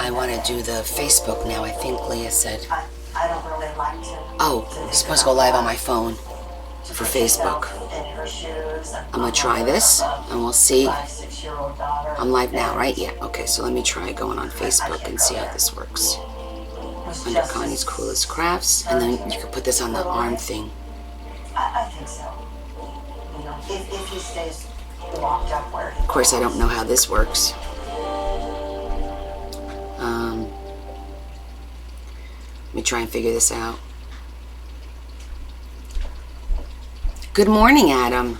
I want to do the Facebook now. I think Leah said. I don't really like to. Oh, I'm supposed to go live on my phone for Facebook. I'm going to try this and we'll see. I'm live now, right? Yeah. Okay, so let me try going on Facebook and see how this works. Under Connie's Coolest Crafts, and then you can put this on the arm thing. I think so. You know, if he stays locked up where he Of course, I don't know how this works. Let me try and figure this out. Good morning, Adam.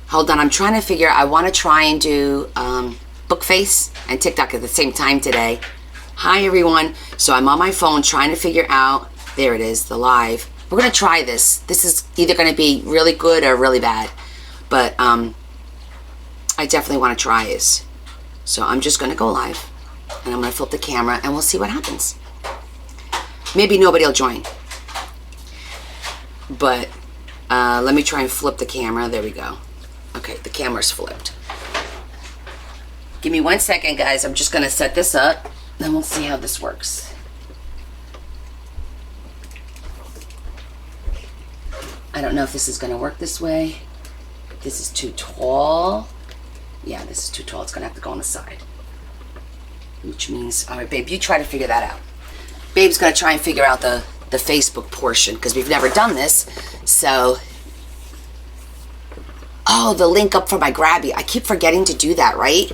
Hold on, I'm trying to figure. I want to try and do Bookface and TikTok at the same time today. Hi, everyone. So I'm on my phone trying to figure out. There it is, the live. We're gonna try this. This is either gonna be really good or really bad, but I definitely want to try this. So I'm just gonna go live, and I'm gonna flip the camera, and we'll see what happens. Maybe nobody will join, but let me try and flip the camera. There we go. Okay, the camera's flipped. Give me 1 second, guys. I'm just gonna set this up, then we'll see how this works. I don't know if this is gonna work this way. This is too tall. Yeah, this is too tall. It's gonna have to go on the side. Which means, all right, babe, you try to figure that out. Babe's gonna try and figure out the Facebook portion because we've never done this. So, oh, the link up for my Grabby. I keep forgetting to do that, right?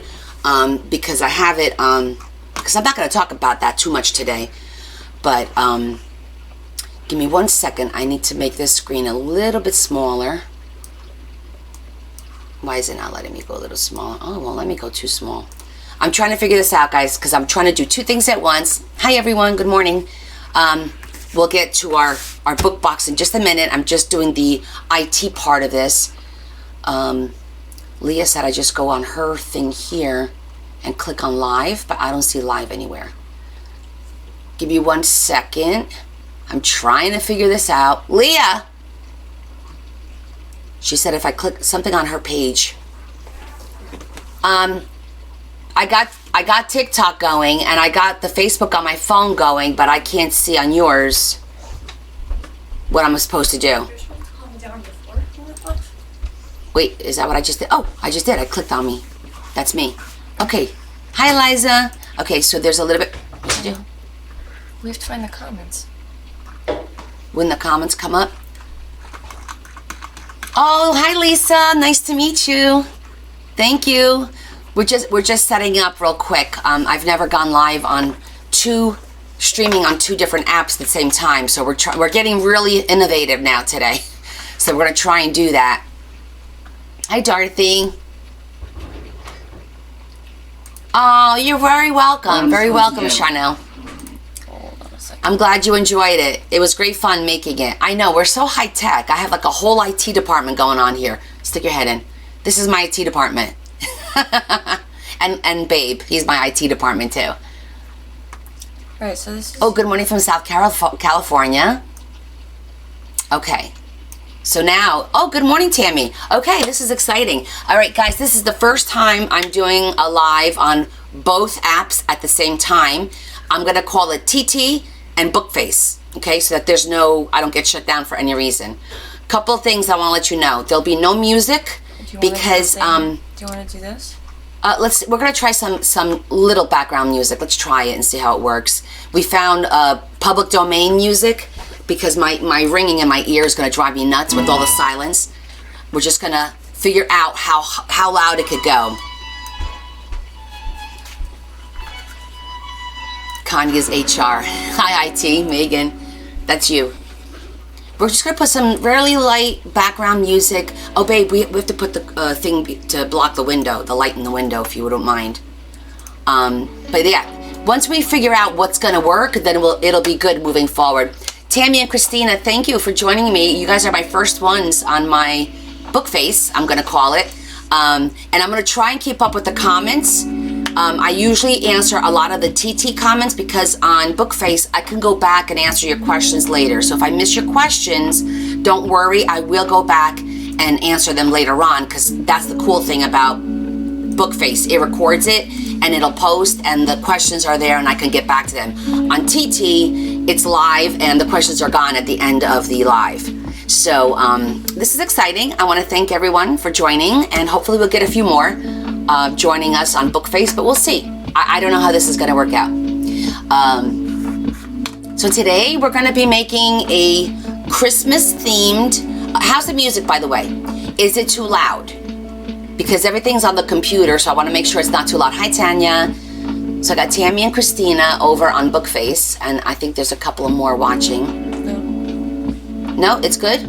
Because I have it, because I'm not gonna talk about that too much today. But, give me 1 second. I need to make this screen a little bit smaller. Why is it not letting me go a little smaller? Oh, well, let me go too small. I'm trying to figure this out, guys, because I'm trying to do two things at once. Hi, everyone. Good morning. We'll get to our book box in just a minute. I'm just doing the IT part of this. Leah said I just go on her thing here and click on live, but I don't see live anywhere. Give me 1 second. I'm trying to figure this out. Leah! She said if I click something on her page. I got TikTok going and I got the Facebook on my phone going, but I can't see on yours what I'm supposed to do. Wait, is that what I just did? Oh, I just did. I clicked on me. That's me. Okay. Hi, Liza. Okay, so there's a little bit what to do. We have to find the comments. When the comments come up. Oh, hi, Lisa. Nice to meet you. Thank you. We're just setting up real quick. I've never gone live on streaming on two different apps at the same time. So we're getting really innovative now today. So we're gonna try and do that. Hi, Dorothy. Oh, you're very welcome. Very welcome, Chanel. I'm glad you enjoyed it. It was great fun making it. I know, we're so high tech. I have like a whole IT department going on here. Stick your head in. This is my IT department. and Babe, he's my IT department too. Alright, so this is... Oh, good morning from South California. Okay. So now, oh, good morning, Tammy. Okay, this is exciting. All right, guys, this is the first time I'm doing a live on both apps at the same time. I'm going to call it TT and Bookface, okay, so that I don't get shut down for any reason. Couple things I want to let you know. There'll be no music because do you want to do this? We're gonna try some little background music. Let's try it and see how it works. We found public domain music because my ringing in my ear is gonna drive me nuts with all the silence. We're just gonna figure out how loud it could go. Kanye's HR. Hi, IT, Megan. That's you. We're just going to put some really light background music. Oh, babe, we have to put the thing to block the window, the light in the window, if you wouldn't mind. But yeah, once we figure out what's going to work, then it'll be good moving forward. Tammy and Christina, thank you for joining me. You guys are my first ones on my Bookface, I'm going to call it. And I'm going to try and keep up with the comments. I usually answer a lot of the TT comments because on Bookface, I can go back and answer your questions later. So if I miss your questions, don't worry. I will go back and answer them later on because that's the cool thing about Bookface. It records it and it'll post, and the questions are there, and I can get back to them. On TT, it's live, and the questions are gone at the end of the live. So this is exciting. I want to thank everyone for joining, and hopefully we'll get a few more joining us on Bookface, but we'll see. I don't know how this is going to work out. So today we're going to be making a Christmas-themed... how's the music, by the way? Is it too loud? Because everything's on the computer, so I want to make sure it's not too loud. Hi, Tanya. So I got Tammy and Christina over on Bookface, and I think there's a couple of more watching. No, it's good?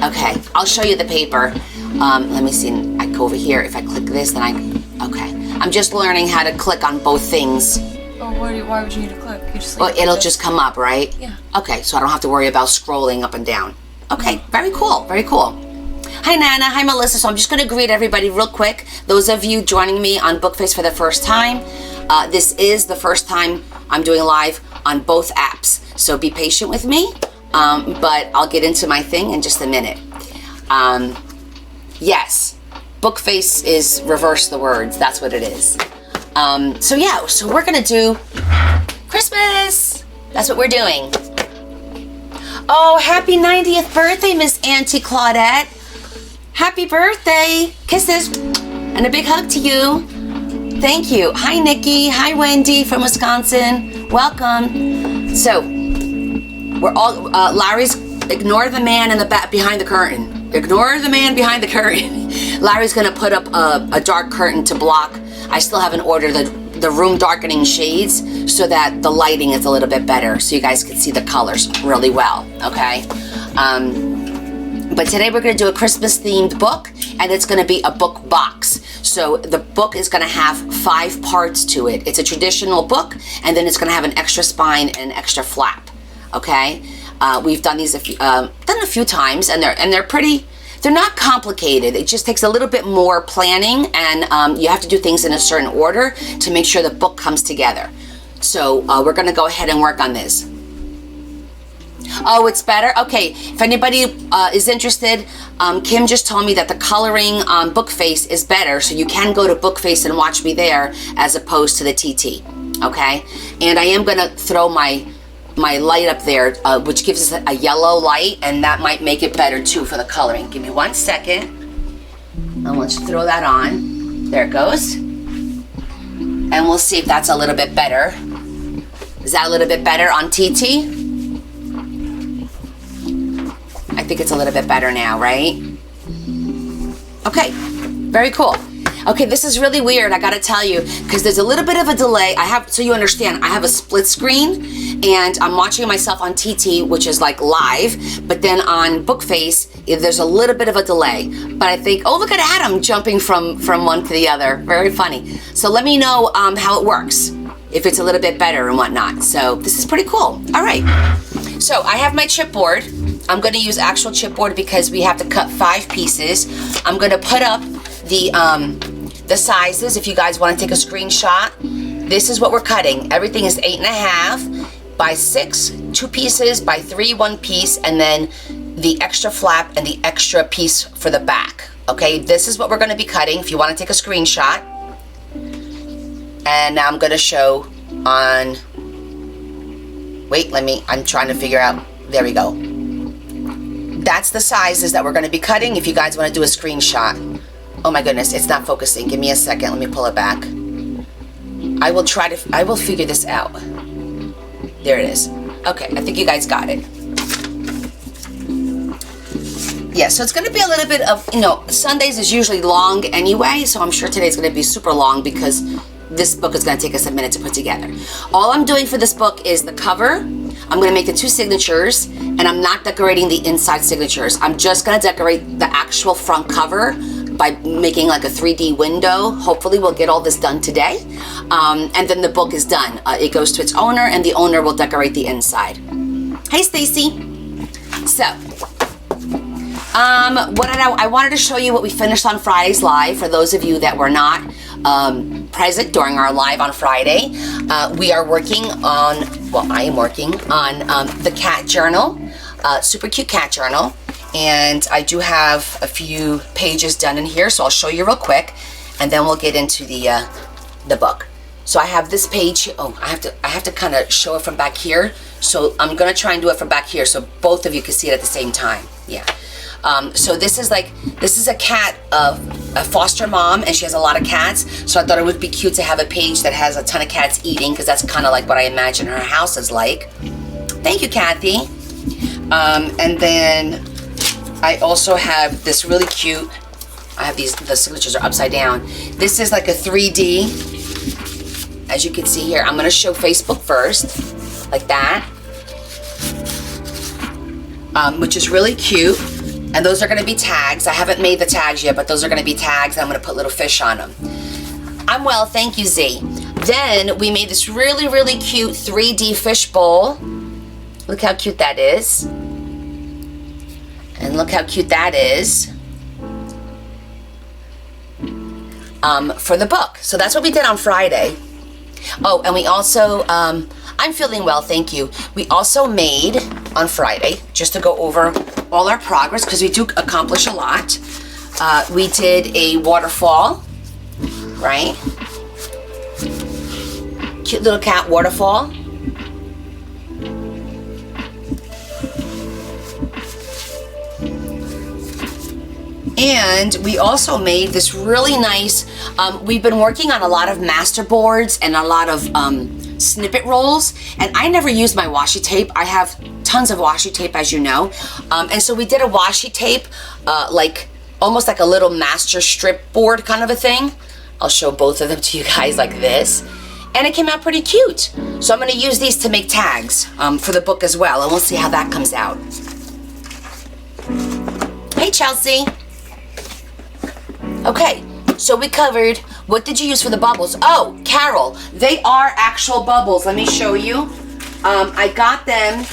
Okay, I'll show you the paper. Let me see. I go over here. If I click this, then okay. I'm just learning how to click on both things. Oh, why would you need to click? You just Well, it'll just come up, right? Yeah. Okay, so I don't have to worry about scrolling up and down. Okay, very cool, very cool. Hi, Nana. Hi, Melissa. So I'm just going to greet everybody real quick. Those of you joining me on Bookface for the first time, this is the first time I'm doing live on both apps. So be patient with me. But I'll get into my thing in just a minute. Yes, Bookface is reverse the words. That's what it is. So yeah, so we're gonna do Christmas. That's what we're doing. Oh, happy 90th birthday, Miss Auntie Claudette. Happy birthday. Kisses and a big hug to you. Thank you. Hi, Nikki. Hi, Wendy from Wisconsin. Welcome. So, we're all, Larry's, ignore the man in the back behind the curtain. Ignore the man behind the curtain. Larry's gonna put up a dark curtain to block. I still haven't ordered the room darkening shades so that the lighting is a little bit better so you guys can see the colors really well, okay? But today we're gonna do a Christmas themed book, and it's gonna be a book box. So the book is gonna have 5 parts to it. It's a traditional book, and then it's gonna have an extra spine and an extra flap. Okay, we've done these a few times, and they're pretty. They're not complicated. It just takes a little bit more planning, and you have to do things in a certain order to make sure the book comes together. So we're going to go ahead and work on this. Oh, it's better. Okay, if anybody is interested, Kim just told me that the coloring on Bookface is better, so you can go to Bookface and watch me there as opposed to the TT. Okay, and I am going to throw my light up there, which gives us a yellow light, and that might make it better too for the coloring. Give me 1 second, and let's throw that on. There it goes, and we'll see if that's a little bit better. Is that a little bit better on TT? I think it's a little bit better now, right? Okay, very cool. Okay, this is really weird, I gotta tell you, because there's a little bit of a delay. So you understand, I have a split screen, and I'm watching myself on TT, which is like live, but then on Bookface, there's a little bit of a delay. But I think, oh, look at Adam jumping from one to the other. Very funny. So let me know how it works, if it's a little bit better and whatnot. So this is pretty cool. All right. So I have my chipboard. I'm gonna use actual chipboard because we have to cut 5 pieces. I'm gonna put up the sizes if you guys want to take a screenshot. This is what we're cutting. Everything is 8.5 by 6, 2 pieces, by 3, 1 piece, and then the extra flap and the extra piece for the back. Okay, this is what we're going to be cutting if you want to take a screenshot. And now I'm going to show on, wait, I'm trying to figure out, there we go. That's the sizes that we're going to be cutting if you guys want to do a screenshot. Oh my goodness, it's not focusing. Give me a second. Let me pull it back. I will figure this out. There it is. Okay, I think you guys got it. Yeah, so it's going to be a little bit of, Sundays is usually long anyway, so I'm sure today's going to be super long because this book is going to take us a minute to put together. All I'm doing for this book is the cover. I'm going to make the 2 signatures, and I'm not decorating the inside signatures. I'm just going to decorate the actual front cover by making like a 3D window. Hopefully we'll get all this done today. And then the book is done. It goes to its owner, and the owner will decorate the inside. Hey, Stacy. So, I wanted to show you what we finished on Friday's live. For those of you that were not present during our live on Friday, we are working on, I am working on the cat journal, super cute cat journal. And I do have a few pages done in here, so I'll show you real quick. and then we'll get into the book. So I have this page. Oh, I have to kind of show it from back here. So I'm gonna try and do it from back here so both of you can see it at the same time. Yeah. So this is a cat of a foster mom, and she has a lot of cats. So I thought it would be cute to have a page that has a ton of cats eating, because that's kind of like what I imagine her house is like. Thank you, Kathy. And then I also have this really cute. I have the signatures are upside down. This is like a 3D. As you can see here, I'm gonna show Facebook first, like that, which is really cute. And those are gonna be tags. I haven't made the tags yet, but those are gonna be tags. I'm gonna put little fish on them. I'm well, thank you, Z. Then we made this really, really cute 3D fish bowl. Look how cute that is. And look how cute that is. For the book. So that's what we did on Friday. Oh, and we also, I'm feeling well, thank you. We also made, on Friday, just to go over all our progress, because we do accomplish a lot. We did a waterfall, right? Cute little cat waterfall. And we also made this really nice, we've been working on a lot of master boards and a lot of snippet rolls, and I never use my washi tape. I have tons of washi tape, as you know. And so we did a washi tape, like almost like a little master strip board kind of a thing. I'll show both of them to you guys like this. And it came out pretty cute. So I'm gonna use these to make tags for the book as well, and we'll see how that comes out. Hey, Chelsea. Okay, so we covered, what did you use for the bubbles? Oh, Carol, they are actual bubbles. Let me show you. I got them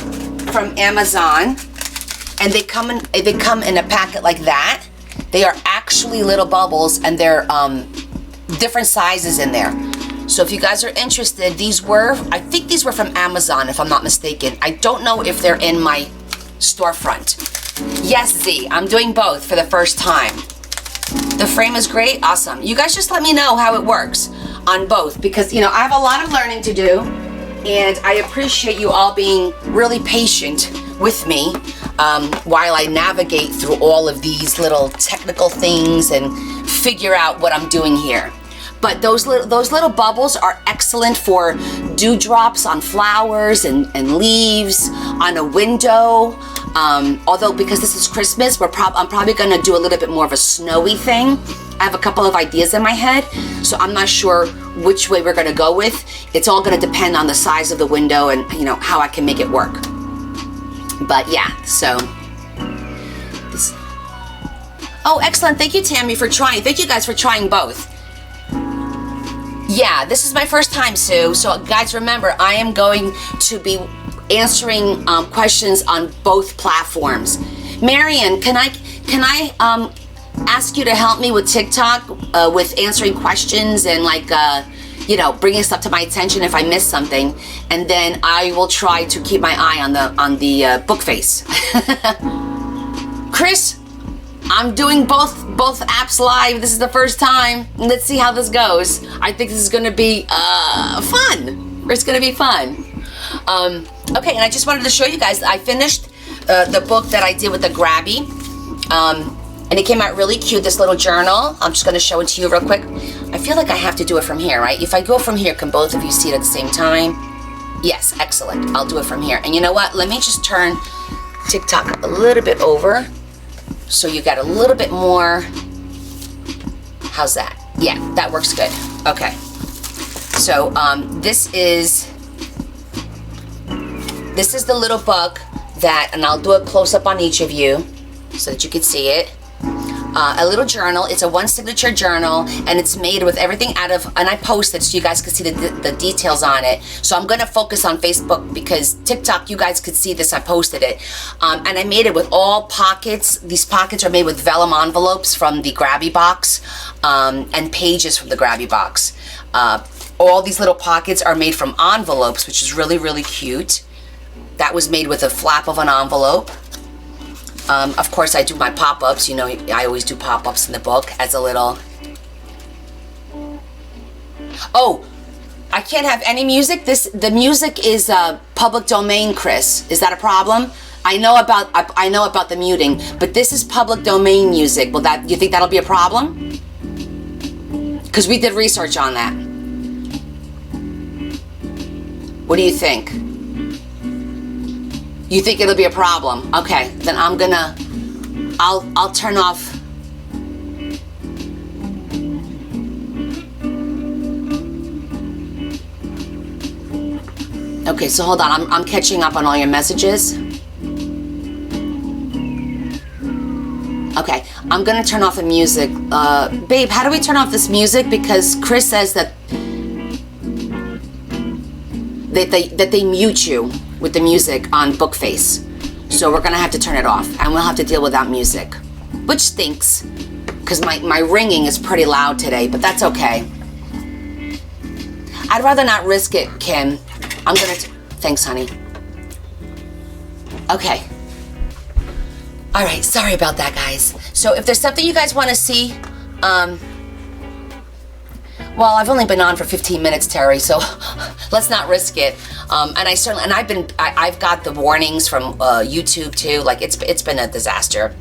from Amazon, and they come in a packet like that. They are actually little bubbles, and they're different sizes in there. So if you guys are interested, I think these were from Amazon, if I'm not mistaken. I don't know if they're in my storefront. Yes, Z, I'm doing both for the first time. The frame is great, awesome. You guys just let me know how it works on both, because I have a lot of learning to do, and I appreciate you all being really patient with me while I navigate through all of these little technical things and figure out what I'm doing here. But those little bubbles are excellent for dewdrops on flowers and leaves, on a window. Although because this is Christmas, I'm probably gonna do a little bit more of a snowy thing. I have a couple of ideas in my head, so I'm not sure which way we're gonna go with. It's all gonna depend on the size of the window and how I can make it work. But yeah, so this. Oh, excellent! Thank you, Tammy, for trying. Thank you guys for trying both. Yeah, this is my first time, Sue. So guys, remember, I am going to be answering questions on both platforms. Marion, can I ask you to help me with TikTok with answering questions and bringing stuff to my attention if I miss something, and then I will try to keep my eye on the book face. Chris, I'm doing both apps live. This is the first time. Let's see how this goes. I think this is going to be fun. It's going to be fun. Okay, and I just wanted to show you guys, I finished the book that I did with the Grabby, and it came out really cute, this little journal. I'm just going to show it to you real quick. I feel like I have to do it from here, right? If I go from here, can both of you see it at the same time? Yes, excellent. I'll do it from here. And you know what? Let me just turn TikTok a little bit over so you got a little bit more. How's that? Yeah, that works good. Okay. So this is the little book that, and I'll do a close-up on each of you so that you can see it. A little journal. It's a one signature journal, and it's made with everything out of, and I posted so you guys can see the details on it. So I'm going to focus on Facebook because TikTok, you guys could see this, I posted it. And I made it with all pockets. These pockets are made with vellum envelopes from the Grabby box, and pages from the Grabby box. All these little pockets are made from envelopes, which is really, really cute. That was made with a flap of an envelope. Of course, I do my pop-ups. I always do pop-ups in the book as a little Oh, I can't have any music. The music is public domain, Chris. Is that a problem? I know about the muting, but this is public domain music. Will that, you think that'll be a problem? Because we did research on that. What do you think? You think it'll be a problem? Okay, then I'll turn off. Okay, so hold on. I'm catching up on all your messages. Okay, I'm gonna turn off the music. Babe, how do we turn off this music? Because Chris says that they mute you with the music on Bookface. So we're gonna have to turn it off, and we'll have to deal without music, which stinks, because my ringing is pretty loud today, but that's okay. I'd rather not risk it, Kim. Thanks, honey. Okay. All right, sorry about that, guys. So if there's something you guys want to see, well, I've only been on for 15 minutes, Terry, so let's not risk it. I've got the warnings from YouTube too. Like it's been a disaster.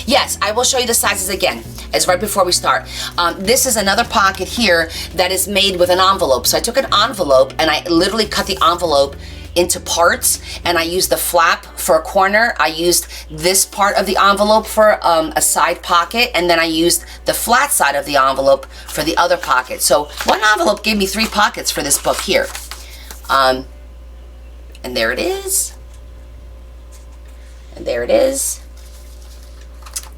Yes, I will show you the sizes again, as right before we start. This is another pocket here that is made with an envelope. So I took an envelope and I literally cut the envelope into parts, and I used the flap for a corner. I used this part of the envelope for a side pocket, and then I used the flat side of the envelope for the other pocket. So one envelope gave me 3 pockets for this book here. And there it is. And there it is.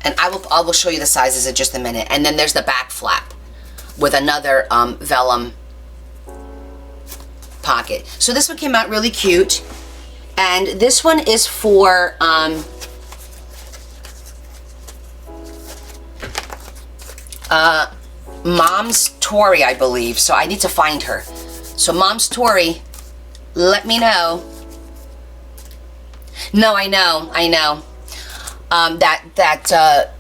And I will show you the sizes in just a minute. And then there's the back flap with another vellum pocket. So this one came out really cute. And this one is for Mom's Tori, I believe. So I need to find her. So Mom's Tori, let me know. No, I know. That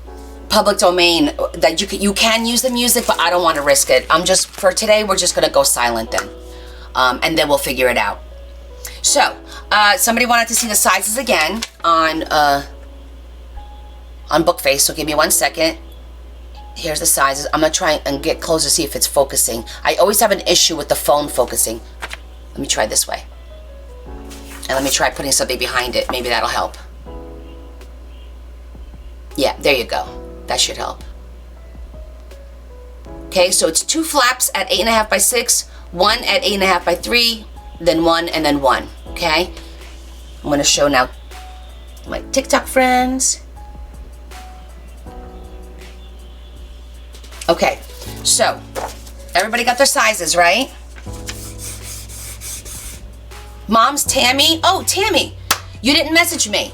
public domain, that you can use the music, but I don't want to risk it. For today, we're just gonna go silent then, and then we'll figure it out. So somebody wanted to see the sizes again on Bookface, so give me 1 second. Here's the sizes. I'm gonna try and get close to see if it's focusing. I always have an issue with the phone focusing. Let me try this way, and let me try putting something behind it. Maybe that'll help. Yeah, there you go. That should help. Okay, so it's 2 flaps at 8.5 by 6, 1 at 8.5 by 3, then 1, and then 1. Okay? I'm going to show now my TikTok friends. Okay, so everybody got their sizes, right? Mom's Tammy. Oh, Tammy, you didn't message me.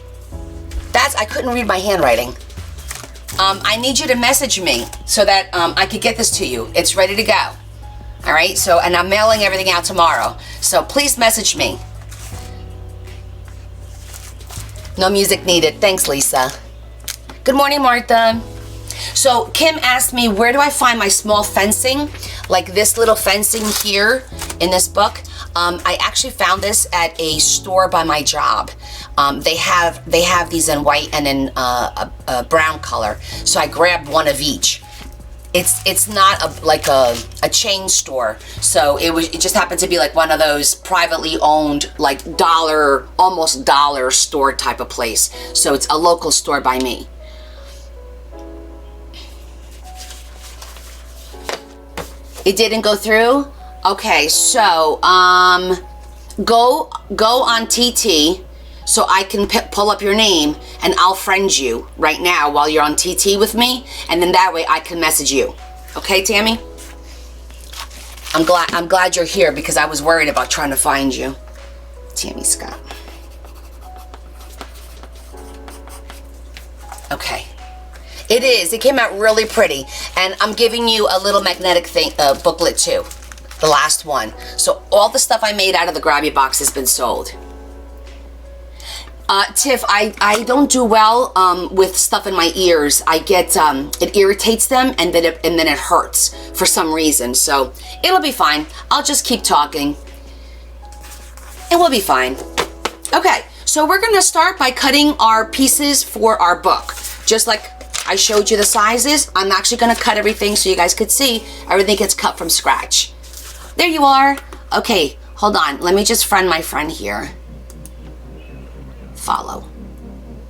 I couldn't read my handwriting. I need you to message me so that I could get this to you. It's ready to go. All right, so, and I'm mailing everything out tomorrow. So please message me. No music needed. Thanks, Lisa. Good morning, Martha. So Kim asked me, where do I find my small fencing? Like this little fencing here in this book. I actually found this at a store by my job. They have these in white and in a brown color. So I grabbed one of each. It's not like a chain store. So it just happened to be like one of those privately owned, like almost dollar store type of place. So it's a local store by me. It didn't go through? Okay, so go on TT so I can pull up your name and I'll friend you right now while you're on TT with me, and then that way I can message you. Okay, Tammy? I'm glad you're here because I was worried about trying to find you. Tammy Scott. Okay. It is. It came out really pretty. And I'm giving you a little magnetic booklet too. The last one. So all the stuff I made out of the Grabby box has been sold. Tiff, I don't do well with stuff in my ears. I get it irritates them, and then it hurts for some reason. So it'll be fine. I'll just keep talking. It will be fine. Okay, so we're gonna start by cutting our pieces for our book. Just like I showed you the sizes, I'm actually gonna cut everything so you guys could see everything gets cut from scratch. There you are. Okay, hold on. Let me just friend my friend here. Follow.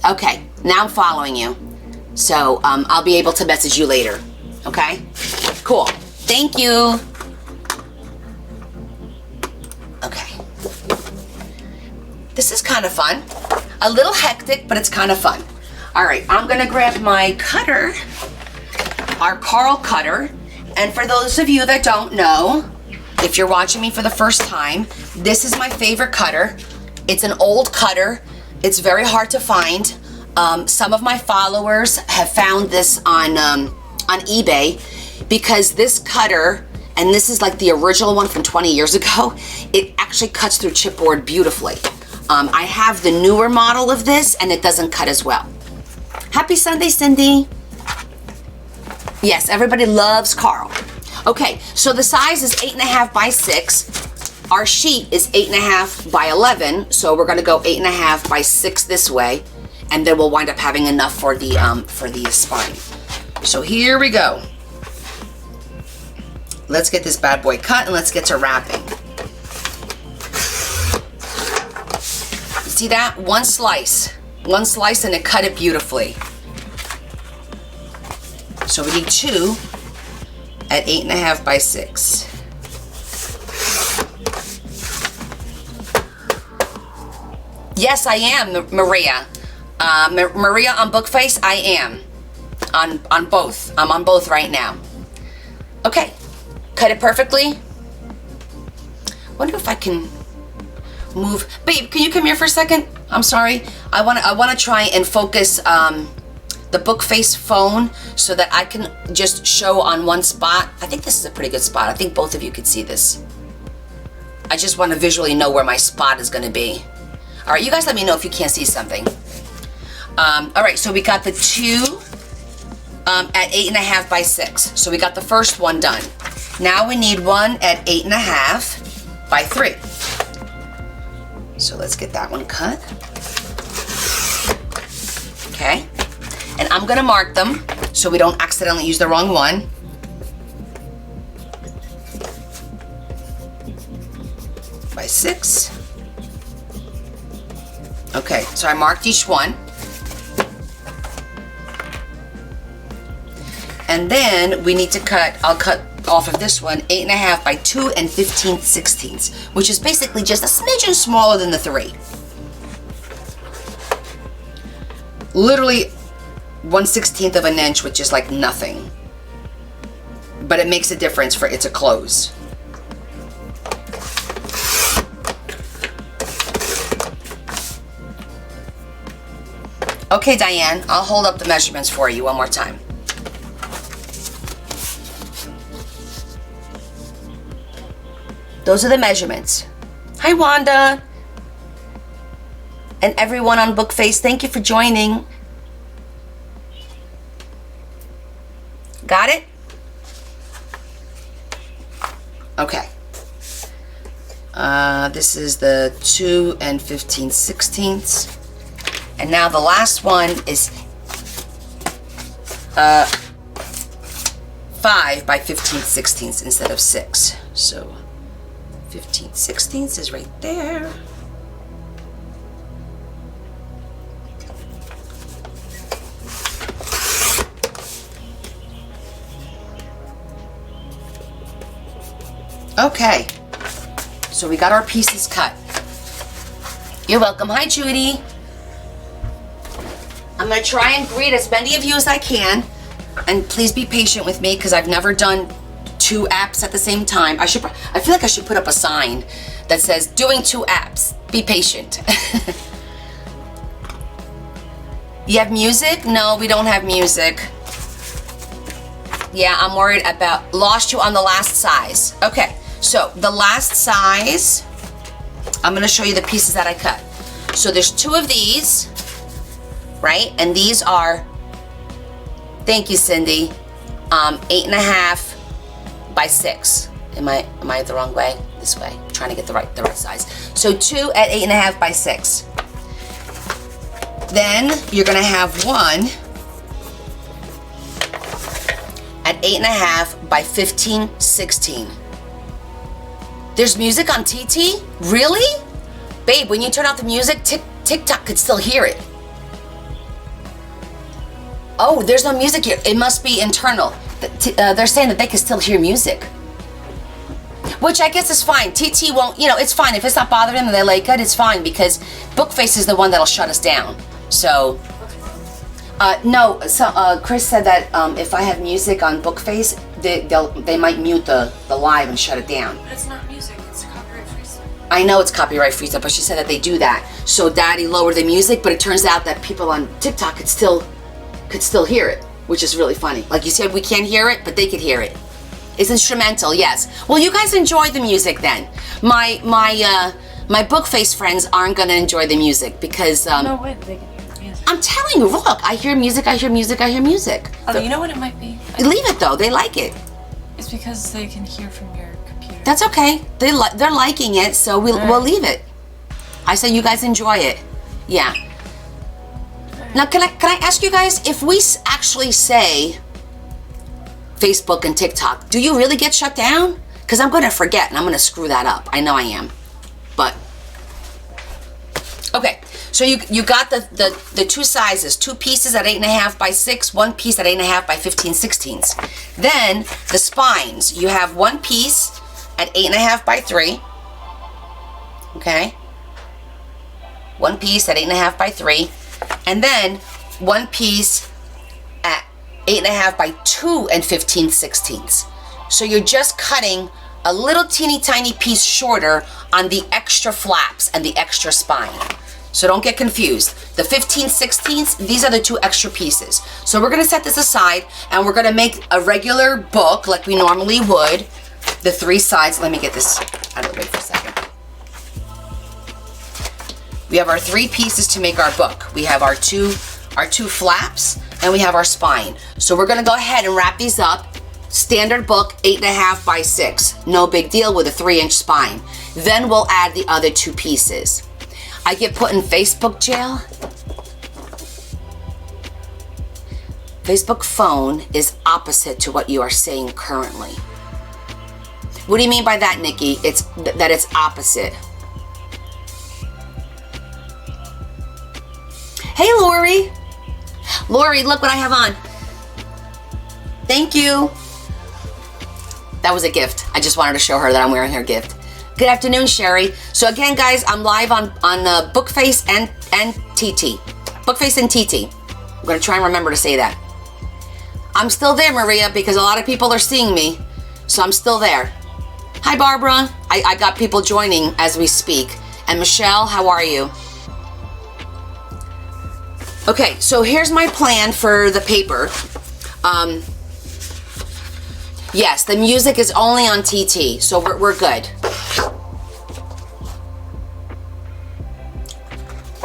Okay, now I'm following you. So I'll be able to message you later. Okay? Cool. Thank you. Okay. This is kind of fun. A little hectic, but it's kind of fun. All right, I'm gonna grab my cutter, our Carl cutter. And for those of you that don't know, if you're watching me for the first time, this is my favorite cutter. It's an old cutter. It's very hard to find. Some of my followers have found this on eBay because this cutter, and this is like the original one from 20 years ago, it actually cuts through chipboard beautifully. I have the newer model of this and it doesn't cut as well. Happy Sunday, Cindy. Yes, everybody loves Carl. Okay, so the size is 8.5 by 6. Our sheet is 8.5 by 11, so we're gonna go 8.5 by 6 this way, and then we'll wind up having enough for the spine. So here we go. Let's get this bad boy cut and let's get to wrapping. See that? One slice and it cut it beautifully. So we need 2 at 8.5 by 6. Yes, I am, Maria. Maria on Bookface, I am. On both. I'm on both right now. Okay, cut it perfectly. Wonder if I can move. Babe, can you come here for a second? I'm sorry. I wanna try and focus the Bookface phone so that I can just show on one spot. I think this is a pretty good spot. I think both of you could see this. I just want to visually know where my spot is going to be. All right, you guys let me know if you can't see something. All right, so we got the 2 at 8.5 by 6. So we got the first one done. Now we need one at 8.5 by 3. So let's get that one cut. Okay. And I'm gonna mark them so we don't accidentally use the wrong one. By 6. Okay, so I marked each one. And then we need to cut, I'll cut off of this one 8.5 by 2 and 15/16, which is basically just a smidgen smaller than the 3. Literally 1/16 of an inch, which is like nothing. But it makes a difference for it to close. Okay, Diane, I'll hold up the measurements for you one more time. Those are the measurements. Hi, Wanda. And everyone on Bookface, thank you for joining. Got it? Okay. This is the 2 and 15/16. And now the last one is 5 by 15/16 instead of 6. So 15/16 is right there. Okay, so we got our pieces cut. You're welcome. Hi, Judy. I'm gonna try and greet as many of you as I can, and please be patient with me because I've never done 2 apps at the same time. I feel like I should put up a sign that says doing 2 apps. Be patient. You have music? No, we don't have music. Yeah, I'm worried about lost you on the last size. Okay, so the last size, I'm gonna show you the pieces that I cut. So there's 2 of these, right? And these are, thank you, Cindy, 8.5 by 6. Am I the wrong way? This way. I'm trying to get the right size. So 2 at 8.5 by 6. Then you're gonna have 1 at 8.5 by 15/16. There's music on TT? Really? Babe, when you turn off the music, TikTok could still hear it. Oh, there's no music here. It must be internal. They're saying that they can still hear music. Which I guess is fine. TT won't, it's fine. If it's not bothering them and they like it, it's fine because Bookface is the one that'll shut us down. So, no, Chris said that if I have music on Bookface, they might mute the live and shut it down. But it's not music, it's copyright free stuff. I know it's copyright free stuff, but she said that they do that. So Daddy lowered the music, but it turns out that people on TikTok could still hear it, which is really funny. Like you said, we can't hear it, but they could hear it. It's instrumental, yes. Well, you guys enjoy the music then. My Bookface friends aren't gonna enjoy the music because No way they can hear the music. I'm telling you, look, I hear music. Oh, you know what it might be? Leave it though, they like it. It's because they can hear from your computer. That's okay. They're liking it, so we'll leave it. I say you guys enjoy it. Yeah. Now, can I ask you guys, if we actually say Facebook and TikTok, do you really get shut down? Because I'm going to forget and I'm going to screw that up. I know I am. But, okay. So you got the 2 sizes, 2 pieces at 8.5 by 6, 1 piece at 8.5 by 15/16. Then the spines, you have 1 piece at 8.5 by 3. Okay. 1 piece at 8.5 by 3. And then 1 piece at 8.5 by 2 and 15/16. So you're just cutting a little teeny tiny piece shorter on the extra flaps and the extra spine. So don't get confused. The 15/16, these are the 2 extra pieces. So we're gonna set this aside and we're gonna make a regular book like we normally would. The 3 sides, let me get this out of the way for a second. We have our 3 pieces to make our book. We have our two flaps and we have our spine. So we're gonna go ahead and wrap these up. Standard book, 8.5 by 6. No big deal with a 3-inch spine. Then we'll add the other 2 pieces. I get put in Facebook jail. Facebook phone is opposite to what you are saying currently. What do you mean by that, Nikki? It's opposite. Hey, Lori. Lori, look what I have on. Thank you. That was a gift. I just wanted to show her that I'm wearing her gift. Good afternoon, Sherry. So again, guys, I'm live on Bookface and TT. Bookface and TT. I'm going to try and remember to say that. I'm still there, Maria, because a lot of people are seeing me. So I'm still there. Hi, Barbara. I got people joining as we speak. And Michelle, how are you? Okay, so here's my plan for the paper. Yes, the music is only on TT, so we're good.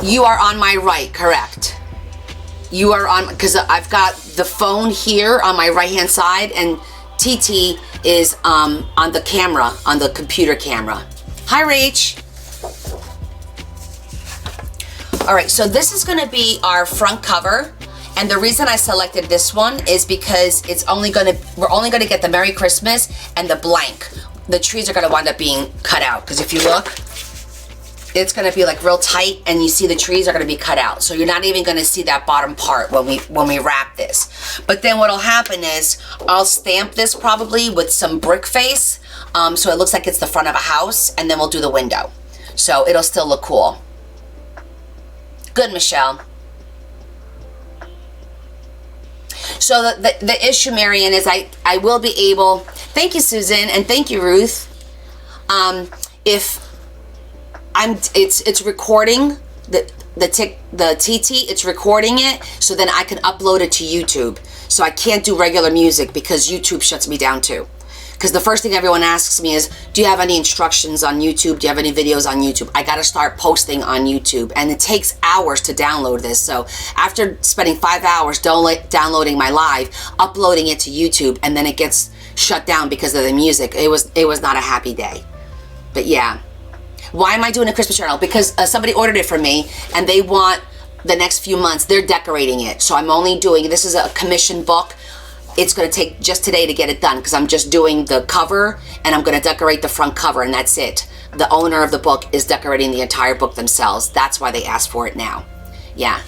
You are on my right, correct. You are on, because I've got the phone here on my right-hand side, and TT is on the camera, on the computer camera. Hi, Rach. All right, so this is gonna be our front cover. And the reason I selected this one is because we're only gonna get the Merry Christmas and the blank. The trees are gonna wind up being cut out, because if you look, it's gonna be like real tight, and you see the trees are gonna be cut out. So you're not even gonna see that bottom part when we wrap this. But then what'll happen is I'll stamp this probably with some brick face, so it looks like it's the front of a house, and then we'll do the window. So it'll still look cool. Good, Michelle. So the issue, Marion, is I will be able, thank you, Susan, and thank you, Ruth. If it's recording the TT, it's recording it, so then I can upload it to YouTube. So I can't do regular music because YouTube shuts me down too. Because the first thing everyone asks me is, do you have any instructions on YouTube? Do you have any videos on YouTube? I got to start posting on YouTube, and it takes hours to download this. So after spending 5 hours downloading my live, uploading it to YouTube, and then it gets shut down because of the music, it was not a happy day. But yeah, why am I doing a Christmas journal? Because somebody ordered it from me, and they want the next few months, they're decorating it. So I'm only doing, this is a commission book. It's going to take just today to get it done because I'm just doing the cover, and I'm going to decorate the front cover, and that's it. The owner of the book is decorating the entire book themselves. That's why they asked for it now. Yeah.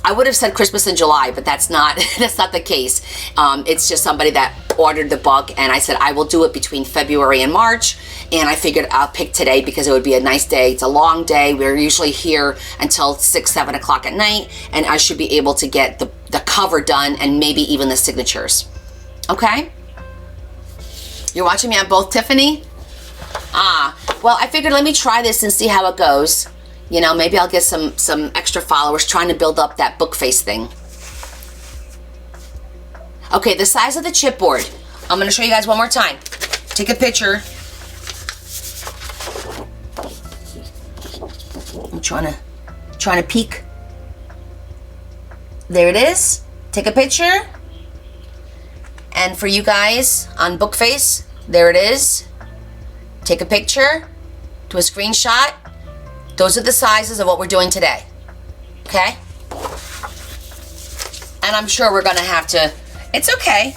I would have said Christmas in July, but that's not the case. It's just somebody that ordered the book, and I said I will do it between February and March, and I figured I'll pick today because it would be a nice day. It's a long day. We're usually here until 6, 7 o'clock at night, and I should be able to get the cover done and maybe even the signatures. Okay? You're watching me on both, Tiffany? Well, I figured let me try this and see how it goes. You know, maybe I'll get some extra followers trying to build up that book face thing. Okay, the size of the chipboard. I'm going to show you guys one more time. Take a picture. I'm trying to peek. There it is. Take a picture. And for you guys on book face, there it is. Take a picture. Do a screenshot. Those are the sizes of what we're doing today. Okay? And I'm sure we're going to have to... It's okay.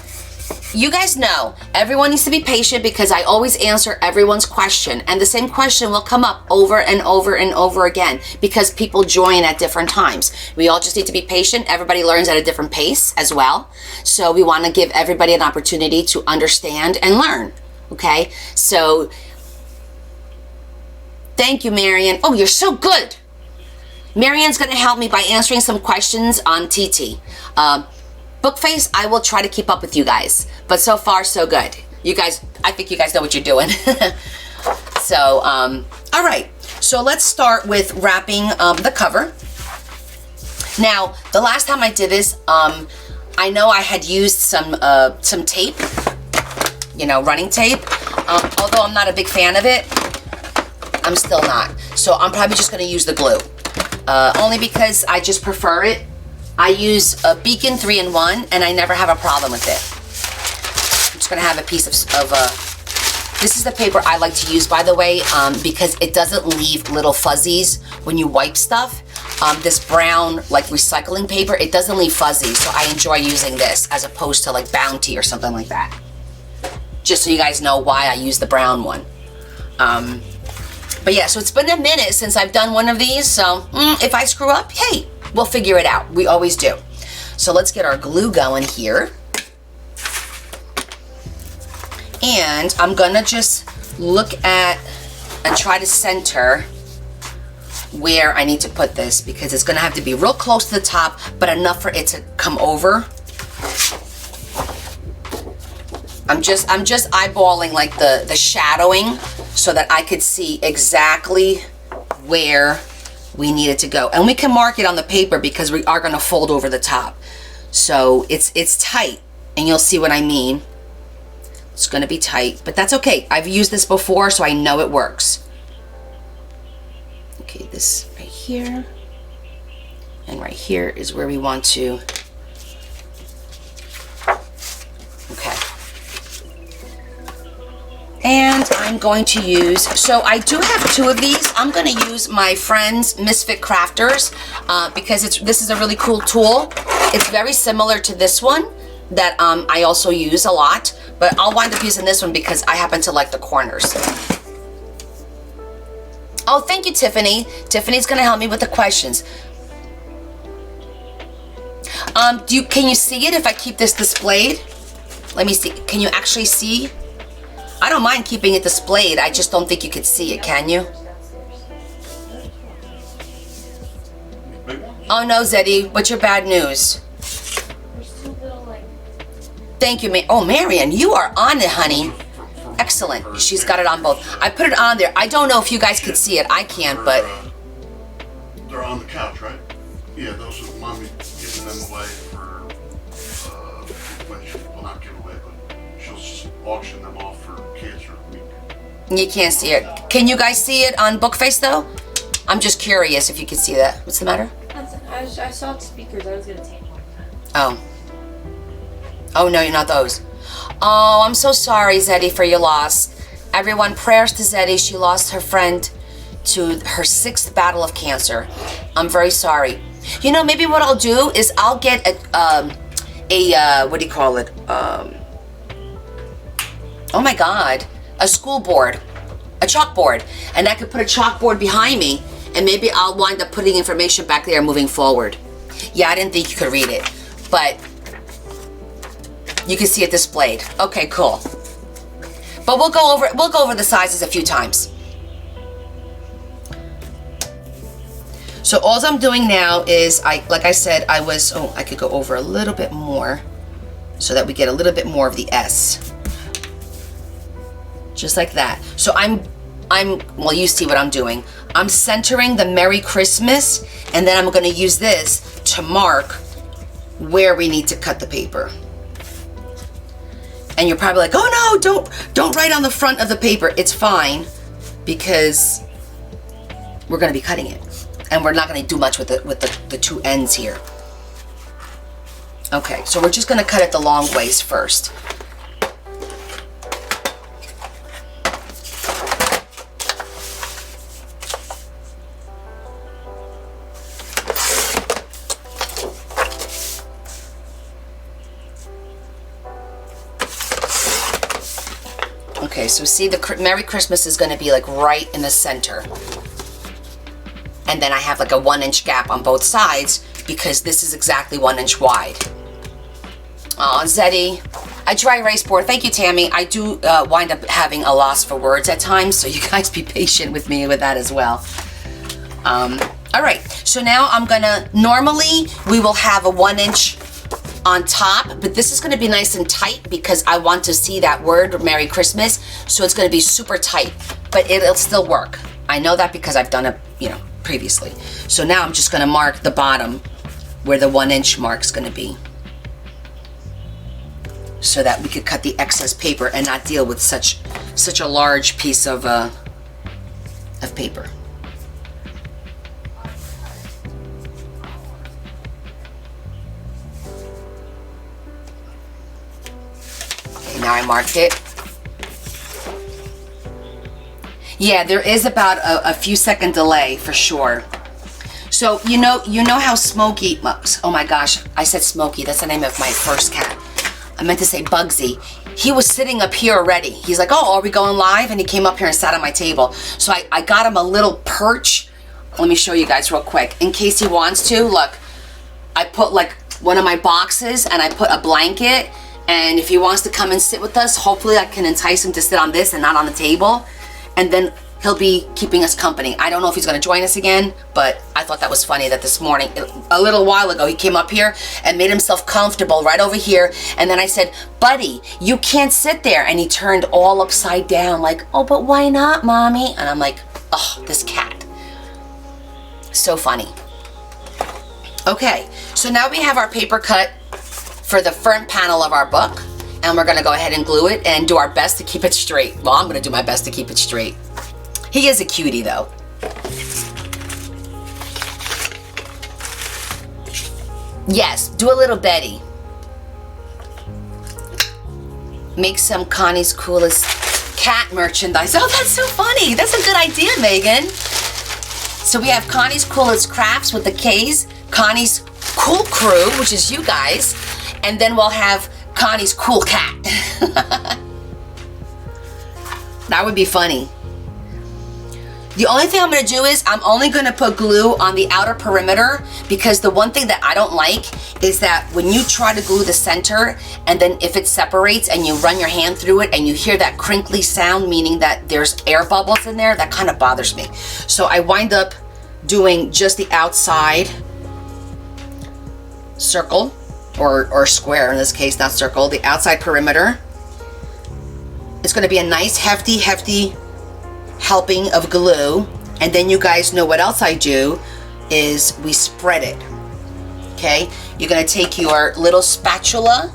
You guys know, everyone needs to be patient because I always answer everyone's question. And the same question will come up over and over and over again because people join at different times. We all just need to be patient. Everybody learns at a different pace as well. So we want to give everybody an opportunity to understand and learn. Okay? So... Thank you, Marian. Oh, you're so good. Marian's going to help me by answering some questions on TT. Bookface, I will try to keep up with you guys. But so far, so good. You guys, I think you guys know what you're doing. So, all right. So let's start with wrapping the cover. Now, the last time I did this, I know I had used some tape, you know, running tape. Although I'm not a big fan of it, I'm still not. So I'm probably just going to use the glue. Only because I just prefer it. I use a Beacon 3-in-1 and I never have a problem with it. I'm just going to have a piece of this is the paper I like to use, by the way, because it doesn't leave little fuzzies when you wipe stuff. This brown, like, recycling paper, it doesn't leave fuzzies, so I enjoy using this as opposed to, like, Bounty or something like that. Just so you guys know why I use the brown one. But yeah, so it's been a minute since I've done one of these, so if I screw up, hey, we'll figure it out. We always do. So let's get our glue going here. And I'm gonna just look at and try to center where I need to put this because it's gonna have to be real close to the top, but enough for it to come over. I'm just eyeballing like the shadowing so that I could see exactly where we need it to go. And we can mark it on the paper because we are gonna fold over the top. So it's tight, and you'll see what I mean. It's gonna be tight, but that's okay. I've used this before, so I know it works. Okay, this right here. And right here is where we want to, okay. And I'm going to use, so I do have two of these. I'm going to use my friend's Misfit Crafters because this is a really cool tool. It's very similar to this one that I also use a lot, but I'll wind up using this one because I happen to like the corners. Oh, thank you, Tiffany. Tiffany's going to help me with the questions. Can you see it if I keep this displayed? Let me see. Can you actually see? I don't mind keeping it displayed. I just don't think you could see it, can you? Oh no, Zeddy. What's your bad news? Thank you, oh, Marian, you are on it, honey. Excellent. She's got it on both. I put it on there. I don't know if you guys could see it. I can't, but... They're on the couch, right? Yeah, those are mommy giving them away for, when she will not give away, but she'll auction them off for Cancer Week. You can't see it. Can you guys see it on Bookface though? I'm just curious if you can see that. What's the matter? I saw the speakers. I was gonna take one. Oh. Oh no, you're not those. Oh, I'm so sorry, Zeddy, for your loss. Everyone, prayers to Zeddy. She lost her friend to her 6th battle of cancer. I'm very sorry. You know, maybe what I'll do is I'll get a what do you call it? Oh my God, a school board, a chalkboard, and I could put a chalkboard behind me, and maybe I'll wind up putting information back there moving forward. Yeah, I didn't think you could read it, but you can see it displayed. Okay, cool. But we'll go over the sizes a few times. So all I'm doing now is like I said, I could go over a little bit more so that we get a little bit more of the S. Just like that. So well, you see what I'm doing. I'm centering the Merry Christmas, and then I'm going to use this to mark where we need to cut the paper. And you're probably like, oh no, don't write on the front of the paper. It's fine, because we're going to be cutting it, and we're not going to do much with the two ends here. Okay, so we're just going to cut it the long ways first. Okay, so see, the Merry Christmas is going to be like right in the center. And then I have like a 1-inch gap on both sides because this is exactly 1 inch wide. Oh, Zeddy, a dry erase board. Thank you, Tammy. I do wind up having a loss for words at times, so you guys be patient with me with that as well. All right, so now I'm gonna, normally we will have a 1 inch on top, but this is going to be nice and tight because I want to see that word Merry Christmas, so it's going to be super tight, but it'll still work. I know that because I've done it, previously. So now I'm just going to mark the bottom where the 1 inch mark's going to be, so that we could cut the excess paper and not deal with such a large piece of paper. Now I marked it. Yeah, there is about a few second delay for sure. So you know how Smokey, oh my gosh, I said Smokey, that's the name of my first cat. I meant to say Bugsy. He was sitting up here already. He's like, oh, are we going live? And he came up here and sat on my table. So I got him a little perch. Let me show you guys real quick. In case he wants to, look, I put like one of my boxes and I put a blanket. And if he wants to come and sit with us, hopefully I can entice him to sit on this and not on the table. And then he'll be keeping us company. I don't know if he's gonna join us again, but I thought that was funny that this morning, a little while ago, he came up here and made himself comfortable right over here. And then I said, buddy, you can't sit there. And he turned all upside down like, oh, but why not, mommy? And I'm like, oh, this cat. So funny. Okay, so now we have our paper cut for the front panel of our book, and we're gonna go ahead and glue it and do our best to keep it straight. Well, I'm gonna do my best to keep it straight. He is a cutie though. Yes, do a little Betty. Make some Connie's Coolest Cat merchandise. Oh, that's so funny. That's a good idea, Megan. So we have Connie's Coolest Crafts with the K's, Connie's Cool Crew, which is you guys, and then we'll have Connie's Cool Cat. That would be funny. The only thing I'm going to do is I'm only going to put glue on the outer perimeter, because the one thing that I don't like is that when you try to glue the center and then if it separates and you run your hand through it and you hear that crinkly sound, meaning that there's air bubbles in there, that kind of bothers me. So I wind up doing just the outside circle or square in this case, not circle, the outside perimeter. It's going to be a nice hefty helping of glue, and then you guys know what else I do is we spread it. Okay, you're going to take your little spatula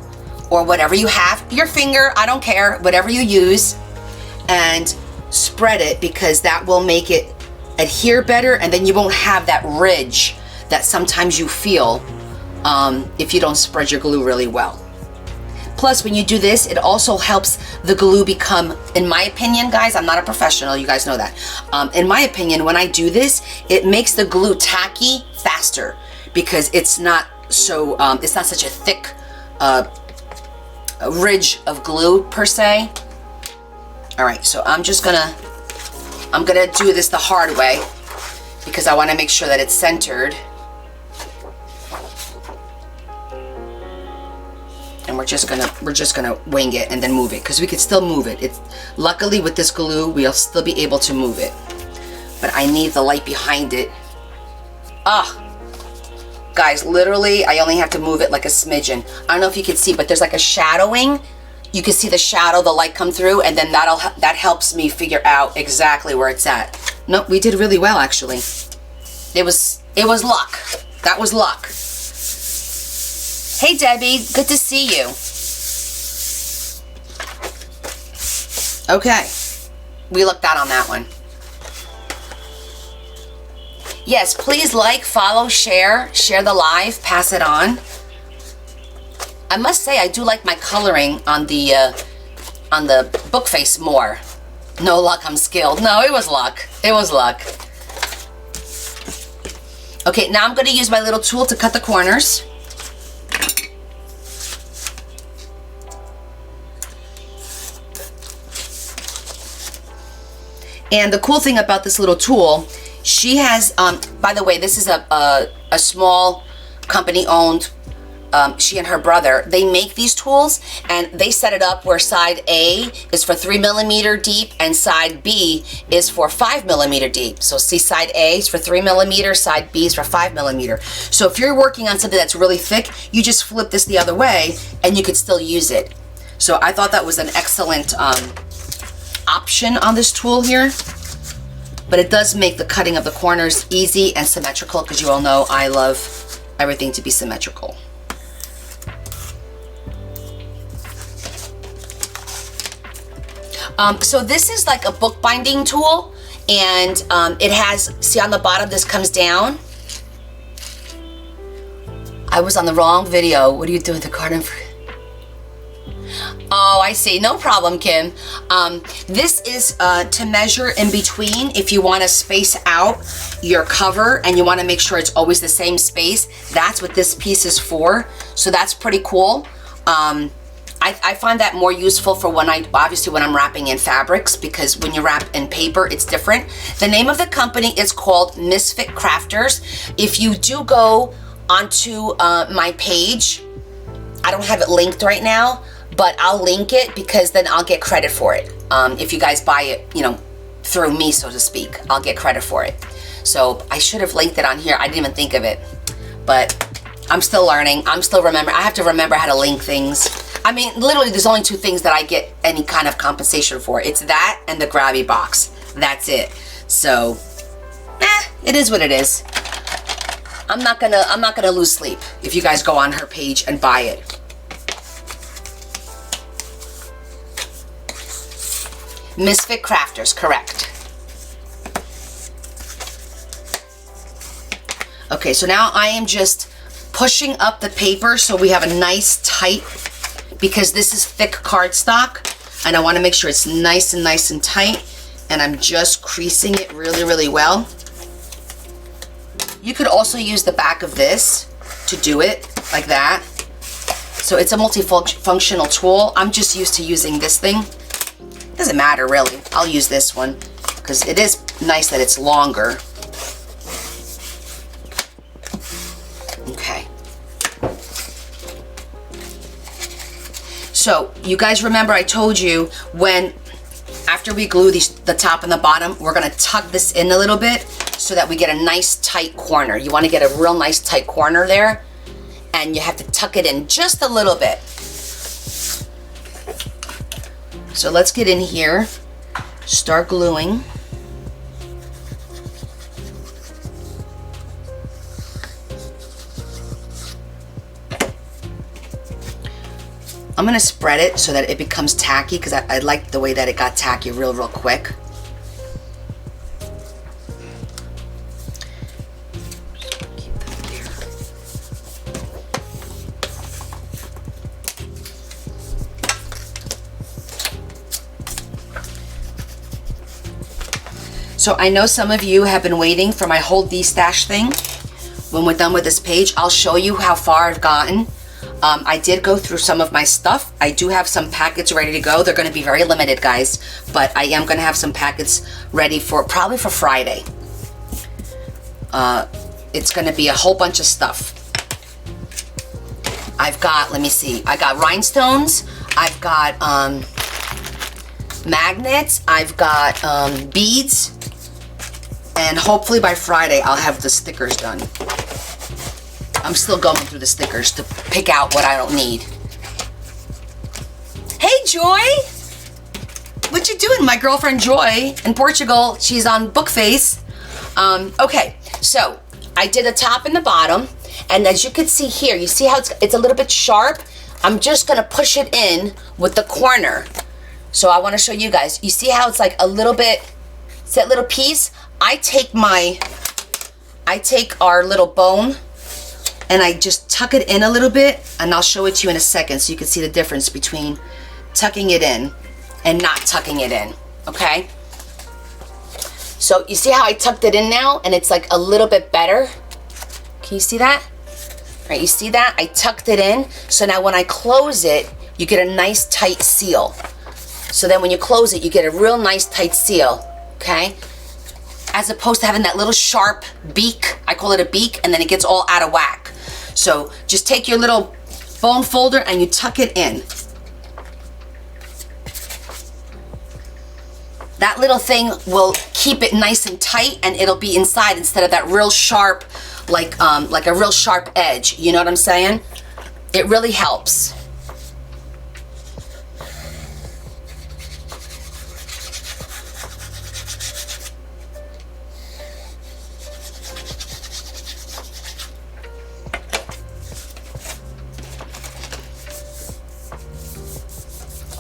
or whatever you have, your finger, I don't care, whatever you use, and spread it, because that will make it adhere better, and then you won't have that ridge that sometimes you feel if you don't spread your glue really well. Plus, when you do this, it also helps the glue become, in my opinion, guys, I'm not a professional, you guys know that. In my opinion, when I do this, it makes the glue tacky faster, because it's not so, it's not such a thick ridge of glue per se. All right, so I'm gonna do this the hard way, because I want to make sure that it's centered. And we're just gonna wing it and then move it, because we could still move it. It's luckily with this glue we'll still be able to move it, but I need the light behind it. Guys, literally I only have to move it like a smidgen. I don't know if you can see, but there's like a shadowing. You can see the shadow, the light come through, and then that helps me figure out exactly where it's at. Nope, we did really well actually. It was luck. That was luck. Hey Debbie, good to see you. Okay, we looked out on that one. Yes, please like, follow, share the live, pass it on. I must say I do like my coloring on the book face more. No luck, I'm skilled. No, it was luck. It was luck. Okay, now I'm going to use my little tool to cut the corners. And the cool thing about this little tool, she has, by the way, this is a small company owned, she and her brother, they make these tools, and they set it up where side A is for 3mm deep and side B is for 5mm deep. So see, side A is for 3mm, side B is for 5mm. So if you're working on something that's really thick, you just flip this the other way and you could still use it. So I thought that was an excellent option on this tool here, but it does make the cutting of the corners easy and symmetrical, because you all know I love everything to be symmetrical. So this is like a bookbinding tool, and it has, see on the bottom, this comes down. I was on the wrong video. What do you do with the card? Oh, I see. No problem, Kim. This is to measure in between if you want to space out your cover and you want to make sure it's always the same space. That's what this piece is for. So that's pretty cool. I find that more useful for obviously when I'm wrapping in fabrics, because when you wrap in paper, it's different. The name of the company is called Misfit Crafters. If you do go onto my page, I don't have it linked right now, but I'll link it, because then I'll get credit for it. If you guys buy it, you know, through me, so to speak, I'll get credit for it. So I should have linked it on here. I didn't even think of it, but I'm still learning. I'm still remembering. I have to remember how to link things. I mean, literally, there's only two things that I get any kind of compensation for. It's that and the Grabby box. That's it. So, it is what it is. I'm not gonna lose sleep if you guys go on her page and buy it. Misfit Crafters, correct. Okay, so now I am just pushing up the paper so we have a nice tight, because this is thick cardstock, and I want to make sure it's nice and tight, and I'm just creasing it really, really well. You could also use the back of this to do it like that. So it's a multifunctional tool. I'm just used to using this thing. Doesn't matter really. I'll use this one because it is nice that it's longer. Okay. So you guys remember I told you after we glue the top and the bottom, we're gonna tuck this in a little bit so that we get a nice tight corner. You wanna get a real nice tight corner there, and you have to tuck it in just a little bit. So let's get in here, start gluing. I'm gonna spread it so that it becomes tacky because I like the way that it got tacky real quick. Keep that there. So I know some of you have been waiting for my Hold These stash thing. When we're done with this page, I'll show you how far I've gotten. I did go through some of my stuff. I do have some packets ready to go. They're going to be very limited, guys, but I am going to have some packets ready for probably for Friday. It's going to be a whole bunch of stuff. I've got, let me see, I got rhinestones. I've got magnets. I've got beads. And hopefully by Friday, I'll have the stickers done. I'm still going through the stickers to pick out what I don't need. Hey, Joy! What you doing? My girlfriend Joy in Portugal, she's on Bookface. Okay, so I did the top and the bottom. And as you can see here, you see how it's a little bit sharp? I'm just gonna push it in with the corner. So I wanna show you guys. You see how it's like a little bit, it's that little piece? I take our little bone and I just tuck it in a little bit, and I'll show it to you in a second so you can see the difference between tucking it in and not tucking it in, okay? So you see how I tucked it in now and it's like a little bit better? Can you see that? All right, you see that? I tucked it in, so now when I close it, you get a nice tight seal. So then when you close it, you get a real nice tight seal, okay? As opposed to having that little sharp beak, I call it a beak, and then it gets all out of whack. So just take your little bone folder and you tuck it in. That little thing will keep it nice and tight, and it'll be inside instead of that real sharp, like a real sharp edge. You know what I'm saying? It really helps.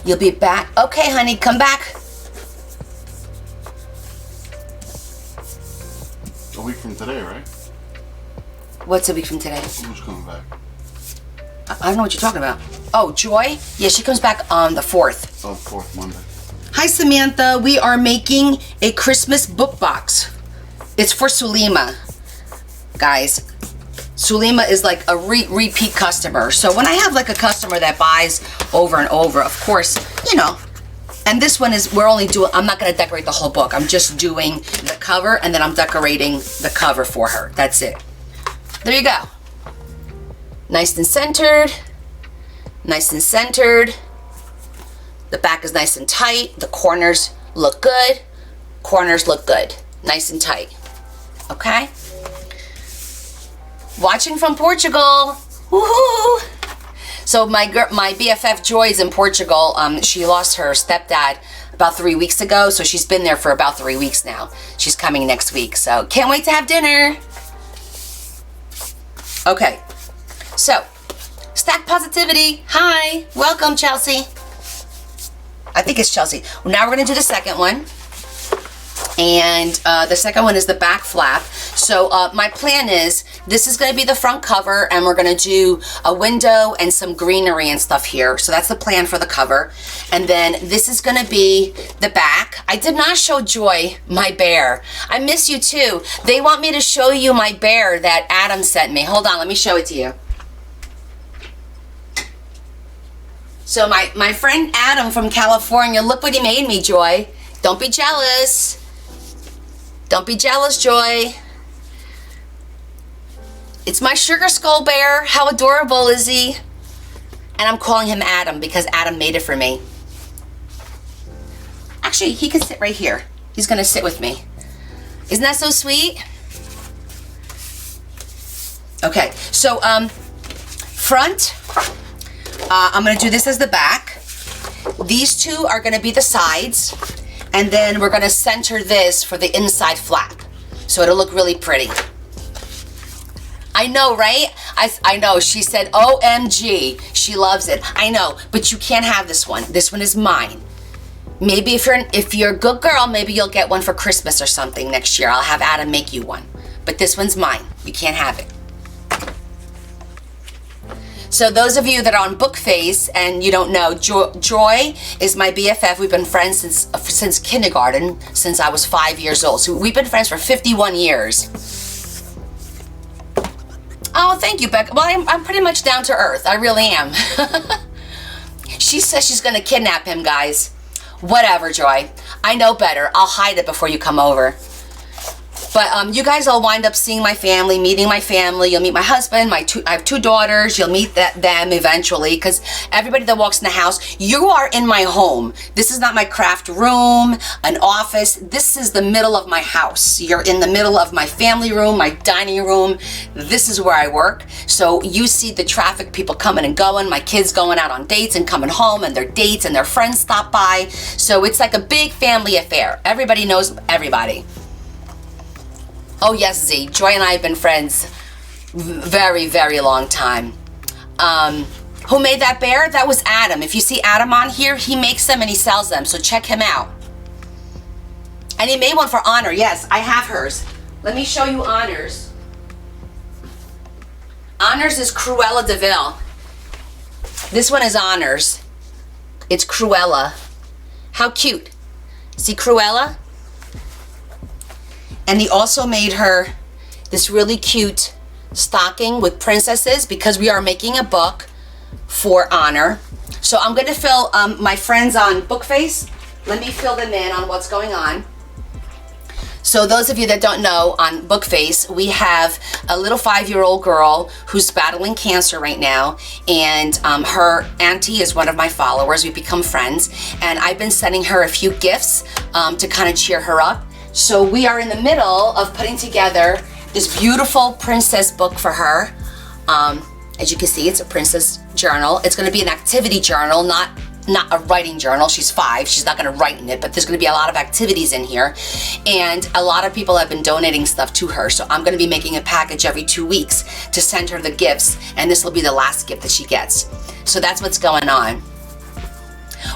You'll be back. Okay, honey, come back. A week from today, right? What's a week from today? Who's coming back? I don't know what you're talking about. Oh, Joy? Yeah, she comes back on the 4th. Oh, 4th Monday. Hi, Samantha. We are making a Christmas book box. It's for Sulima, guys. Sulima is like a repeat customer. So when I have like a customer that buys over and over, of course, you know, and this one is, I'm not going to decorate the whole book. I'm just doing the cover, and then I'm decorating the cover for her. That's it. There you go. Nice and centered. Nice and centered. The back is nice and tight. The corners look good. Corners look good. Nice and tight. Okay? Watching from Portugal. Woohoo! So my BFF Joy is in Portugal. She lost her stepdad about 3 weeks ago, so she's been there for about 3 weeks now. She's coming next week, so can't wait to have dinner. Okay, so Stack Positivity. Hi, welcome, Chelsea. I think it's Chelsea. Well, now we're gonna do the second one. And the second one is the back flap. So my plan is, this is going to be the front cover, and we're going to do a window and some greenery and stuff here. So that's the plan for the cover. And then this is going to be the back. I did not show Joy my bear. I miss you too. They want me to show you my bear that Adam sent me. Hold on, let me show it to you. So my friend Adam from California, look what he made me, Joy. Don't be jealous. Don't be jealous, Joy. It's my sugar skull bear. How adorable is he? And I'm calling him Adam because Adam made it for me. Actually, he can sit right here. He's gonna sit with me. Isn't that so sweet? Okay, so front, I'm gonna do this as the back. These two are gonna be the sides. And then we're gonna center this for the inside flap. So it'll look really pretty. I know, right? I know. She said, OMG. She loves it. I know, but you can't have this one. This one is mine. Maybe if you're a good girl, maybe you'll get one for Christmas or something next year. I'll have Adam make you one. But this one's mine. You can't have it. So those of you that are on Bookface and you don't know, Joy is my BFF. We've been friends since kindergarten, since I was 5 years old. So we've been friends for 51 years. Oh, thank you, Becca. Well, I'm pretty much down to earth. I really am. She says she's going to kidnap him, guys. Whatever, Joy. I know better. I'll hide it before you come over. But you guys will wind up seeing my family, meeting my family. You'll meet my husband, I have 2 daughters. You'll meet them eventually, because everybody that walks in the house, you are in my home. This is not my craft room, an office. This is the middle of my house. You're in the middle of my family room, my dining room. This is where I work. So you see the traffic, people coming and going, my kids going out on dates and coming home, and their dates and their friends stop by. So it's like a big family affair. Everybody knows everybody. Oh yes, Z. Joy and I have been friends very, very long time. Who made that bear? That was Adam. If you see Adam on here, he makes them and he sells them, so check him out. And he made one for Honor. Yes, I have hers. Let me show you Honor's. Honor's is Cruella de Vil. This one is Honor's. It's Cruella. How cute. See Cruella? And he also made her this really cute stocking with princesses, because we are making a book for Honor. So I'm going to fill my friends on Bookface. Let me fill them in on what's going on. So those of you that don't know, on Bookface, we have a little 5-year-old girl who's battling cancer right now, and her auntie is one of my followers. We've become friends, and I've been sending her a few gifts to kind of cheer her up. So we are in the middle of putting together this beautiful princess book for her. As you can see, it's a princess journal. It's going to be an activity journal, not a writing journal. She's 5. She's not going to write in it, but there's going to be a lot of activities in here. And a lot of people have been donating stuff to her. So I'm going to be making a package every 2 weeks to send her the gifts. And this will be the last gift that she gets. So that's what's going on.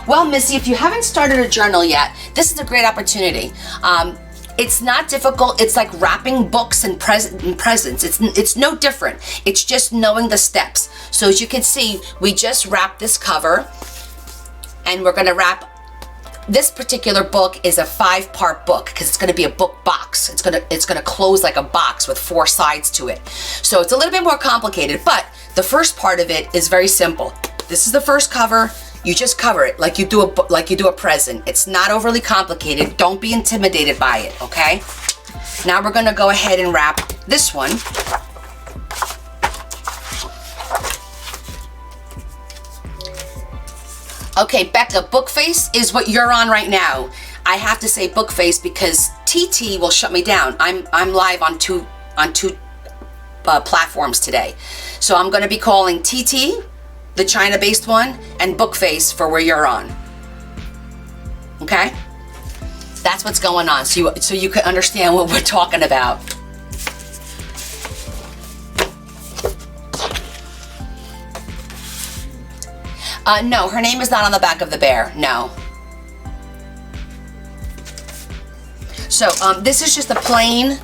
Well, Missy, if you haven't started a journal yet, this is a great opportunity. It's not difficult. It's like wrapping books and presents. It's no different. It's just knowing the steps. So as you can see, we just wrapped this cover, and we're going to wrap. This particular book is a 5-part book, because it's going to be a book box. It's going to close like a box with 4 sides to it. So it's a little bit more complicated, but the first part of it is very simple. This is the first cover. You just cover it like you do a present. It's not overly complicated. Don't be intimidated by it, okay? Now we're gonna go ahead and wrap this one. Okay, Becca, Bookface is what you're on right now. I have to say Bookface because TT will shut me down. I'm live on two platforms today. So I'm gonna be calling TT, the China-based one, and Bookface for where you're on. Okay? That's what's going on, so you can understand what we're talking about. No, her name is not on the back of the bear. No. So this is just a plain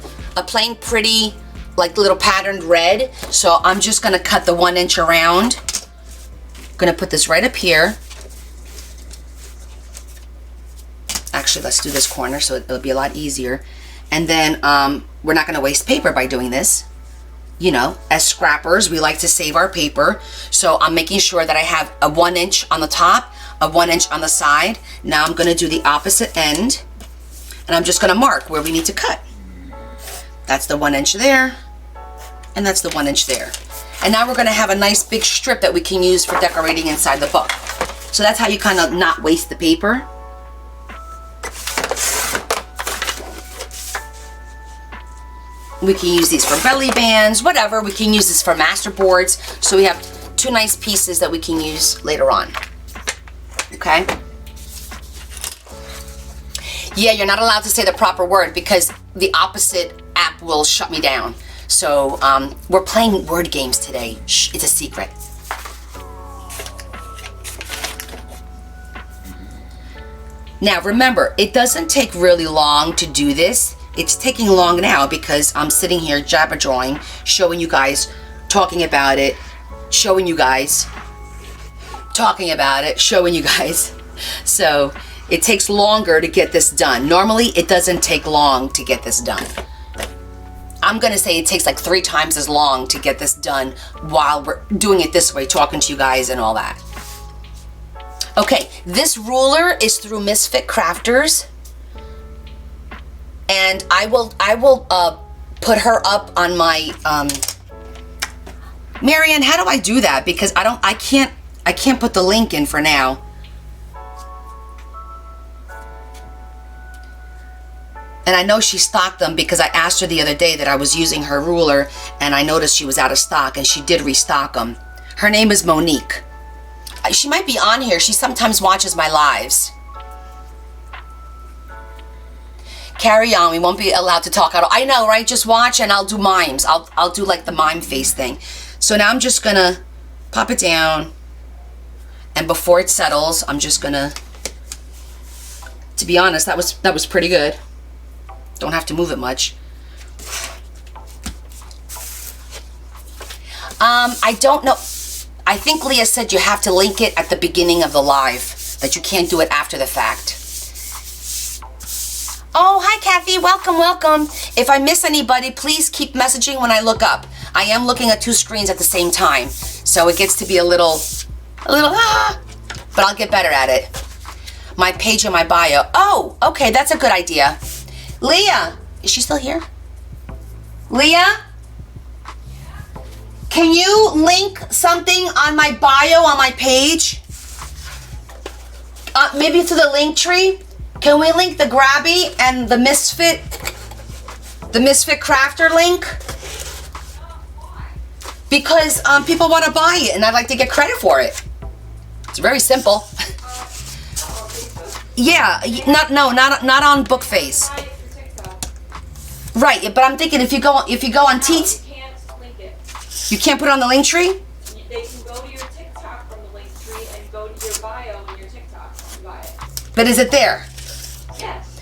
pretty, like little patterned red. So I'm just gonna cut the 1 inch around. Gonna put this right up here. Actually, let's do this corner so it'll be a lot easier. And then we're not gonna waste paper by doing this. You know, as scrappers, we like to save our paper. So I'm making sure that I have a 1 inch on the top, a 1 inch on the side. Now I'm gonna do the opposite end, and I'm just gonna mark where we need to cut. That's the 1 inch there, and that's the 1 inch there. And now we're gonna have a nice big strip that we can use for decorating inside the book. So that's how you kind of not waste the paper. We can use these for belly bands, whatever. We can use this for master boards. So we have 2 nice pieces that we can use later on. Okay? Yeah, you're not allowed to say the proper word because the opposite app will shut me down. So we're playing word games today. Shh, it's a secret. Now remember, it doesn't take really long to do this. It's taking long now because I'm sitting here jabber-jawing, showing you guys, talking about it, showing you guys, talking about it, showing you guys. So it takes longer to get this done. Normally, it doesn't take long to get this done. I'm gonna say it takes like 3 times as long to get this done while we're doing it this way, talking to you guys and all that. Okay, this ruler is through Misfit Crafters, and I will put her up on my Marianne, how do I do that? Because I can't put the link in for now. And I know she stocked them because I asked her the other day that I was using her ruler, and I noticed she was out of stock, and she did restock them. Her name is Monique. She might be on here. She sometimes watches my lives. Carry on. We won't be allowed to talk at all. I know, right? Just watch and I'll do mimes. I'll do like the mime face thing. So now I'm just gonna pop it down, and before it settles, I'm just gonna, to be honest, that was pretty good. Don't have to move it much. I don't know. I think Leah said you have to link it at the beginning of the live, that you can't do it after the fact. Oh, hi Kathy, welcome, welcome. If I miss anybody, please keep messaging when I look up. I am looking at 2 screens at the same time, so it gets to be a little, but I'll get better at it. My page in my bio. Oh, okay, that's a good idea. Leah, is she still here? Leah? Can you link something on my bio on my page? Maybe to the link tree? Can we link the Grabby and the Misfit Crafter link? Because people want to buy it and I'd like to get credit for it. It's very simple. Yeah, not on Bookface. Right, but I'm thinking if you go on Teats, you can't put it on the link tree? They can go to your TikTok from the link tree and go to your bio in your TikTok and buy it. But is it there? Yes.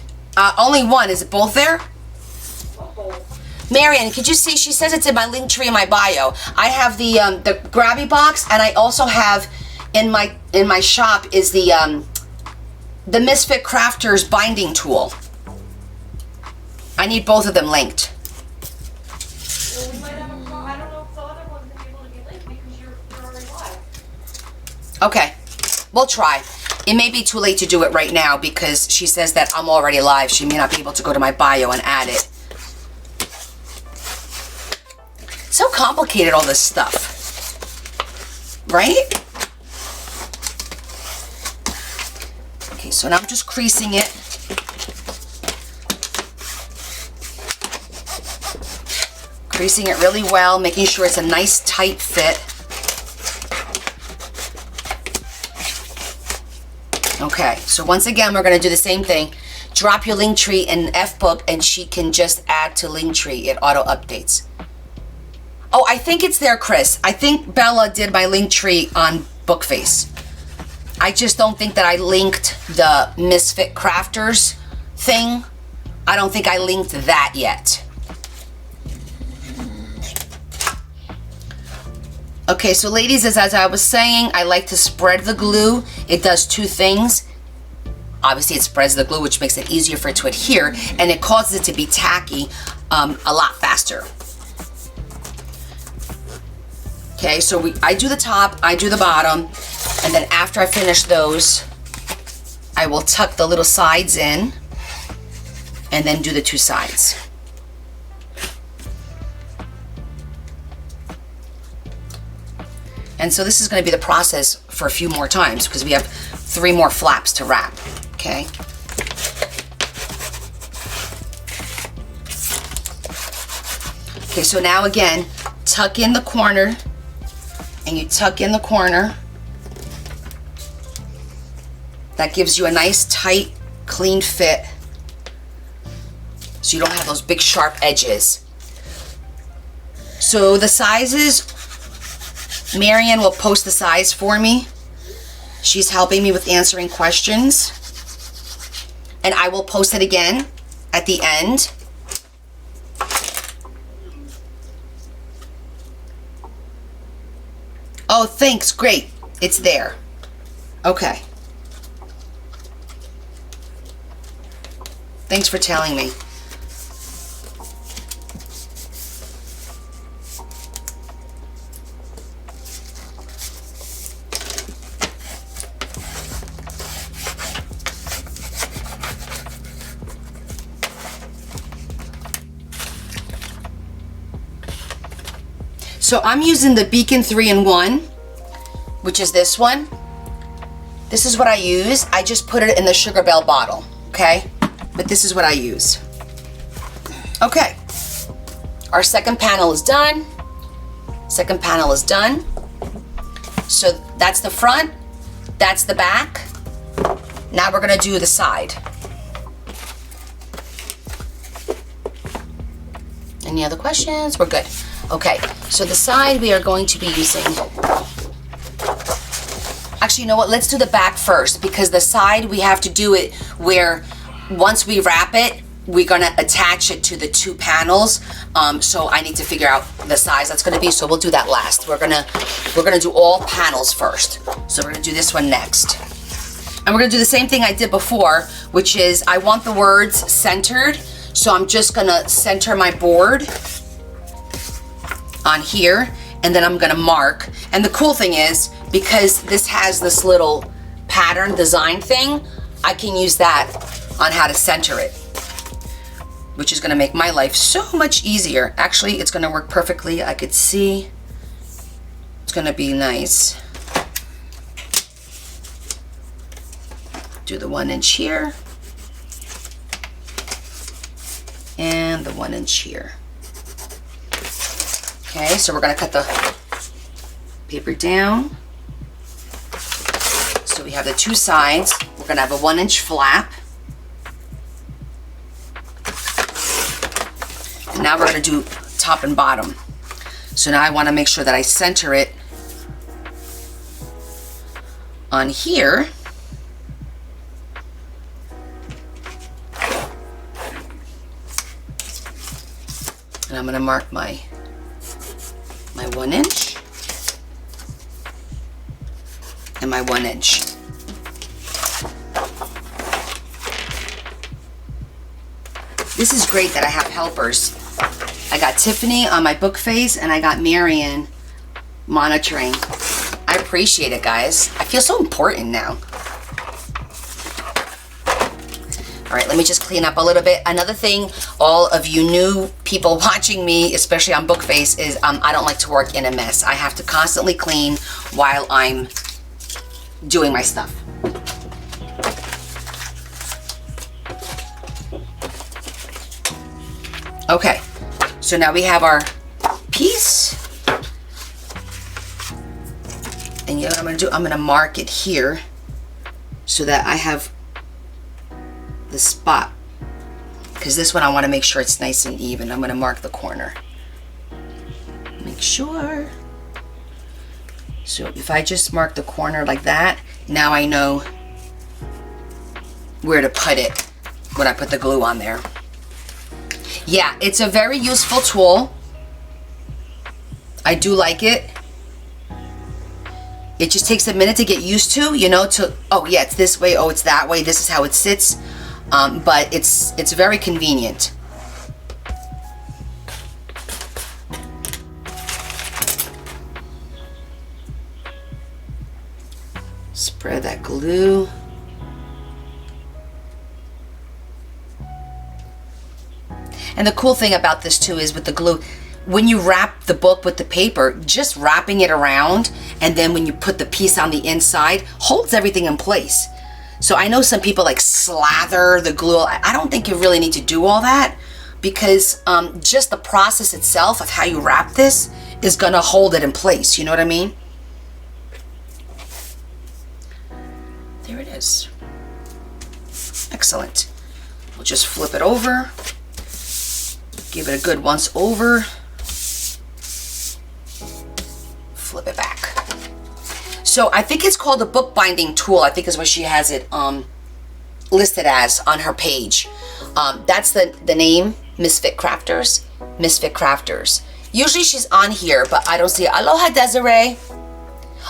Only one. Is it both there? Both. Marianne, could you see? She says it's in my link tree in my bio. I have the Grabby box, and I also have in my shop is the Misfit Crafters binding tool. I need both of them linked. Well, we might have a problem. I don't know if the other one's gonna be able to be linked because you're already live. Okay, we'll try. It may be too late to do it right now because she says that I'm already live. She may not be able to go to my bio and add it. So complicated, all this stuff. Right? Okay, so now I'm just creasing it. Creasing it really well, making sure it's a nice tight fit. Okay, so once again, we're gonna do the same thing. Drop your link tree in FBook and she can just add to link tree. It auto updates. Oh, I think it's there, Chris. I think Bella did my link tree on Bookface. I just don't think that I linked the Misfit Crafters thing. I don't think I linked that yet. Okay, so ladies, as I was saying, I like to spread the glue. It does 2 things. Obviously, it spreads the glue, which makes it easier for it to adhere, and it causes it to be tacky a lot faster. Okay, so I do the top, I do the bottom, and then after I finish those, I will tuck the little sides in, and then do the 2 sides. And so this is going to be the process for a few more times because we have 3 more flaps to wrap, okay? Okay, so now again, tuck in the corner, and you tuck in the corner. That gives you a nice, tight, clean fit, so you don't have those big sharp edges. So the sizes, Marianne will post the size for me. She's helping me with answering questions. And I will post it again at the end. Oh, thanks. Great. It's there. Okay. Thanks for telling me. So I'm using the Beacon 3-in-1, which is this one. This is what I use. I just put it in the Sugar Belle bottle, okay? But this is what I use. Okay, our second panel is done. Second panel is done. So that's the front, that's the back. Now we're gonna do the side. Any other questions? We're good. Okay, so the side we are going to be using. Actually, you know what? Let's do the back first, because the side we have to do it where once we wrap it, we're gonna attach it to the two panels. So I need to figure out the size that's gonna be. So we'll do that last. We're gonna do all panels first. So we're gonna do this one next, and we're gonna do the same thing I did before, which is I want the words centered. So I'm just gonna center my board on here, and then I'm gonna mark. And the cool thing is, because this has this little pattern design thing, I can use that on how to center it, which is gonna make my life so much easier. Actually, it's gonna work perfectly. I could see. It's gonna be nice. Do the 1 inch here, and the 1 inch here. Okay, so we're gonna cut the paper down. So we have the two sides. We're gonna have a 1 inch flap. And now we're gonna do top and bottom. So now I wanna make sure that I center it on here. And I'm gonna mark my 1 inch and my 1 inch. This is great that I have helpers. I got Tiffany on my book face, and I got Marianne monitoring. I appreciate it, guys. I feel so important now. All right, let me just clean up a little bit. Another thing, all of you new people watching me, especially on Bookface, is I don't like to work in a mess. I have to constantly clean while I'm doing my stuff. Okay, so now we have our piece. And you know what I'm gonna do? I'm gonna mark it here so that I have the spot, because this one I want to make sure it's nice and even. I'm going to mark the corner. Make sure. So if I just mark the corner like that, now I know where to put it when I put the glue on there. Yeah, it's a very useful tool. I do like it. It just takes a minute to get used to, you know, oh yeah, it's this way, oh it's that way, this is how it sits. But it's very convenient. Spread that glue. And the cool thing about this too is with the glue, when you wrap the book with the paper, just wrapping it around, and then when you put the piece on the inside, holds everything in place. So I know some people like slather the glue. I don't think you really need to do all that, because just the process itself of how you wrap this is gonna hold it in place. You know what I mean? There it is. Excellent. We'll just flip it over. Give it a good once over. So I think it's called a bookbinding tool. I think is what she has it listed as on her page. That's the name, Misfit Crafters. Misfit Crafters. Usually she's on here, but I don't see it. Aloha, Desiree.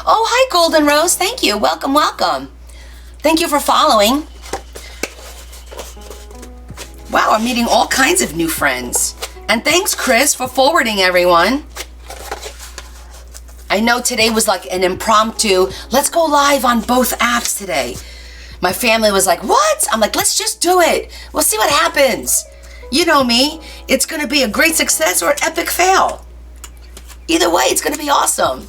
Oh, hi, Golden Rose. Thank you. Welcome, welcome. Thank you for following. Wow, I'm meeting all kinds of new friends. And thanks, Chris, for forwarding everyone. I know today was like an impromptu, let's go live on both apps today. My family was like, what? I'm like, let's just do it. We'll see what happens. You know me. It's going to be a great success or an epic fail. Either way, it's going to be awesome.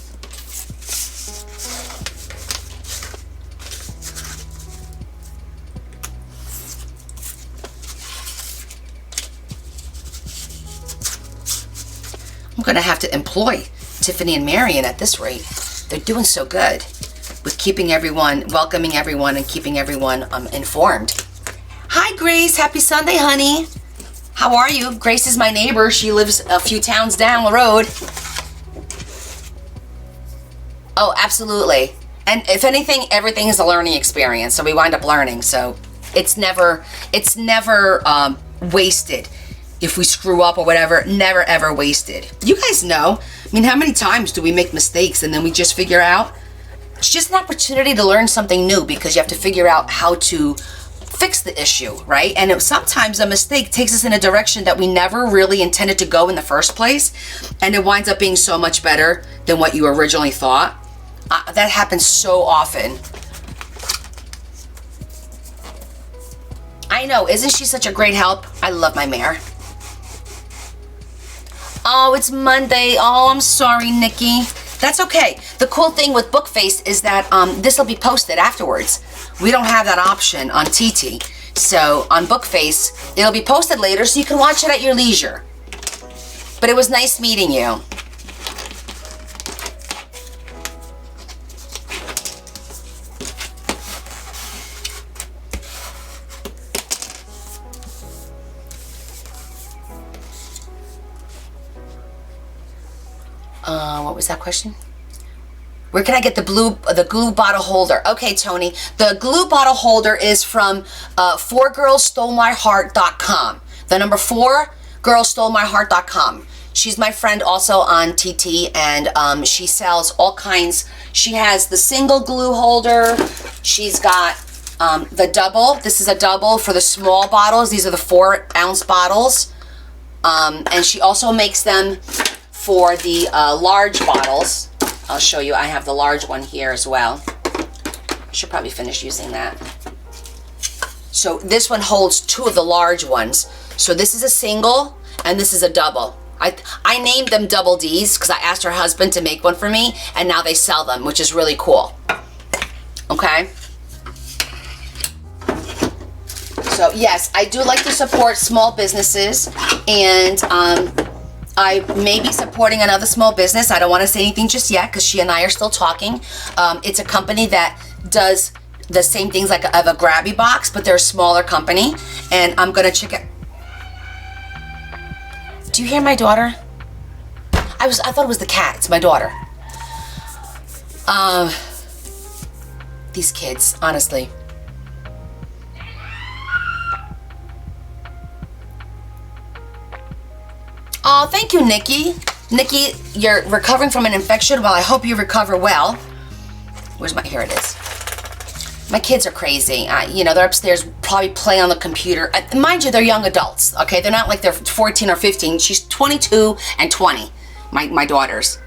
I'm going to have to employ Tiffany and Marion at this rate. They're doing so good with keeping everyone, welcoming everyone, and keeping everyone informed. Hi, Grace. Happy Sunday, honey. How are you? Grace is my neighbor. She lives a few towns down the road. Oh, absolutely. And if anything, everything is a learning experience. So we wind up learning. So it's never wasted. If we screw up or whatever, never ever wasted. You guys know. I mean, how many times do we make mistakes and then we just figure out? It's just an opportunity to learn something new because you have to figure out how to fix the issue, right? And sometimes a mistake takes us in a direction that we never really intended to go in the first place, and it winds up being so much better than what you originally thought. That happens so often. I know, isn't she such a great help? I love my mare. Oh, it's Monday. Oh, I'm sorry, Nikki. That's okay. The cool thing with Bookface is that this will be posted afterwards. We don't have that option on TT. So on Bookface, it'll be posted later so you can watch it at your leisure. But it was nice meeting you. What was that question? Where can I get the glue bottle holder? Okay, Tony. The glue bottle holder is from 4girlsstolemyheart.com. The number 4girlsstolemyheart.com. She's my friend also on TT, and she sells all kinds. She has the single glue holder. She's got the double. This is a double for the small bottles. These are the 4-ounce bottles. And she also makes them for the large bottles. I'll show you. I have the large one here as well. Should probably finish using that. So this one holds 2 of the large ones. So this is a single and this is a double. I named them Double D's because I asked her husband to make one for me, and now they sell them, which is really cool. Okay. So yes, I do like to support small businesses, and I may be supporting another small business. I don't want to say anything just yet because she and I are still talking. It's a company that does the same things like of a Grabby box, but they're a smaller company, and I'm gonna check it. Do you hear my daughter? I thought it was the cat. It's my daughter. These kids, honestly. Oh, thank you, Nikki. Nikki, you're recovering from an infection. Well, I hope you recover well. Here it is. My kids are crazy. They're upstairs probably playing on the computer. Mind you, they're young adults, okay? They're not like they're 14 or 15. She's 22 and 20, my daughters.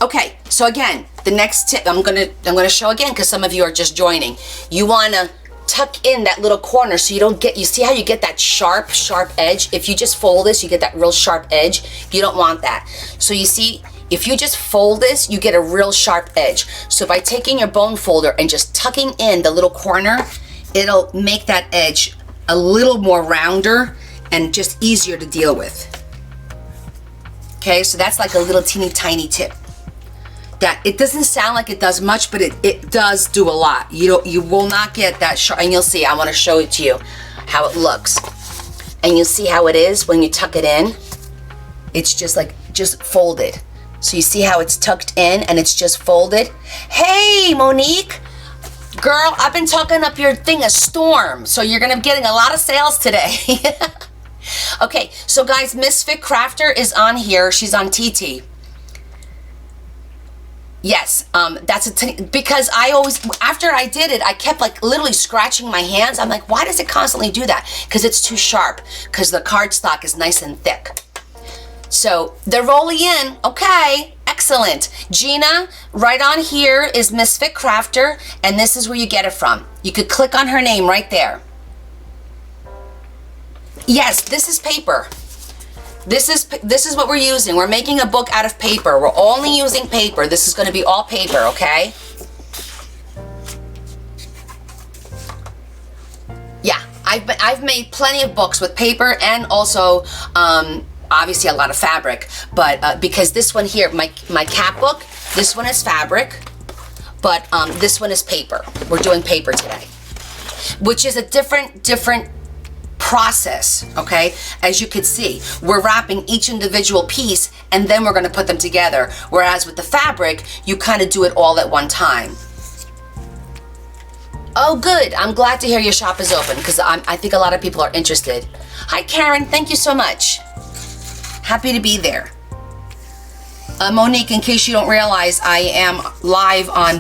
Okay, so again, the next tip I'm gonna show again because some of you are just joining. You wanna tuck in that little corner so you don't you see how you get that sharp edge? If you just fold this, you get that real sharp edge. You don't want that. So you see, if you just fold this, you get a real sharp edge. So by taking your bone folder and just tucking in the little corner, it'll make that edge a little more rounder and just easier to deal with. Okay, so that's like a little teeny tiny tip. That it doesn't sound like it does much, but it does do a lot. You will not get that sharp, and you'll see. I want to show it to you how it looks, and you'll see how it is when you tuck it in. It's just folded. So you see how it's tucked in and it's just folded? Hey, Monique. Girl, I've been talking up your thing a storm, so you're gonna be getting a lot of sales today. Okay, so guys, Misfit Crafter is on here. She's on TT. Yes, because I always, after I did it, I kept like literally scratching my hands. I'm like, why does it constantly do that? Because it's too sharp, because the cardstock is nice and thick. So they're rolling in. Okay, excellent. Gina, right on here is Misfit Crafter, and this is where you get it from. You could click on her name right there. Yes, this is paper. This is what we're using. We're making a book out of paper. We're only using paper. This is going to be all paper, okay? Yeah, I've made plenty of books with paper and also obviously a lot of fabric, but because this one here, my cat book, this one is fabric, but this one is paper. We're doing paper today, which is a different process, okay? As you can see, we're wrapping each individual piece and then we're going to put them together, whereas with the fabric, you kind of do it all at one time. Oh, good. I'm glad to hear your shop is open because I think a lot of people are interested. Hi, Karen. Thank you so much. Happy to be there. Monique, in case you don't realize, I am live on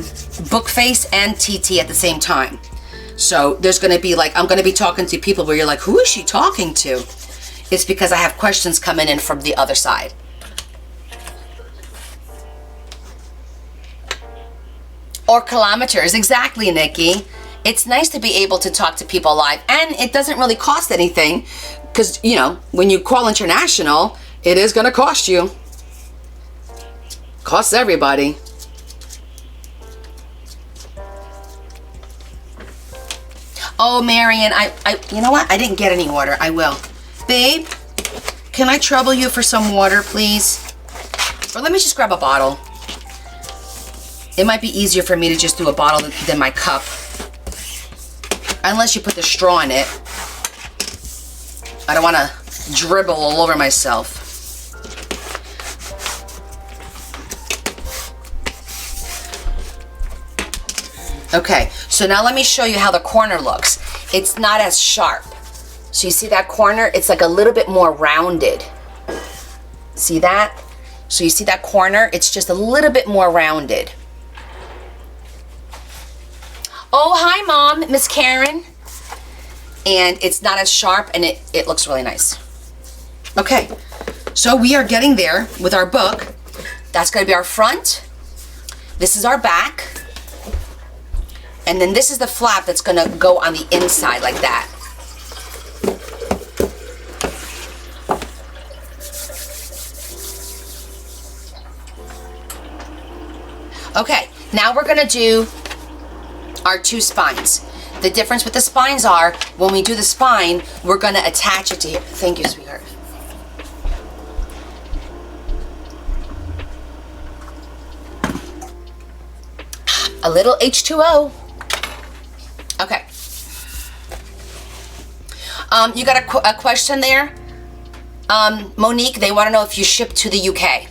Bookface and TT at the same time. So there's going to be like, I'm going to be talking to people where you're like, who is she talking to? It's because I have questions coming in from the other side. Or kilometers. Exactly, Nikki. It's nice to be able to talk to people live, and it doesn't really cost anything because, you know, when you call international, it is going to cost you. Costs everybody. Oh, Marion, you know what? I didn't get any water. I will. Babe, can I trouble you for some water, please? Or let me just grab a bottle. It might be easier for me to just do a bottle than my cup. Unless you put the straw in it. I don't want to dribble all over myself. Okay, so now let me show you how the corner looks. It's not as sharp. So you see that corner? It's like a little bit more rounded. See that? So you see that corner? It's just a little bit more rounded. Oh, hi, Mom, Miss Karen. And it's not as sharp, and it looks really nice. Okay, so we are getting there with our book. That's going to be our front. This is our back. And then this is the flap that's going to go on the inside like that. Okay, now we're going to do our two spines. The difference with the spines are, when we do the spine, we're going to attach it to here. Thank you, sweetheart. A little H2O. Okay. You got a question there? Monique, they want to know if you ship to the UK.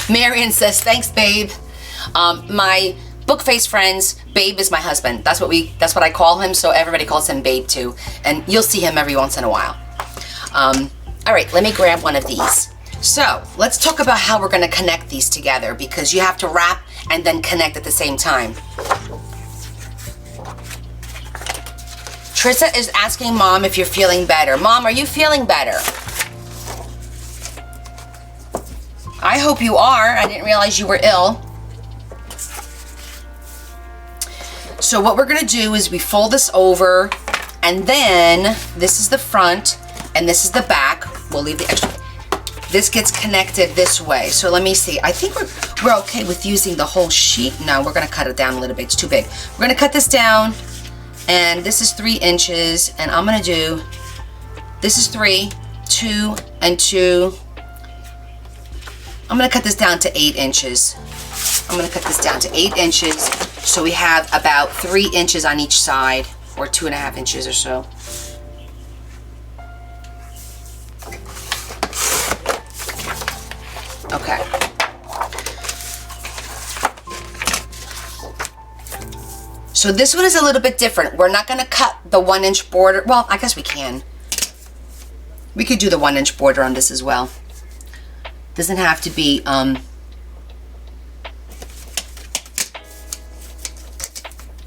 Marion says, thanks, babe. My Bookface friends, Babe is my husband. That's what I call him, so everybody calls him Babe too. And you'll see him every once in a while. All right, let me grab one of these. So let's talk about how we're going to connect these together, because you have to wrap and then connect at the same time. Trissa is asking Mom if you're feeling better. Mom, are you feeling better? I hope you are. I didn't realize you were ill. So what we're going to do is we fold this over, and then this is the front and this is the back. We'll leave the extra. This gets connected this way. So let me see. I think we're okay with using the whole sheet. No, we're going to cut it down a little bit. It's too big. We're going to cut this down, and this is 3 inches, and I'm going to do, this is 3, 2, and 2. I'm going to cut this down to 8 inches. I'm going to cut this down to 8 inches, so we have about 3 inches on each side, or 2.5 inches or so. Okay. So this one is a little bit different. We're not going to cut the 1-inch border. Well, I guess we can. We could do the 1-inch border on this as well. Doesn't have to be, the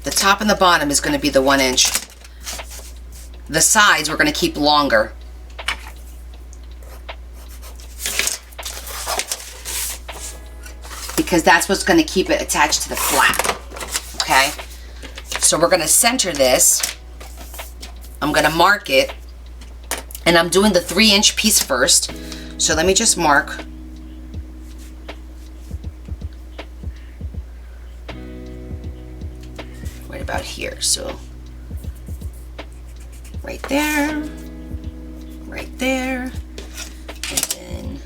top and the bottom is going to be the 1-inch. The sides we're going to keep longer. Because that's what's going to keep it attached to the flap. Okay? So we're going to center this. I'm going to mark it. And I'm doing the 3-inch piece first. So let me just mark. Right about here. So right there. Right there. And then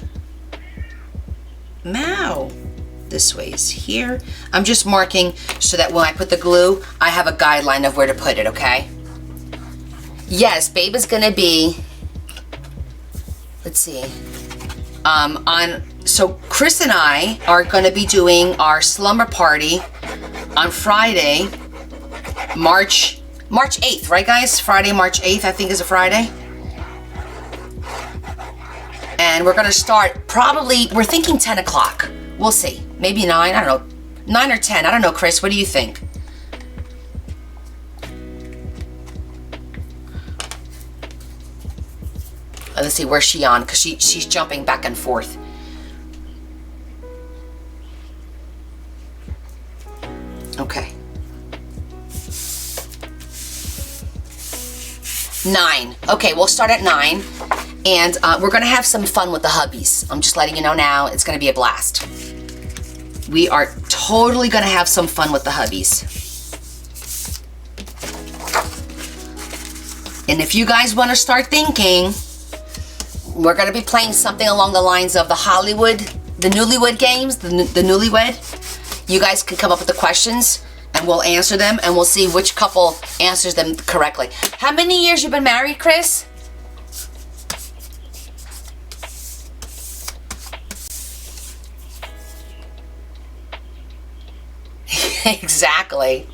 now this way is here. I'm just marking so that when I put the glue, I have a guideline of where to put it, okay? Yes, babe is gonna be, let's see, so Chris and I are gonna be doing our slumber party on Friday, March 8th, right guys? Friday, March 8th, I think is a Friday. And we're gonna start probably, we're thinking 10 o'clock. We'll see. Maybe 9, I don't know. 9 or 10, I don't know, Chris, what do you think? Let's see, where's she on? Because she's jumping back and forth. Okay. 9. Okay, we'll start at 9. And we're going to have some fun with the hubbies. I'm just letting you know now, it's going to be a blast. We are totally going to have some fun with the hubbies. And if you guys want to start thinking, we're going to be playing something along the lines of the Hollywood, the Newlywed Games, the Newlywed. You guys can come up with the questions and we'll answer them and we'll see which couple answers them correctly. How many years you been married, Chris? Exactly.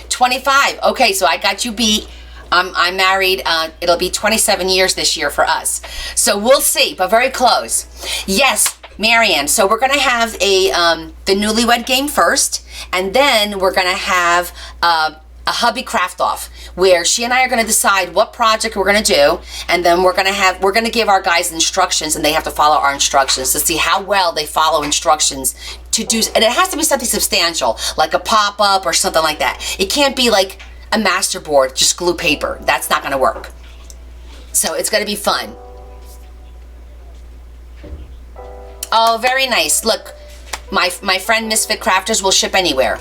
25. Okay, so I got you beat. I'm married. It'll be 27 years this year for us. So we'll see, but very close. Yes, Marianne. So we're gonna have the Newlywed Game first, and then we're gonna have a hubby craft off where she and I are gonna decide what project we're gonna do, and then we're gonna give our guys instructions, and they have to follow our instructions to see how well they follow instructions to do. And it has to be something substantial, like a pop-up or something like that. It can't be like a masterboard, just glue paper. That's not gonna work. So it's gonna be fun. Oh, very nice. Look, my friend Misfit Crafters will ship anywhere.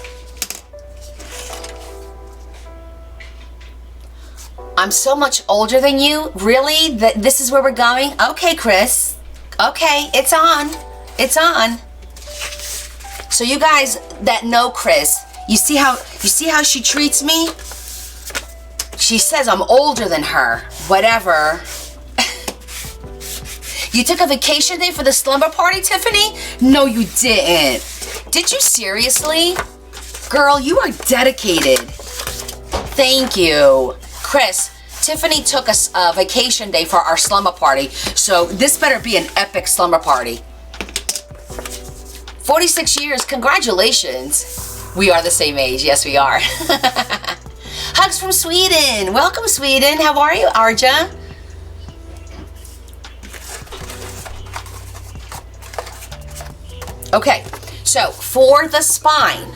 I'm so much older than you. Really? This is where we're going? Okay, Chris. Okay, it's on. It's on. So you guys that know Chris, you see how she treats me? She says I'm older than her. Whatever. You took a vacation day for the slumber party, Tiffany? No, you didn't. Did you seriously? Girl, you are dedicated. Thank you. Chris, Tiffany took us a vacation day for our slumber party, so this better be an epic slumber party. 46 years, congratulations. We are the same age, yes we are. Hugs from Sweden. Welcome, Sweden. How are you, Arja? Okay, so for the spine,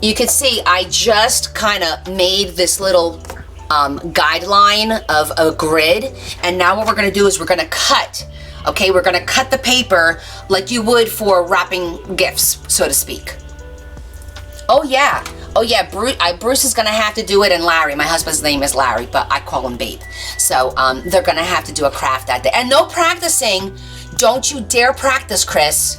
you can see I just kind of made this little guideline of a grid, and now what we're going to do is we're going to cut. Okay, we're going to cut the paper like you would for wrapping gifts, so to speak. Oh yeah, Bruce is going to have to do it, and Larry, my husband's name is Larry, but I call him Babe. So they're going to have to do a craft that day. And no practicing. Don't you dare practice, Chris.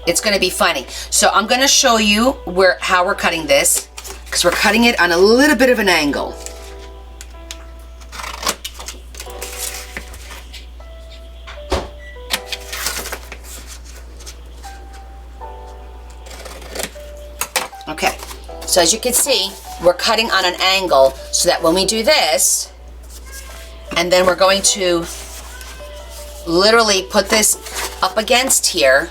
It's going to be funny. So I'm going to show you how we're cutting this, because we're cutting it on a little bit of an angle. Okay, so as you can see, we're cutting on an angle so that when we do this, and then we're going to literally put this up against here,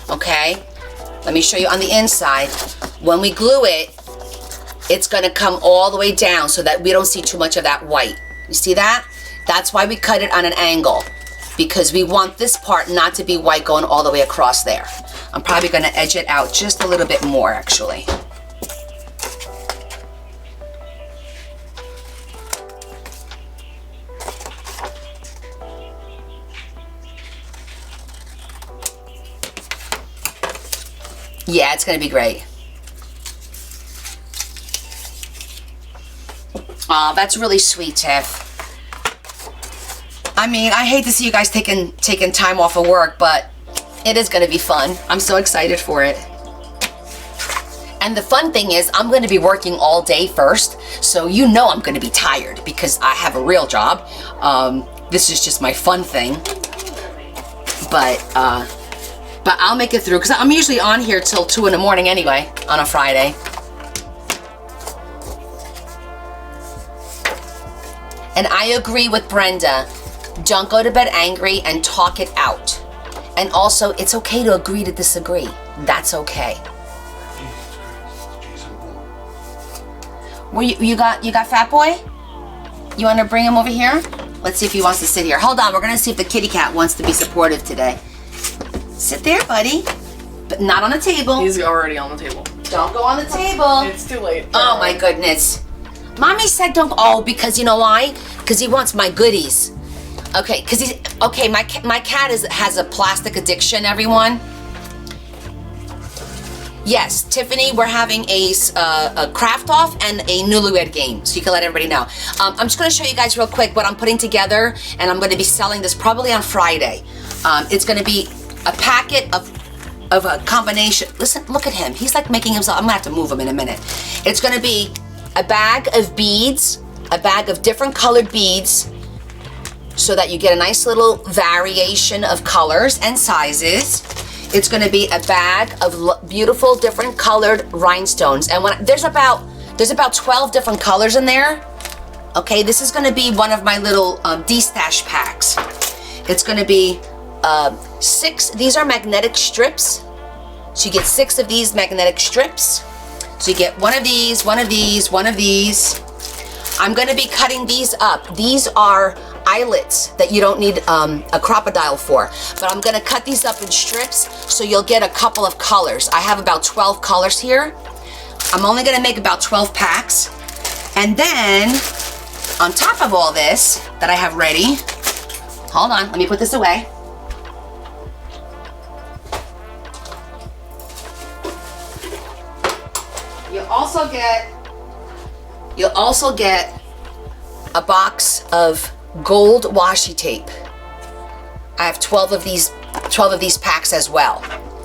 okay? Let me show you on the inside. When we glue it, it's gonna come all the way down so that we don't see too much of that white. You see that? That's why we cut it on an angle, because we want this part not to be white going all the way across there. I'm probably gonna edge it out just a little bit more, actually. Yeah, it's gonna be great. Aw, that's really sweet, Tiff. I mean, I hate to see you guys taking time off of work, but it is gonna be fun. I'm so excited for it. And the fun thing is, I'm gonna be working all day first, so you know I'm gonna be tired because I have a real job. This is just my fun thing. But I'll make it through because I'm usually on here till 2 in the morning anyway on a Friday. And I agree with Brenda. Don't go to bed angry and talk it out. And also, it's okay to agree to disagree. That's okay. Well, you got Fat Boy? You want to bring him over here? Let's see if he wants to sit here. Hold on, we're gonna see if the kitty cat wants to be supportive today. Sit there, buddy. But not on the table. He's already on the table. Don't go on the table. It's too late. Oh my goodness. Mommy said don't, because you know why? Because he wants my goodies. Okay, because he's, okay, my cat has a plastic addiction, everyone. Yes, Tiffany, we're having a craft off and a newlywed game, so you can let everybody know. I'm just gonna show you guys real quick what I'm putting together, and I'm gonna be selling this probably on Friday. It's gonna be a packet of a combination. Listen, look at him. He's like making himself, I'm gonna have to move him in a minute. It's gonna be a bag of beads, a bag of different colored beads, so that you get a nice little variation of colors and sizes. It's gonna be a bag of beautiful different colored rhinestones. And when there's about 12 different colors in there. Okay, this is gonna be one of my little D-stash packs. It's gonna be 6, these are magnetic strips. So you get 6 of these magnetic strips. So you get one of these, one of these, one of these. I'm gonna be cutting these up. These are eyelets that you don't need a crocodile for. But I'm gonna cut these up in strips so you'll get a couple of colors. I have about 12 colors here. I'm only gonna make about 12 packs. And then, on top of all this that I have ready, hold on, let me put this away. You'll also get a box of gold washi tape. I have 12 of these packs as well.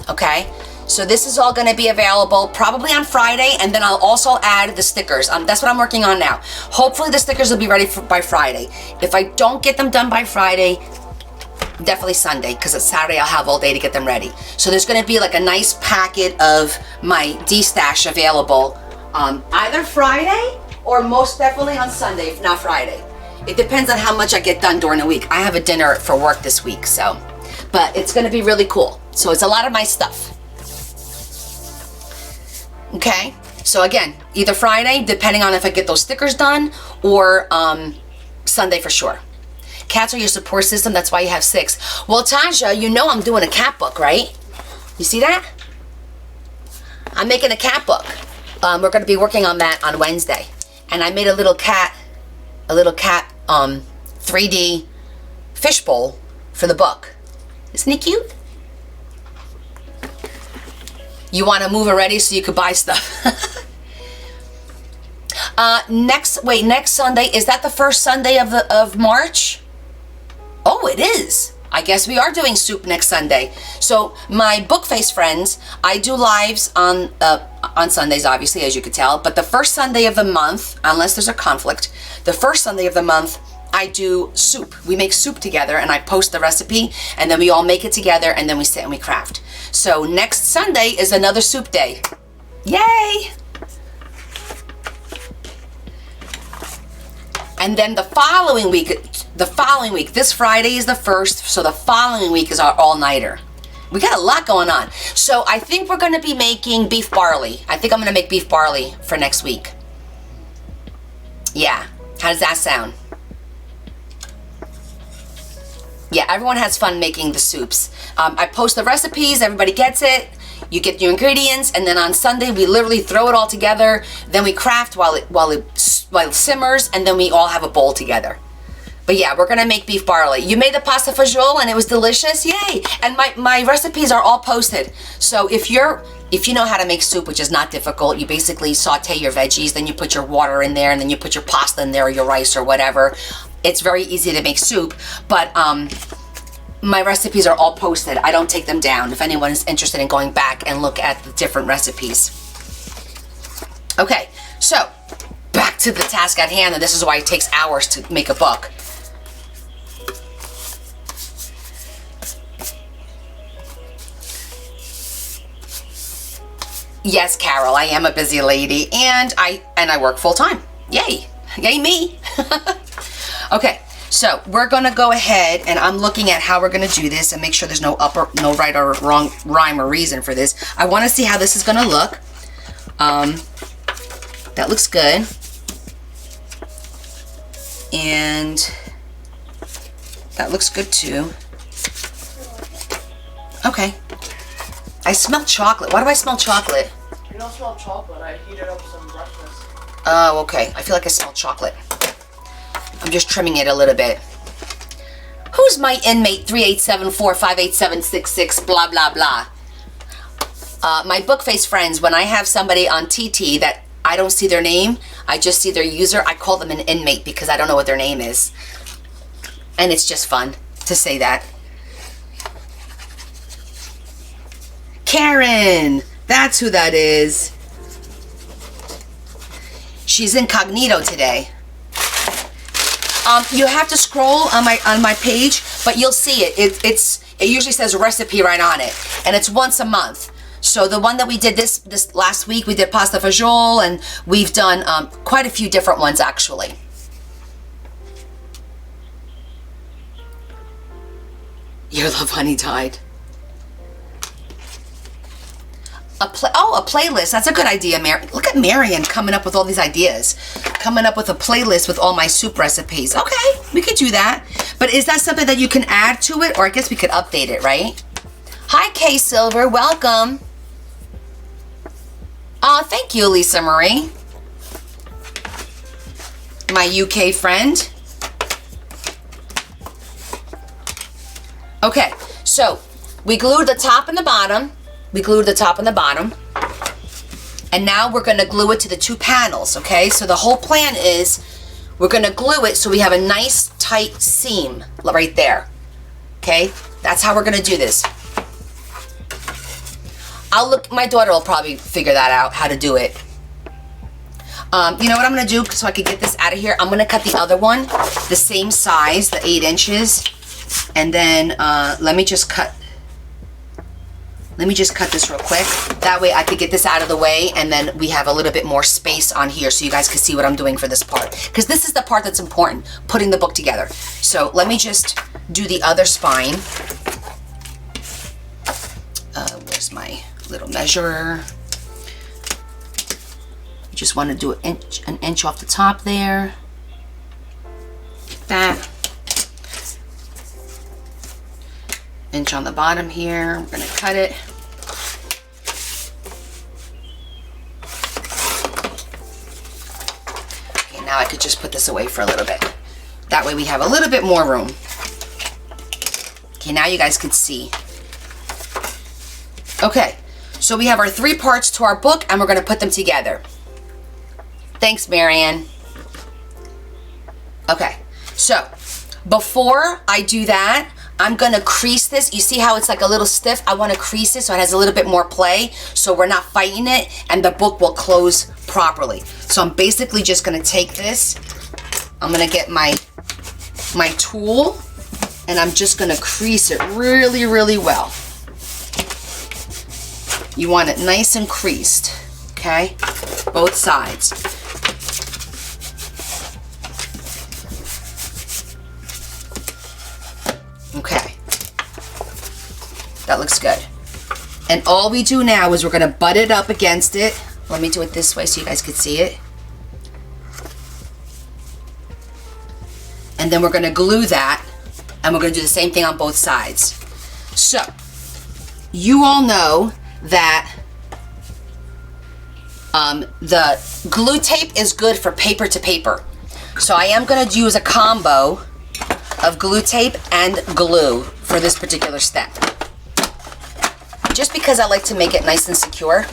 Okay? So this is all gonna be available probably on Friday, and then I'll also add the stickers. That's what I'm working on now. Hopefully the stickers will be ready by Friday. If I don't get them done by Friday, definitely Sunday, because it's Saturday I'll have all day to get them ready. So there's gonna be like a nice packet of my D-stash available either Friday or most definitely on Sunday, if not Friday. It depends on how much I get done during the week. I have a dinner for work this week, so. But it's gonna be really cool. So it's a lot of my stuff. Okay, so again, either Friday, depending on if I get those stickers done, or Sunday for sure. Cats are your support system, that's why you have 6. Well, Taja, you know I'm doing a cat book, right? You see that? I'm making a cat book. We're gonna be working on that on Wednesday. And I made a little cat 3D fishbowl for the book. Isn't he cute? You want to move already so you could buy stuff. Next Sunday, is that the first Sunday of March? Oh, it is. I guess we are doing soup next Sunday. So my Bookface friends, I do lives on Sundays, obviously, as you could tell. But the first Sunday of the month, unless there's a conflict, the first Sunday of the month, I do soup. We make soup together, and I post the recipe, and then we all make it together, and then we sit and we craft. So next Sunday is another soup day. Yay! And then the following week, this Friday is the 1st, so the following week is our all-nighter. We got a lot going on. So I think we're going to be making beef barley. I think I'm going to make beef barley for next week. Yeah. How does that sound? Yeah, everyone has fun making the soups. I post the recipes, everybody gets it. You get your ingredients, and then on Sunday we literally throw it all together. Then we craft while it simmers, and then we all have a bowl together. But yeah, we're gonna make beef barley. You made the pasta fagioli and it was delicious, yay! And my recipes are all posted. So if you know how to make soup, which is not difficult, you basically saute your veggies, then you put your water in there, and then you put your pasta in there, or your rice, or whatever. It's very easy to make soup, but my recipes are all posted. I don't take them down if anyone is interested in going back and look at the different recipes. Okay, so back to the task at hand, and this is why it takes hours to make a book. Yes, Carol, I am a busy lady, and I work full time. Yay, yay me. Okay, so we're gonna go ahead, and I'm looking at how we're gonna do this and make sure there's no right or wrong rhyme or reason for this. I want to see how this is gonna look. That looks good, and that looks good too. Okay. I smell chocolate. Why do I smell chocolate? You don't smell chocolate. I heated up some breakfast. Oh, okay. I feel like I smell chocolate. I'm just trimming it a little bit. Who's my inmate 3874587666 blah blah blah? My Bookface friends, when I have somebody on TT that I don't see their name, I just see their user, I call them an inmate because I don't know what their name is. And it's just fun to say that. Karen, that's who that is. She's incognito today. You have to scroll on my page, but you'll see it. It usually says recipe right on it, and it's once a month. So the one that we did this last week, we did pasta fagioli, and we've done quite a few different ones actually. Your love honey died. A playlist. That's a good idea, Mary. Look at Marian coming up with all these ideas. Coming up with a playlist with all my soup recipes. Okay, we could do that. But is that something that you can add to it? Or I guess we could update it, right? Hi, Kay Silver. Welcome. Thank you, Lisa Marie. My UK friend. Okay, so we glued the top and the bottom. We glued the top and the bottom. And now we're gonna glue it to the two panels, okay? So the whole plan is we're gonna glue it so we have a nice tight seam right there, okay? That's how we're gonna do this. My daughter will probably figure that out, how to do it. You know what I'm gonna do so I can get this out of here? I'm gonna cut the other one, the same size, the 8 inches. And then let me just cut this real quick. That way I could get this out of the way, and then we have a little bit more space on here so you guys can see what I'm doing for this part. Because this is the part that's important, putting the book together. So let me just do the other spine. Where's my little measurer? You just want to do an inch off the top there. Like that. Inch on the bottom here. I'm gonna cut it. Okay, now I could just put this away for a little bit. That way we have a little bit more room. Okay, now you guys can see. Okay, so we have our 3 parts to our book, and we're gonna put them together. Thanks, Marianne. Okay, so before I do that, I'm gonna crease this. You see how it's like a little stiff? I wanna crease it so it has a little bit more play, so we're not fighting it, and the book will close properly. So I'm basically just gonna take this, I'm gonna get my tool, and I'm just gonna crease it really, really well. You want it nice and creased, okay? Both sides. Okay. That looks good. And all we do now is we're gonna butt it up against it. Let me do it this way so you guys can see it. And then we're gonna glue that, and we're gonna do the same thing on both sides. So, you all know that the glue tape is good for paper to paper. So I am gonna use a combo of glue tape and glue for this particular step. Just because I like to make it nice and secure.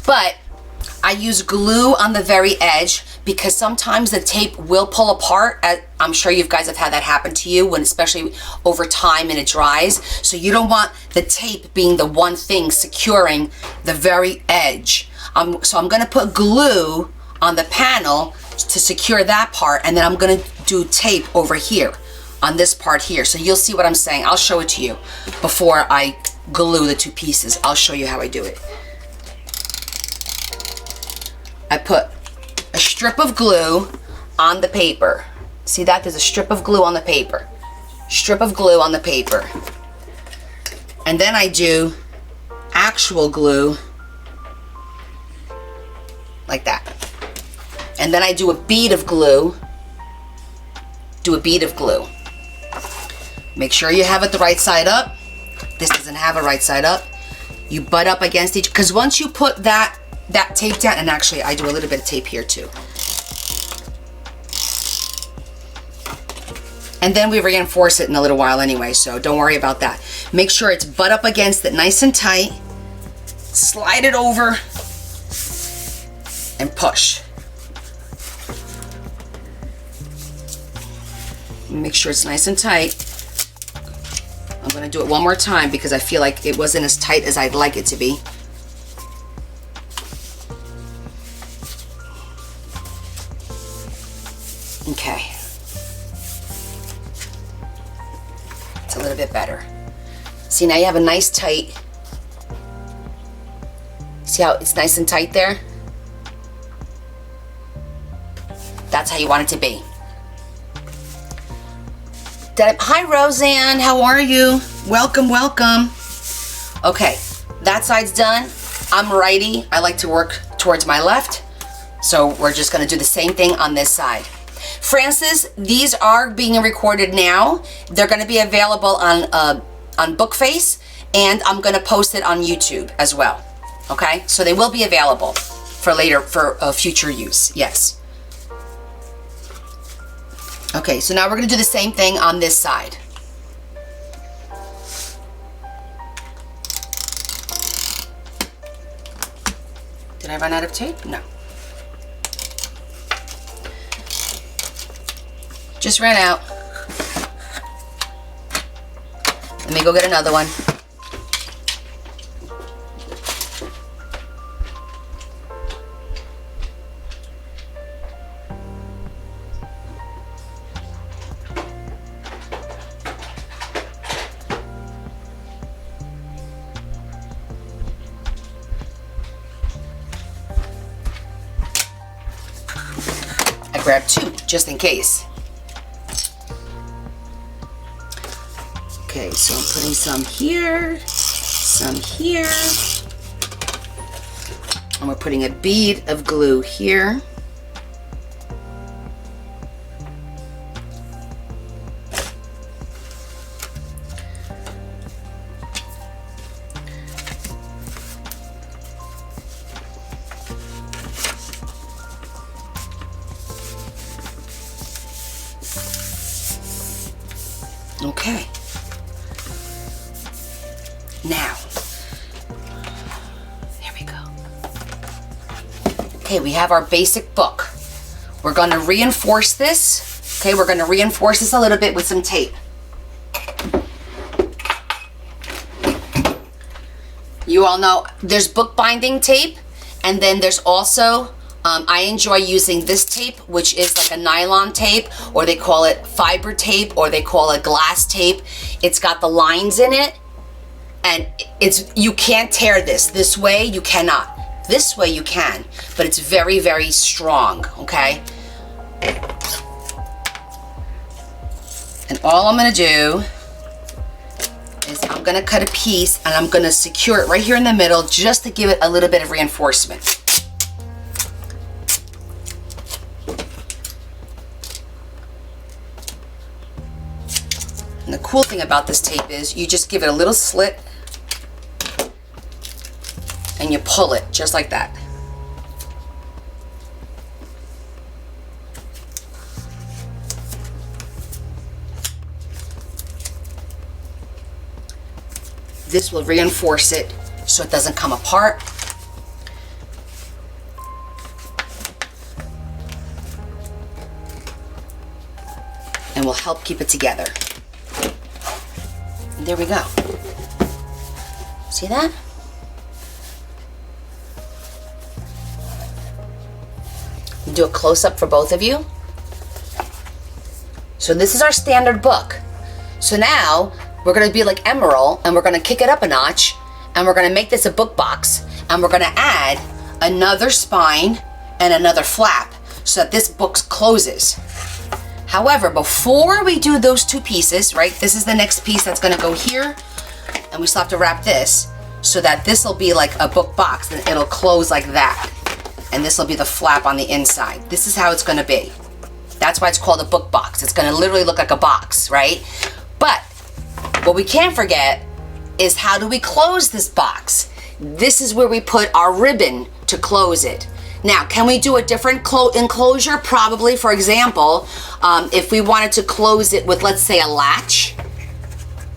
But I use glue on the very edge because sometimes the tape will pull apart. I'm sure you guys have had that happen to you, when especially over time and it dries. So you don't want the tape being the one thing securing the very edge. So I'm gonna put glue on the panel to secure that part, and then I'm gonna do tape over here on this part here. So you'll see what I'm saying. I'll show it to you before I glue the two pieces. I'll show you how I do it. I put a strip of glue on the paper. See that? There's a strip of glue on the paper. Strip of glue on the paper. And then I do actual glue like that. And then I do a bead of glue. Do a bead of glue. Make sure you have it the right side up. This doesn't have a right side up. You butt up against each, because once you put that tape down, and actually I do a little bit of tape here too. And then we reinforce it in a little while anyway, so don't worry about that. Make sure it's butt up against it nice and tight. Slide it over and push. Make sure it's nice and tight. I'm gonna do it one more time because I feel like it wasn't as tight as I'd like it to be. Okay. It's a little bit better. See, now you have a nice tight, see how it's nice and tight there? That's how you want it to be. Hi Roseanne, how are you? Welcome, welcome. Okay, that side's done. I'm righty. I like to work towards my left. So we're just gonna do the same thing on this side. Francis, these are being recorded now. They're gonna be available on Bookface, and I'm gonna post it on YouTube as well. Okay, so they will be available for later, for future use, yes. Okay, so now we're gonna do the same thing on this side. Did I run out of tape? No. Just ran out. Let me go get another one. I grabbed two, just in case. Okay, so I'm putting some here, and we're putting a bead of glue here. Okay. Now, there we go. Okay, we have our basic book. We're going to reinforce this. Okay, we're going to reinforce this a little bit with some tape. You all know there's bookbinding tape, and then there's also I enjoy using this tape, which is like a nylon tape, or they call it fiber tape, or they call it glass tape. It's got the lines in it, and you can't tear this way. You cannot. This way you can, but it's very, very strong, okay? And all I'm gonna do is I'm gonna cut a piece and I'm gonna secure it right here in the middle just to give it a little bit of reinforcement. And the cool thing about this tape is you just give it a little slit and you pull it just like that. This will reinforce it so it doesn't come apart. And will help keep it together. And there we go. See that? Do a close-up for both of you. So this is our standard book. So now we're gonna be like Emerald and we're gonna kick it up a notch and we're gonna make this a book box and we're gonna add another spine and another flap so that this book closes. However, before we do those two pieces, right, this is the next piece that's gonna go here and we still have to wrap this so that this will be like a book box and it'll close like that. And this will be the flap on the inside. This is how it's gonna be. That's why it's called a book box. It's gonna literally look like a box, right? But what we can't forget is how do we close this box? This is where we put our ribbon to close it. Now, can we do a different enclosure? Probably. For example, if we wanted to close it with, let's say, a latch,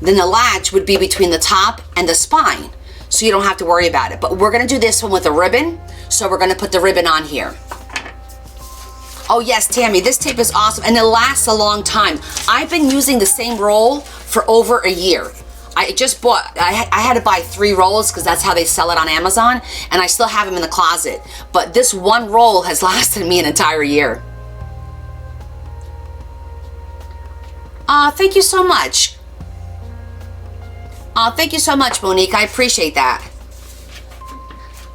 then the latch would be between the top and the spine. So you don't have to worry about it. But we're gonna do this one with a ribbon. So we're gonna put the ribbon on here. Oh yes, Tammy, this tape is awesome and it lasts a long time. I've been using the same roll for over a year. I just bought, I had to buy 3 rolls because that's how they sell it on Amazon, and I still have them in the closet. But this one roll has lasted me an entire year. Thank you so much. Thank you so much, Monique. I appreciate that.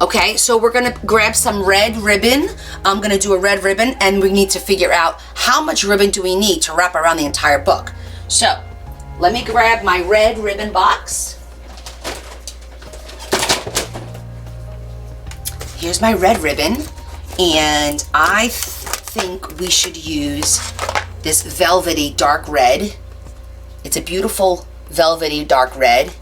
Okay, so we're gonna grab some red ribbon. I'm gonna do a red ribbon and we need to figure out how much ribbon do we need to wrap around the entire book. So, let me grab my red ribbon box. Here's my red ribbon, and I think we should use this velvety dark red. It's a beautiful velvety dark red.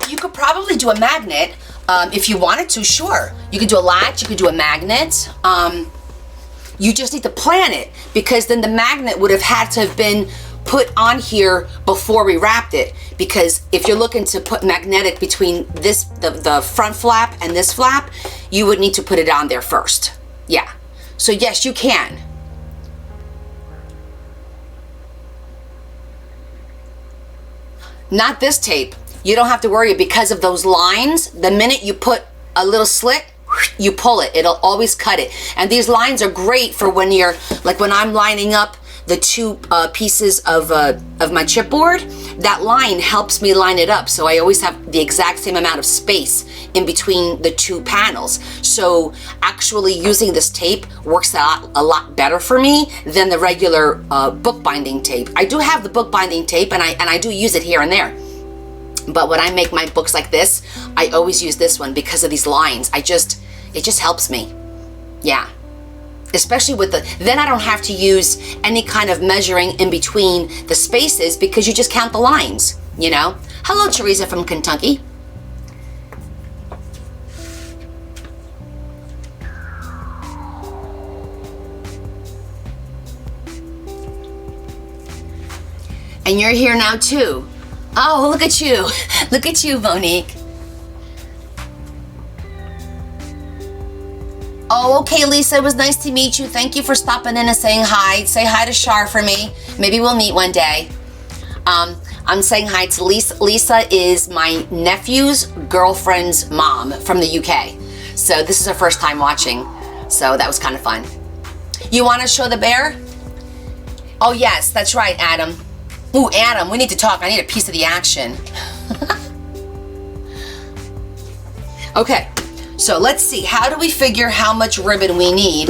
You could probably do a magnet if you wanted to, sure. You could do a latch, you could do a magnet. You just need to plan it because then the magnet would have had to have been put on here before we wrapped it. Because if you're looking to put magnetic between this, the front flap and this flap, you would need to put it on there first. Yeah. So yes, you can. Not this tape. You don't have to worry because of those lines. The minute you put a little slit, you pull it. It'll always cut it. And these lines are great for when you're, like when I'm lining up the 2 pieces of my chipboard, that line helps me line it up. So I always have the exact same amount of space in between the 2 panels. So actually using this tape works out a lot better for me than the regular bookbinding tape. I do have the bookbinding tape and I do use it here and there. But when I make my books like this, I always use this one because of these lines. It just helps me. Yeah. Especially with then I don't have to use any kind of measuring in between the spaces because you just count the lines, you know? Hello, Teresa from Kentucky. And you're here now too. Oh, look at you. Look at you, Monique. Oh, okay, Lisa, it was nice to meet you. Thank you for stopping in and saying hi. Say hi to Shar for me. Maybe we'll meet one day. I'm saying hi to Lisa. Lisa is my nephew's girlfriend's mom from the UK. So this is her first time watching. So that was kind of fun. You want to show the bear? Oh yes, that's right, Adam. Ooh, Adam, we need to talk. I need a piece of the action. Okay, so let's see. How do we figure how much ribbon we need?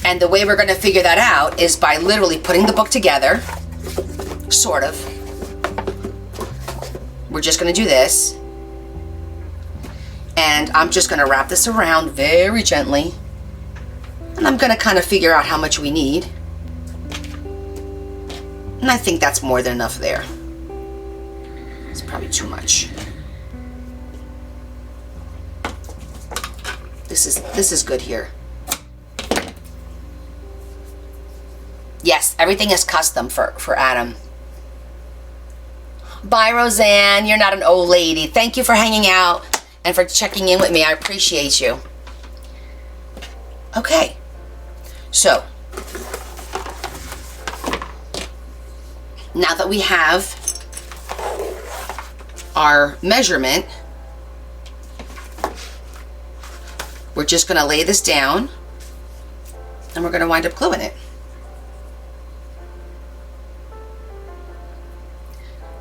And the way we're going to figure that out is by literally putting the book together. Sort of. We're just going to do this. And I'm just going to wrap this around very gently. And I'm going to kind of figure out how much we need. And I think that's more than enough there. It's probably too much. This is good here. Yes, everything is custom for Adam. Bye, Roseanne. You're not an old lady. Thank you for hanging out and for checking in with me. I appreciate you. Okay. So, now that we have our measurement, we're just going to lay this down and we're going to wind up gluing it.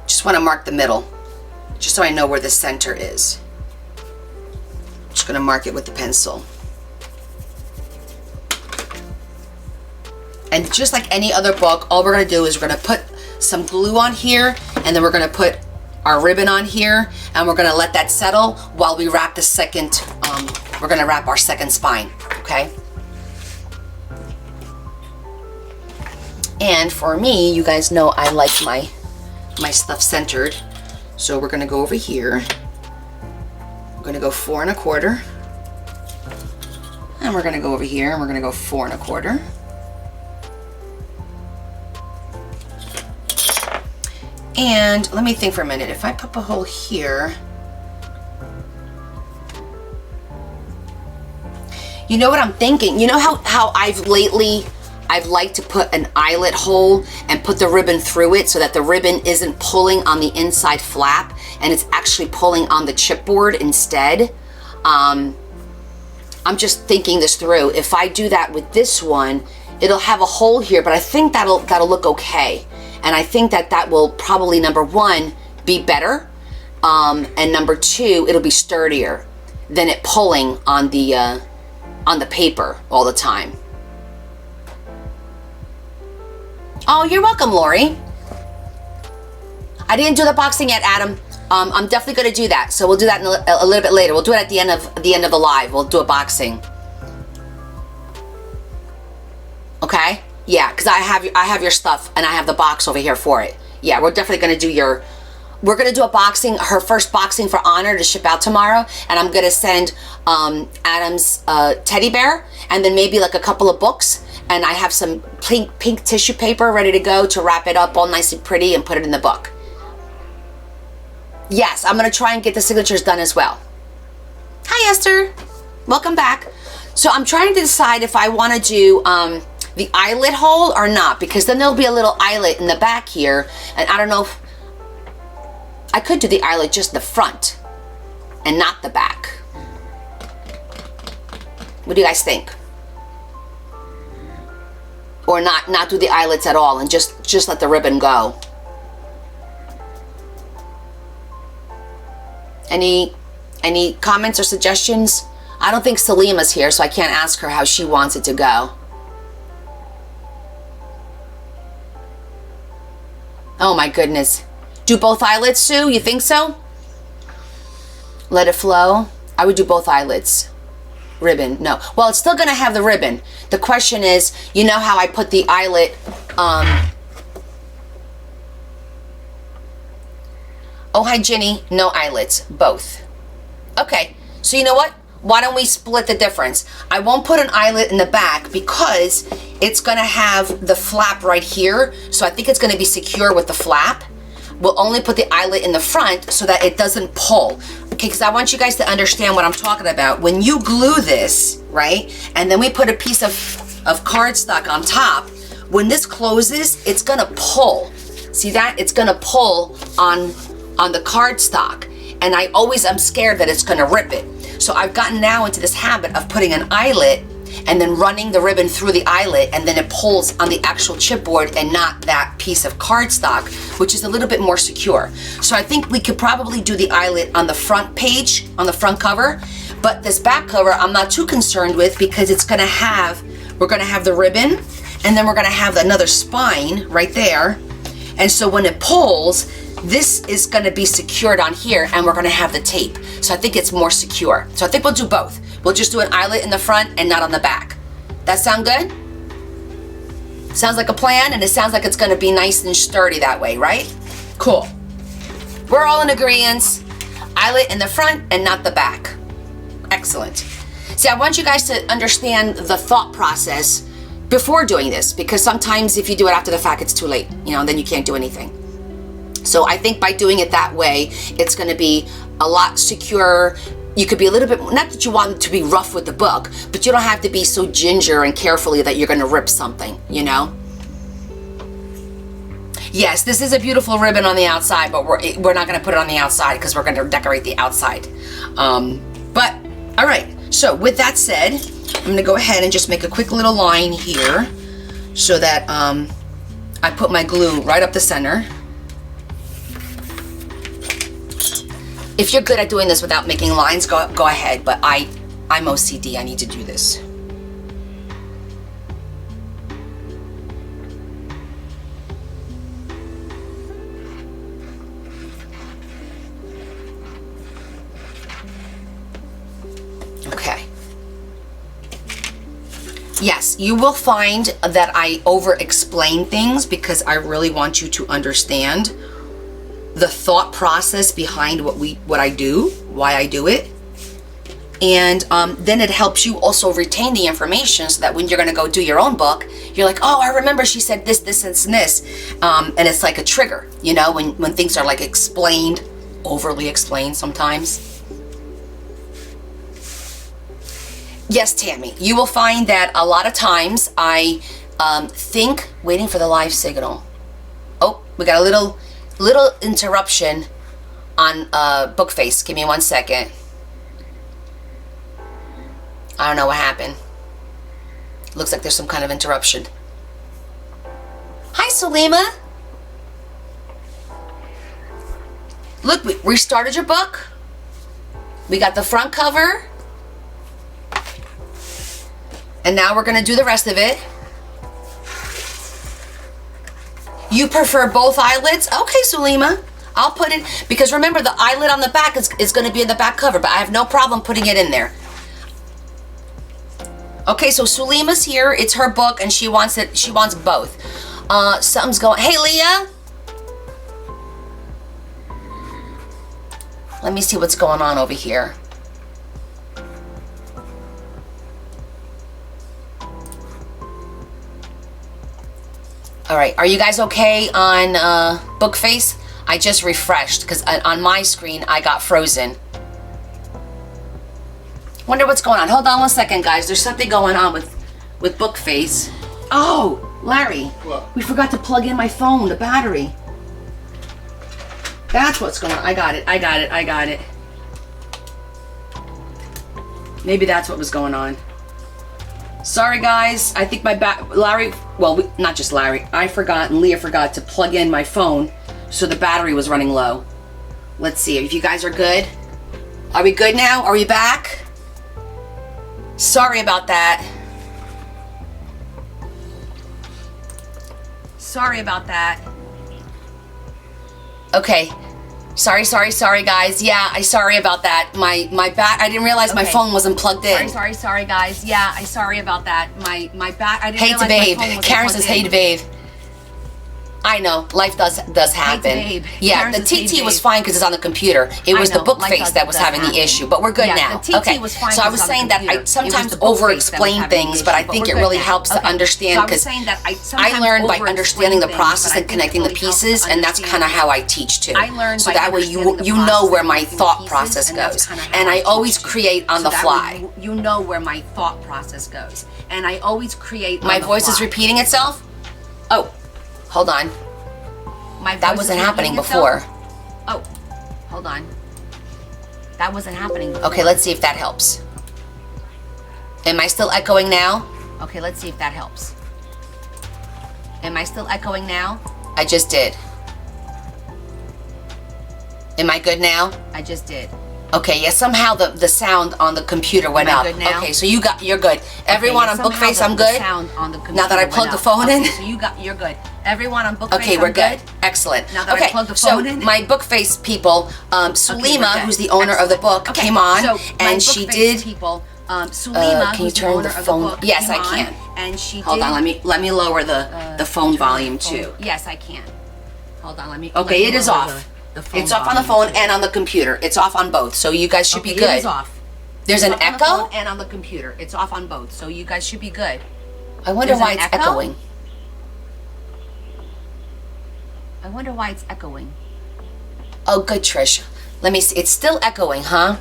Just want to mark the middle, just so I know where the center is. Just going to mark it with the pencil. And just like any other book, all we're going to do is we're going to put some glue on here, and then we're going to put our ribbon on here, and we're going to let that settle while we wrap the second, we're going to wrap our second spine, okay? And for me, you guys know I like my stuff centered. So we're going to go over here. We're going to go 4 1/4. And we're going to go over here and we're going to go 4 1/4. And let me think for a minute. If I pop a hole here, you know what I'm thinking? You know how I've liked to put an eyelet hole and put the ribbon through it so that the ribbon isn't pulling on the inside flap and it's actually pulling on the chipboard instead. I'm just thinking this through. If I do that with this one, it'll have a hole here, but I think that'll look okay. And I think that will probably, number one, be better. And number two, it'll be sturdier than it pulling on the paper all the time. Oh, you're welcome, Lori. I didn't do the boxing yet, Adam. I'm definitely going to do that. So we'll do that in a little bit later. We'll do it at the end of the live. We'll do a boxing. Okay? Yeah, because I have your stuff and I have the box over here for it. Yeah, we're definitely going to do we're going to do a boxing, her first boxing for Honor to ship out tomorrow. And I'm going to send Adam's teddy bear and then maybe like a couple of books. And I have some pink tissue paper ready to go to wrap it up all nice and pretty and put it in the book. Yes, I'm going to try and get the signatures done as well. Hi, Esther. Welcome back. So I'm trying to decide if I want to do the eyelet hole or not, because then there'll be a little eyelet in the back here. And I don't know if I could do the eyelet just the front and not the back. What do you guys think? Or not do the eyelets at all and just let the ribbon go. Any comments or suggestions? I don't think Salima's here, so I can't ask her how she wants it to go. Oh my goodness. Do both eyelets, Sue? You think so? Let it flow? I would do both eyelets. Ribbon, no. Well, it's still gonna have the ribbon. The question is, you know how I put the eyelet, oh, hi, Ginny. No eyelets, both. Okay, so you know what? Why don't we split the difference? I won't put an eyelet in the back because it's gonna have the flap right here. So I think it's gonna be secure with the flap. We'll only put the eyelet in the front so that it doesn't pull. Okay, because I want you guys to understand what I'm talking about. When you glue this, right, and then we put a piece of cardstock on top, when this closes, it's gonna pull. See that? It's gonna pull on the cardstock. And I always am scared that it's gonna rip it. So I've gotten now into this habit of putting an eyelet and then running the ribbon through the eyelet, and then it pulls on the actual chipboard and not that piece of cardstock, which is a little bit more secure. So I think we could probably do the eyelet on the front page, on the front cover, but this back cover I'm not too concerned with because we're gonna have the ribbon, and then we're gonna have another spine right there. And so when it pulls, this is gonna be secured on here, and we're gonna have the tape. So I think it's more secure. So I think we'll do both. We'll just do an eyelet in the front and not on the back. That sound good? Sounds like a plan, and it sounds like it's gonna be nice and sturdy that way, right? Cool. We're all in agreement. Eyelet in the front and not the back. Excellent. See, I want you guys to understand the thought process before doing this, because sometimes if you do it after the fact, it's too late, then you can't do anything. So I think by doing it that way, it's gonna be a lot secure. You could be a little bit, not that you want it to be rough with the book, but you don't have to be so ginger and carefully that you're gonna rip something, Yes, this is a beautiful ribbon on the outside, but we're not gonna put it on the outside because we're gonna decorate the outside. But, all right, so with that said, I'm gonna go ahead and just make a quick little line here so that I put my glue right up the center. If you're good at doing this without making lines, go ahead, but I'm OCD, I need to do this. Okay. Yes, you will find that I over-explain things because I really want you to understand the thought process behind what I do, why I do it. And then it helps you also retain the information so that when you're gonna go do your own book, you're like, oh, I remember she said this, this, and this. And it's like a trigger, when things are like explained, overly explained sometimes. Yes, Tammy, you will find that a lot of times I think, waiting for the live signal. Oh, we got a little interruption on Bookface. Give me 1 second. I don't know what happened. Looks like there's some kind of interruption. Hi, Salima. Look, we restarted your book. We got the front cover. And now we're gonna do the rest of it. You prefer both eyelets? Okay, Sulima. I'll put it, because remember the eyelet on the back is going to be in the back cover, but I have no problem putting it in there. Okay, so Sulima's here. It's her book, and she wants both. Something's going. Hey, Leah. Let me see what's going on over here. All right, are you guys okay on Bookface? I just refreshed because on my screen I got frozen. Wonder what's going on. Hold on 1 second, guys. There's something going on with Bookface. Oh, Larry, What? we forgot to plug in my phone, the battery. That's what's going on. I got it. Maybe that's what was going on. Sorry, guys. I think Larry, well, not just Larry, I forgot and Leah forgot to plug in my phone, so the battery was running low. Let's see if you guys are good. Are we good now? Are we back? Sorry about that. Sorry about that. Okay. Sorry, guys. Yeah, sorry about that. I didn't realize my phone wasn't plugged in. Sorry, guys. Yeah, sorry about that. I didn't realize my phone wasn't Karen plugged says, in. hey to babe. I know, life does happen. babe. Yeah, Karen the says, hey, TT was babe. fine because it's on the computer. It was the know, book life face that was does having the happen. issue, but we're good Yeah, now. the TT Okay, was fine so I 'cause was it's on saying the that I computer. It sometimes was the book face that was over-explain having the things, but I issue, but think we're it good really now. helps to Okay. understand So I was because saying that I I sometimes learned by over-explain understanding the things, process but I and think connecting it the really helps to pieces, and that's kind understand of how I teach too. I learned So by that way understanding the you know process where and my connecting the thought pieces, process and that's goes, kinda how and I I always teach too. create on So the that way fly. you know where my thought process goes, and I always create. My on the voice is fly. repeating itself? Oh, hold on. My That voice wasn't is happening repeating itself? before. Oh, hold on. That wasn't happening before. Okay, let's see if that helps. Am I still echoing now? Okay, let's see if that helps. Am I still echoing now? I just did. Am I good now? I just did. Okay, yeah, somehow the sound on the computer went Am I up. good now? Okay, so you're good. Everyone Okay, on somehow Bookface, the- I'm the good? sound on the Now that I computer plugged went the phone up. in? Okay, so you're good. Everyone on Bookface, Okay, we're I'm good. Excellent. Now that I okay, plugged the so phone in? my Bookface people, Sulima, good. who's the owner of the Excellent. book, Okay, came on, so my and she Bookface did. People, Sulima, can you who's turn the owner the of phone- the book, Yes, came I on, can. and she Hold did. on, let me lower the phone volume too. Yes, I can. Hold on, let me. Okay, let it me is lower off. The phone It's off on the volume, phone too. and on the computer. It's off on both, so you guys should be Okay, good. It is off. There's It's an off on the echo. phone and on the computer. It's off on both, so you guys should be good. I wonder There's why an it's echo? echoing. I wonder why it's echoing. Oh, good, Trish. Let me see. It's still echoing, huh?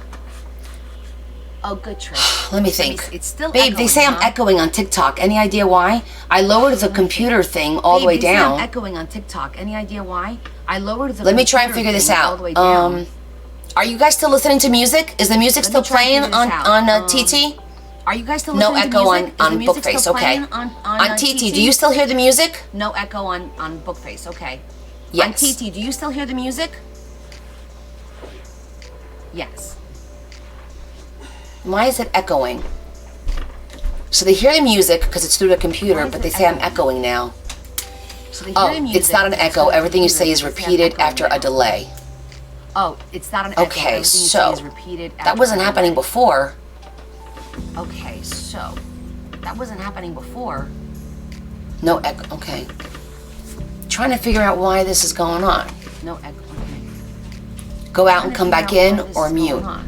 Oh, good, Trish. Let me think. It's still Babe, they echoing, say I'm huh? echoing on TikTok. Any idea why? I lowered the computer thing all the way Babe, they say I'm down. echoing on TikTok. Any idea why? I lowered the Let me try and computer figure this thing all out. the way down. Are you guys still listening to music? Is the music Let still me try and playing figure this on out. TT? Are you guys still No listening echo to music? Is the on music Bookface. still Okay. playing on TT, do you still hear the music? No echo on Bookface. Okay. Yes. On TT, do you still hear the music? Yes. Why is it echoing? So they hear the music because it's through the computer, Why is but it they say I'm echoing? echoing now. So they hear Oh, the music, it's not an but it's echo. through the Everything you computer, say is but they say I'm repeated echoing after now. a delay. Oh, it's not an echo. Okay, Everything you say so is repeated that after wasn't a happening delay. before. Okay, so that wasn't happening before. No echo. Okay. Trying to figure out why this is going on. No echo. Okay. Go out Trying and to come figure back out in why this or is mute. going on.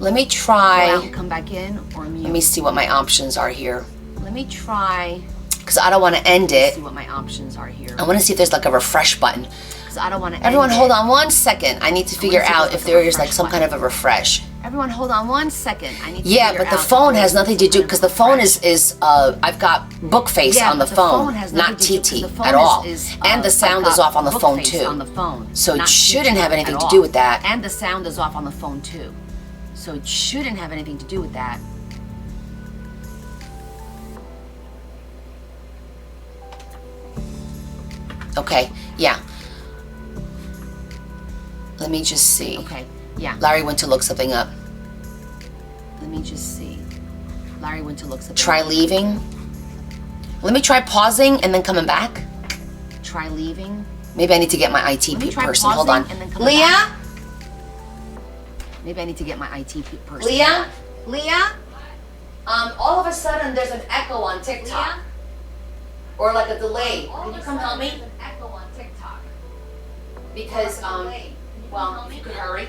Let me Go try. out and come back in or mute. Let me see what my options are here. Let me try. Because I don't want to end See it. what my options are here. I want to see if there's like a refresh button. Because I don't want to. Everyone hold on one second. I need to figure see if out there's if like a there is like refresh some kind of a refresh. Everyone, hold on 1 second. I need to Yeah, figure but the out phone if has there's nothing to some do kind because of the phone refresh. is I've got Bookface Yeah, on the but phone, has not nothing to do- TT the phone at all. is, And the I've sound got is off on the phone Bookface too. On the phone, So it not shouldn't TT have anything at to all. do with that. And the sound is off on the phone too. So it shouldn't have anything to do with that. Okay, yeah. Let me just see. Okay, yeah. Larry went to look something up. Let me just see. Larry went to look something. Try up. leaving. Let me try pausing and then coming back. Try leaving. Maybe I need to get my IT Let me try person. Hold pausing on. and then coming Leah? back. Maybe I need to get my IT person. Leah? Leah? All of a sudden there's an echo on TikTok. Or like a delay. Can you come help me? An echo on TikTok. Because, well, if you could hurry.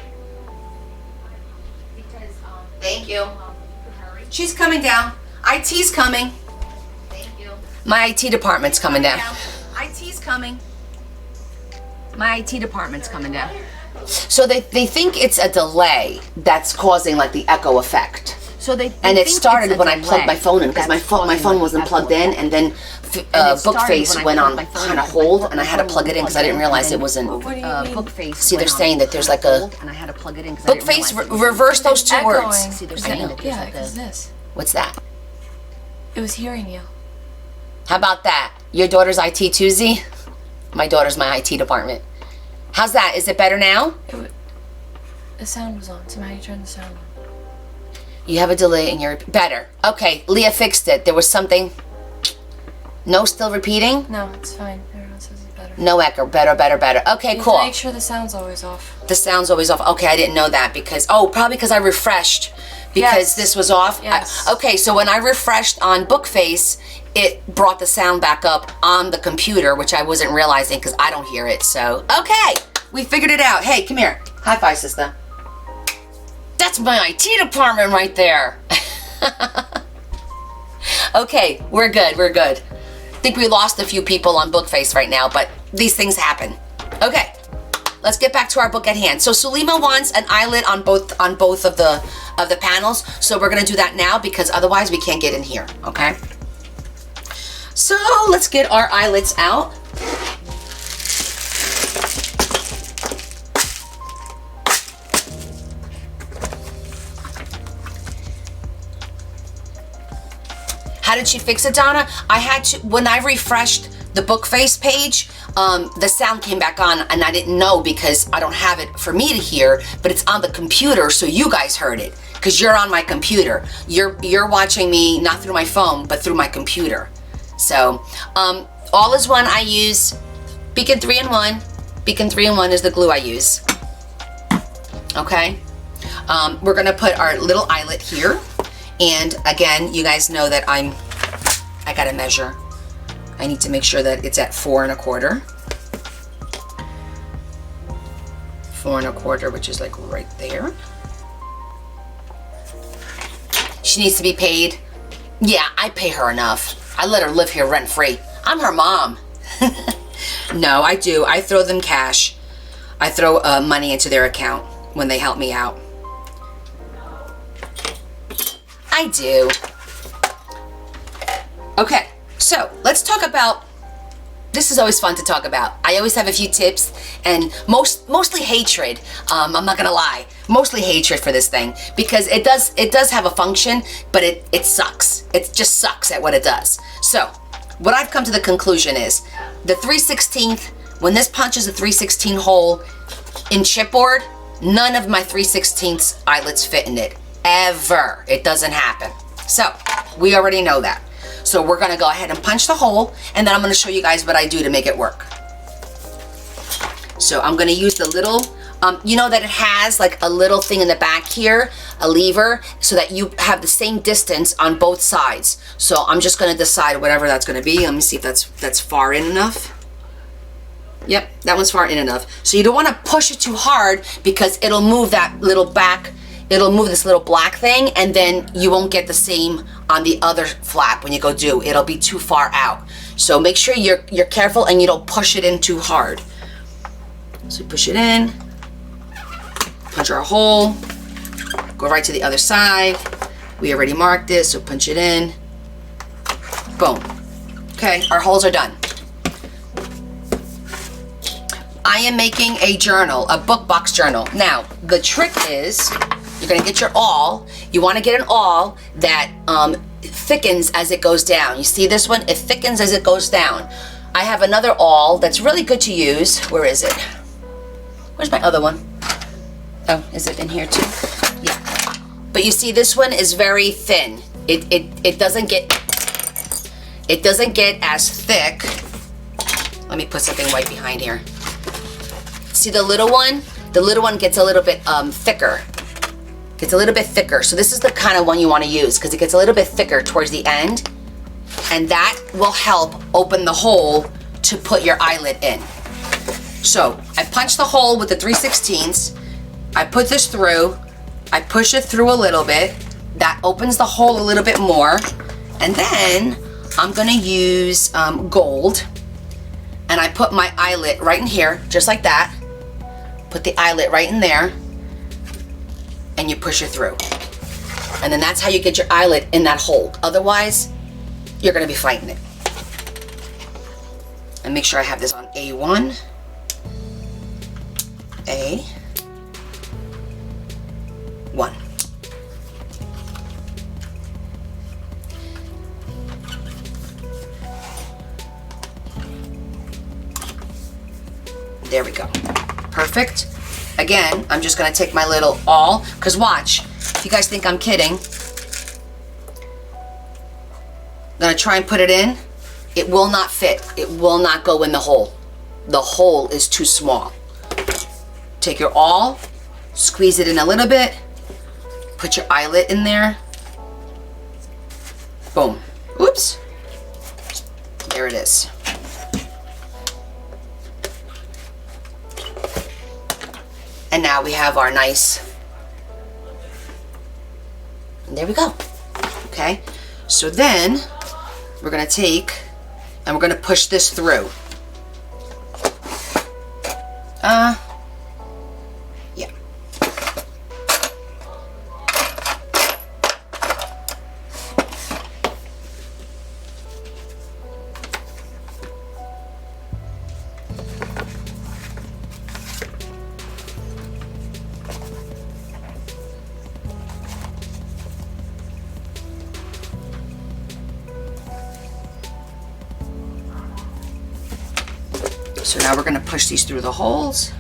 Thank you. She's coming down. IT's coming. Thank you. My IT department's coming down. IT's coming. My IT department's coming down. So they think it's a delay that's causing like the echo effect. So they And it think started it's a when I plugged delay my phone in because my that's phone causing wasn't the plugged echo in, effect. and then it started Bookface when I went plugged on my phone kind of in. hold, and I had to plug it in because I didn't Plugged in, realize and it wasn't. Bookface. See, they're went on saying that there's like a hold, and I had to plug it in because I didn't Bookface realize it was reverse those two Echoing. words. See, they're I saying know. that there's Yeah, like because a. this. What's that? It was hearing you. How about that? Your daughter's IT Tuesday? My daughter's my IT department. How's that? Is it better now? The sound was on. So how you turn the sound on? You have a delay in your better. Okay, Leah fixed it. There was something. No, still repeating. No, it's fine. Everyone says it's better. No echo. Better. Okay, You have cool. to make sure the sound's always off. The sound's always off. Okay, I didn't know that because probably because I refreshed because Yes. this was off. Yes. Okay, so when I refreshed on Bookface, it brought the sound back up on the computer, which I wasn't realizing because I don't hear it. So okay, we figured it out. Hey, come here. High five, sister. That's my IT department right there. Okay, we're good. I think we lost a few people on Bookface right now, but these things happen. Okay, let's get back to our book at hand. So Sulima wants an eyelet on both of the panels. So we're gonna do that now because otherwise we can't get in here. Okay. So let's get our eyelets out. How did she fix it, Donna? I had to, when I refreshed the book face page, the sound came back on and I didn't know because I don't have it for me to hear, but it's on the computer so you guys heard it because you're on my computer. You're watching me not through my phone but through my computer. So All Is One I use, Beacon 3-in-1. Beacon 3-in-1 is the glue I use. Okay, we're gonna put our little eyelet here, and again, you guys know that I gotta measure. I need to make sure that it's at 4 1/4. 4 1/4, which is like right there. She needs to be paid. Yeah, I pay her enough. I let her live here rent free. I'm her mom. No, I do. I throw them cash. I throw money into their account when they help me out. I do. Okay, so let's talk about, this is always fun to talk about. I always have a few tips and mostly hatred. I'm not gonna lie, mostly hatred for this thing because it does have a function, but it sucks. It just sucks at what it does. So what I've come to the conclusion is the 3/16, when this punches a 3/16 hole in chipboard, none of my 3/16 eyelets fit in it, ever. It doesn't happen. So we already know that. So we're gonna go ahead and punch the hole, and then I'm gonna show you guys what I do to make it work. So I'm gonna use the little, you know that it has like a little thing in the back here, a lever, so that you have the same distance on both sides. So I'm just gonna decide whatever that's gonna be. Let me see if that's far in enough. Yep, that one's far in enough. So you don't wanna push it too hard because it'll move that little back, it'll move this little black thing, and then you won't get the same on the other flap when you go do. It'll be too far out. So make sure you're careful and you don't push it in too hard. So push it in, punch our hole, go right to the other side. We already marked this, so punch it in. Boom. Okay, our holes are done. I am making a journal, a book box journal. Now, the trick is, you're gonna get your awl. You wanna get an awl that thickens as it goes down. You see this one? It thickens as it goes down. I have another awl that's really good to use. Where is it? Where's my other one? Oh, is it in here too? Yeah. But you see, this one is very thin. It doesn't get as thick. Let me put something right behind here. See the little one? The little one gets a little bit thicker. Gets a little bit thicker. So this is the kind of one you want to use because it gets a little bit thicker towards the end, and that will help open the hole to put your eyelet in. So I punch the hole with the 3/16. I put this through. I push it through a little bit. That opens the hole a little bit more, and then I'm gonna use gold, and I put my eyelet right in here, just like that. Put the eyelet right in there, and you push it through. And then that's how you get your eyelet in that hole. Otherwise, you're gonna be fighting it. And make sure I have this on A1, A1. There we go. Perfect. Again, I'm just gonna take my little awl, because watch, if you guys think I'm kidding, I'm gonna try and put it in. It will not fit. It will not go in the hole. The hole is too small. Take your awl, squeeze it in a little bit, put your eyelet in there. Boom. Oops. There it is. And now we have our nice, and there we go. Okay, so then we're gonna take and we're gonna push this through. Yeah. So now we're gonna push these through the holes.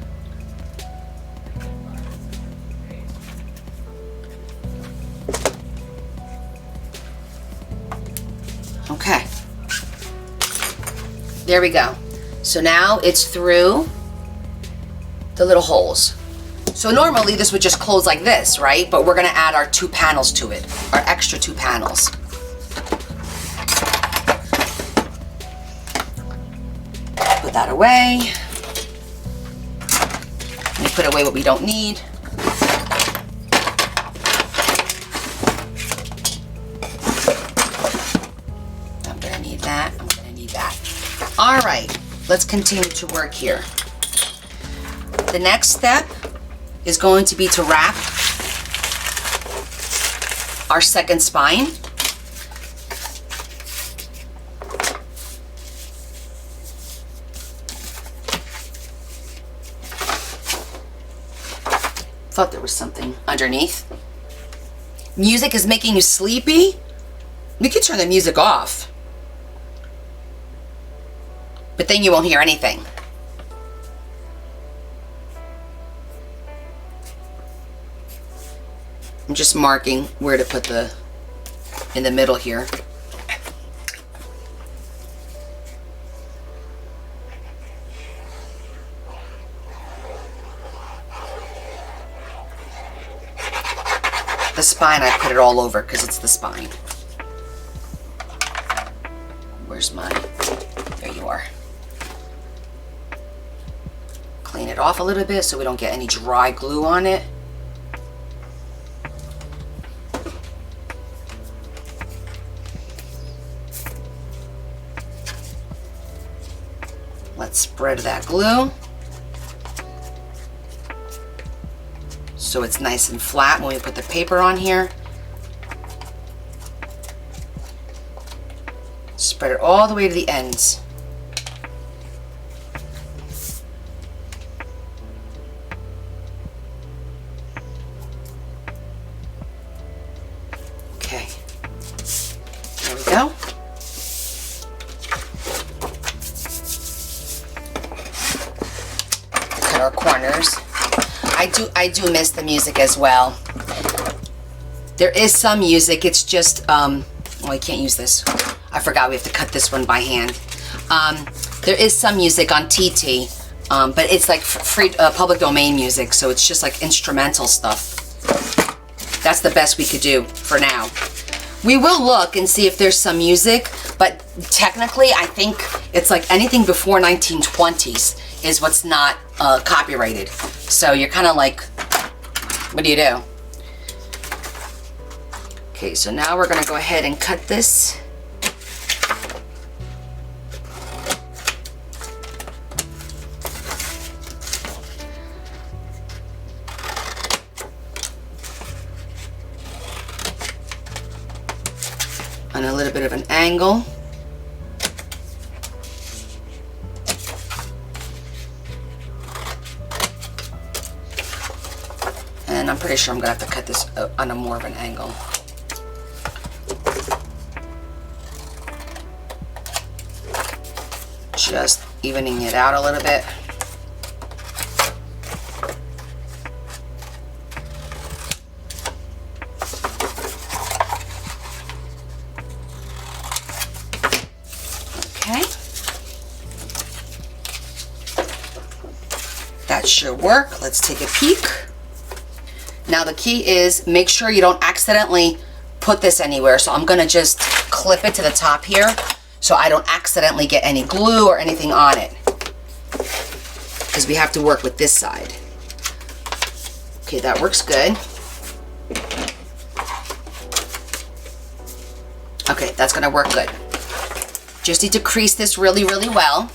Okay. There we go. So now it's through the little holes. So normally this would just close like this, right? But we're gonna add our 2 panels to it, our extra 2 panels. Put that away. Let me put away what we don't need. I'm gonna need that, I'm gonna need that. All right, let's continue to work here. The next step is going to be to wrap our second spine. Thought there was something underneath. Music is making you sleepy? We could turn the music off. But then you won't hear anything. I'm just marking where to put the, in the middle here. The spine, I put it all over because it's the spine. Where's mine? There you are. Clean it off a little bit so we don't get any dry glue on it. Let's spread that glue so it's nice and flat when we put the paper on here. Spread it all the way to the ends. Okay, there we go. Cut our corners. I do miss the music as well. There is some music, it's just, oh, I can't use this. I forgot we have to cut this one by hand. There is some music on TT, but it's like free public domain music, so it's just like instrumental stuff. That's the best we could do for now. We will look and see if there's some music, but technically I think it's like anything before 1920s is what's not copyrighted. So you're kind of like, what do you do? Okay, so now we're gonna go ahead and cut this. On a little bit of an angle. And I'm pretty sure I'm gonna have to cut this on a more of an angle. Just evening it out a little bit. Okay. That should work. Let's take a peek. Now the key is make sure you don't accidentally put this anywhere. So I'm gonna just clip it to the top here so I don't accidentally get any glue or anything on it, because we have to work with this side. Okay, that works good. Okay, that's gonna work good. Just need to crease this really, really well.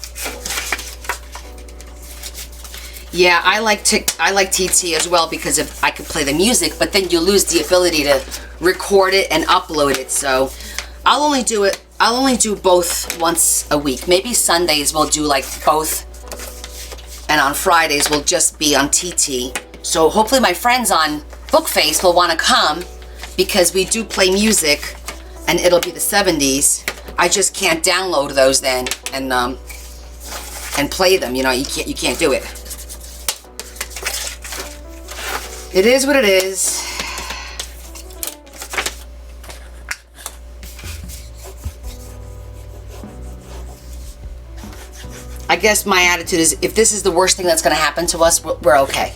Yeah, I like TT as well because if I could play the music, but then you lose the ability to record it and upload it. So I'll only do both once a week. Maybe Sundays we'll do like both, and on Fridays we'll just be on TT. So hopefully my friends on Bookface will want to come because we do play music and it'll be the 70s. I just can't download those then and and play them. You know, you can't do it. It is what it is. I guess my attitude is, if this is the worst thing that's going to happen to us, we're okay.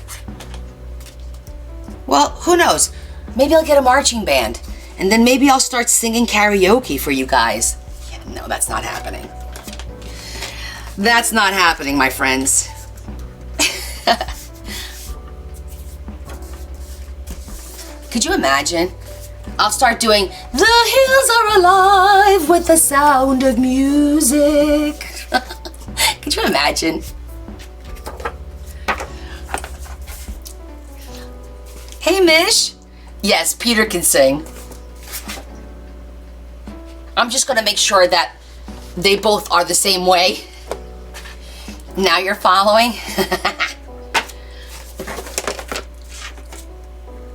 Well, who knows? Maybe I'll get a marching band, and then maybe I'll start singing karaoke for you guys. Yeah, no, that's not happening. That's not happening, my friends. Could you imagine? I'll start doing "The hills are alive with the sound of music." Could you imagine? Hey, Mish. Yes, Peter can sing. I'm just gonna make sure that they both are the same way. Now you're following?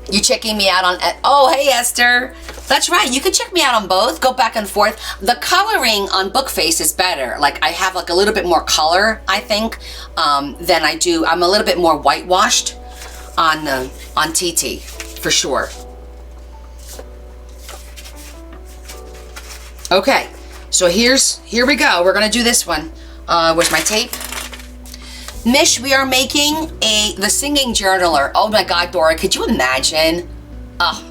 You checking me out on... Oh, hey, Esther. That's right. You can check me out on both. Go back and forth. The coloring on Bookface is better. Like, I have like a little bit more color, I think, than I do. I'm a little bit more whitewashed on TT, for sure. Okay, so here we go. We're gonna do this one. Where's my tape? Mish, we are making the singing journaler. Oh my God, Dora, could you imagine? Oh,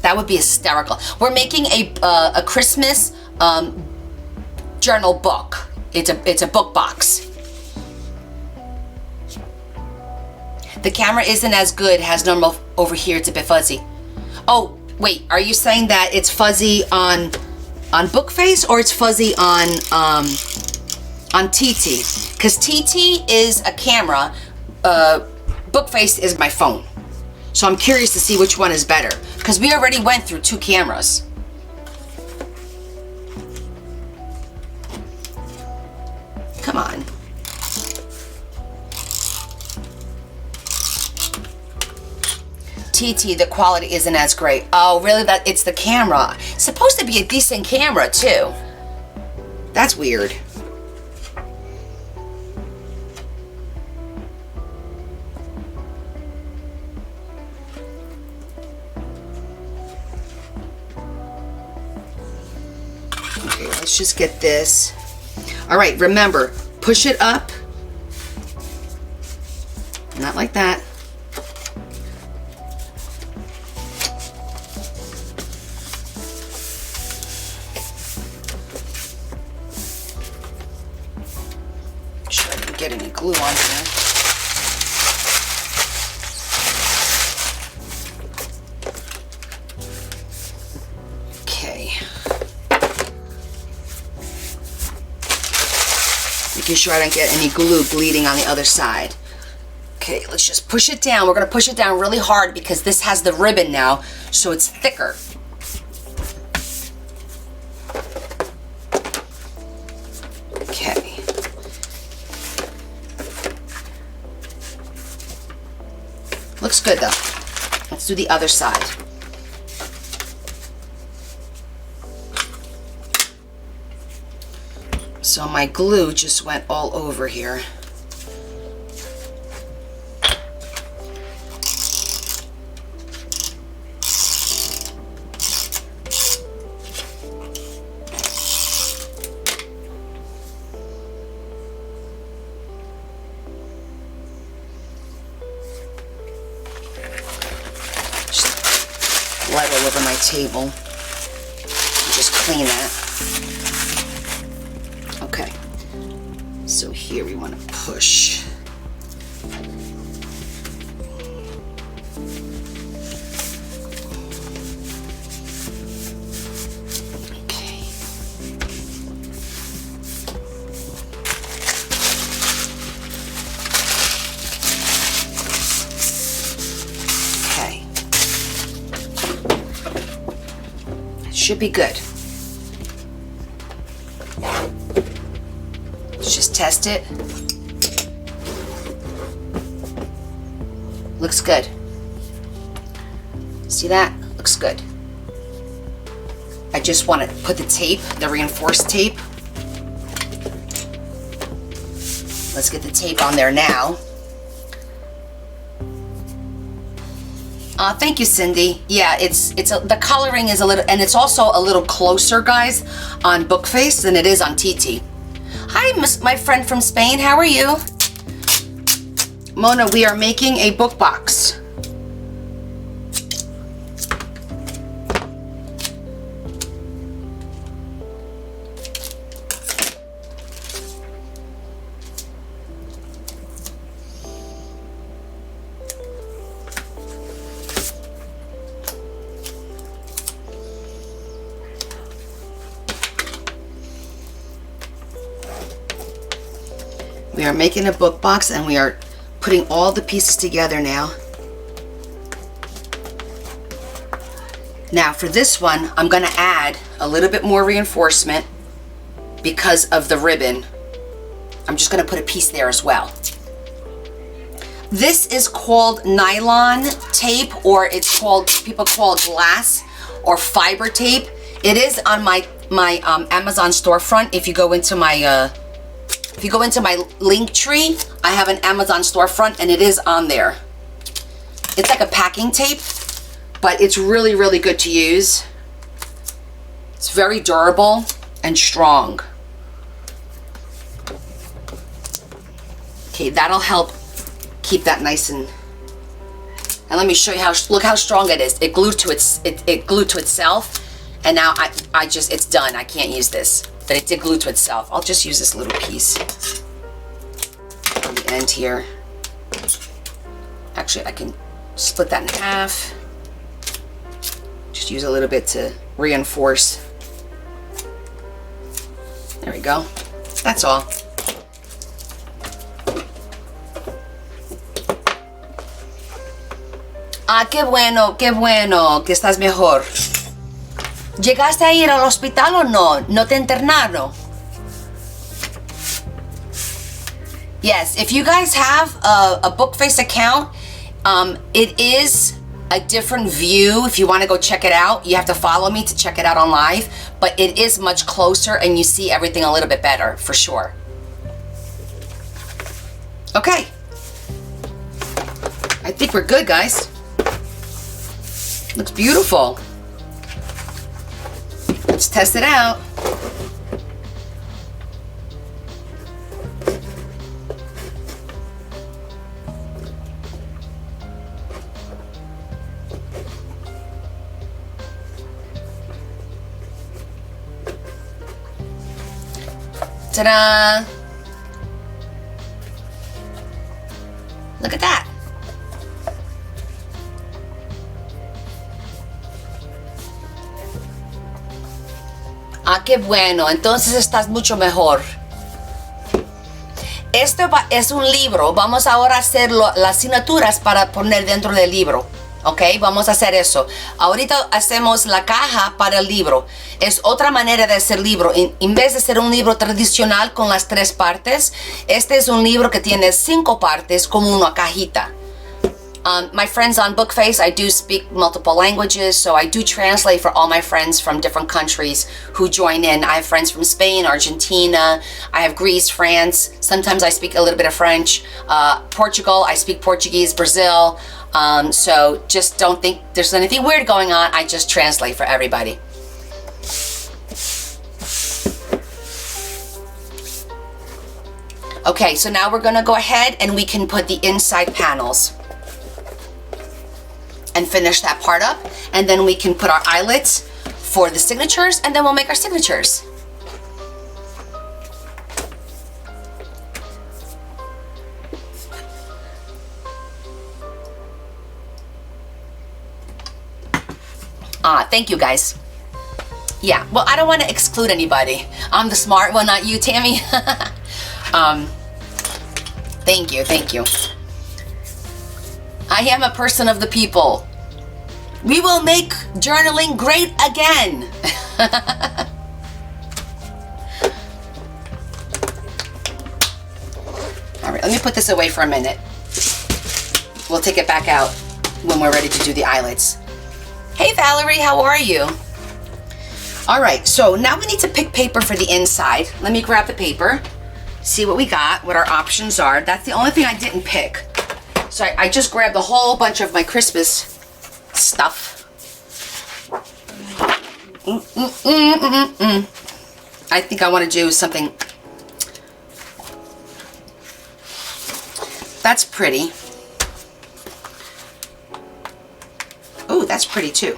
that would be hysterical. We're making a Christmas journal book. It's a book box. The camera isn't as good as normal over here. It's a bit fuzzy. Oh, wait, are you saying that it's fuzzy on Bookface, or it's fuzzy on TT? Because TT is a camera, Bookface is my phone. So I'm curious to see which one is better, because we already went through 2 cameras. Come on. TT, the quality isn't as great. Oh, really? It's the camera. It's supposed to be a decent camera, too. That's weird. Okay, let's just get this. All right, remember, push it up. Not like that. Get any glue on here. Okay. Making sure I don't get any glue bleeding on the other side. Okay, let's just push it down. We're gonna push it down really hard because this has the ribbon now, so it's thicker. Looks good though. Let's do the other side. So my glue just went all over here. Light all over my table. Just clean that. Okay. So here we want to push. Okay. Should be good. Let's just test it. Looks good. See that? Looks good. I just want to put the tape, the reinforced tape, Let's get the tape on there now. Thank you, Cindy. Yeah, the coloring is a little, and it's also a little closer, guys, on Bookface than it is on TT. Hi, my friend from Spain. How are you? Mona, we are making a book box. We are making a book box and we are putting all the pieces together now. Now for this one, I'm gonna add a little bit more reinforcement because of the ribbon. I'm just gonna put a piece there as well. This is called nylon tape, or it's called, people call it glass or fiber tape. It is on my Amazon storefront. If you go into my link tree, I have an Amazon storefront and it is on there. It's like a packing tape, but it's really, really good to use. It's very durable and strong. Okay, that'll help keep that nice and let me show you look how strong it is. It glued to it glued to itself, and now it's done. I can't use this. But it did glue to itself. I'll just use this little piece on the end here. Actually, I can split that in half. Just use a little bit to reinforce. There we go. That's all. Qué bueno que estás mejor. ¿Llegaste a ir al hospital o no? ¿No te internaron? Yes, if you guys have a Bookface account, it is a different view. If you want to go check it out, you have to follow me to check it out on live, but it is much closer and you see everything a little bit better, for sure. Okay. I think we're good, guys. Looks beautiful. Let's test it out. Ta-da! Look at that. Qué bueno, entonces estás mucho mejor. Esto es un libro. Vamos ahora a hacer las asignaturas para poner dentro del libro. Ok, vamos a hacer eso. Ahorita hacemos la caja para el libro. Es otra manera de hacer libro. En vez de ser un libro tradicional con las 3 partes, este es un libro que tiene 5 partes como una cajita. My friends on Bookface, I do speak multiple languages, so I do translate for all my friends from different countries who join in. I have friends from Spain, Argentina, I have Greece, France. Sometimes I speak a little bit of French. Portugal, I speak Portuguese, Brazil. So just don't think there's anything weird going on. I just translate for everybody. Okay, so now we're gonna go ahead and we can put the inside panels and finish that part up, and then we can put our eyelets for the signatures, and then we'll make our signatures. Thank you guys. Yeah, well, I don't want to exclude anybody. I'm the smart one, not you, Tammy. Thank you, thank you. I am a person of the people. We will make journaling great again. All right, let me put this away for a minute. We'll take it back out when we're ready to do the eyelets. Hey Valerie, how are you? All right, so now we need to pick paper for the inside. Let me grab the paper. see what we got, what our options are. That's the only thing I didn't pick. So I just grabbed a whole bunch of my Christmas stuff. I think I want to do something. That's pretty. Oh, that's pretty too.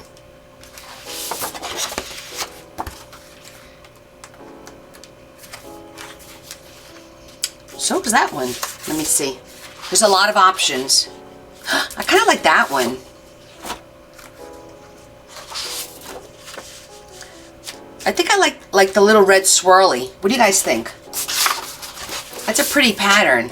So does that one. Let me see. There's a lot of options. I kind of like that one. I think I like the little red swirly. What do you guys think? That's a pretty pattern.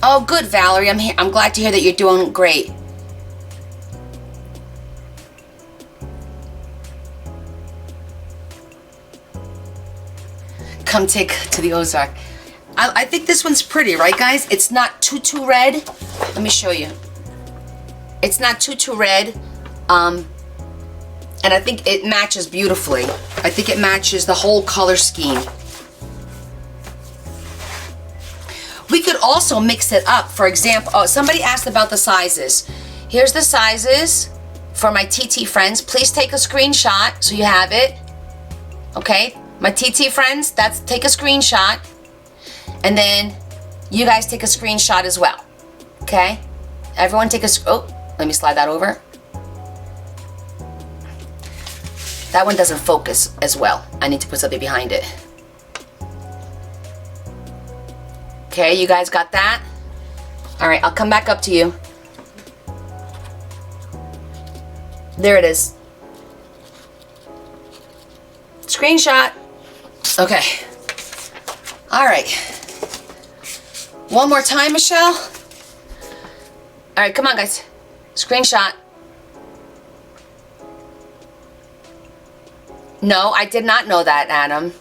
Oh, good, Valerie. I'm glad to hear that you're doing great. Come take to the Ozark. I think this one's pretty, right, guys? It's not too red. Let me show you. It's not too red. And I think it matches beautifully. I think it matches the whole color scheme. We could also mix it up. For example, somebody asked about the sizes. Here's the sizes for my TT friends. Please take a screenshot so you have it. Okay, my TT friends, take a screenshot. And then you guys take a screenshot as well. Okay? Everyone take let me slide that over. That one doesn't focus as well. I need to put something behind it. Okay, you guys got that? All right, I'll come back up to you. There it is. Screenshot. Okay. All right. One more time, Michelle. All right, come on, guys. Screenshot. No, I did not know that, Adam.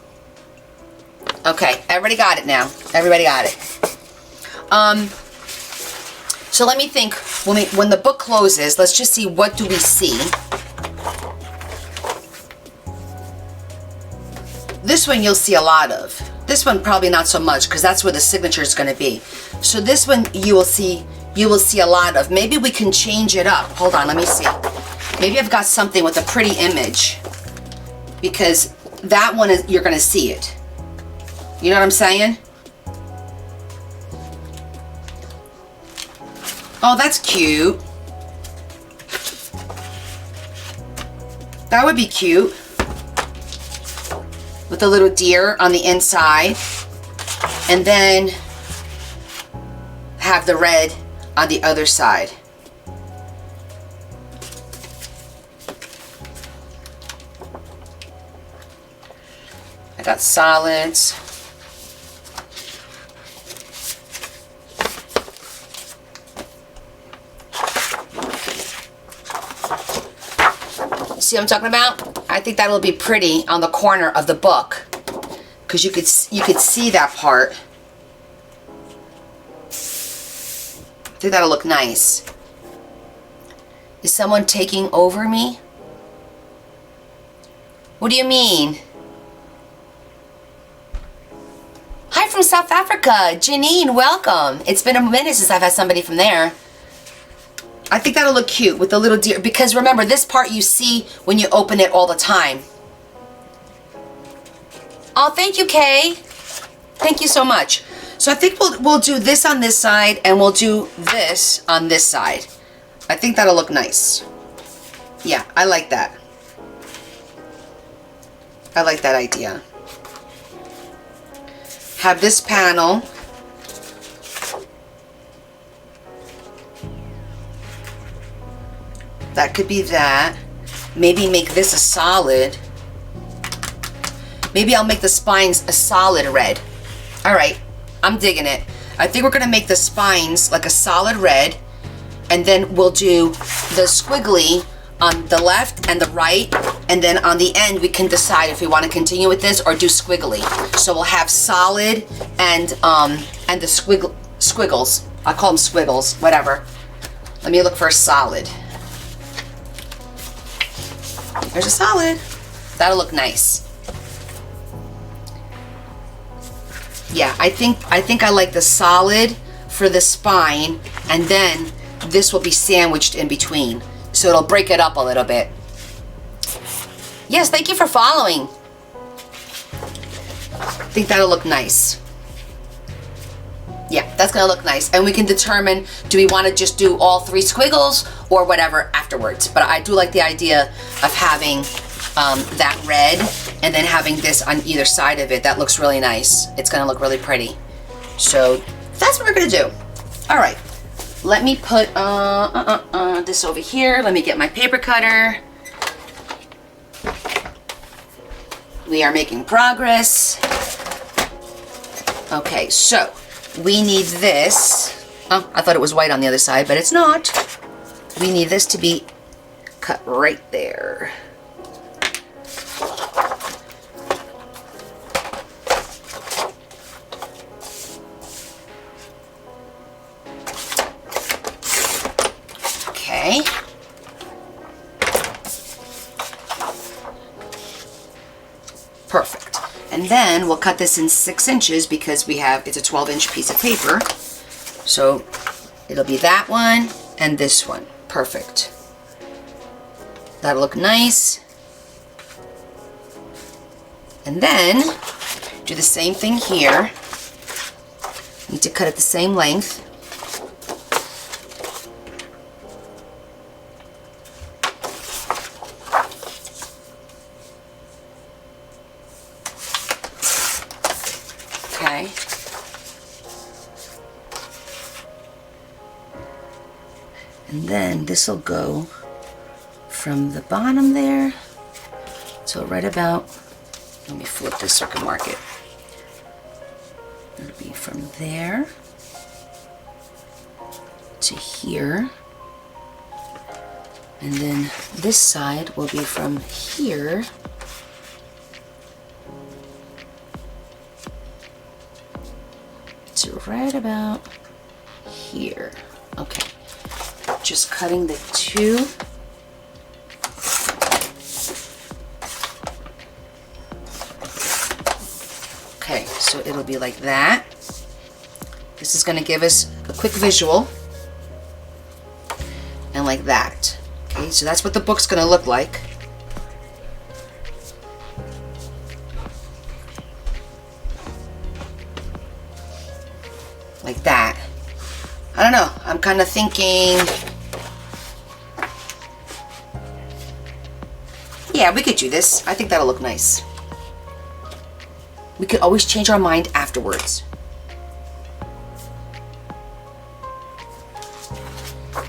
Okay, everybody got it now. Everybody got it. So let me think. When the book closes, let's just see, what do we see? This one you'll see a lot of. This one probably not so much, because that's where the signature is going to be. So this one you will see a lot of. Maybe we can change it up. Hold on, let me see. Maybe I've got something with a pretty image, because that one is, you're going to see it. You know what I'm saying? Oh, that's cute. That would be cute. With a little deer on the inside. And then have the red on the other side. I got solids. See what I'm talking about? I think that'll be pretty on the corner of the book, because you could see that part. I think that'll look nice. Is someone taking over me? What do you mean? Hi from South Africa, Janine, welcome. It's been a minute since I've had somebody from there. I think that'll look cute with the little deer, because remember, this part you see when you open it all the time. Oh, thank you, Kay. Thank you so much. So I think we'll do this on this side, and we'll do this on this side. I think that'll look nice. Yeah, I like that. I like that idea. Have this panel. That could be that. Maybe make this a solid. Maybe I'll make the spines a solid red. All right, I'm digging it. I think we're gonna make the spines like a solid red, and then we'll do the squiggly on the left and the right, and then on the end we can decide if we want to continue with this or do squiggly. So we'll have solid and the squiggles. I call them squiggles, whatever. Let me look for a solid. There's a solid. That'll look nice. Yeah, I think I like the solid for the spine, and then this will be sandwiched in between. So it'll break it up a little bit. Yes, thank you for following. I think that'll look nice. Yeah, that's gonna look nice. And we can determine, do we wanna just do all 3 squiggles or whatever afterwards? But I do like the idea of having that red and then having this on either side of it. That looks really nice. It's gonna look really pretty. So that's what we're gonna do. All right, let me put this over here. Let me get my paper cutter. We are making progress. Okay, so we need this. Oh, I thought it was white on the other side, but it's not. We need this to be cut right there. Okay. Perfect. And then we'll cut this in 6 inches because it's a 12-inch piece of paper. So it'll be that one and this one. Perfect. That'll look nice. And then do the same thing here. Need to cut it the same length. Okay. And then this will go from the bottom there till right about, let me flip this so I can mark it. It'll be from there to here. And then this side will be from here to right about here. Okay, just cutting the 2. Okay, so it'll be like that. This is going to give us a quick visual. And like that. Okay, so that's what the book's going to look like. Like that. I don't know. I'm kind of thinking, yeah, we could do this. I think that'll look nice. We could always change our mind afterwards. How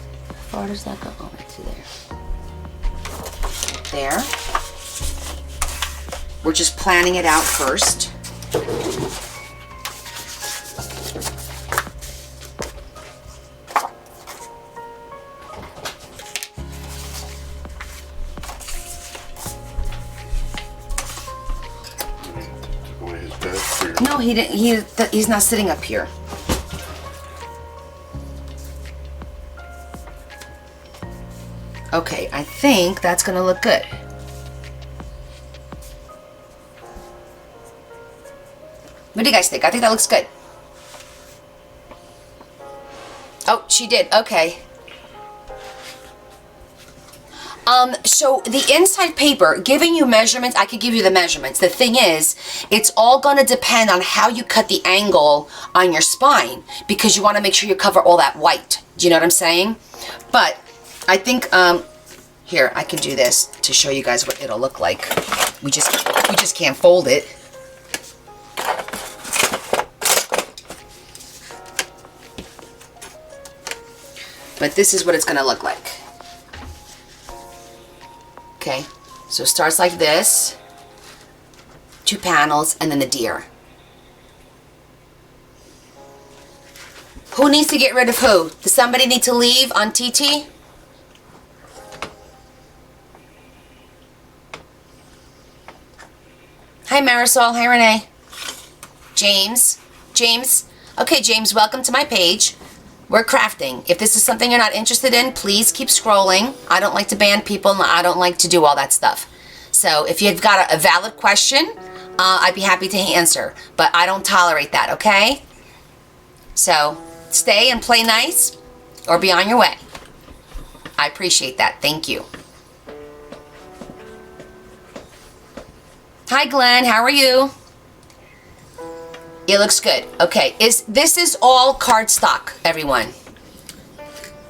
far does that go? Oh, right to there. There. We're just planning it out first. No, he didn't. He's not sitting up here. Okay, I think that's gonna look good. What do you guys think? I think that looks good. Oh, she did. Okay. So the inside paper, giving you measurements, I could give you the measurements. The thing is, it's all going to depend on how you cut the angle on your spine because you want to make sure you cover all that white. Do you know what I'm saying? But I think, here, I can do this to show you guys what it'll look like. We just can't fold it. But this is what it's going to look like. Okay, so it starts like this, 2 panels, and then the deer. Who needs to get rid of who? Does somebody need to leave on TT? Hi Marisol, hi Renee. James. Okay James, welcome to my page. We're crafting. If this is something you're not interested in, please keep scrolling. I don't like to ban people, and I don't like to do all that stuff. So if you've got a valid question, I'd be happy to answer. But I don't tolerate that, okay? So stay and play nice or be on your way. I appreciate that. Thank you. Hi, Glenn. How are you? It looks good. Okay, this is all cardstock, everyone.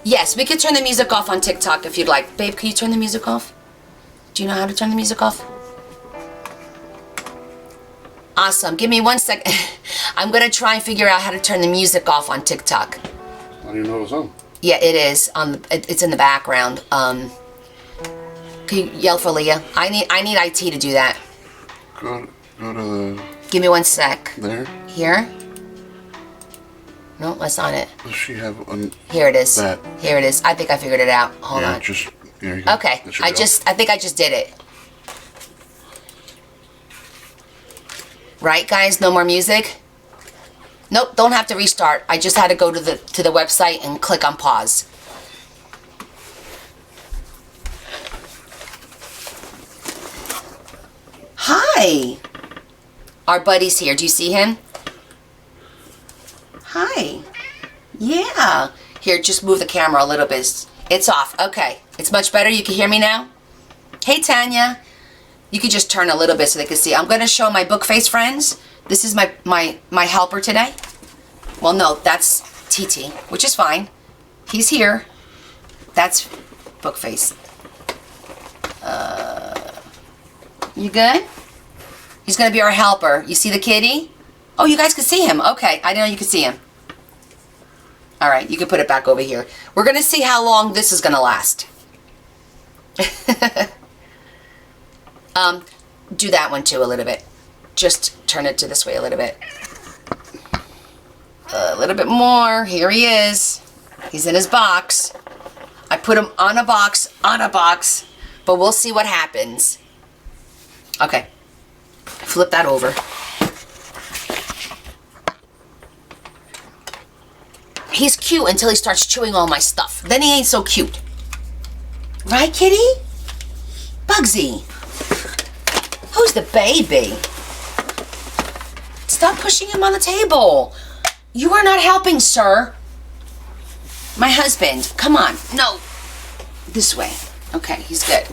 Yes, we could turn the music off on TikTok if you'd like. Babe, can you turn the music off? Do you know how to turn the music off? Awesome. Give me 1 second. I'm going to try and figure out how to turn the music off on TikTok. I don't even know it was on. Yeah, it is. It's in the background. Can you yell for Leah? I need IT to do that. Go to the... Give me 1 sec. There? Here? No, that's not it. Does she have on... Here it is. That. Here it is. I think I figured it out. Hold Yeah, on. just... There you go. Okay. That should be I think I just did it. Right, guys? No more music? Nope, don't have to restart. I just had to go to the website and click on pause. Hi. Our buddy's here. Do you see him? Hi. Yeah. Here, just move the camera a little bit. It's off. Okay. It's much better. You can hear me now? Hey, Tanya. You could just turn a little bit so they can see. I'm going to show my book face friends. This is my helper today. Well, no, that's TT, which is fine. He's here. That's book face. You good? He's going to be our helper. You see the kitty? Oh, you guys can see him. Okay, I didn't know you could see him. All right, you can put it back over here. We're going to see how long this is going to last. Do that one too a little bit. Just turn it to this way a little bit. A little bit more. Here he is. He's in his box. I put him on a box, but we'll see what happens. Okay. Flip that over. He's cute until he starts chewing all my stuff. Then he ain't so cute. Right, kitty? Bugsy. Who's the baby? Stop pushing him on the table. You are not helping, sir. My husband. Come on. No. This way. Okay, he's good.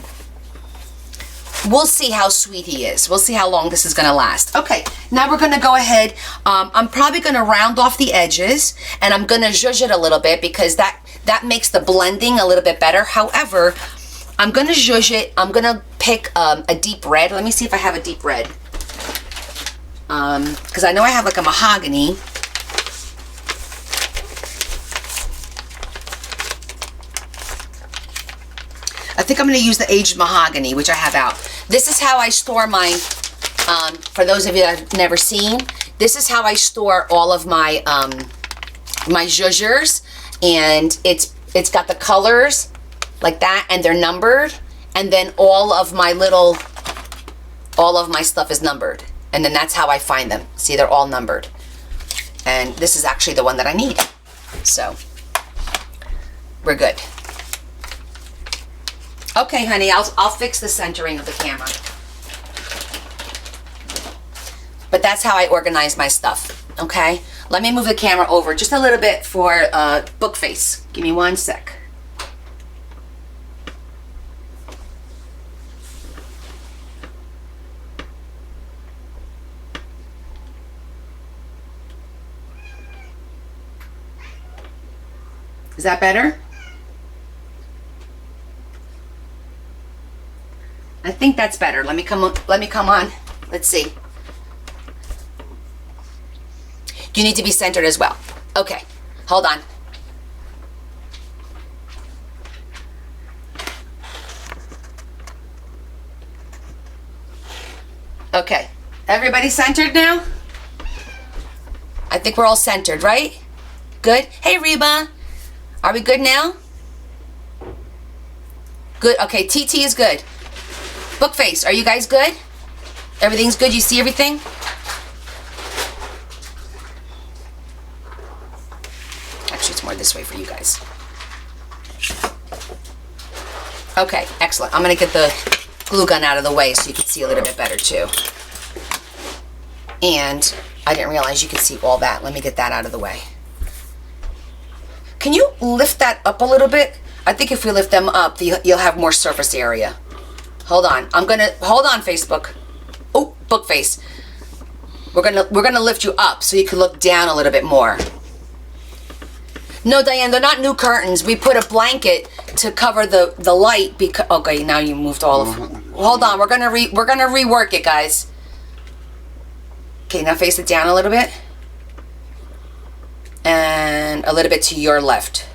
We'll see how sweet he is. We'll see how long this is going to last. Okay, now we're going to go ahead. I'm probably going to round off the edges, and I'm going to zhuzh it a little bit because that makes the blending a little bit better. However, I'm going to zhuzh it. I'm going to pick a deep red. Let me see if I have a deep red. Because I know I have like a mahogany. I think I'm going to use the aged mahogany, which I have out. This is how I store my, for those of you that have never seen, this is how I store all of my, my zhuzhers. And it's got the colors like that, and they're numbered. And then all of my stuff is numbered. And then that's how I find them. See, they're all numbered. And this is actually the one that I need. So, we're good. Okay, honey, I'll fix the centering of the camera. But that's how I organize my stuff, okay? Let me move the camera over just a little bit for book face. Give me 1 sec. Is that better? I think that's better. Let me come on. Let's see. You need to be centered as well. Okay, hold on. Okay, everybody centered now? I think we're all centered, right? Good. Hey, Reba. Are we good now? Good. Okay, TT is good. Bookface, are you guys good? Everything's good? You see everything? Actually, it's more this this way for you guys. Okay, excellent. I'm gonna get the glue gun out of the way so you can see a little bit better too. And I didn't realize you could see all that. Let me get that out of the way. Can you lift that up a little bit? I think if we lift them up, you'll have more surface area. Hold on. Hold on, Facebook. Oh, book face. We're gonna lift you up so you can look down a little bit more. No, Diane, they're not new curtains. We put a blanket to cover the light because. Okay, now you moved all of. Hold on. We're gonna rework it, guys. Okay, now face it down a little bit. And a little bit to your left.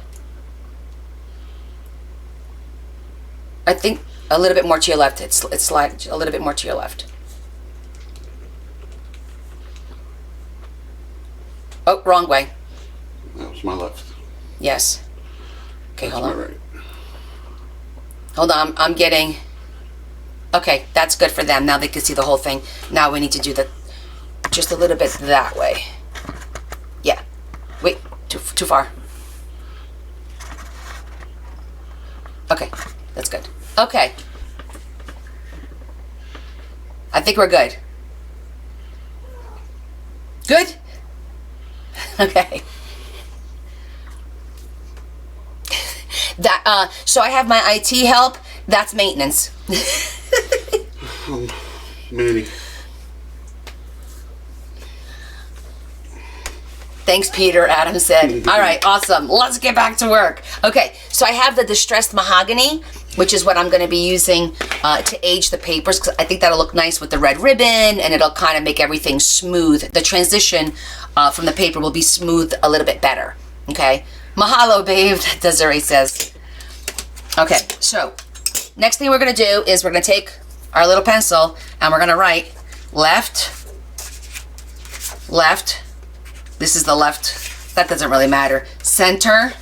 I think a little bit more to your left. It's like a little bit more to your left. Oh, wrong way. That was my left. Yes. Okay, That's hold on. my right. Hold on, I'm getting. Okay, that's good for them. Now they can see the whole thing. Now we need to do just a little bit that way. Yeah. Wait, too far. Okay, that's good. Okay. I think we're good. Good? Okay. So I have my IT help. That's maintenance. Manny. Thanks, Peter, Adam said. All right, awesome. Let's get back to work. Okay, so I have the distressed mahogany, which is what I'm going to be using to age the papers, because I think that'll look nice with the red ribbon, and it'll kind of make everything smooth. The transition from the paper will be smooth a little bit better. Okay? Mahalo, babe, Desiree says. Okay, so next thing we're going to do is we're going to take our little pencil, and we're going to write left, left. This is the left. That doesn't really matter. Center,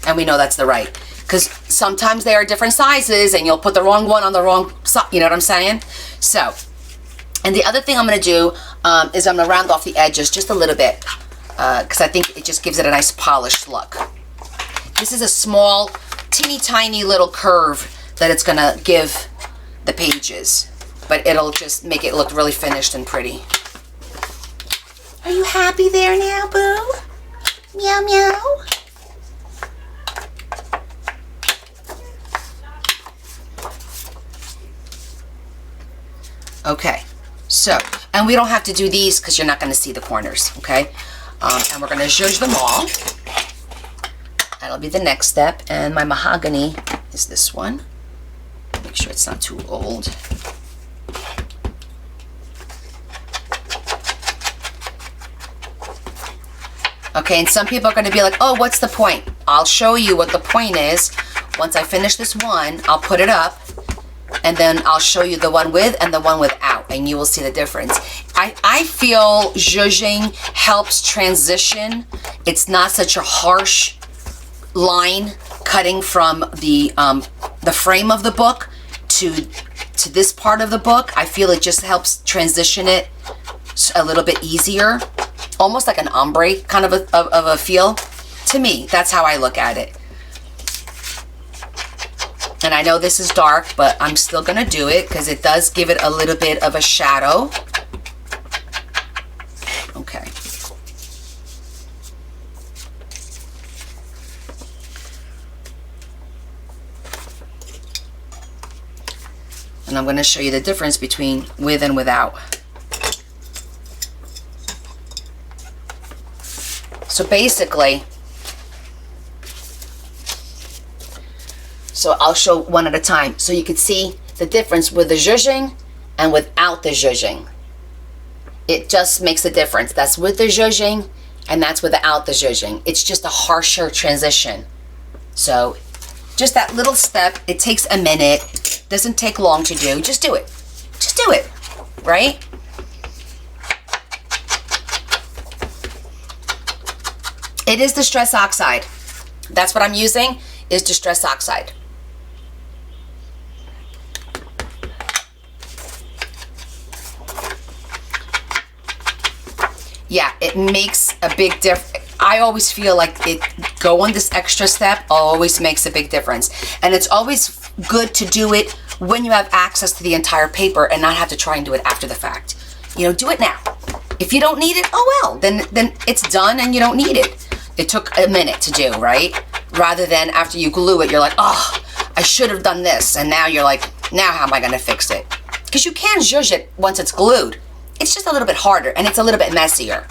and we know that's the right. Because sometimes they are different sizes, and you'll put the wrong one on the wrong side. You know what I'm saying? So, and the other thing I'm going to do is I'm going to round off the edges just a little bit. Because I think it just gives it a nice polished look. This is a small, teeny tiny little curve that it's going to give the pages. But it'll just make it look really finished and pretty. Are you happy there now, boo? Meow, meow. Okay, so, and we don't have to do these because you're not going to see the corners, okay? And we're going to zhuzh them all. That'll be the next step. And my mahogany is this one. Make sure it's not too old. Okay, and some people are going to be like, oh, what's the point? I'll show you what the point is. Once I finish this one, I'll put it up, and then I'll show you the one with and the one without, and you will see the difference. I feel zhuzhing helps transition. It's not such a harsh line cutting from the frame of the book to this part of the book. I feel it just helps transition it a little bit easier. Almost like an ombre kind of a feel. To me, that's how I look at it. And I know this is dark, but I'm still gonna do it because it does give it a little bit of a shadow. Okay. And I'm gonna show you the difference between with and without. So basically, so I'll show one at a time so you can see the difference with the zhuzhing and without the zhuzhing. It just makes a difference. That's with the zhuzhing and that's without the zhuzhing. It's just a harsher transition. So just that little step, it takes a minute, doesn't take long to do. Just do it. Just do it, right? It is Distress Oxide. That's what I'm using, is Distress Oxide. Yeah, it makes a big difference. I always feel like it going this extra step always makes a big difference. And it's always good to do it when you have access to the entire paper and not have to try and do it after the fact. You know, do it now. If you don't need it, oh well, then it's done and you don't need it. It took a minute to do, right? Rather than after you glue it, you're like, oh, I should have done this. And now you're like, now how am I gonna fix it? Because you can zhuzh it once it's glued. It's just a little bit harder and it's a little bit messier.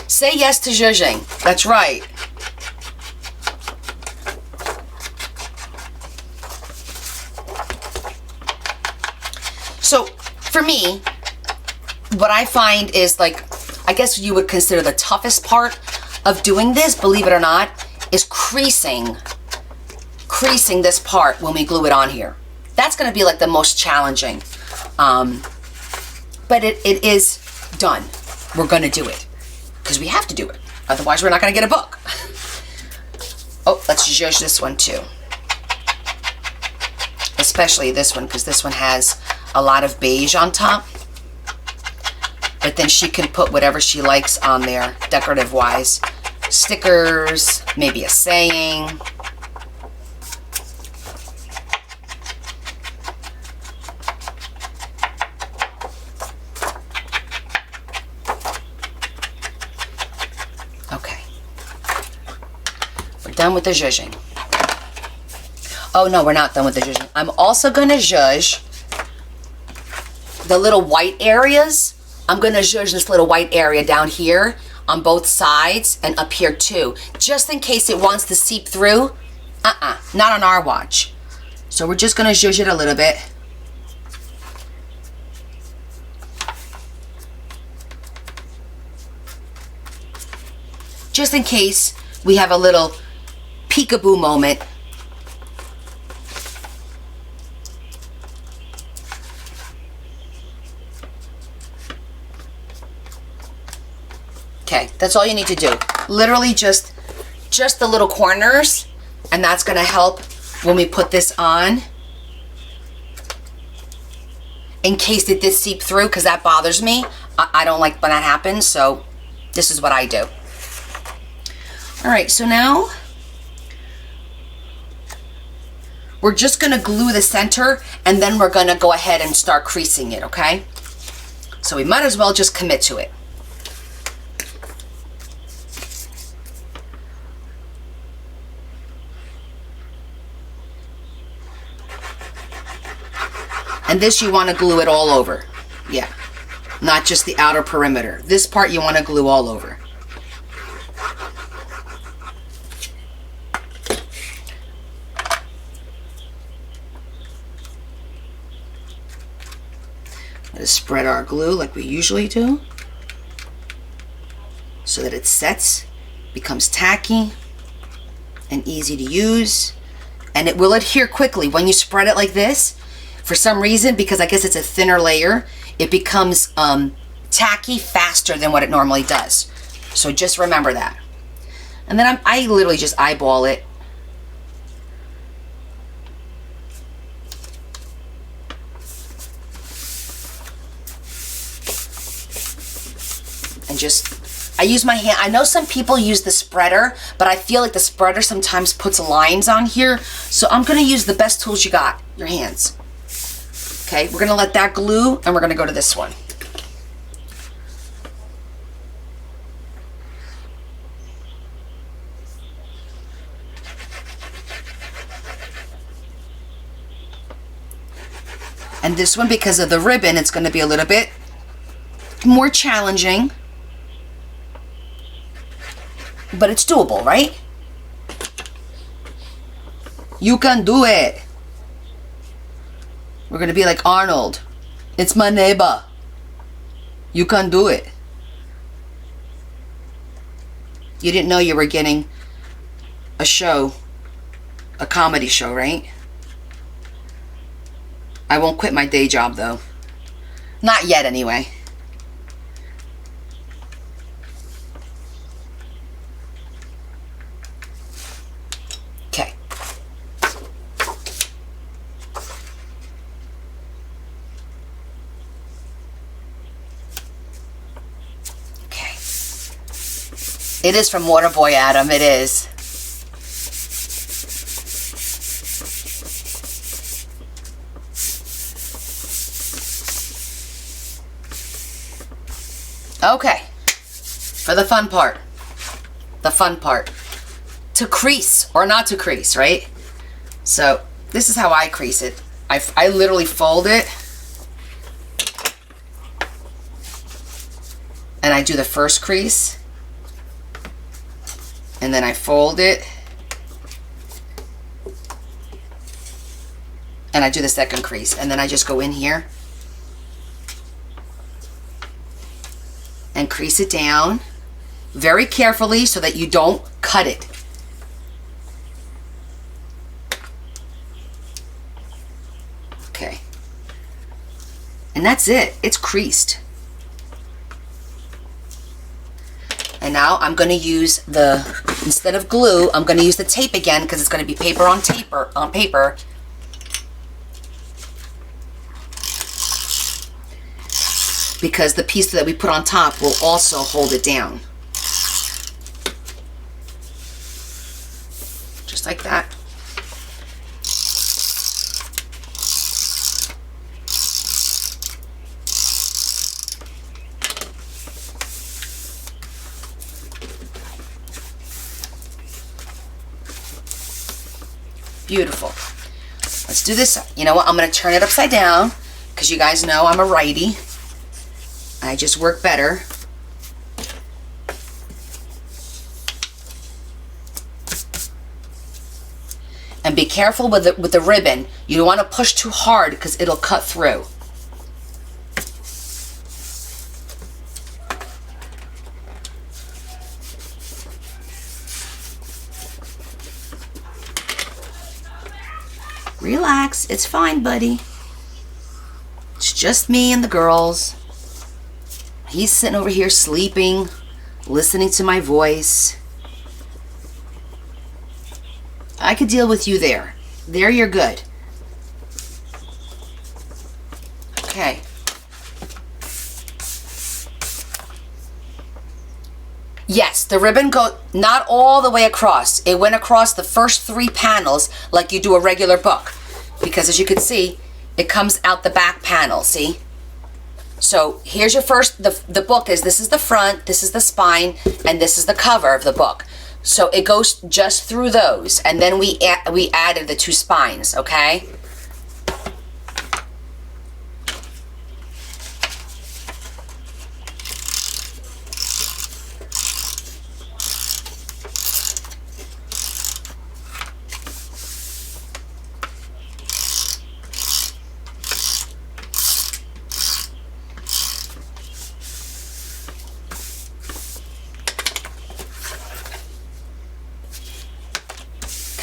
Say yes to zhuzhing. That's right. So for me, what I find is like, I guess you would consider the toughest part of doing this, believe it or not, is creasing this part when we glue it on here. That's gonna be like the most challenging. But it is done. We're gonna do it. Because we have to do it. Otherwise we're not gonna get a book. Oh, let's zhuzh this one too. Especially this one, because this one has a lot of beige on top. But then she can put whatever she likes on there, decorative wise. Stickers, maybe a saying. Okay. We're done with the zhuzhing. Oh no, we're not done with the zhuzhing. I'm also gonna zhuzh the little white areas. I'm gonna zhuzh this little white area down here on both sides and up here too, just in case it wants to seep through. Not on our watch. So we're just gonna zhuzh it a little bit. Just in case we have a little peekaboo moment. Okay, that's all you need to do. Literally just the little corners, and that's gonna help when we put this on. In case it did seep through, because that bothers me. I don't like when that happens, so this is what I do. All right, so now we're just gonna glue the center, and then we're gonna go ahead and start creasing it, okay? So we might as well just commit to it. And this you want to glue it all over. Yeah, not just the outer perimeter. This part you want to glue all over. Let's spread our glue like we usually do, so that it sets, becomes tacky and easy to use, and it will adhere quickly. When you spread it like this, for some reason, because I guess it's a thinner layer, it becomes tacky faster than what it normally does. So just remember that. And then I literally just eyeball it. And just, I use my hand. I know some people use the spreader, but I feel like the spreader sometimes puts lines on here. So I'm gonna use the best tools you got, your hands. Okay, we're gonna let that glue and we're gonna go to this one. And this one, because of the ribbon, it's gonna be a little bit more challenging, but it's doable, right? You can do it. We're gonna be like Arnold. It's my neighbor. You can do it. You didn't know you were getting a show, a comedy show, right? I won't quit my day job though. Not yet anyway. Okay. It is from Waterboy, Adam. It is. Okay. For the fun part. The fun part. To crease or not to crease, right? So this is how I crease it. I literally fold it. And I do the first crease. And then I fold it. And I do the second crease. And then I just go in here. And crease it down. Very carefully so that you don't cut it. Okay. And that's it. It's creased. And now I'm going to use the, instead of glue, I'm going to use the tape again because it's going to be paper on paper. Because the piece that we put on top will also hold it down. Just like that. Beautiful. Let's do this. You know what? I'm going to turn it upside down because you guys know I'm a righty. I just work better. And be careful with the ribbon. You don't want to push too hard because it'll cut through. Relax, it's fine, buddy. It's just me and the girls. He's sitting over here sleeping, listening to my voice. I could deal with you there. There you're good. Okay. Yes, the ribbon go not all the way across. It went across the first 3 panels like you do a regular book. Because as you can see, it comes out the back panel, see? So here's your first, the book is, this is the front, this is the spine, and this is the cover of the book. So it goes just through those, and then we added the 2 spines, okay?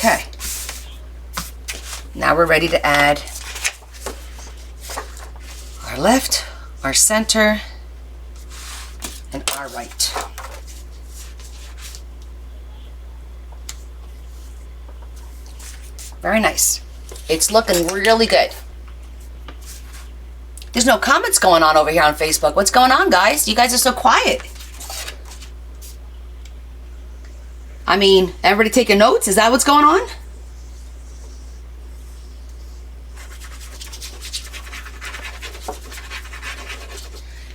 Okay, now we're ready to add our left, our center, and our right. Very nice. It's looking really good. There's no comments going on over here on Facebook. What's going on, guys? You guys are so quiet. I mean, everybody taking notes? Is that what's going on?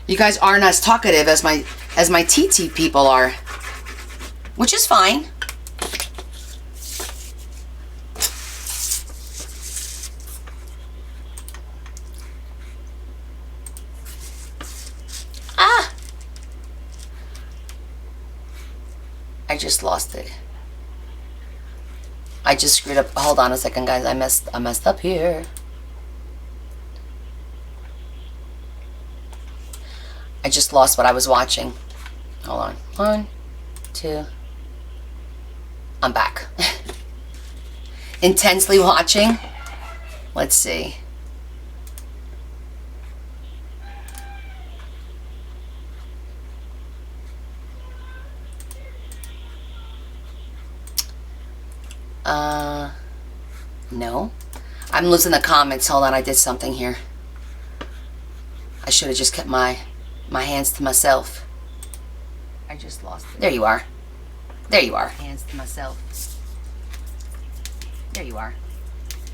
You guys aren't as talkative as my TT people are, which is fine. I just lost it. I just screwed up. Hold on a second, guys. I messed up here. I just lost what I was watching. Hold on. 1, 2. I'm back. Intensely watching. Let's see. No. I'm losing the comments. Hold on, I did something here. I should have just kept my hands to myself. I just lost it. There you are. There you are. Hands to myself. There you are.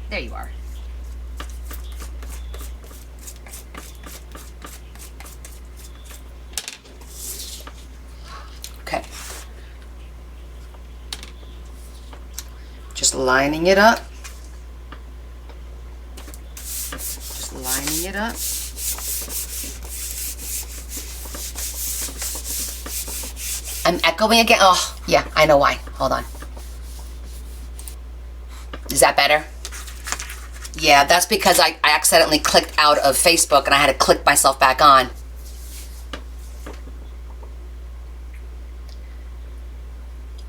There you are. Okay. Just lining it up. Just lining it up. I'm echoing again. Oh, yeah, I know why. Hold on. Is that better? Yeah, that's because I accidentally clicked out of Facebook and I had to click myself back on.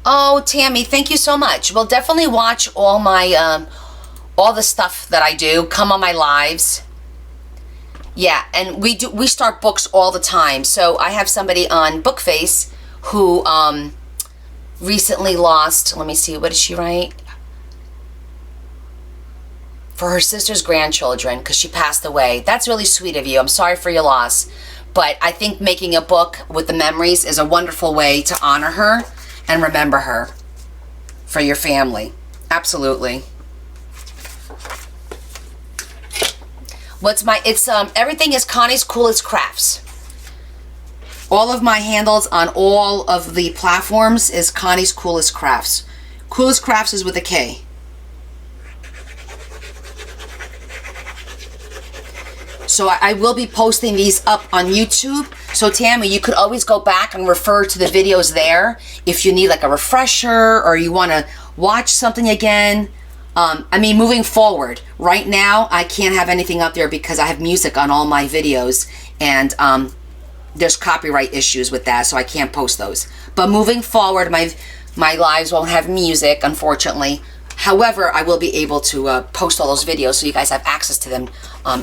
Oh, Tammy, thank you so much. We'll definitely watch all my, all the stuff that I do. Come on my lives. Yeah, and we start books all the time. So I have somebody on Bookface who recently lost, let me see, what did she write? For her sister's grandchildren, because she passed away. That's really sweet of you. I'm sorry for your loss. But I think making a book with the memories is a wonderful way to honor her and remember her for your family. Absolutely. Everything is Connie's Coolest Crafts. All of my handles on all of the platforms is Connie's Coolest Crafts. Coolest Crafts is with a K. So I will be posting these up on YouTube. So Tammy, you could always go back and refer to the videos there if you need like a refresher or you want to watch something again. I mean, moving forward, right now I can't have anything up there because I have music on all my videos and there's copyright issues with that, so I can't post those. But moving forward, my lives won't have music, unfortunately. However, I will be able to post all those videos so you guys have access to them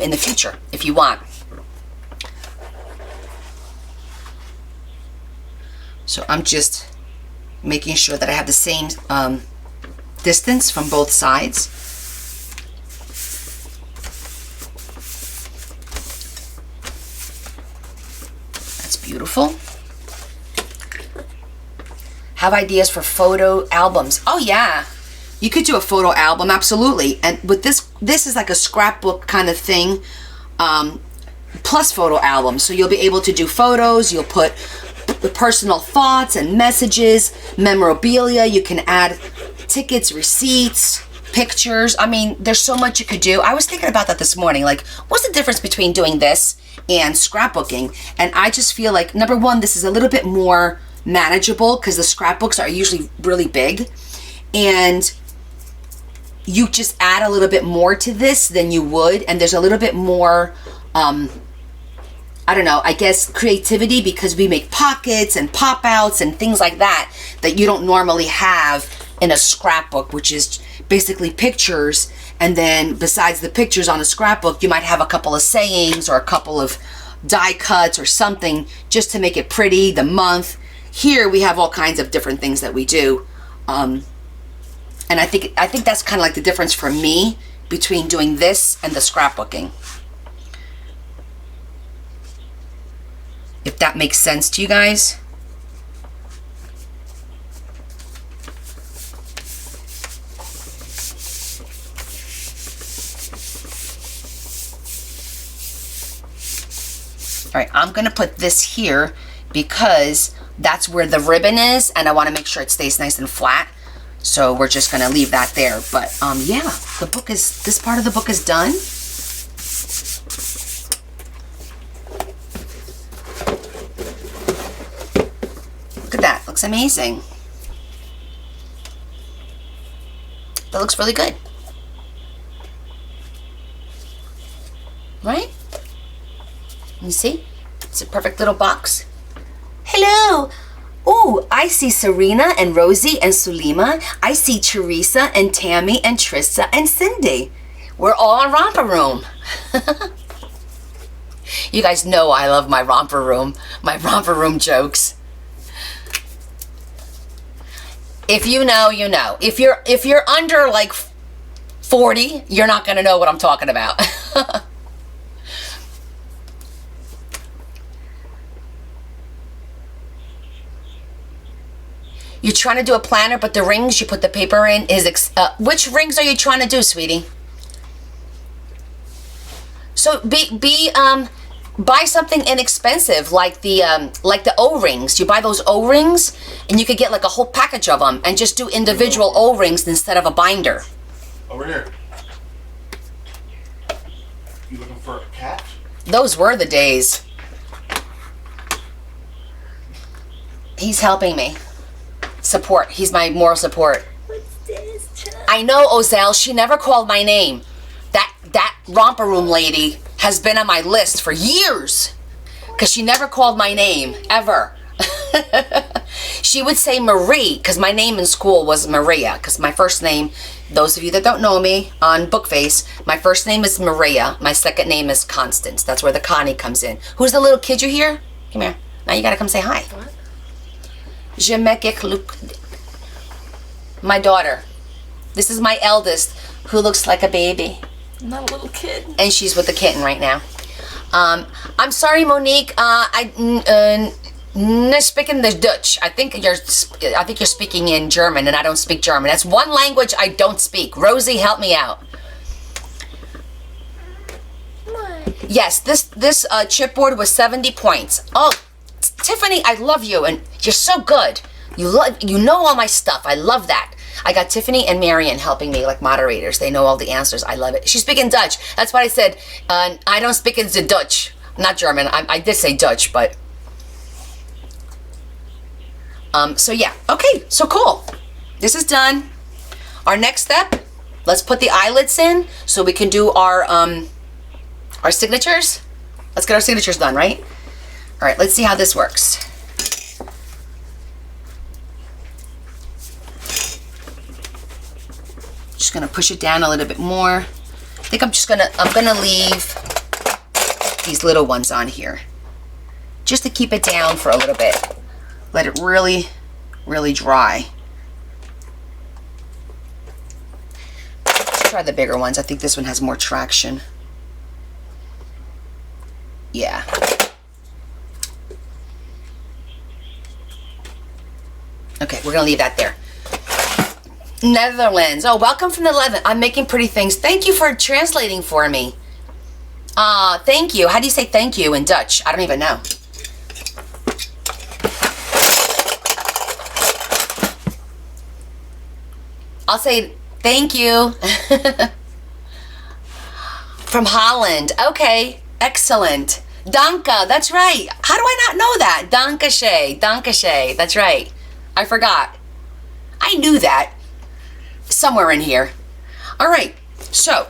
in the future if you want. So I'm just making sure that I have the same distance from both sides. That's beautiful. Have ideas for photo albums? Oh yeah. You could do a photo album, absolutely. And with this is like a scrapbook kind of thing, plus photo albums. So you'll be able to do photos, you'll put the personal thoughts and messages, memorabilia, you can add tickets, receipts, pictures. I mean, there's so much you could do. I was thinking about that this morning, like, what's the difference between doing this and scrapbooking? And I just feel like, number one, this is a little bit more manageable because the scrapbooks are usually really big. And you just add a little bit more to this than you would, and there's a little bit more I don't know, I guess creativity because we make pockets and pop outs and things like that you don't normally have in a scrapbook, which is basically pictures, and then besides the pictures on a scrapbook you might have a couple of sayings or a couple of die cuts or something just to make it pretty, the month. Here we have all kinds of different things that we do. And I think that's kind of like the difference for me between doing this and the scrapbooking. If that makes sense to you guys. All right, I'm gonna put this here because that's where the ribbon is and I wanna make sure it stays nice and flat. So we're just gonna leave that there. But yeah, this part of the book is done. Look at that, looks amazing. That looks really good. Right? You see? It's a perfect little box. Hello! Ooh, I see Serena and Rosie and Sulima. I see Teresa and Tammy and Trissa and Cindy. We're all in Romper Room. You guys know I love my Romper Room jokes. If you know, you know. If you're under like 40, you're not gonna know what I'm talking about. You're trying to do a planner, but the rings you put the paper in is which rings are you trying to do, sweetie? So buy something inexpensive like the O-rings. You buy those O-rings and you could get like a whole package of them and just do individual O-rings instead of a binder. Over here. You looking for a cat? Those were the days. He's helping me. Support. He's my moral support. What's this? I know, Ozell. She never called my name. That romper room lady has been on my list for years because she never called my name ever. She would say Marie because my name in school was Maria because my first name, those of you that don't know me on Bookface, my first name is Maria. My second name is Constance. That's where the Connie comes in. Who's the little kid you hear? Come here. Now you gotta come say hi. What? Je m'appelle Luc. My daughter. This is my eldest who looks like a baby. I'm not a little kid. And she's with the kitten right now. I'm sorry, Monique. I speaking the Dutch. I think you're speaking in German, and I don't speak German. That's one language I don't speak. Rosie, help me out. What? Yes, this chipboard was 70 points. Oh, Tiffany, I love you, and you're so good. You know all my stuff. I love that. I got Tiffany and Marion helping me like moderators. They know all the answers. I love it. She's speaking Dutch. That's why I said I don't speak into Dutch. Not German. I did say Dutch, but so yeah. Okay, so cool. This is done. Our next step, let's put the eyelets in so we can do our signatures. Let's get our signatures done, right? All right, let's see how this works. Just gonna push it down a little bit more. I think I'm gonna leave these little ones on here just to keep it down for a little bit. Let it really, really dry. Let's try the bigger ones. I think this one has more traction. Yeah. Okay, we're gonna leave that there. Netherlands. Oh, welcome from the Netherlands. I'm making pretty things. Thank you for translating for me. Thank you. How do you say thank you in Dutch? I don't even know. I'll say thank you. From Holland. Okay, excellent. Danke, that's right. How do I not know that? Dankashe, Dankashe, that's right. I forgot. I knew that. Somewhere in here. All right, so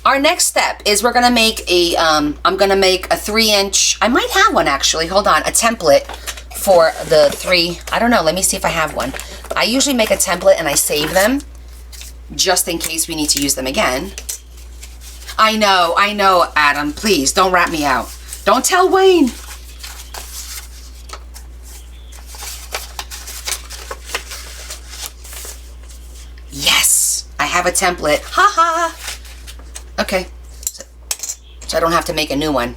our next step is we're gonna make a, I'm gonna make a 3-inch, I might have one actually, hold on, a template for the 3, I don't know, let me see if I have one. I usually make a template and I save them just in case we need to use them again. I know, Adam, please don't rat me out. Don't tell Wayne. Yes, I have a template. Ha ha. Okay, so I don't have to make a new one.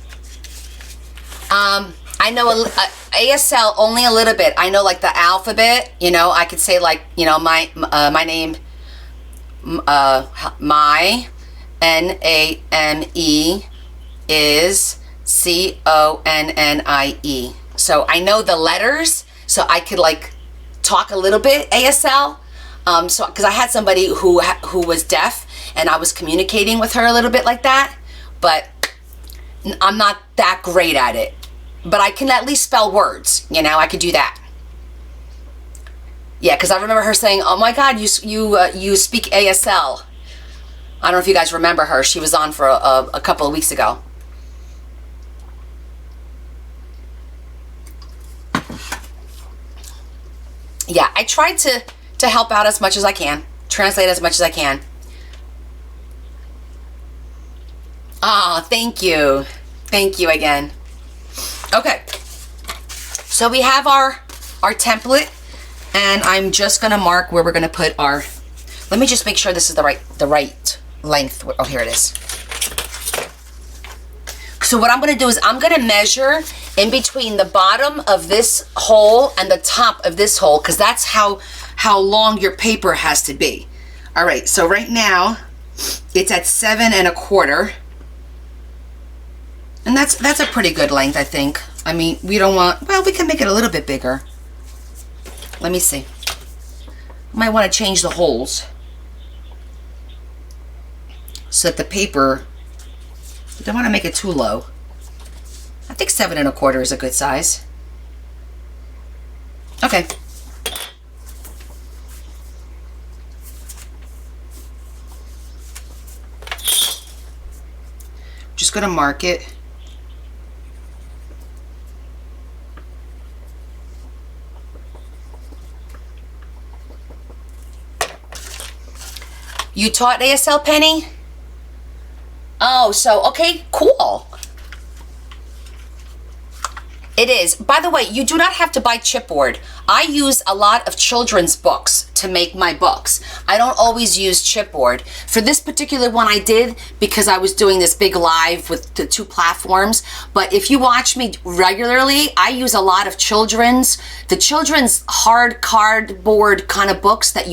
I know ASL only a little bit. I know like the alphabet. You know, I could say like, you know, my name, my NAME is CONNIE. So I know the letters, so I could like talk a little bit ASL. So because I had somebody who was deaf, and I was communicating with her a little bit like that, but I'm not that great at it. But I can at least spell words. You know, I could do that. Yeah, because I remember her saying, "Oh my God, you speak ASL." I don't know if you guys remember her. She was on for a couple of weeks ago. Yeah, I tried to help out as much as I can, translate as much as I can. Ah, thank you again. Okay, so we have our template, and I'm just gonna mark where we're gonna put our. Let me just make sure this is the right length. Oh, here it is. So what I'm gonna do is I'm gonna measure in between the bottom of this hole and the top of this hole, because that's how long your paper has to be. All right, so right now it's at 7 1/4, and that's a pretty good length, I think. I mean, we don't want, well, we can make it a little bit bigger. Let me see. Might want to change the holes so that the paper, you don't want to make it too low. I think 7 1/4 is a good size. Okay. Just gonna mark it. You taught ASL, Penny? Oh, so, okay, cool. It is. By the way, you do not have to buy chipboard. I use a lot of children's books to make my books. I don't always use chipboard. For this particular one I did because I was doing this big live with the 2 platforms. But if you watch me regularly, I use a lot of the children's hard cardboard kind of books that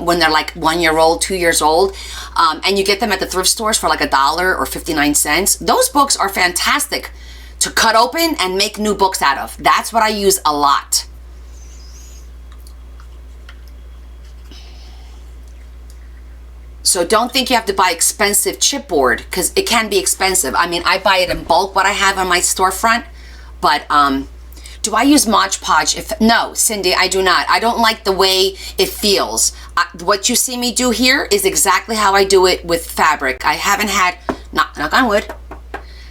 when they're like 1 year old, 2 years old, and you get them at the thrift stores for like $1 or 59 cents. Those books are fantastic to cut open and make new books out of. That's what I use a lot. So don't think you have to buy expensive chipboard, because it can be expensive. I mean, I buy it in bulk, what I have on my storefront, but do I use Mod Podge? No, Cindy, I do not. I don't like the way it feels. What you see me do here is exactly how I do it with fabric. I haven't had, knock on wood,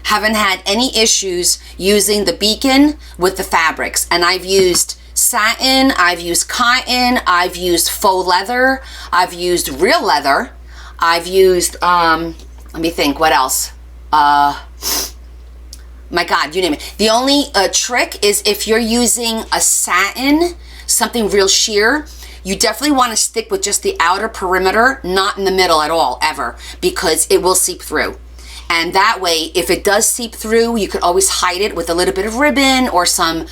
haven't had any issues using the Beacon with the fabrics. And I've used satin, I've used cotton, I've used faux leather, I've used real leather, I've used, let me think, what else? My God, you name it. The only trick is if you're using a satin, something real sheer, you definitely want to stick with just the outer perimeter, not in the middle at all, ever, because it will seep through. And that way, if it does seep through, you could always hide it with a little bit of ribbon or some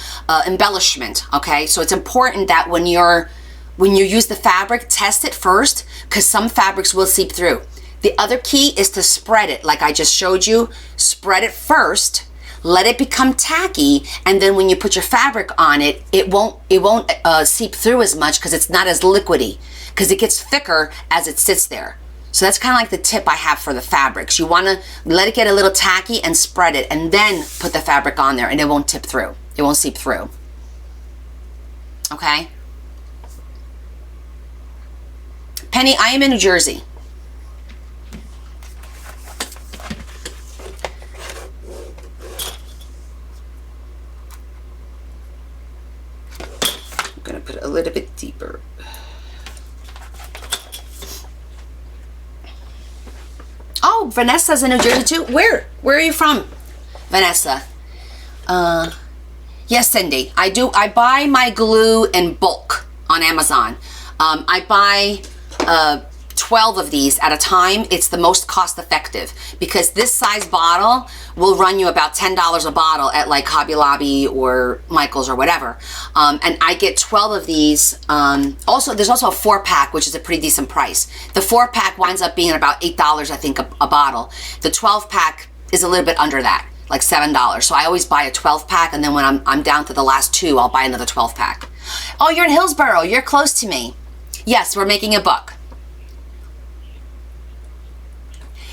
embellishment, okay? So it's important that when you use the fabric, test it first, because some fabrics will seep through. The other key is to spread it, like I just showed you. Spread it first, let it become tacky, and then when you put your fabric on it, it won't seep through as much because it's not as liquidy, because it gets thicker as it sits there. So that's kind of like the tip I have for the fabrics. You want to let it get a little tacky and spread it, and then put the fabric on there, and it won't tip through. It won't seep through. Okay? Penny, I am in New Jersey. I'm going to put it a little bit deeper. Oh, Vanessa's in New Jersey too. Where are you from, Vanessa? Yes, Cindy. I buy my glue in bulk on Amazon. I buy 12 of these at a time. It's the most cost effective because this size bottle will run you about $10 a bottle at like Hobby Lobby or Michael's or whatever. And I get 12 of these. Also, there's also a 4-pack, which is a pretty decent price. The 4-pack winds up being about $8, I think, a bottle. The 12-pack is a little bit under that, like $7. So I always buy a 12-pack, and then when I'm down to the last 2, I'll buy another 12-pack. Oh, you're in Hillsborough. You're close to me. Yes, we're making a book.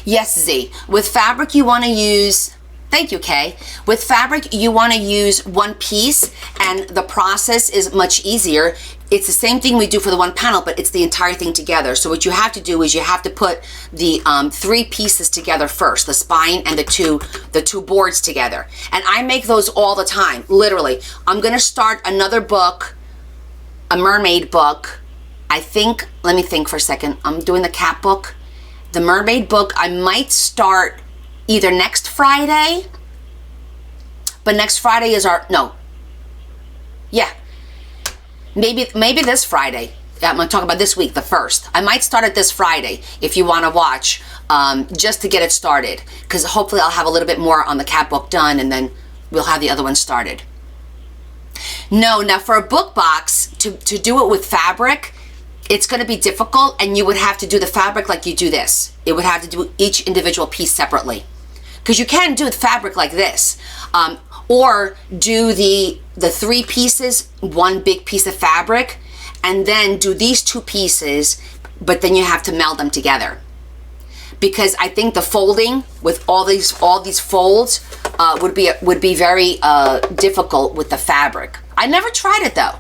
Yes, Z. With fabric, you want to use, thank you, Kay. With fabric, you want to use one piece, and the process is much easier. It's the same thing we do for the one panel, but it's the entire thing together. So what you have to do is you have to put the 3 pieces together first, the spine and the two boards together. And I make those all the time, literally. I'm going to start another book, a mermaid book. I think, let me think for a second. I'm doing the cat book. The mermaid book, I might start either next Friday, but next Friday is maybe this Friday. I'm going to talk about this week, the 1st. I might start it this Friday if you want to watch, just to get it started, because hopefully I'll have a little bit more on the cat book done, and then we'll have the other one started. No, now for a book box, to do it with fabric, it's going to be difficult, and you would have to do the fabric like you do this. It would have to do each individual piece separately. Because you can do the fabric like this, or do the 3 pieces, one big piece of fabric, and then do these 2 pieces, but then you have to meld them together. Because I think the folding with all these folds would be very difficult with the fabric. I never tried it though.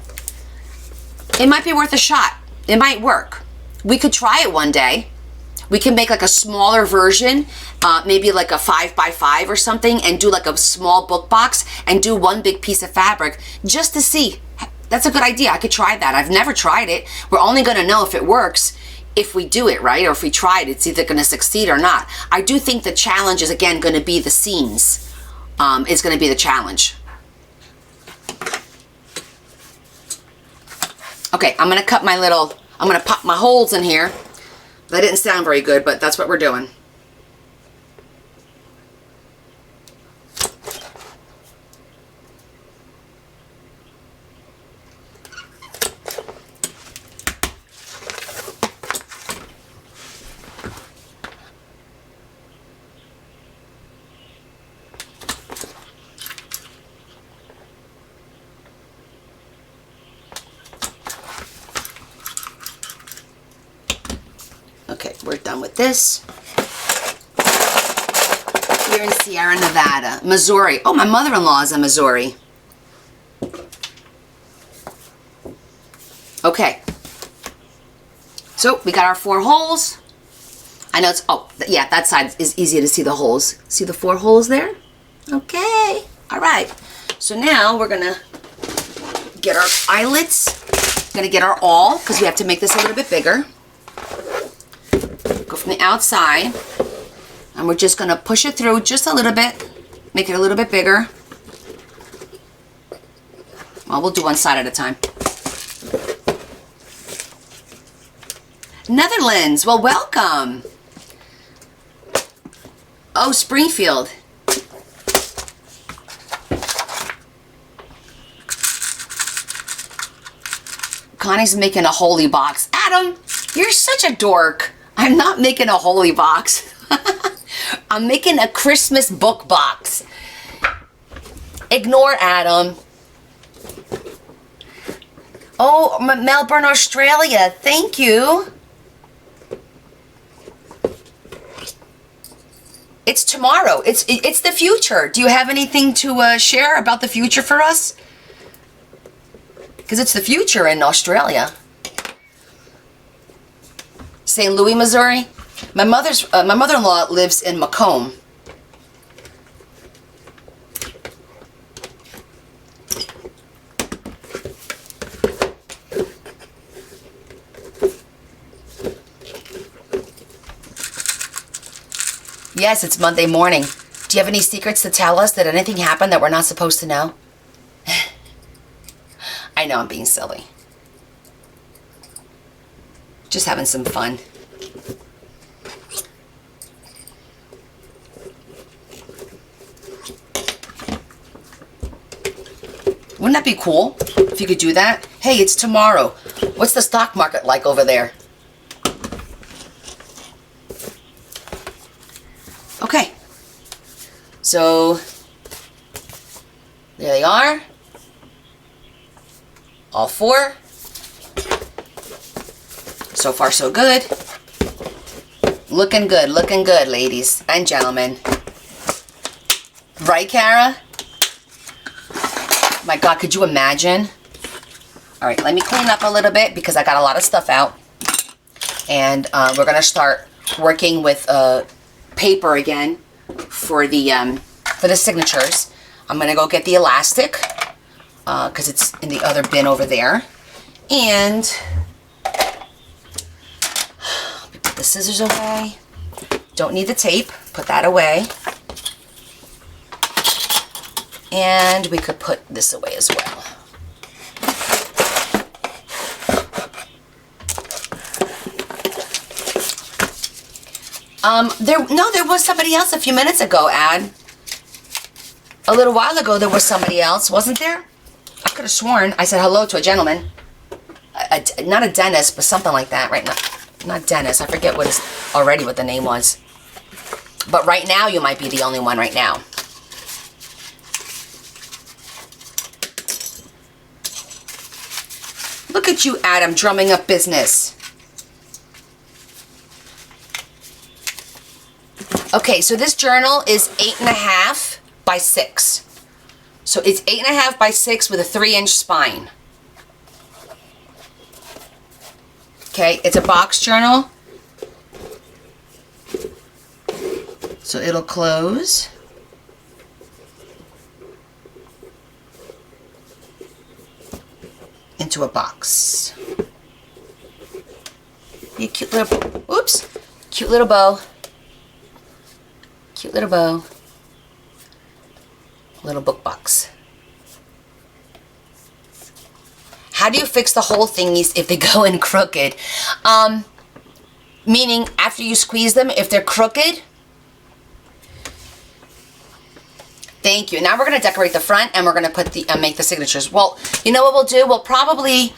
It might be worth a shot. It might work. We could try it one day. We can make like a smaller version, maybe like a 5x5 or something, and do like a small book box and do one big piece of fabric just to see. That's a good idea. I could try that. I've never tried it. We're only going to know if it works if we do it, right? Or if we try it, it's either going to succeed or not. I do think the challenge is, again, going to be the seams. It's going to be the challenge. Okay, I'm going to cut I'm going to pop my holes in here. That didn't sound very good, but that's what we're doing. Okay, we're done with this. Here in Sierra Nevada, Missouri. Oh, my mother-in-law is in Missouri. Okay. So we got our 4 holes. I know it's, oh, yeah, that side is easier to see the holes. See the 4 holes there? Okay. All right. So now we're going to get our eyelets. Going to get our awl, because we have to make this a little bit bigger. Go from the outside, and we're just going to push it through just a little bit, make it a little bit bigger. Well, we'll do one side at a time. Netherlands, well, welcome. Oh, Springfield. Connie's making a holy box. Adam, you're such a dork. I'm not making a holy box. I'm making a Christmas book box. Ignore Adam. Oh, Melbourne, Australia. Thank you. It's tomorrow. It's the future. Do you have anything to share about the future for us? Because it's the future in Australia. St. Louis, Missouri. My mother-in-law lives in Macomb. Yes, it's Monday morning. Do you have any secrets to tell us? Did anything happen that we're not supposed to know? I know I'm being silly. Just having some fun. Wouldn't that be cool if you could do that? Hey, it's tomorrow. What's the stock market like over there? Okay. So, there they are. All 4. So far, so good. Looking good, ladies and gentlemen. Right, Kara? My God, could you imagine? All right, let me clean up a little bit because I got a lot of stuff out. And we're going to start working with paper again for the signatures. I'm going to go get the elastic because it's in the other bin over there. And put the scissors away. Don't need the tape. Put that away. And we could put this away as well. There was somebody else a few minutes ago, Ad. A little while ago, there was somebody else, wasn't there? I could have sworn I said hello to a gentleman. Not a dentist, but something like that, right? Not dentist. I forget what the name was. But right now, you might be the only one right now. Look at you, Adam, drumming up business. Okay, so this journal is 8.5 by 6. So it's 8.5 by 6 with a 3-inch spine. Okay, it's a box journal. So it'll close. Into a box. Be a cute little, oops, cute little bow. Cute little bow. Little book box. How do you fix the whole thingies if they go in crooked? Meaning after you squeeze them, if they're crooked. Thank you. Now we're going to decorate the front and we're going to put the make the signatures. Well, you know what we'll do? We'll probably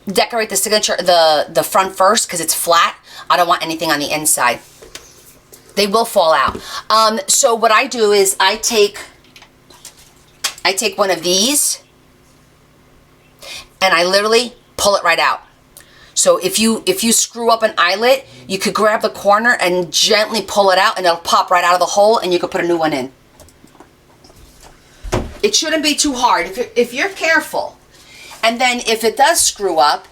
decorate the signature, the front first because it's flat. I don't want anything on the inside. They will fall out. So what I do is I take one of these and I literally pull it right out. So if you screw up an eyelet, you could grab the corner and gently pull it out and it'll pop right out of the hole and you could put a new one in. It shouldn't be too hard if you're careful. And then if it does screw up,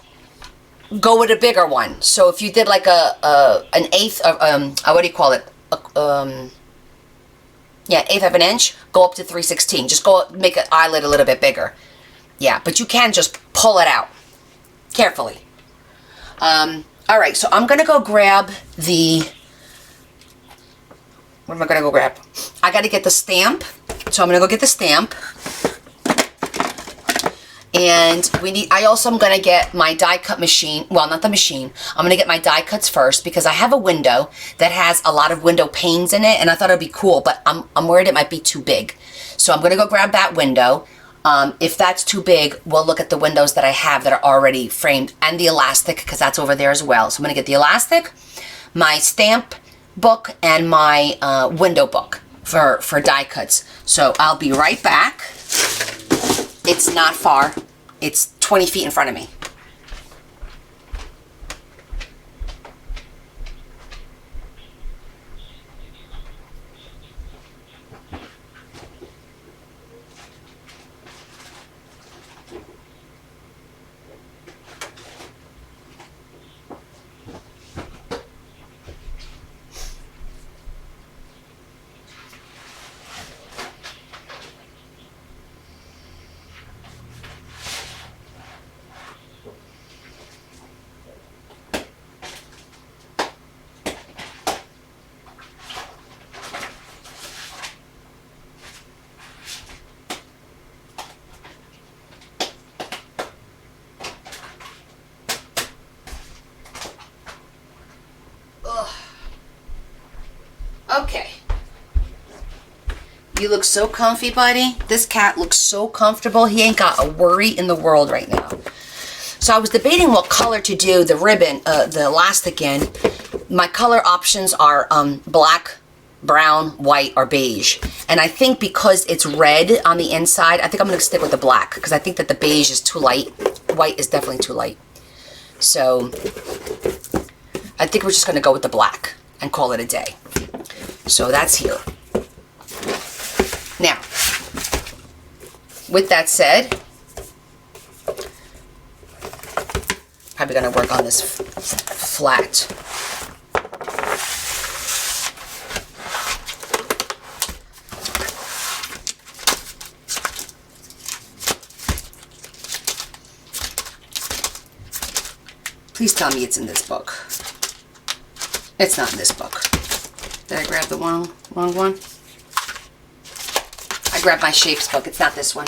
go with a bigger one. So if you did like an eighth of what do you call it? Yeah, eighth of an inch, go up to 3/16. Just go make an eyelet a little bit bigger. Yeah, but you can just pull it out carefully. All right, so I'm gonna go grab the. What am I gonna go grab? I gotta get the stamp, so I'm gonna go get the stamp. And I also am gonna get my die cut machine. Well, not the machine. I'm gonna get my die cuts first because I have a window that has a lot of window panes in it, and I thought it'd be cool, but I'm worried it might be too big. So I'm gonna go grab that window. If that's too big, we'll look at the windows that I have that are already framed and the elastic because that's over there as well. So I'm gonna get the elastic, my stamp book, and my window book for die cuts. So I'll be right back. It's not far. It's 20 feet in front of me. Okay. You look so comfy, buddy. This cat looks so comfortable. He ain't got a worry in the world right now. So I was debating what color to do the ribbon, the elastic in. My color options are black, brown, white, or beige. And I think because it's red on the inside, I think I'm going to stick with the black because I think that the beige is too light. White is definitely too light. So I think we're just going to go with the black and call it a day. So that's here. Now, with that said, probably going to work on this flat. Please tell me it's in this book. It's not in this book. Did I grab the wrong one? I grabbed my shapes book. It's not this one.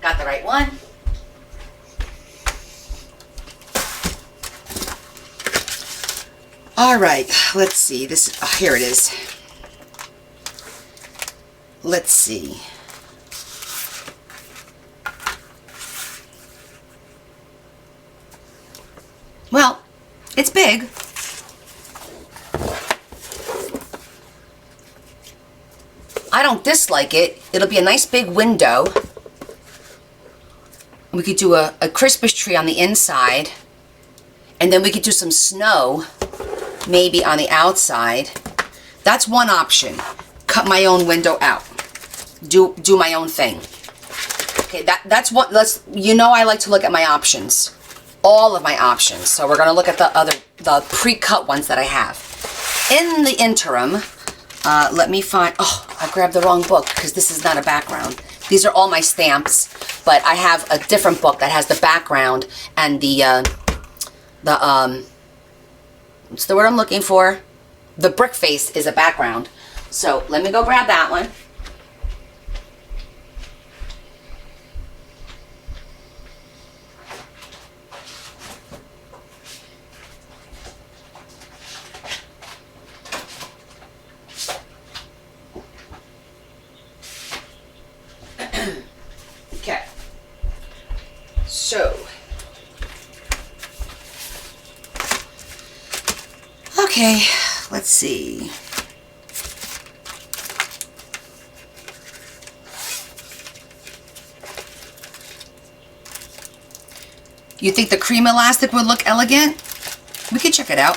Got the right one. All right, let's see. This, here it is. Let's see. Well, it's big. I don't dislike it. It'll be a nice big window. We could do a Christmas tree on the inside. And then we could do some snow, maybe on the outside. That's one option. Cut my own window out. Do my own thing. Okay, that's what, you know I like to look at my options. All of my options. So we're going to look at the pre-cut ones that I have. In the interim, let me find, oh, I grabbed the wrong book because this is not a background. These are all my stamps, but I have a different book that has the background and what's the word I'm looking for? The brick face is a background. So let me go grab that one. Okay. So. Okay, let's see. You think the cream elastic would look elegant? We could check it out.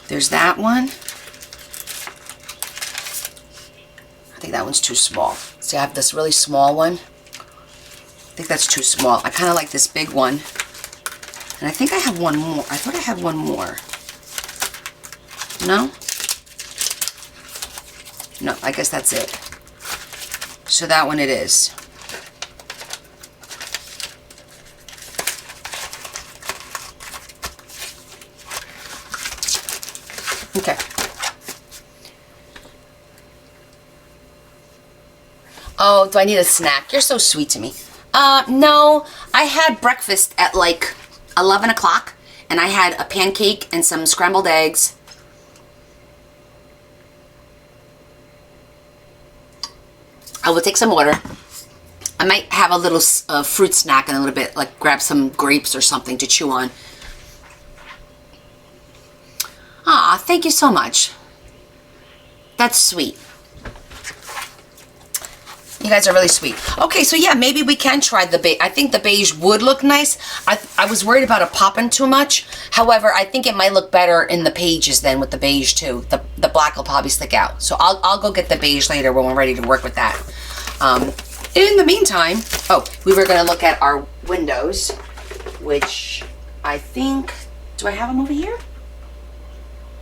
There's that one. I think that one's too small. See, I have this really small one. I think that's too small. I kind of like this big one. And I think I have one more. I thought I had one more. No? No, I guess that's it. So that one it is. Okay. Oh, do I need a snack? You're so sweet to me. No, I had breakfast at like 11 o'clock, and I had a pancake and some scrambled eggs. I will take some water. I might have a little fruit snack in a little bit, like grab some grapes or something to chew on. Ah, thank you so much. That's sweet. You guys are really sweet. Okay, so yeah, maybe we can try the beige. I think the beige would look nice. I was worried about it popping too much. However, I think it might look better in the pages than with the beige too. The black will probably stick out. So I'll go get the beige later when we're ready to work with that. In the meantime, oh, we were gonna look at our windows, which I think, do I have them over here?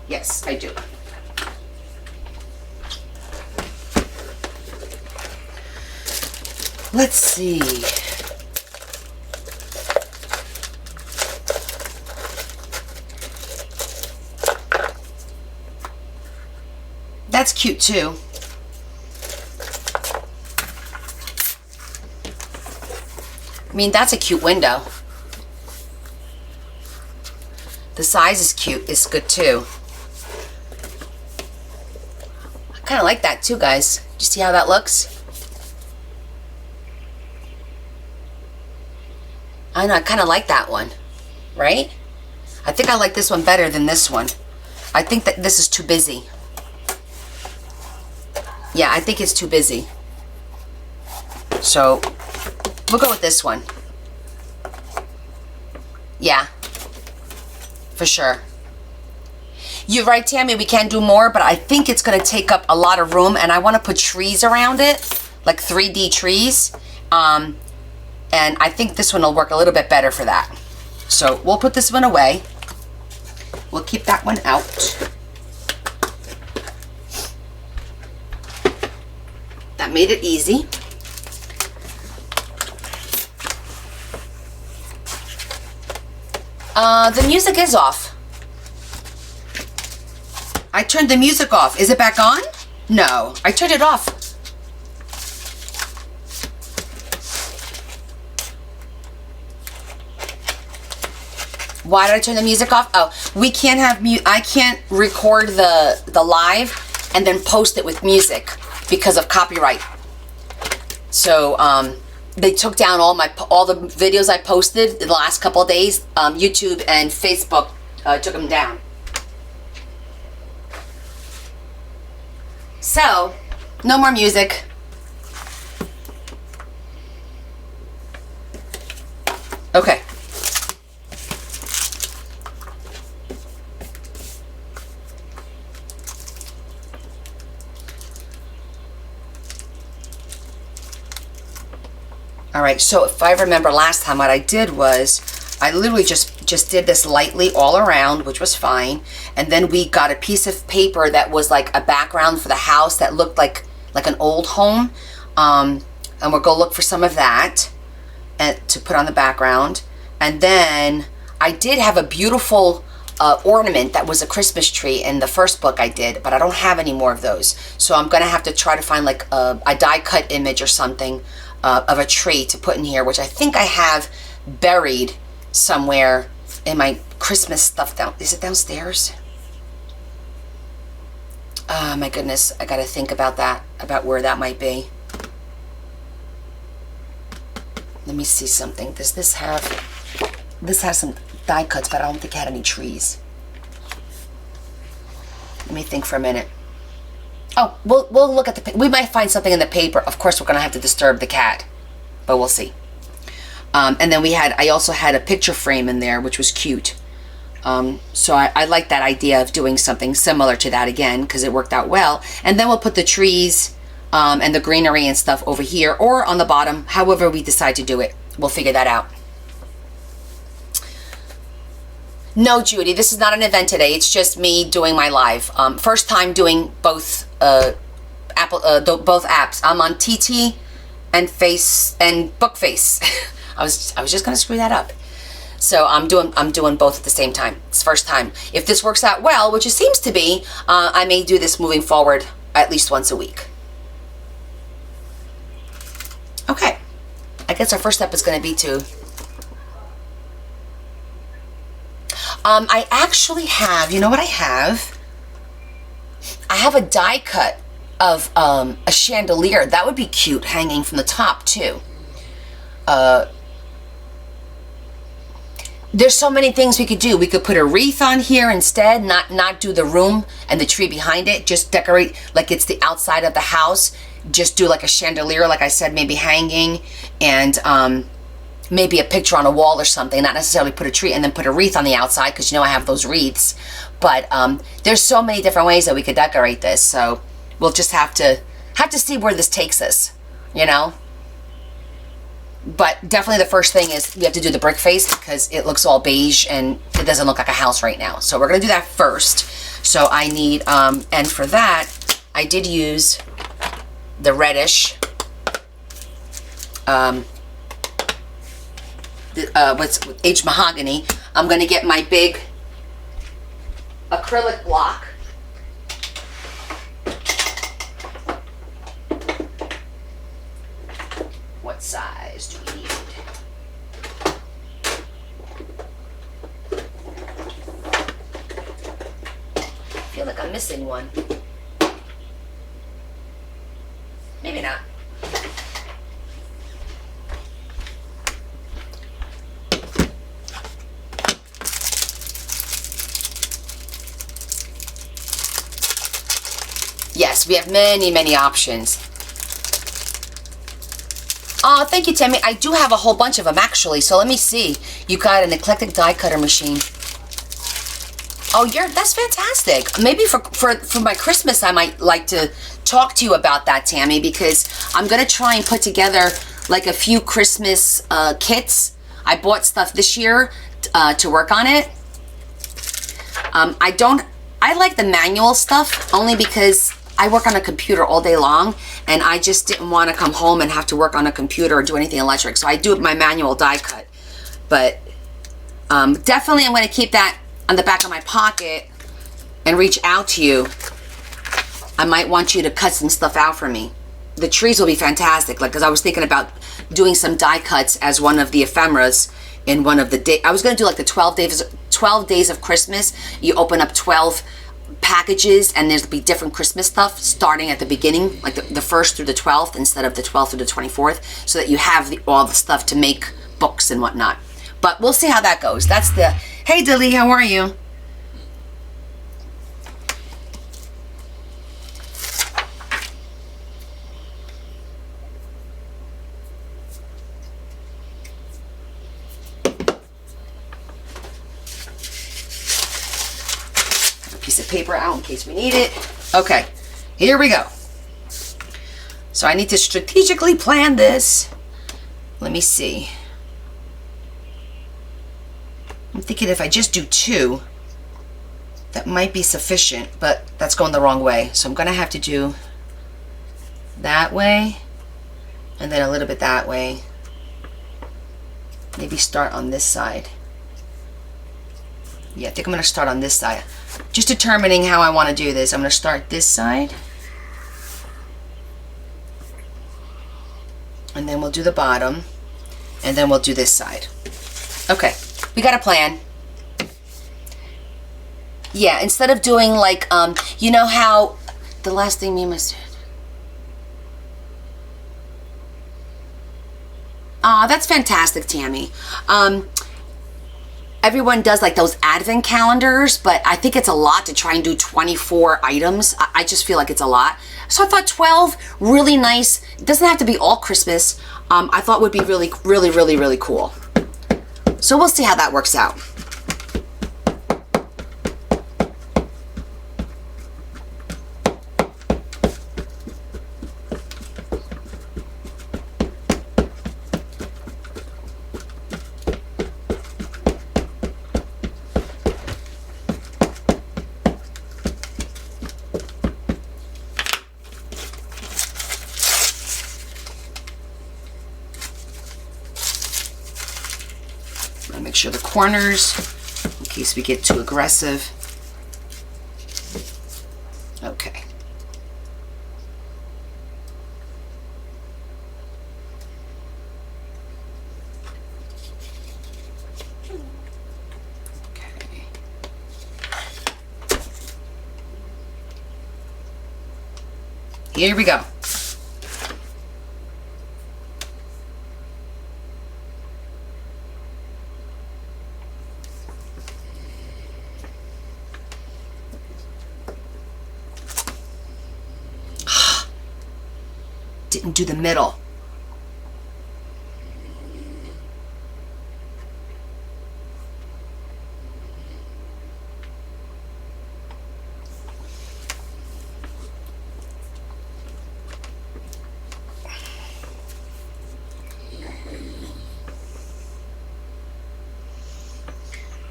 Yes, I do. Let's see. That's cute too. I mean, that's a cute window. The size is cute. It's good too. I kind of like that too, guys. Do you see how that looks? I know, I kind of like that one, right? I think I like this one better than this one. I think that this is too busy. Yeah, I think it's too busy. So, we'll go with this one. Yeah, for sure. You're right, Tammy, we can do more, but I think it's going to take up a lot of room, and I want to put trees around it, like 3D trees. And I think this one will work a little bit better for that. So we'll put this one away. We'll keep that one out. That made it easy. The music is off. I turned the music off. Is it back on? No, I turned it off. Why did I turn the music off? Oh, we can't have I can't record the live and then post it with music because of copyright. So they took down all the videos I posted in the last couple of days. YouTube and Facebook took them down. So no more music. Okay. All right, so if I remember last time, what I did was I literally just did this lightly all around, which was fine. And then we got a piece of paper that was like a background for the house that looked like an old home. And we'll go look for some of that and to put on the background. And then I did have a beautiful ornament that was a Christmas tree in the first book I did, but I don't have any more of those. So I'm gonna have to try to find like a die cut image or something of a tree to put in here, which I think I have buried somewhere in my Christmas stuff down. Is it downstairs? Oh my goodness, I gotta think about that, about where that might be. Let me see something. Does this have some die cuts, but I don't think it had any trees. Let me think for a minute. Oh, we'll look at we might find something in the paper. Of course, we're gonna have to disturb the cat, but we'll see. And then I also had a picture frame in there, which was cute. So I like that idea of doing something similar to that again, because it worked out well. And then we'll put the trees and the greenery and stuff over here or on the bottom, however we decide to do it. We'll figure that out. No, Judy, this is not an event today. It's just me doing my live. First time doing both both apps. I'm on TT and Bookface. I was just gonna screw that up. So I'm doing both at the same time. It's first time. If this works out well, which it seems to be, I may do this moving forward at least once a week. Okay. I guess our first step is going to be to... I actually have, you know what I have? I have a die cut of a chandelier. That would be cute hanging from the top too. There's so many things we could do. We could put a wreath on here instead, not do the room and the tree behind it. Just decorate like it's the outside of the house. Just do like a chandelier, like I said, maybe hanging, and maybe a picture on a wall or something. Not necessarily put a tree and then put a wreath on the outside, because you know I have those wreaths. But there's so many different ways that we could decorate this. So we'll just have to see where this takes us, you know. But definitely the first thing is we have to do the brick face, because it looks all beige and it doesn't look like a house right now. So we're going to do that first. So I need, and for that, I did use the reddish, what's aged mahogany. I'm going to get my big acrylic block. What size do we need? I feel like I'm missing one. Maybe not. Yes, we have many options. Oh, thank you, Tammy. I do have a whole bunch of them, actually. So let me see. You got an eclectic die cutter machine. Oh, that's fantastic. Maybe for my Christmas, I might like to talk to you about that, Tammy, because I'm going to try and put together like a few Christmas kits. I bought stuff this year to work on it. I like the manual stuff only because I work on a computer all day long, and I just didn't want to come home and have to work on a computer or do anything electric. So I do my manual die cut. But definitely I'm going to keep that on the back of my pocket and reach out to you. I might want you to cut some stuff out for me. The trees will be fantastic, like, because I was thinking about doing some die cuts as one of the ephemeras in one of the day. I was gonna do like the 12 days of Christmas. You open up 12 packages and there'll be different Christmas stuff starting at the beginning, like the 1st through the 12th instead of the 12th through the 24th, so that you have all the stuff to make books and whatnot. But we'll see how that goes. That's the, hey Dilly, how are you? Piece of paper out in case we need it. Okay, here we go. So I need to strategically plan this. Let me see. I'm thinking if I just do 2, that might be sufficient, but that's going the wrong way. So I'm gonna have to do that way, and then a little bit that way. Maybe start on this side. Yeah, I think I'm gonna start on this side. Just determining how I want to do this. I'm going to start this side. And then we'll do the bottom. And then we'll do this side. Okay, we got a plan. Yeah, instead of doing like, you know how, the last thing me and my sister. Aw, that's fantastic, Tammy. Everyone does like those advent calendars, but I think it's a lot to try and do 24 items. I just feel like it's a lot. So I thought 12, really nice. It doesn't have to be all Christmas. I thought would be really, really, really, really cool. So we'll see how that works out. Make sure the corners, in case we get too aggressive. Okay. Okay. Here we go. Didn't do the middle.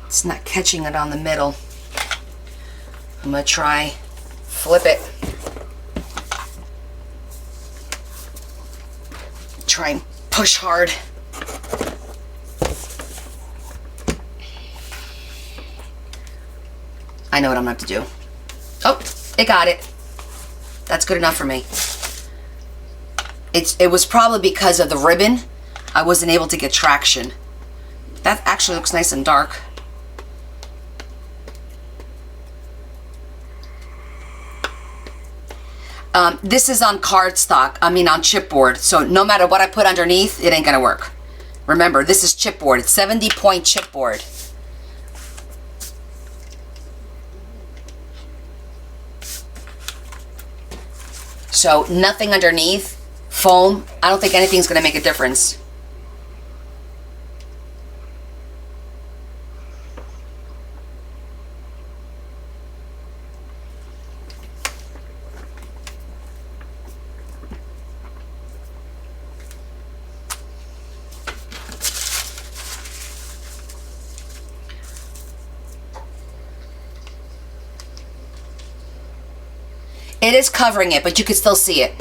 It's not catching it on the middle. I'm gonna try flip it. Try and push hard. I know what I'm gonna have to do. Oh, it got it. That's good enough for me. It was probably because of the ribbon. I wasn't able to get traction. That actually looks nice and dark. This is on cardstock, on chipboard, so no matter what I put underneath, it ain't gonna work. Remember, this is chipboard, it's 70-point chipboard. So nothing underneath, foam, I don't think anything's gonna make a difference. It is covering it, but you can still see it.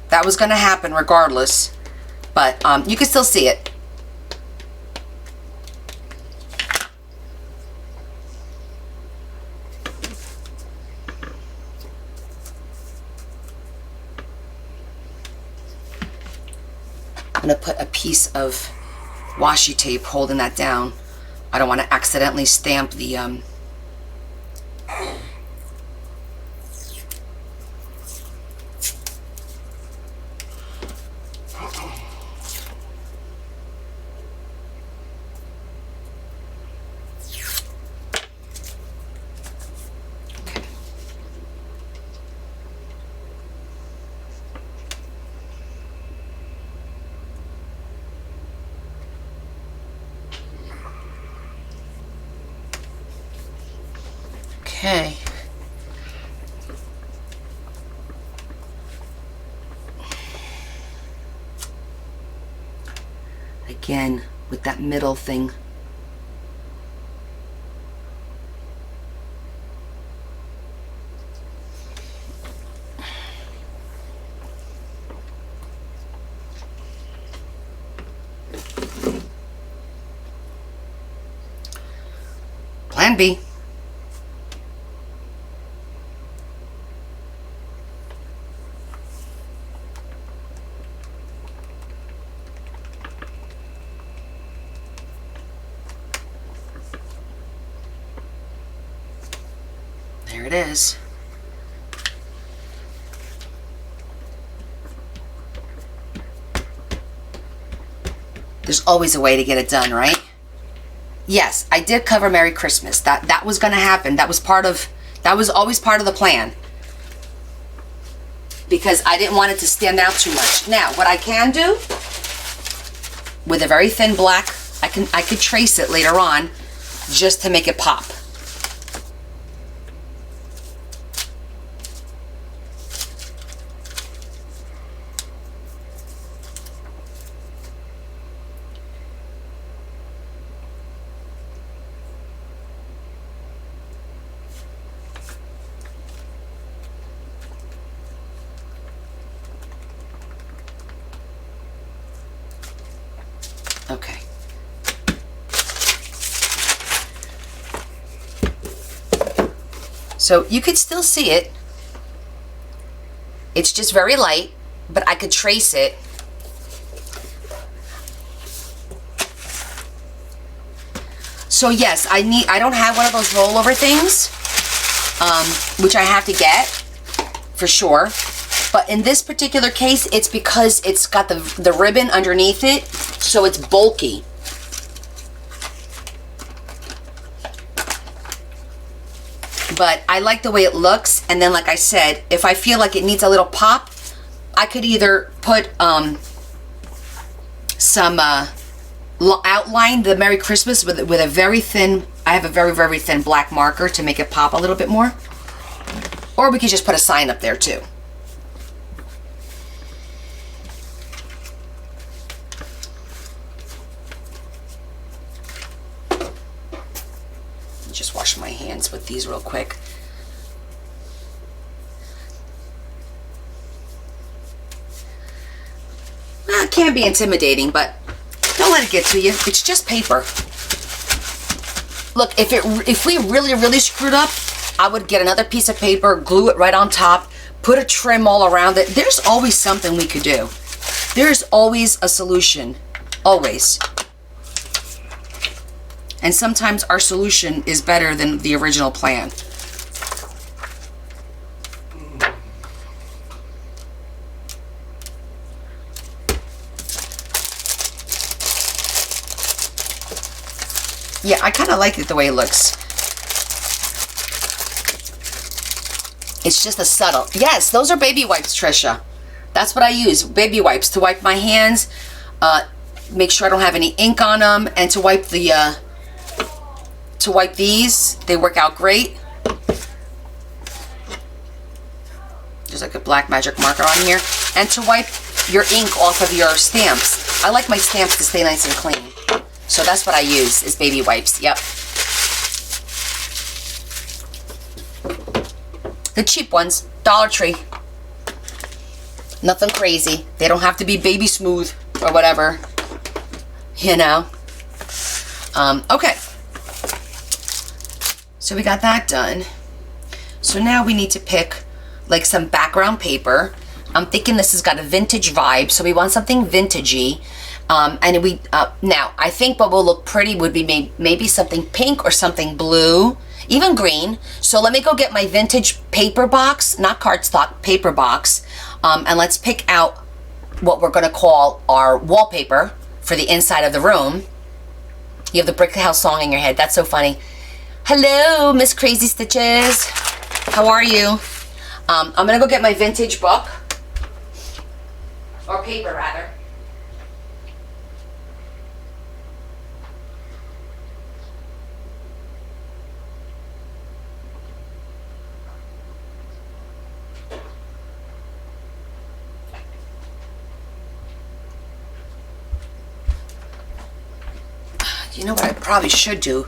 That was going to happen regardless, but you can still see it. I'm gonna put a piece of washi tape holding that down. I don't want to accidentally stamp the okay. Again, with that middle thing. Plan B. There it is. There's always a way to get it done, right? Yes, I did cover Merry Christmas. That was going to happen. That was always part of the plan. Because I didn't want it to stand out too much. Now, what I can do with a very thin black, I could trace it later on just to make it pop. Okay. So you could still see it. It's just very light, but I could trace it. So yes, I don't have one of those rollover things, which I have to get for sure. But in this particular case, it's because it's got the ribbon underneath it, so it's bulky. But I like the way it looks, and then like I said, if I feel like it needs a little pop, I could either put some outline the Merry Christmas with a very thin, I have a very, very thin black marker to make it pop a little bit more. Or we could just put a sign up there too. Just wash my hands with these real quick. It can be intimidating, but don't let it get to you. It's just paper. Look, if we really screwed up, I would get another piece of paper, glue it right on top, put a trim all around it. There's always something we could do. There's always a solution. Always. And sometimes our solution is better than the original plan. Yeah, I kind of like it the way it looks. It's just a subtle. Yes, those are baby wipes, Trisha. That's what I use. Baby wipes to wipe my hands, make sure I don't have any ink on them, and to wipe the to wipe these. They work out great. There's like a black magic marker on here. And to wipe your ink off of your stamps. I like my stamps to stay nice and clean. So that's what I use, is baby wipes. Yep. The cheap ones, Dollar Tree. Nothing crazy. They don't have to be baby smooth or whatever. You know. Okay. So we got that done. So now we need to pick like some background paper. I'm thinking this has got a vintage vibe, so we want something vintagey. And we now I think what will look pretty would be maybe something pink or something blue, even green. So let me go get my vintage paper box, not cardstock, paper box, and let's pick out what we're going to call our wallpaper for the inside of the room. You have the Brick House song in your head. That's so funny. Hello, Miss Crazy Stitches. How are you? I'm going to go get my vintage book. Or paper, rather. You know what I probably should do?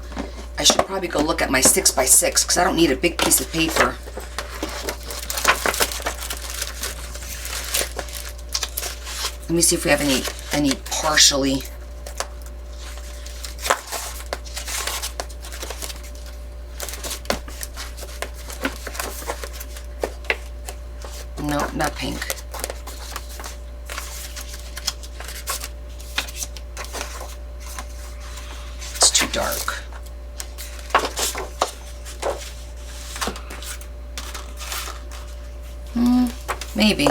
I should probably go look at my 6x6 because I don't need a big piece of paper. Let me see if we have any partially. No, not pink. It's too dark. Maybe.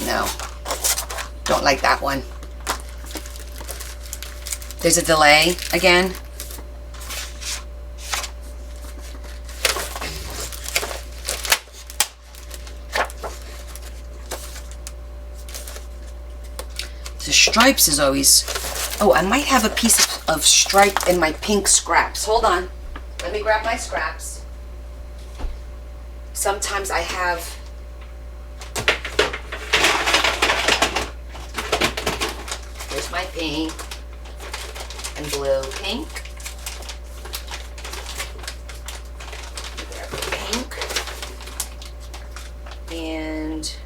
No, don't like that one. There's a delay again. The stripes is always... Oh, I might have a piece of stripe in my pink scraps. Hold on. Let me grab my scraps. Sometimes I have... Here's my pink and blue. Pink. Pink. And...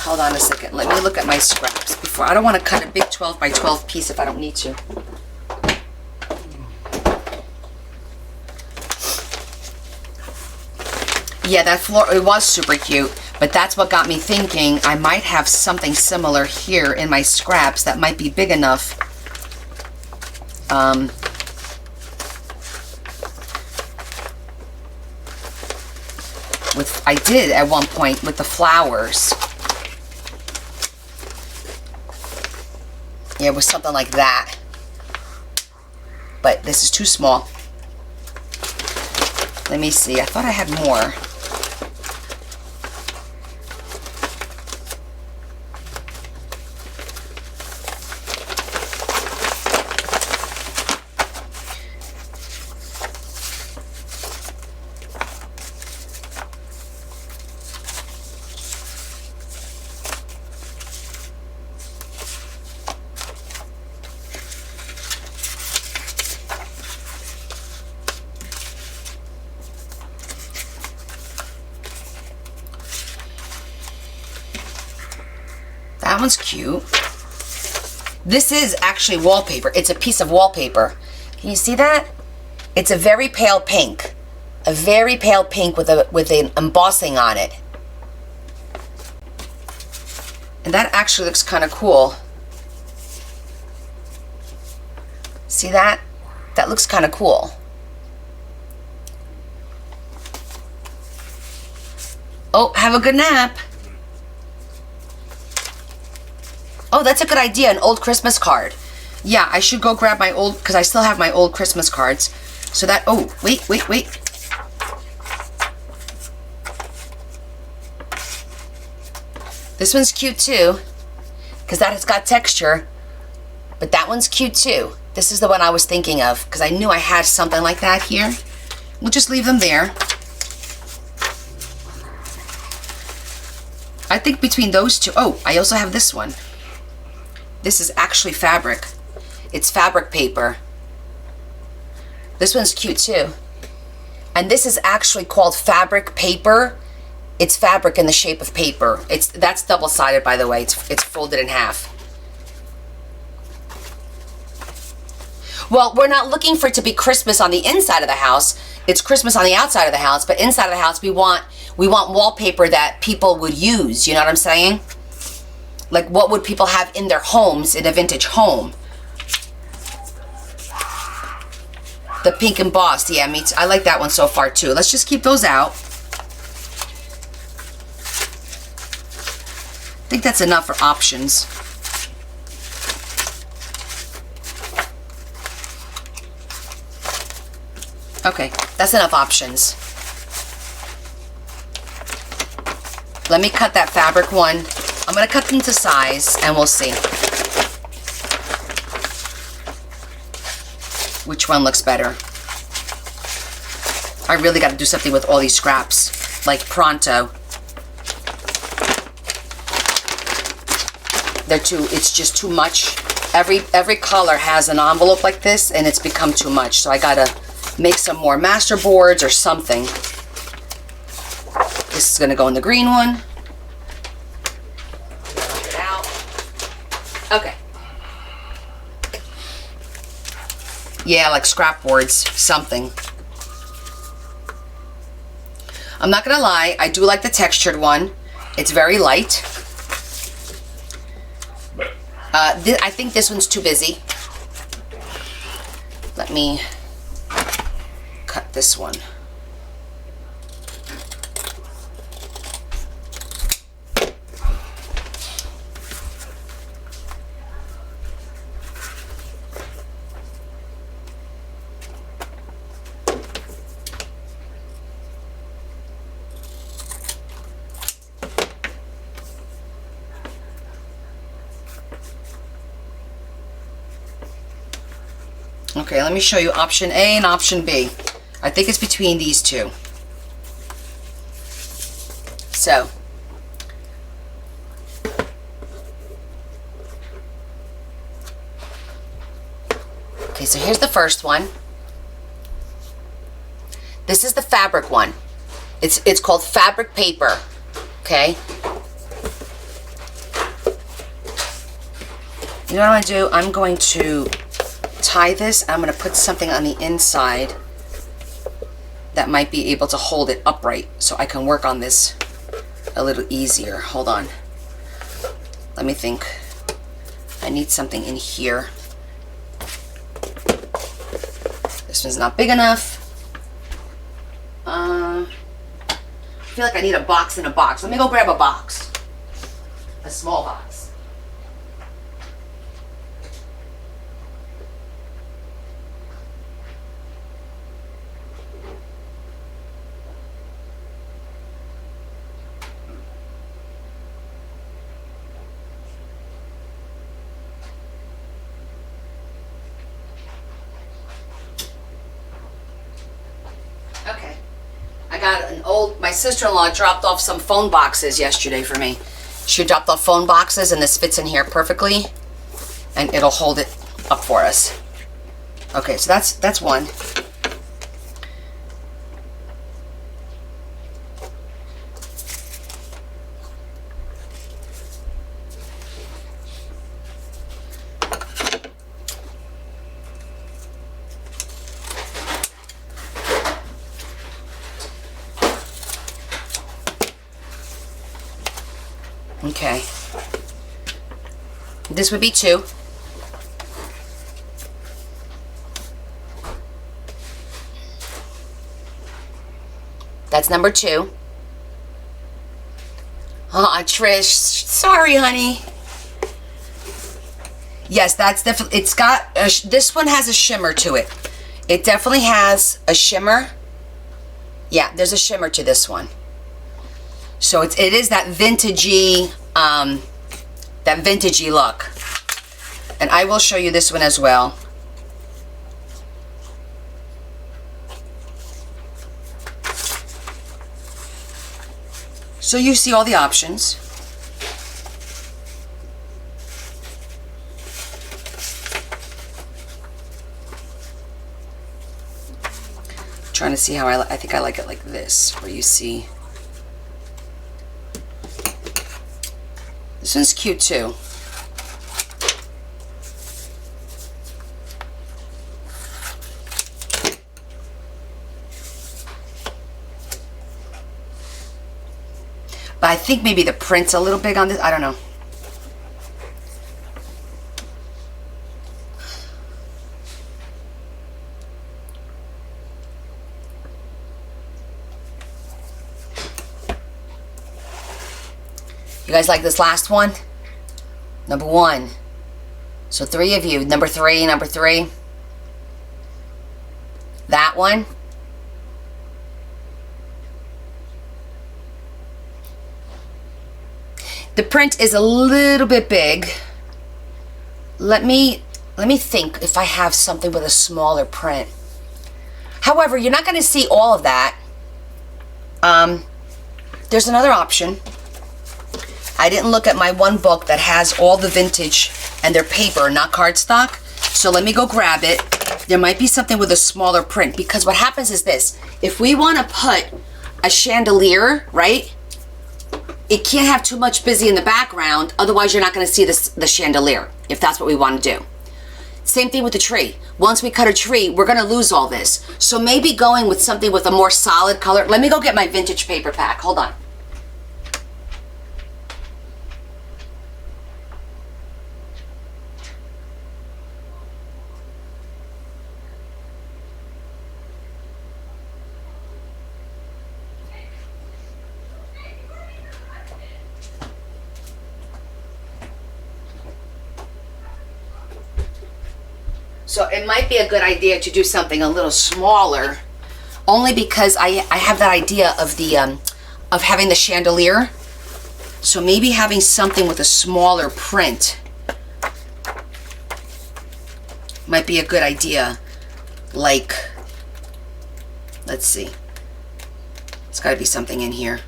Hold on a second. Let me look at my scraps before. I don't want to cut a big 12 by 12 piece if I don't need to. Yeah, that floor, it was super cute, but that's what got me thinking I might have something similar here in my scraps that might be big enough. I did at one point with the flowers. Yeah, it was something like that. But this is too small. Let me see. I thought I had more. That one's cute. This is actually wallpaper. It's a piece of wallpaper. Can you see that? It's a very pale pink. A very pale pink with an embossing on it. And that actually looks kind of cool. See that? That looks kind of cool. Oh, have a good nap. Oh, that's a good idea, an old Christmas card. Yeah, I should go grab my old, because I still have my old Christmas cards. So that, oh, wait. This one's cute too, because that has got texture. But that one's cute too. This is the one I was thinking of, because I knew I had something like that here. We'll just leave them there. I think between those two, oh, I also have this one. This is actually fabric. It's fabric paper. This one's cute too. And this is actually called fabric paper It's fabric in the shape of paper. That's double-sided, by the way. It's folded in half. Well, we're not looking for it to be Christmas on the inside of the house. It's Christmas on the outside of the house, but inside of the house we want wallpaper that people would use, you know what I'm saying? Like, what would people have in their homes in a vintage home? The pink embossed, yeah, me too. I like that one so far too. Let's just keep those out. I think that's enough for options. Okay, that's enough options. Let me cut that fabric one. I'm gonna cut them to size and we'll see which one looks better. I really gotta do something with all these scraps, like pronto. It's just too much. Every color has an envelope like this and it's become too much. So I gotta make some more master boards or something. This is gonna go in the green one. Dump it out. Okay. Yeah, like scrap boards, something. I'm not gonna lie, I do like the textured one. It's very light. I think this one's too busy. Let me cut this one. Okay, let me show you option A and option B. I think it's between these two. So, okay, so here's the first one. This is the fabric one. It's called fabric paper, okay? You know what I'm going to do? I'm going to tie this. I'm going to put something on the inside that might be able to hold it upright so I can work on this a little easier. Hold on. Let me think. I need something in here. This one's not big enough. I feel like I need a box in a box. Let me go grab a box. A small box. Okay. I got an old, my sister-in-law dropped off some phone boxes yesterday for me. She dropped off phone boxes and this fits in here perfectly and it'll hold it up for us. Okay, so that's one. Okay. This would be two. That's number two. Aw, Trish. Sorry, honey. Yes, that's definitely, it's got, this one has a shimmer to it. It definitely has a shimmer. Yeah, there's a shimmer to this one. So it is that vintagey look. And I will show you this one as well. So you see all the options. Trying to see how I think I like it like this, where you see This one's cute too. But I think maybe the print's a little big on this. I don't know. You guys like this last one? Number 1. So 3 of you. Number 3, number 3. That one. The print is a little bit big. Let me think if I have something with a smaller print. However, you're not going to see all of that. There's another option. I didn't look at my one book that has all the vintage and their paper, not cardstock. So let me go grab it. There might be something with a smaller print, because what happens is this. If we want to put a chandelier, right? It can't have too much busy in the background, otherwise you're not going to see the chandelier, if that's what we want to do. Same thing with the tree. Once we cut a tree, we're going to lose all this. So maybe going with something with a more solid color. Let me go get my vintage paper pack. Hold on. So it might be a good idea to do something a little smaller, only because I have that idea of the of having the chandelier. So maybe having something with a smaller print might be a good idea. Like, let's see. It's got to be something in here.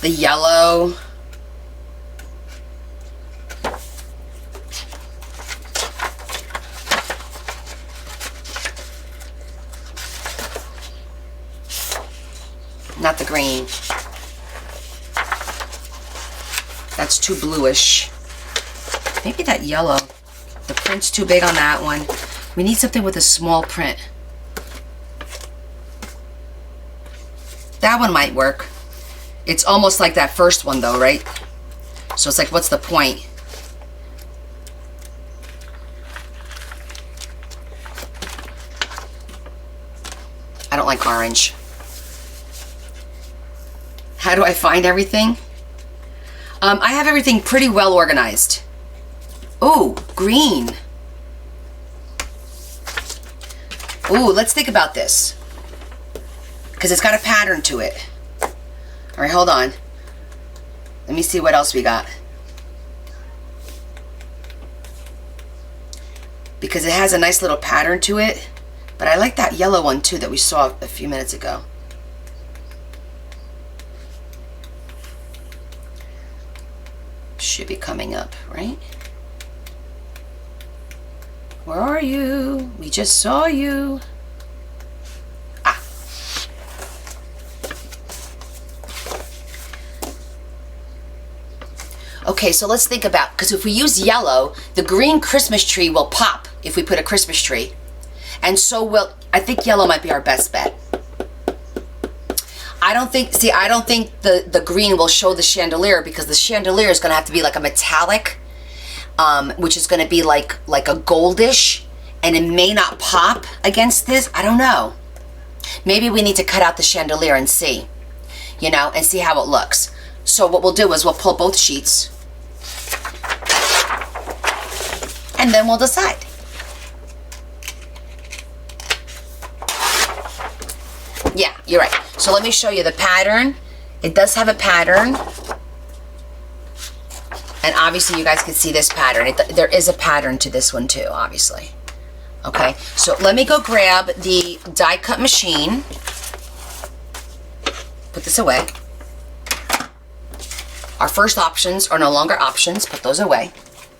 The yellow. Not the green. That's too bluish. Maybe that yellow. The print's too big on that one. We need something with a small print. That one might work. It's almost like that first one though, right? So it's like, what's the point? I don't like orange. How do I find everything? I have everything pretty well organized. Oh, green. Ooh, let's think about this. Because it's got a pattern to it. All right, hold on. Let me see what else we got. Because it has a nice little pattern to it. But I like that yellow one too that we saw a few minutes ago. Should be coming up, right? Where are you? We just saw you. Ah. Okay, so let's think about, because if we use yellow, the green Christmas tree will pop if we put a Christmas tree. And so will, I think yellow might be our best bet. I don't think the green will show the chandelier, because the chandelier is going to have to be like a metallic, which is going to be like a goldish, and it may not pop against this. I don't know. Maybe we need to cut out the chandelier and see, and see how it looks. So what we'll do is we'll pull both sheets, and then we'll decide. Yeah, you're right. So let me show you the pattern. It does have a pattern. And obviously you guys can see this pattern. There is a pattern to this one too, obviously. Okay, so let me go grab the die cut machine. Put this away. Our first options are no longer options. Put those away.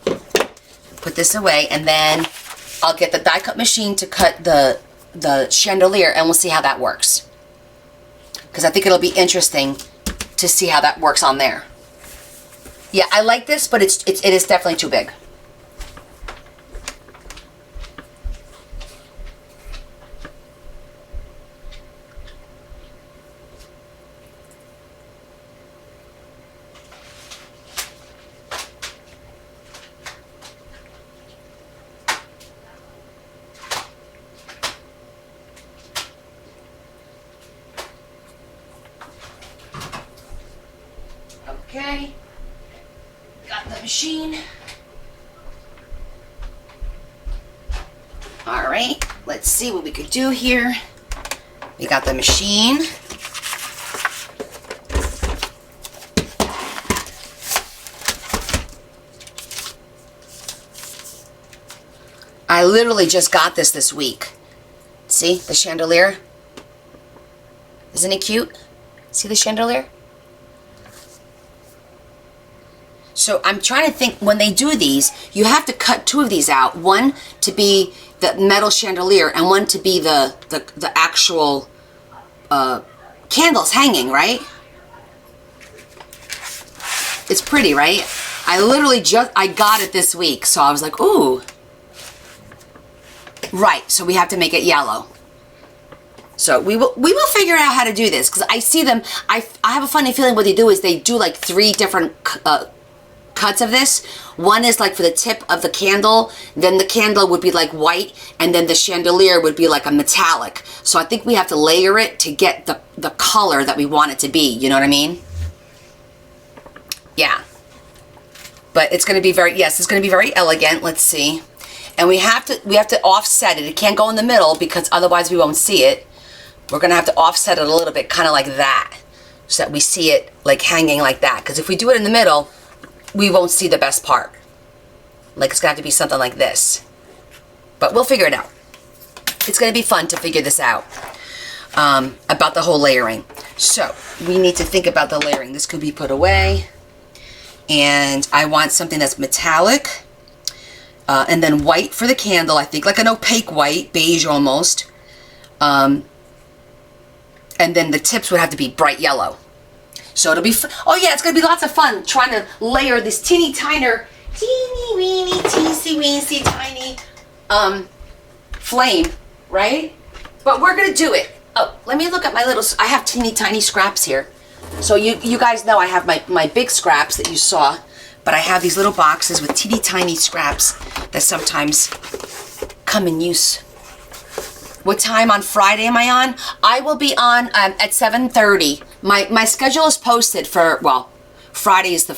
Put this away, and then I'll get the die cut machine to cut the chandelier, and we'll see how that works. because I think it'll be interesting to see how that works on there. Yeah, I like this, but it is definitely too big. Okay, got the machine. All right, let's see what we could do here. We got the machine. I literally just got this week. See the chandelier? Isn't it cute? See the chandelier? So I'm trying to think, when they do these, you have to cut two of these out. One to be the metal chandelier and one to be the actual candles hanging, right? It's pretty, right? I literally I got it this week, so I was like, ooh. Right, so we have to make it yellow. So we will figure out how to do this, because I see them, I have a funny feeling what they do is they do like 3 different cuts of this. One is like for the tip of the candle, then the candle would be like white, and then the chandelier would be like a metallic. So I think we have to layer it to get the color that we want it to be, you know what I mean? Yeah. But it's going to be it's going to be very elegant. Let's see. And we have to offset it. It can't go in the middle because otherwise we won't see it. We're going to have to offset it a little bit, kind of like that, so that we see it like hanging like that. Because if we do it in the middle, we won't see the best part. Like, it's going to have to be something like this. But we'll figure it out. It's going to be fun to figure this out about the whole layering. So we need to think about the layering. This could be put away. And I want something that's metallic. And then white for the candle, I think. Like an opaque white, beige almost. And then the tips would have to be bright yellow. So it'll be, oh yeah, it's going to be lots of fun trying to layer this teeny weeny, teensy weensy tiny flame, right? But we're going to do it. Oh, let me look at my little, I have teeny tiny scraps here. So you guys know I have my big scraps that you saw, but I have these little boxes with teeny tiny scraps that sometimes come in use. What time on Friday am I on? I will be on at 7:30. My schedule is posted for, well, Friday is the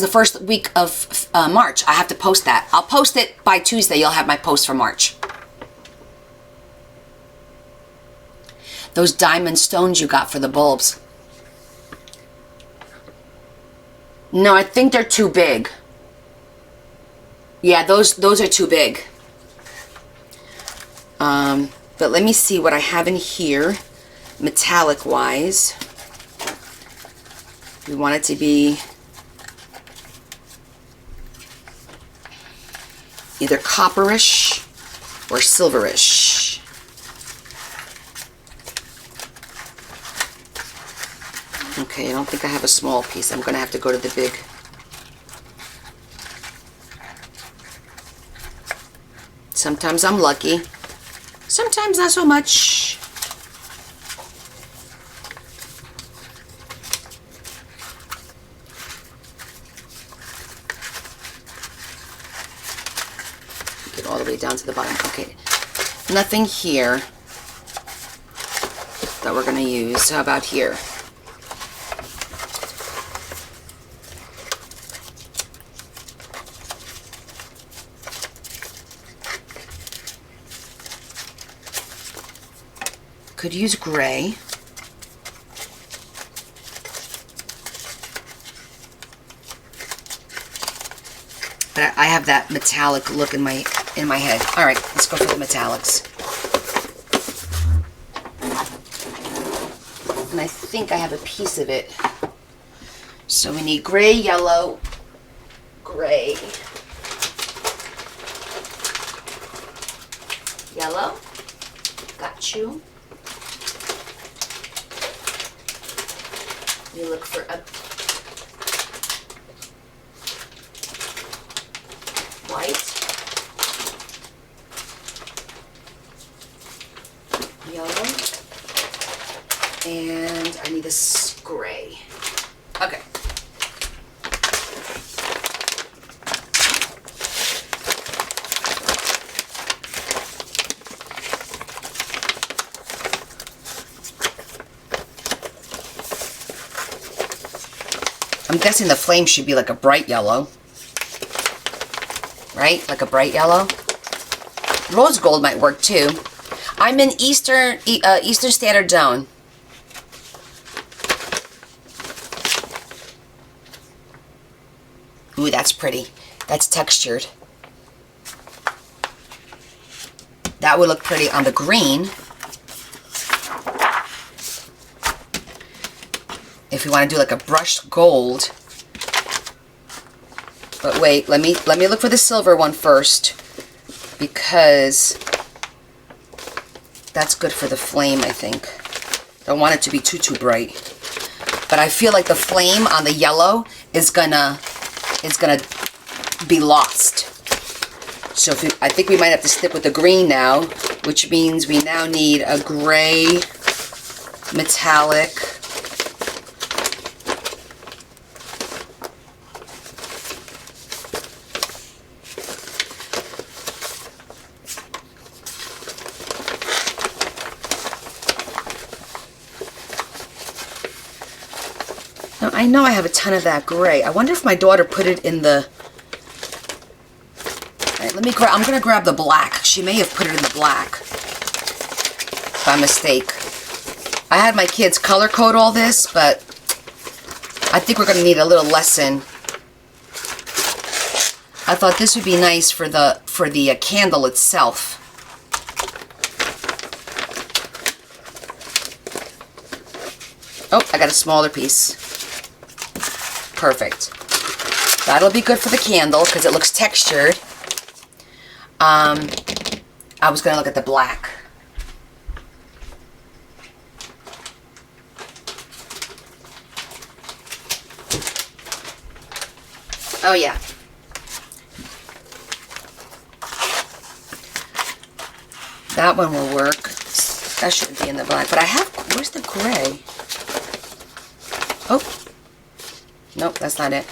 first week of March. I have to post that. I'll post it by Tuesday. You'll have my post for March. Those diamond stones you got for the bulbs. No, I think they're too big. Yeah, those are too big. But let me see what I have in here, metallic wise. We want it to be either copperish or silverish. Okay, I don't think I have a small piece. I'm gonna have to go to the big. Sometimes I'm lucky. Sometimes not so much. Get all the way down to the bottom. Okay, nothing here that we're going to use. How about here? Could use gray. But I have that metallic look in my head. All right, let's go for the metallics. And I think I have a piece of it. So we need gray, yellow, gray, yellow. Got you. You look for a white, yellow, and I need this gray. Okay. I'm guessing the flame should be like a bright yellow. Right? Like a bright yellow. Rose gold might work too. I'm in Eastern Standard Zone. Ooh, that's pretty. That's textured. That would look pretty on the green. If you want to do like a brushed gold. But wait, let me look for the silver one first, because that's good for the flame, I think. Don't want it to be too bright. But I feel like the flame on the yellow is gonna be lost. So I think we might have to stick with the green now, which means we now need a gray metallic. Now, I know I have a ton of that gray. I wonder if my daughter put it in the... All right, I'm gonna grab the black. She may have put it in the black by mistake. I had my kids color code all this, but I think we're gonna need a little lesson. I thought this would be nice for the candle itself. Oh, I got a smaller piece. Perfect. That'll be good for the candle because it looks textured. I was gonna look at the black. Oh yeah. That one will work. That shouldn't be in the black, but I have, where's the gray? Oh. Nope, that's not it.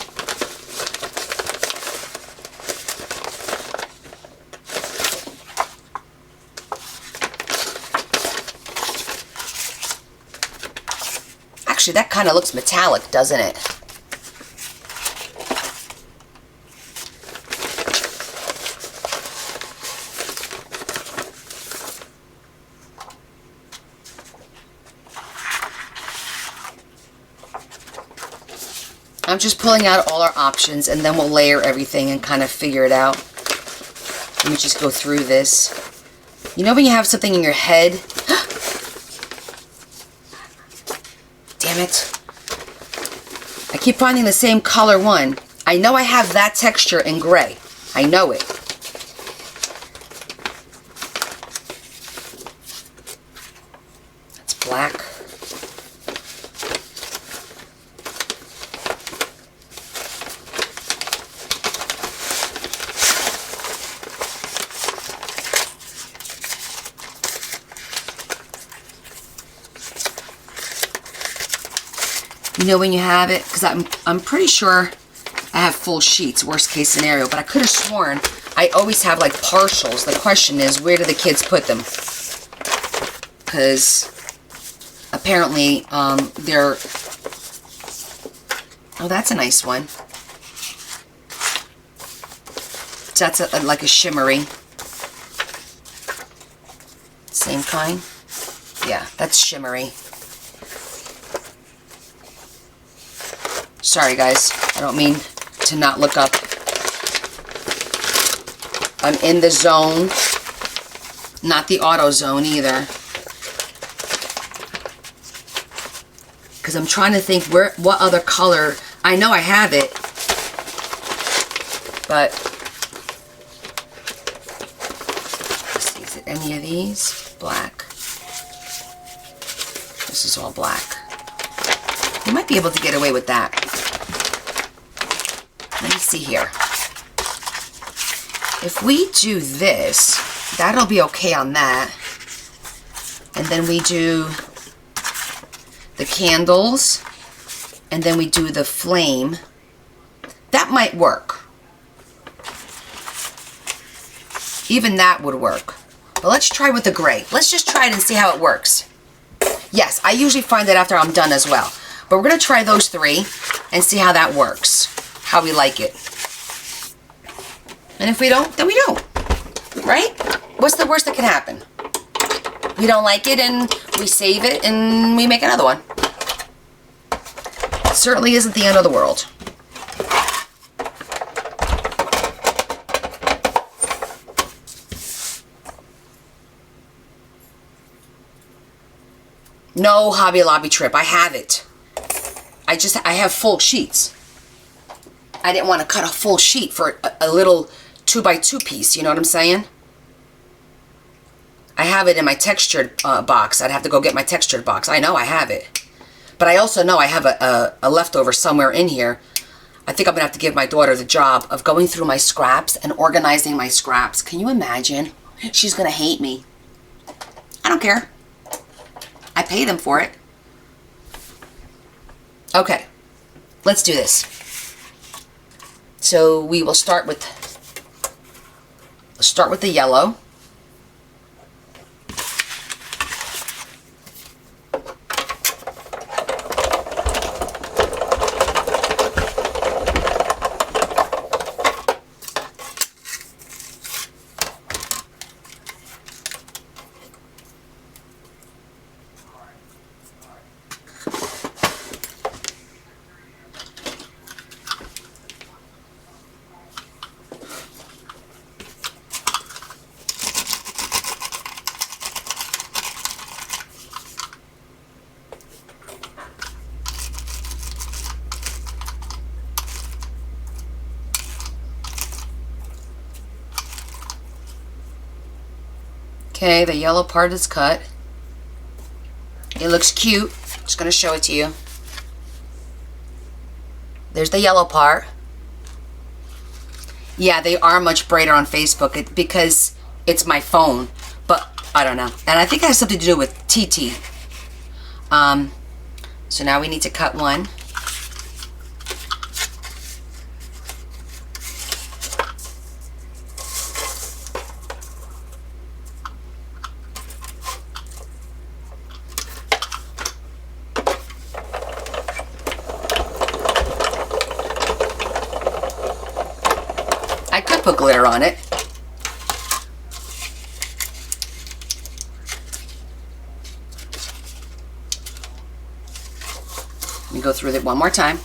Actually, that kind of looks metallic, doesn't it? I'm just pulling out all our options, and then we'll layer everything and kind of figure it out. Let me just go through this. You know when you have something in your head? Damn it. I keep finding the same color one. I know I have that texture in gray. I know it. That's black. You know when you have it, because I'm pretty sure I have full sheets, worst case scenario, but I could have sworn I always have like partials. The question is, where do the kids put them? Because apparently they're... Oh, that's a nice one. So that's like a shimmery. Same kind? Yeah, that's shimmery. Sorry guys, I don't mean to not look up. I'm in the zone, not the auto zone either. Because I'm trying to think what other color. I know I have it, but let's see, is it any of these? Black. This is all black. You might be able to get away with that. Let me see here. If we do this, that'll be okay on that. And then we do the candles, and then we do the flame. That might work. Even that would work. But let's try with the gray. Let's just try it and see how it works. Yes, I usually find that after I'm done as well. But we're going to try those three and see how that works. How we like it. And if we don't, then we don't. Right? What's the worst that can happen? We don't like it and we save it and we make another one. It certainly isn't the end of the world. No Hobby Lobby trip. I have it. I have full sheets. I didn't want to cut a full sheet for a little 2x2 piece. You know what I'm saying? I have it in my textured box. I'd have to go get my textured box. I know I have it. But I also know I have a leftover somewhere in here. I think I'm going to have to give my daughter the job of going through my scraps and organizing my scraps. Can you imagine? She's going to hate me. I don't care. I pay them for it. Okay. Let's do this. So we will start with the yellow. Okay, the yellow part is cut. It looks cute. Just going to show it to you. There's the yellow part. Yeah, they are much brighter on Facebook because it's my phone. But I don't know. And I think it has something to do with TT. So now we need to cut one. I could put glitter on it. Let me go through it one more time.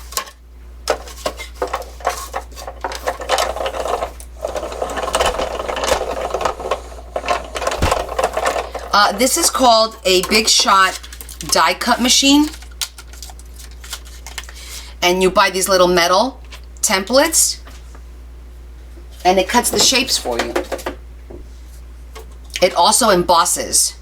This is called a Big Shot die cut machine. And you buy these little metal templates. And it cuts the shapes for you. It also embosses.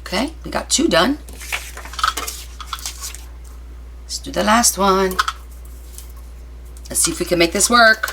Okay, we got 2 done. Let's do the last one. Let's see if we can make this work.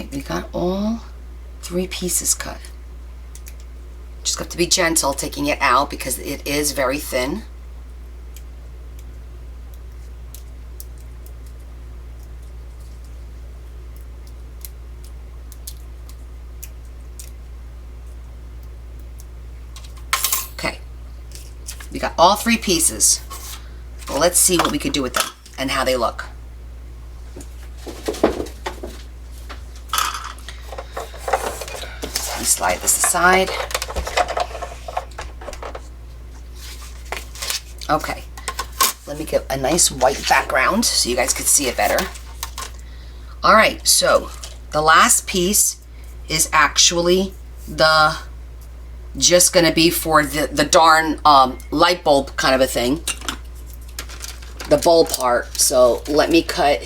right, we got all 3 pieces cut. Just got to be gentle taking it out because it is very thin. Okay, we got all 3 pieces. Well, let's see what we could do with them and how they look. Let me slide this aside. Okay, let me get a nice white background so you guys could see it better. All right, so the last piece is actually just gonna be for the darn light bulb kind of a thing. The bulb part. So let me cut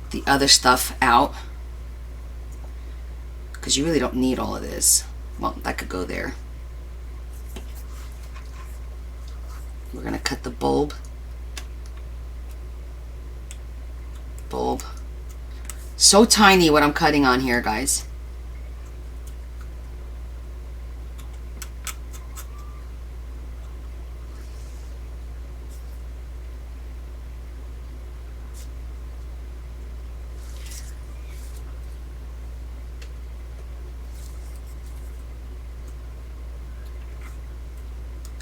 the other stuff out because you really don't need all of this. Well, that could go there. We're gonna cut the bulb. So tiny what I'm cutting on here, guys.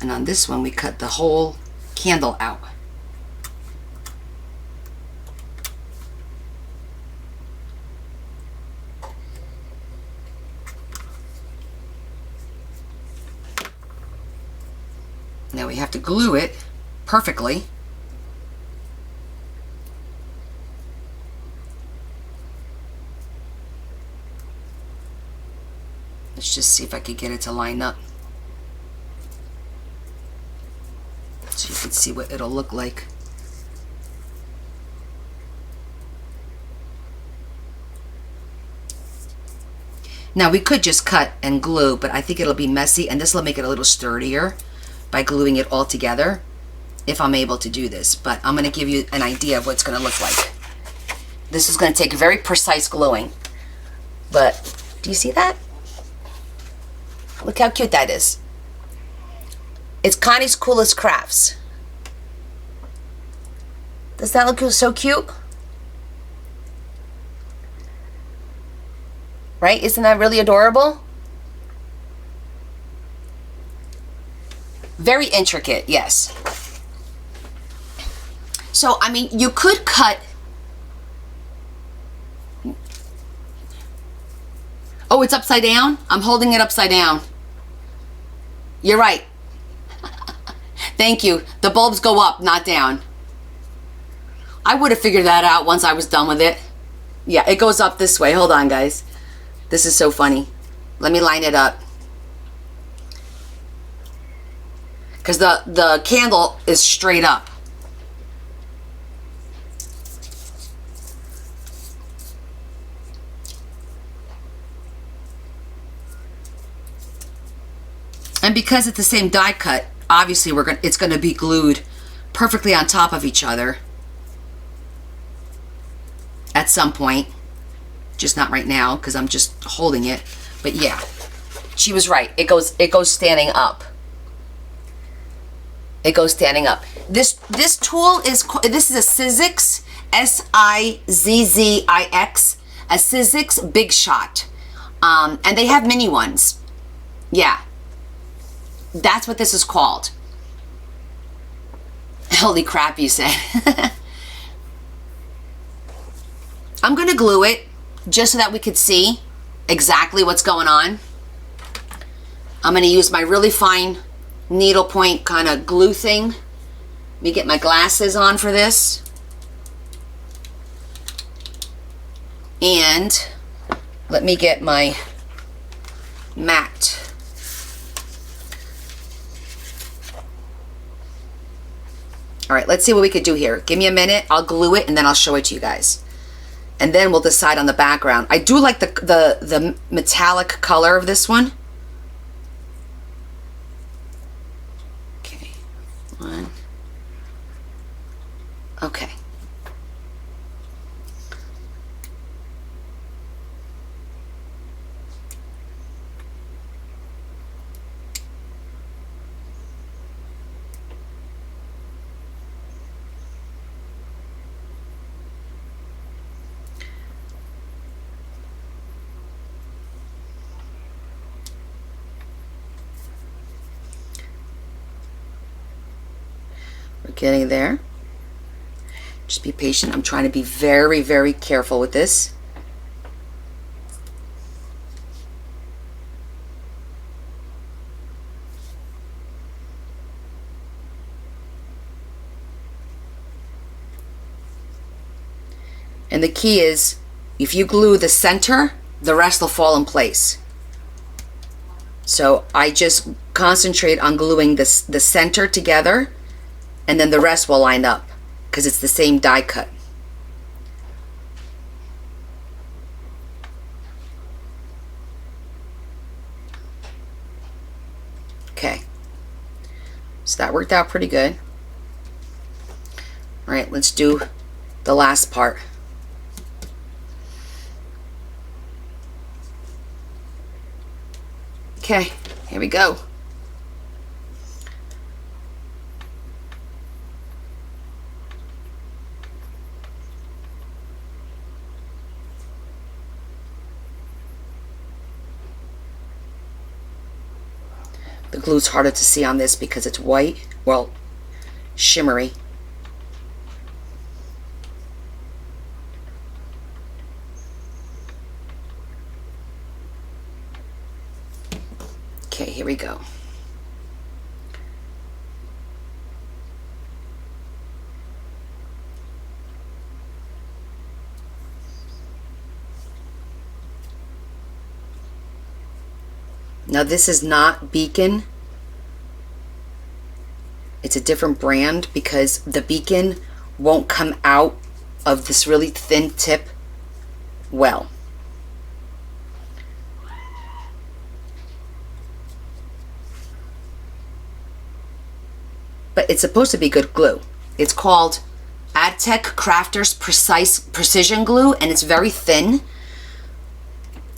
And on this one, we cut the whole candle out. Now we have to glue it perfectly. Let's just see if I could get it to line up. So you can see what it'll look like. Now we could just cut and glue, but I think it'll be messy, and this will make it a little sturdier by gluing it all together if I'm able to do this. But I'm going to give you an idea of what it's going to look like. This is going to take very precise gluing. But do you see that? Look how cute that is. It's Connie's Coolest Crafts. Does that look so cute? Right? Isn't that really adorable? Very intricate, yes. So, I mean, you could cut... Oh, it's upside down? I'm holding it upside down. You're right. Thank you. The bulbs go up, not down. I would have figured that out once I was done with it. Yeah, it goes up this way. Hold on, guys. This is so funny. Let me line it up. Because the candle is straight up. And because it's the same die cut, obviously it's going to be glued perfectly on top of each other at some point. Just not right now because I'm just holding it. But yeah, she was right. It goes standing up. It goes standing up. This tool is a Sizzix, S-I-Z-Z-I-X, a Sizzix Big Shot, and they have mini ones. Yeah, that's what this is called. Holy crap, you said. I'm gonna glue it just so that we could see exactly what's going on. I'm gonna use my really fine needlepoint kind of glue thing. Let me get my glasses on for this. And let me get my mat. All right, let's see what we could do here. Give me a minute, I'll glue it and then I'll show it to you guys. And then we'll decide on the background. I do like the metallic color of this one. One. Okay. Getting there. Just be patient. I'm trying to be very, very careful with this. And the key is, if you glue the center, the rest will fall in place. So I just concentrate on gluing the center together, and then the rest will line up because it's the same die cut. Okay, so that worked out pretty good. All right, let's do the last part. Okay, here we go. The glue's harder to see on this because it's white, well, shimmery. Okay, here we go. Now this is not Beacon. It's a different brand because the Beacon won't come out of this really thin tip well. But it's supposed to be good glue. It's called Adtech Crafters Precision Glue, and it's very thin,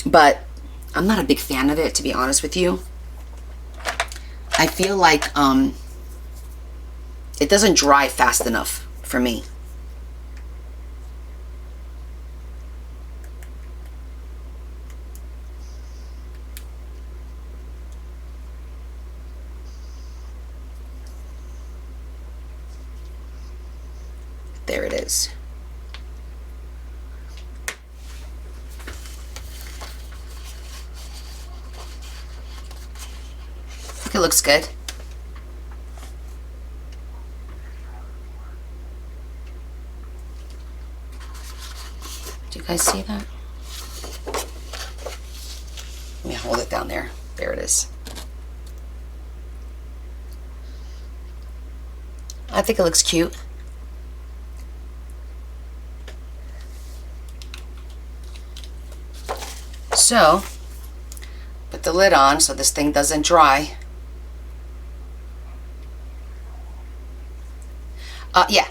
but I'm not a big fan of it, to be honest with you. I feel like it doesn't dry fast enough for me. There it is. I think it looks good. Do you guys see that? Let me hold it down there. There it is. I think it looks cute. So, put the lid on so this thing doesn't dry. Yeah.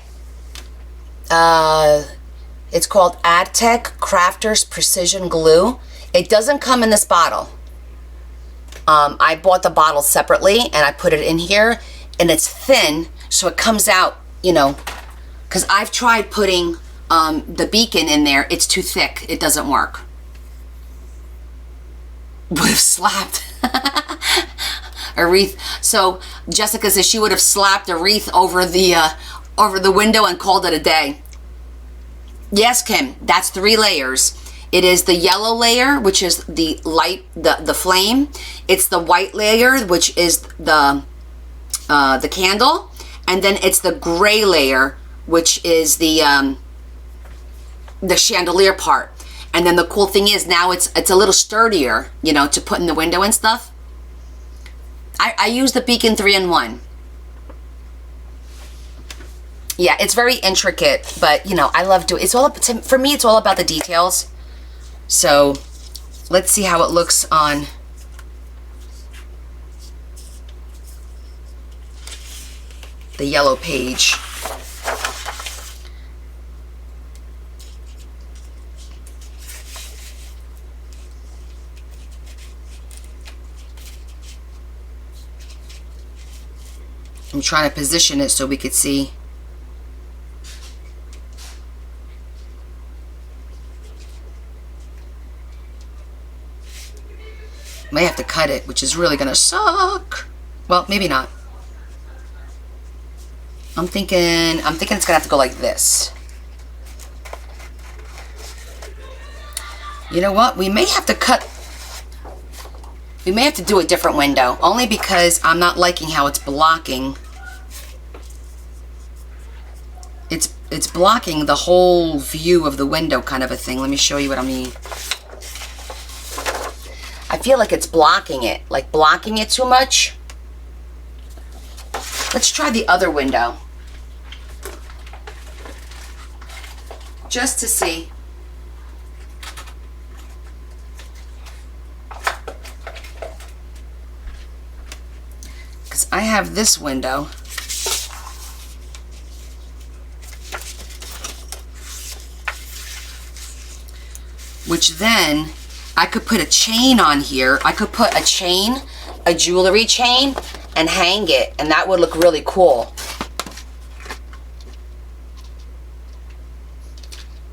It's called Adtech Crafters Precision Glue. It doesn't come in this bottle. I bought the bottle separately and I put it in here, and it's thin, so it comes out, you know, because I've tried putting the Beacon in there. It's too thick. It doesn't work. Would have slapped a wreath. So Jessica says she would have slapped a wreath over the window and called it a day. Yes, Kim, that's 3 layers. It is the yellow layer, which is the light, the flame. It's the white layer, which is the candle, and then it's the gray layer, which is the chandelier part. And then the cool thing is now it's a little sturdier, you know, to put in the window and stuff. I use the Beacon 3-in-1. Yeah, it's very intricate, but you know, I love doing. It's all for me. It's all about the details. So let's see how it looks on the yellow page. I'm trying to position it so we could see. May have to cut it, which is really gonna suck. Well, maybe not. I'm thinking it's gonna have to go like this. You know what? We may have to do a different window, only because I'm not liking how it's blocking. It's blocking the whole view of the window, kind of a thing. Let me show you what I mean. I feel like it's blocking it too much. Let's try the other window. Just to see. Because I have this window. Which then I could put a chain on here. I could put a chain, a jewelry chain, and hang it, and that would look really cool.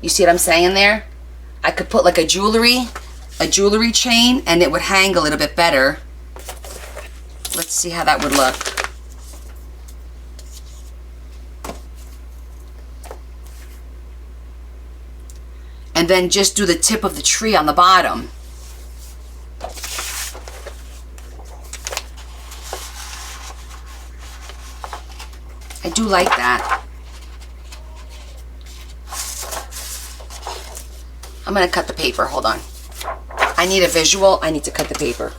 You see what I'm saying there? I could put like a jewelry chain, and it would hang a little bit better. Let's see how that would look. And then just do the tip of the tree on the bottom. I do like that. I'm gonna cut the paper, hold on. I need a visual, I need to cut the paper.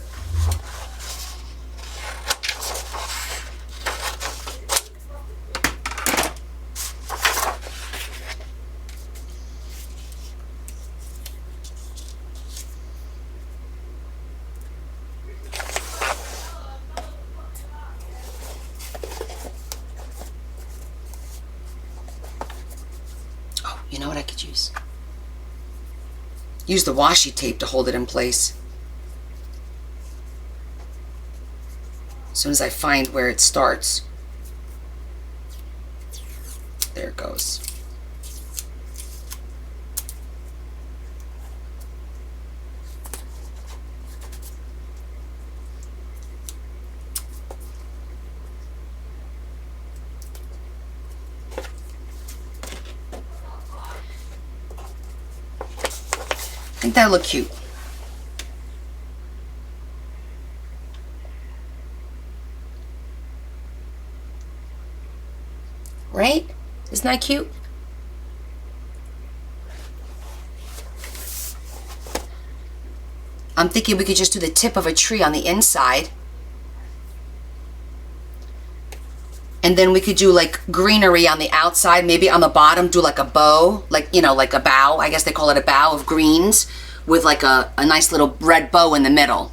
You know what I could use? Use the washi tape to hold it in place. As soon as I find where it starts. There it goes. I think that'll look cute. Right? Isn't that cute? I'm thinking we could just do the tip of a tree on the inside. And then we could do like greenery on the outside, maybe on the bottom, do like a bow, like, you know, like a bow. I guess they call it a bow of greens with like a nice little red bow in the middle.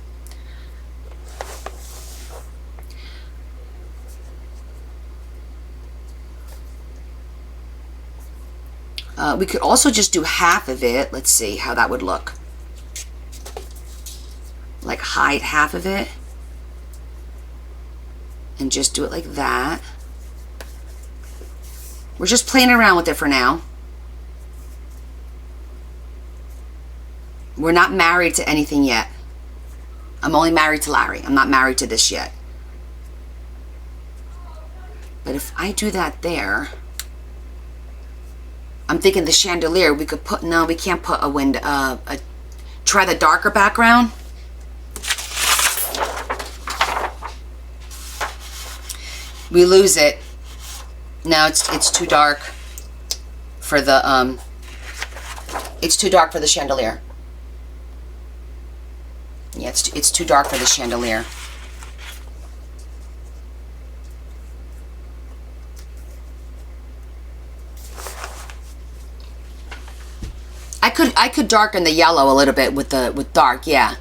We could also just do half of it. Let's see how that would look. Like hide half of it. And just do it like that. We're just playing around with it for now. We're not married to anything yet. I'm only married to Larry. I'm not married to this yet. But if I do that there, I'm thinking the chandelier, we could put, no, we can't put a window, try the darker background. We lose it. No, it's too dark for the it's too dark for the chandelier. Yeah, it's too dark for the chandelier. I could darken the yellow a little bit with dark, yeah.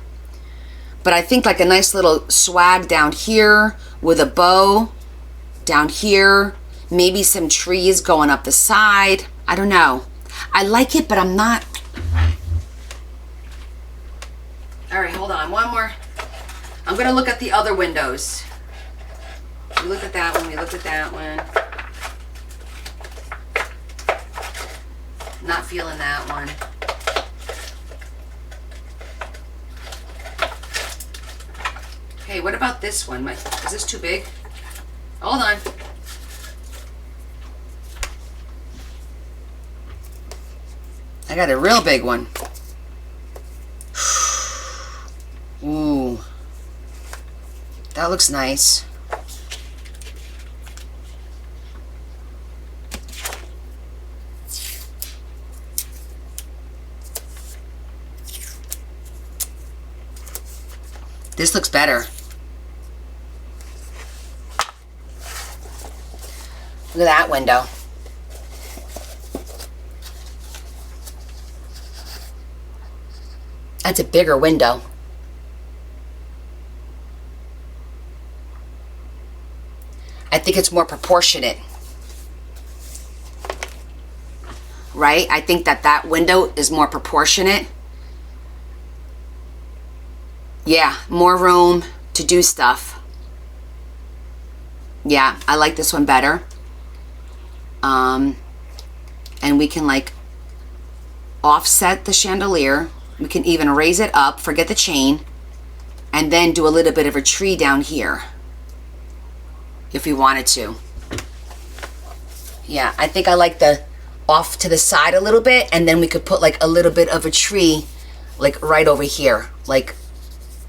But I think like a nice little swag down here with a bow down here, maybe some trees going up the side. I don't know. I like it, but I'm not. All right, hold on. One more. I'm going to look at the other windows. We looked at that one. We looked at that one. Not feeling that one. Hey, what about this one? Is this too big? Hold on. I got a real big one. Ooh. That looks nice. This looks better. Look at that window. That's a bigger window. I think it's more proportionate. Right? I think that window is more proportionate. Yeah, more room to do stuff. Yeah, I like this one better. And we can like offset the chandelier. We can even raise it up, forget the chain, and then do a little bit of a tree down here if we wanted to. Yeah, I think I like the off to the side a little bit, and then we could put like a little bit of a tree like right over here, like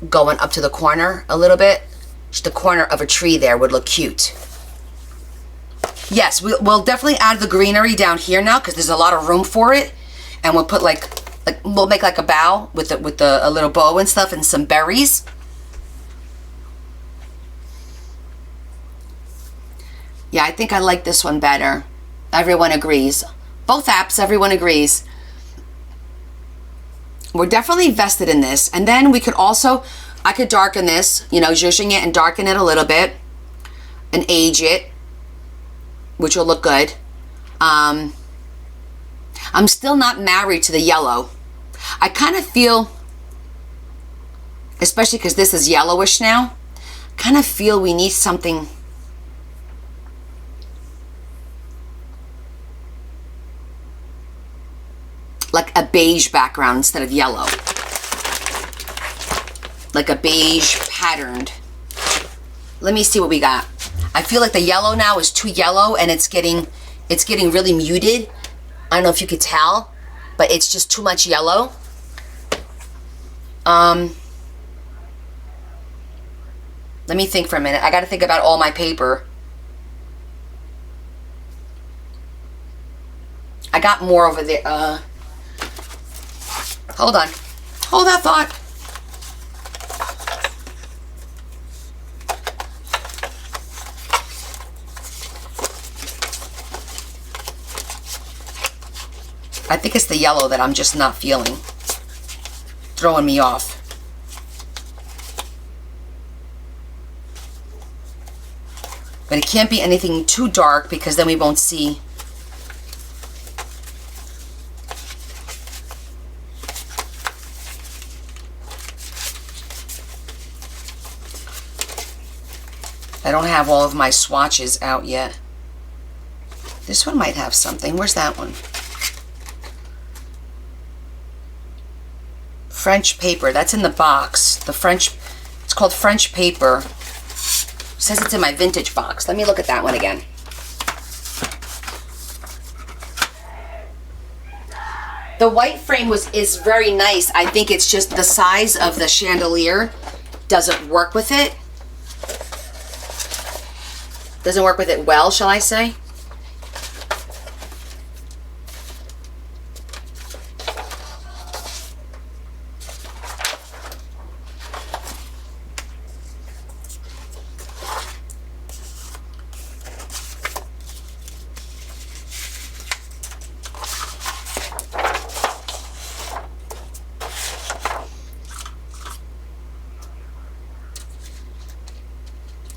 going up to the corner a little bit. Just the corner of a tree there would look cute. Yes, we'll definitely add the greenery down here now because there's a lot of room for it, and we'll put like we'll make like a bow with a little bow and stuff and some berries. Yeah, I think I like this one better. Everyone agrees. Both apps, everyone agrees. We're definitely vested in this. And then we could also, I could darken this, you know, zhuzhing it and darken it a little bit and age it, which will look good. I'm still not married to the yellow. I kind of feel, especially because this is yellowish now, kind of feel we need something like a beige background instead of yellow. Like a beige patterned. Let me see what we got. I feel like the yellow now is too yellow and it's getting really muted. I don't know if you could tell, but it's just too much yellow. Let me think for a minute. I got to think about all my paper. I got more over there. Hold on. Hold that thought. I think it's the yellow that I'm just not feeling. Throwing me off. But it can't be anything too dark because then we won't see. I don't have all of my swatches out yet. This one might have something. Where's that one? French paper. That's in the box. The French, it's called French paper. It says it's in my vintage box. Let me look at that one again. The white frame is very nice. I think it's just the size of the chandelier doesn't work with it. Doesn't work with it well, shall I say?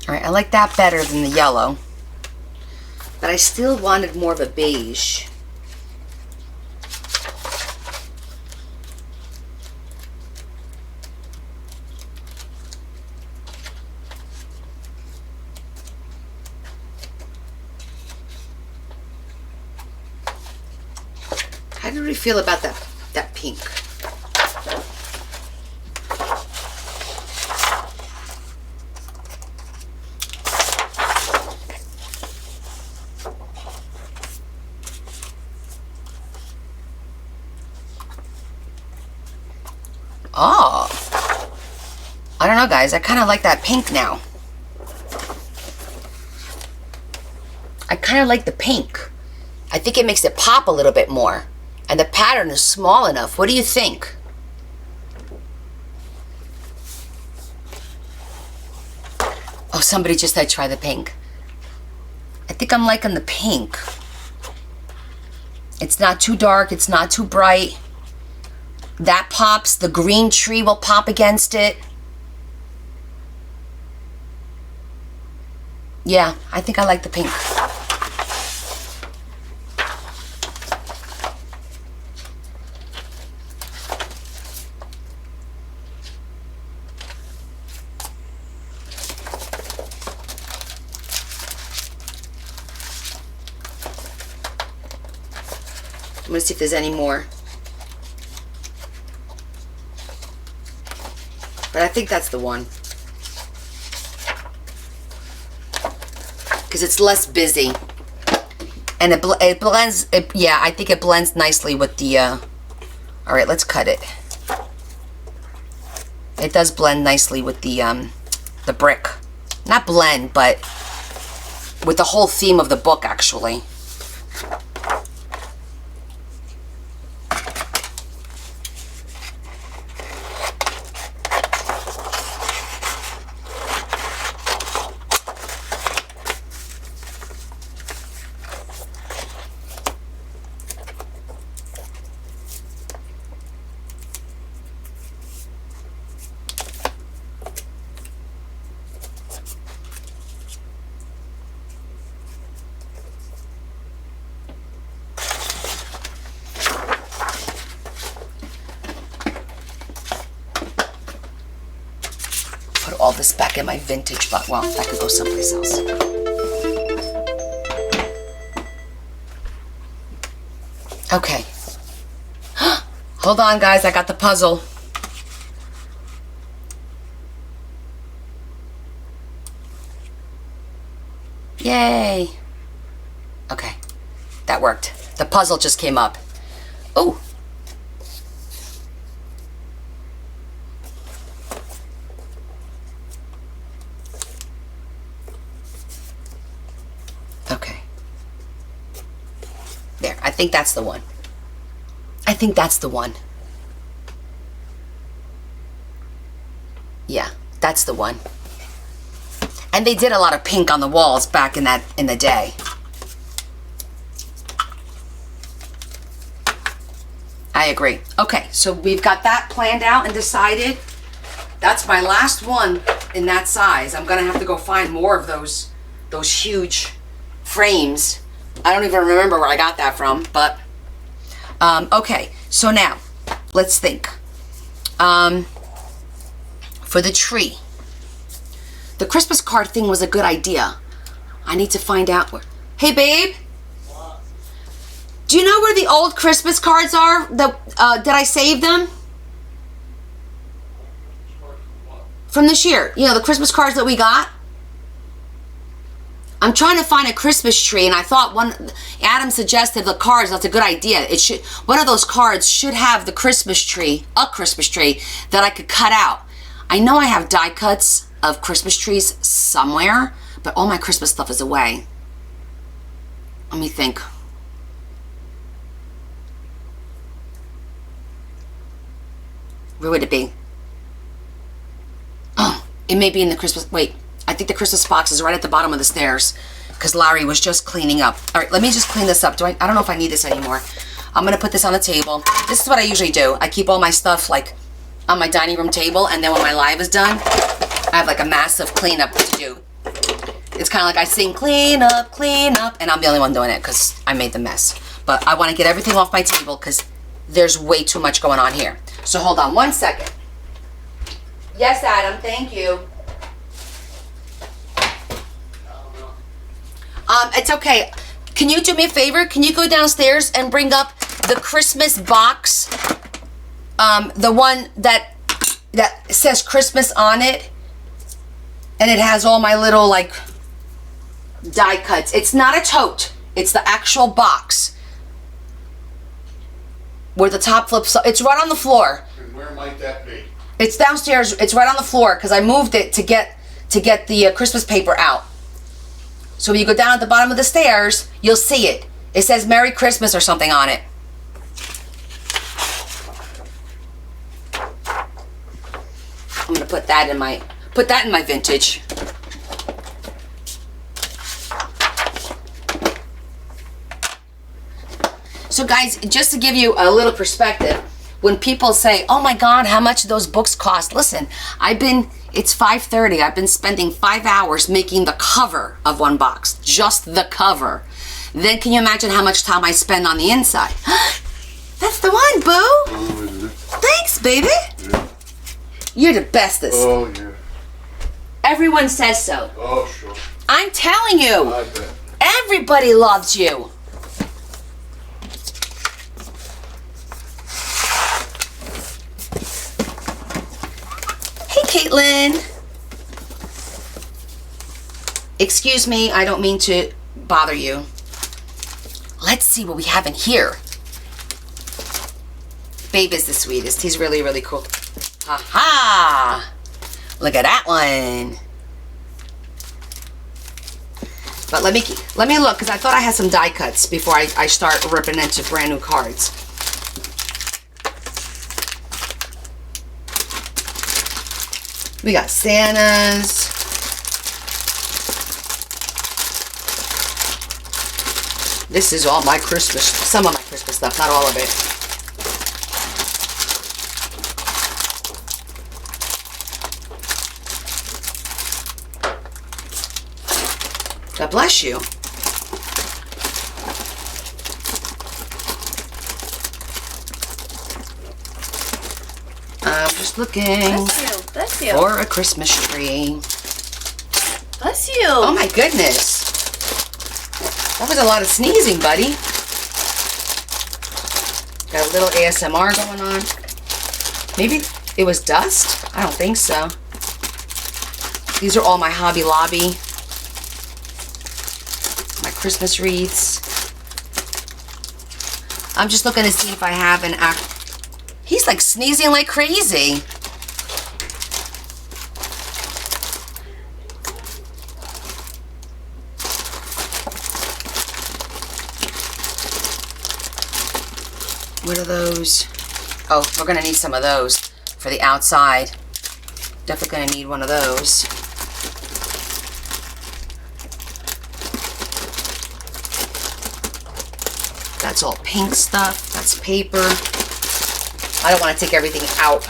Alright, I like that better than the yellow. But I still wanted more of a beige. How did we feel about that pink? Oh. I don't know, guys. I kind of like that pink now. I kind of like the pink. I think it makes it pop a little bit more. And the pattern is small enough. What do you think? Oh, somebody just said try the pink. I think I'm liking the pink. It's not too dark. It's not too bright. That pops. The green tree will pop against it. Yeah, I think I like the pink. I'm gonna see if there's any more. But I think that's the one. Because it's less busy. And it blends, yeah, I think it blends nicely with the, all right, let's cut it. It does blend nicely with the brick. Not blend, but with the whole theme of the book, actually. Put all this back in my vintage box. Well, that could go someplace else. Okay. Hold on, guys. I got the puzzle. Yay. Okay. That worked. The puzzle just came up. Oh. Okay. There. I think that's the one. I think that's the one. Yeah, that's the one. And they did a lot of pink on the walls back in the day. I agree. Okay, so we've got that planned out and decided. That's my last one in that size. I'm gonna have to go find more of those huge frames. I don't even remember where I got that from, but okay. So now, let's think. For the tree, the Christmas card thing was a good idea. I need to find out where. Hey, babe. Do you know where the old Christmas cards are? Did I save them? From this year. You know, the Christmas cards that we got? I'm trying to find a Christmas tree, and I thought Adam suggested the cards. That's a good idea. One of those cards should have the Christmas tree, a Christmas tree, that I could cut out. I know I have die cuts of Christmas trees somewhere, but all my Christmas stuff is away. Let me think. Where would it be? Oh, it may be in the Christmas, wait, I think the Christmas box is right at the bottom of the stairs because Larry was just cleaning up. All right, let me just clean this up. I don't know if I need this anymore. I'm gonna put this on the table. This is what I usually do. I keep all my stuff like on my dining room table, and then when my live is done, I have like a massive cleanup to do. It's kind of like I sing clean up, and I'm the only one doing it because I made the mess. But I want to get everything off my table because there's way too much going on here. So hold on 1 second. Yes, Adam, thank you. It's okay. Can you do me a favor? Can you go downstairs and bring up the Christmas box? The one that says Christmas on it. And it has all my little, like, die cuts. It's not a tote. It's the actual box. where the top flips up. It's right on the floor. And where might that be? It's downstairs. It's right on the floor because I moved it to get the Christmas paper out. So when you go down at the bottom of the stairs, you'll see it. It says Merry Christmas or something on it. I'm gonna put that in my vintage. So guys, just to give you a little perspective, when people say, "Oh my God, how much those books cost?" Listen, it's 5:30. I've been spending 5 hours making the cover of one box, just the cover. Then can you imagine how much time I spend on the inside? That's the one, boo. Oh, Thanks, baby. yeah. You're the bestest. Oh, yeah. Everyone says so. Oh, sure. I'm telling you, I bet. everybody loves you. Hey, Caitlin. Excuse me, I don't mean to bother you. Let's see what we have in here. Babe is the sweetest. He's really, really cool. Ha-ha! Look at that one. But let me look, because I thought I had some die cuts before I start ripping into brand new cards. We got Santas. This is all my Christmas, some of my Christmas stuff, not all of it. God bless you. I'm just looking Bless you. for a Christmas tree. Bless you. Oh my goodness. That was a lot of sneezing, buddy. Got a little ASMR going on. Maybe it was dust? I don't think so. These are all my Hobby Lobby. My Christmas wreaths. I'm just looking to see if I have an act. He's like sneezing like crazy. What are those? Oh, we're gonna need some of those for the outside. Definitely gonna need one of those. That's all pink stuff. That's paper. I don't want to take everything out.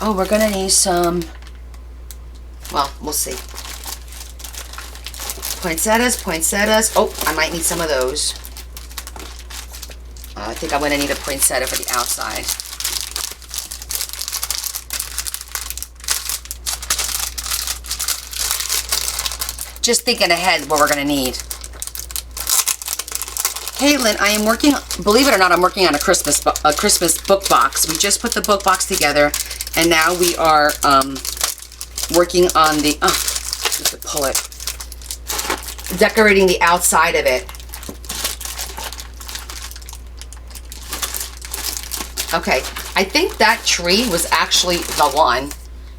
Oh, we're gonna need some. Well, we'll see. Poinsettias. Oh, I might need some of those. I think I'm going to need a poinsettia for the outside. Just thinking ahead what we're going to need. Caitlin, I am working, believe it or not, I'm working on a Christmas book box. We just put the book box together, and now we are working on the, I have to pull it. Decorating the outside of it. Okay, I think that tree was actually the one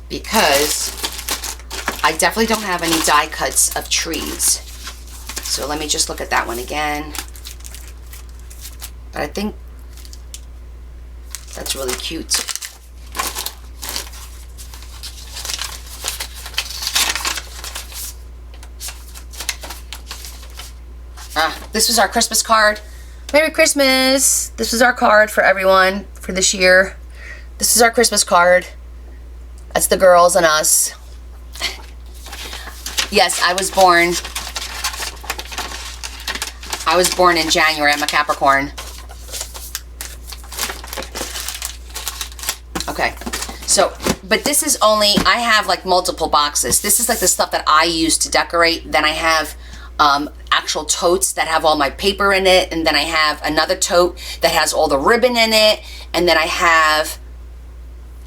because I definitely don't have any die cuts of trees. So let me just look at that one again. But I think that's really cute. This was our Christmas card. Merry Christmas! This was our card for everyone for this year. This is our Christmas card. That's the girls and us. Yes, I was born in January. I'm a Capricorn. Okay, so, but this is only, I have like multiple boxes. This is like the stuff that I use to decorate. Then I have actual totes that have all my paper in it, and then I have another tote that has all the ribbon in it, and then I have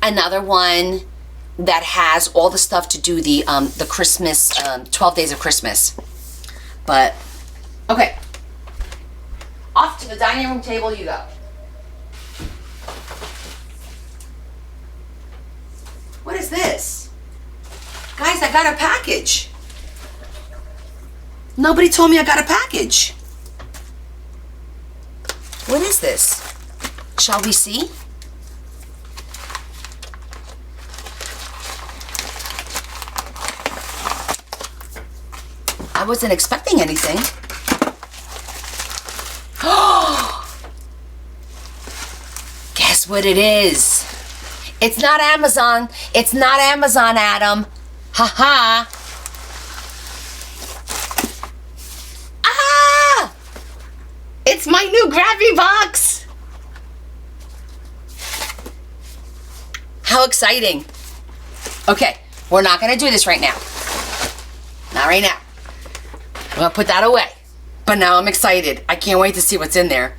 another one that has all the stuff to do the Christmas, 12 Days of Christmas. But, okay. Off to the dining room table you go. What is this? Guys, I got a package. Nobody told me I got a package. What is this? Shall we see? I wasn't expecting anything. Guess what it is? It's not Amazon. It's not Amazon, Adam. Ha ha. Ah! It's my new Gravy box. How exciting. Okay, we're not gonna do this right now. Not right now. I'm gonna put that away. But now I'm excited. I can't wait to see what's in there.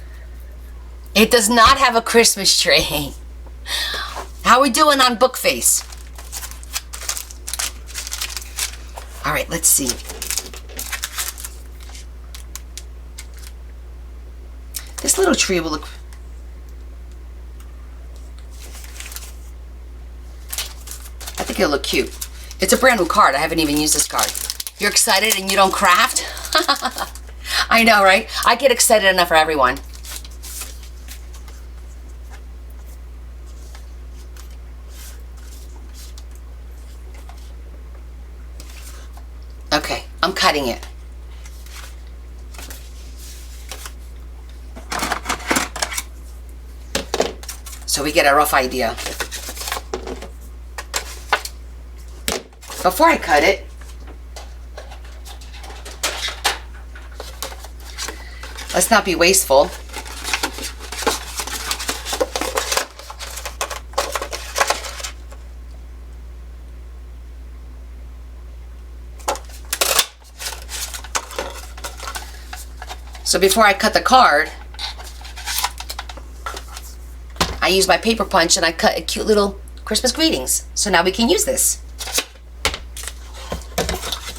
It does not have a Christmas tree. How are we doing on book face? All right, let's see. This little tree will look... I think it'll look cute. It's a brand new card. I haven't even used this card. You're excited and you don't craft? I know, right? I get excited enough for everyone. Okay, I'm cutting it. So we get a rough idea. Before I cut it, let's not be wasteful. So before I cut the card, I use my paper punch and I cut a cute little Christmas greetings. So now we can use this.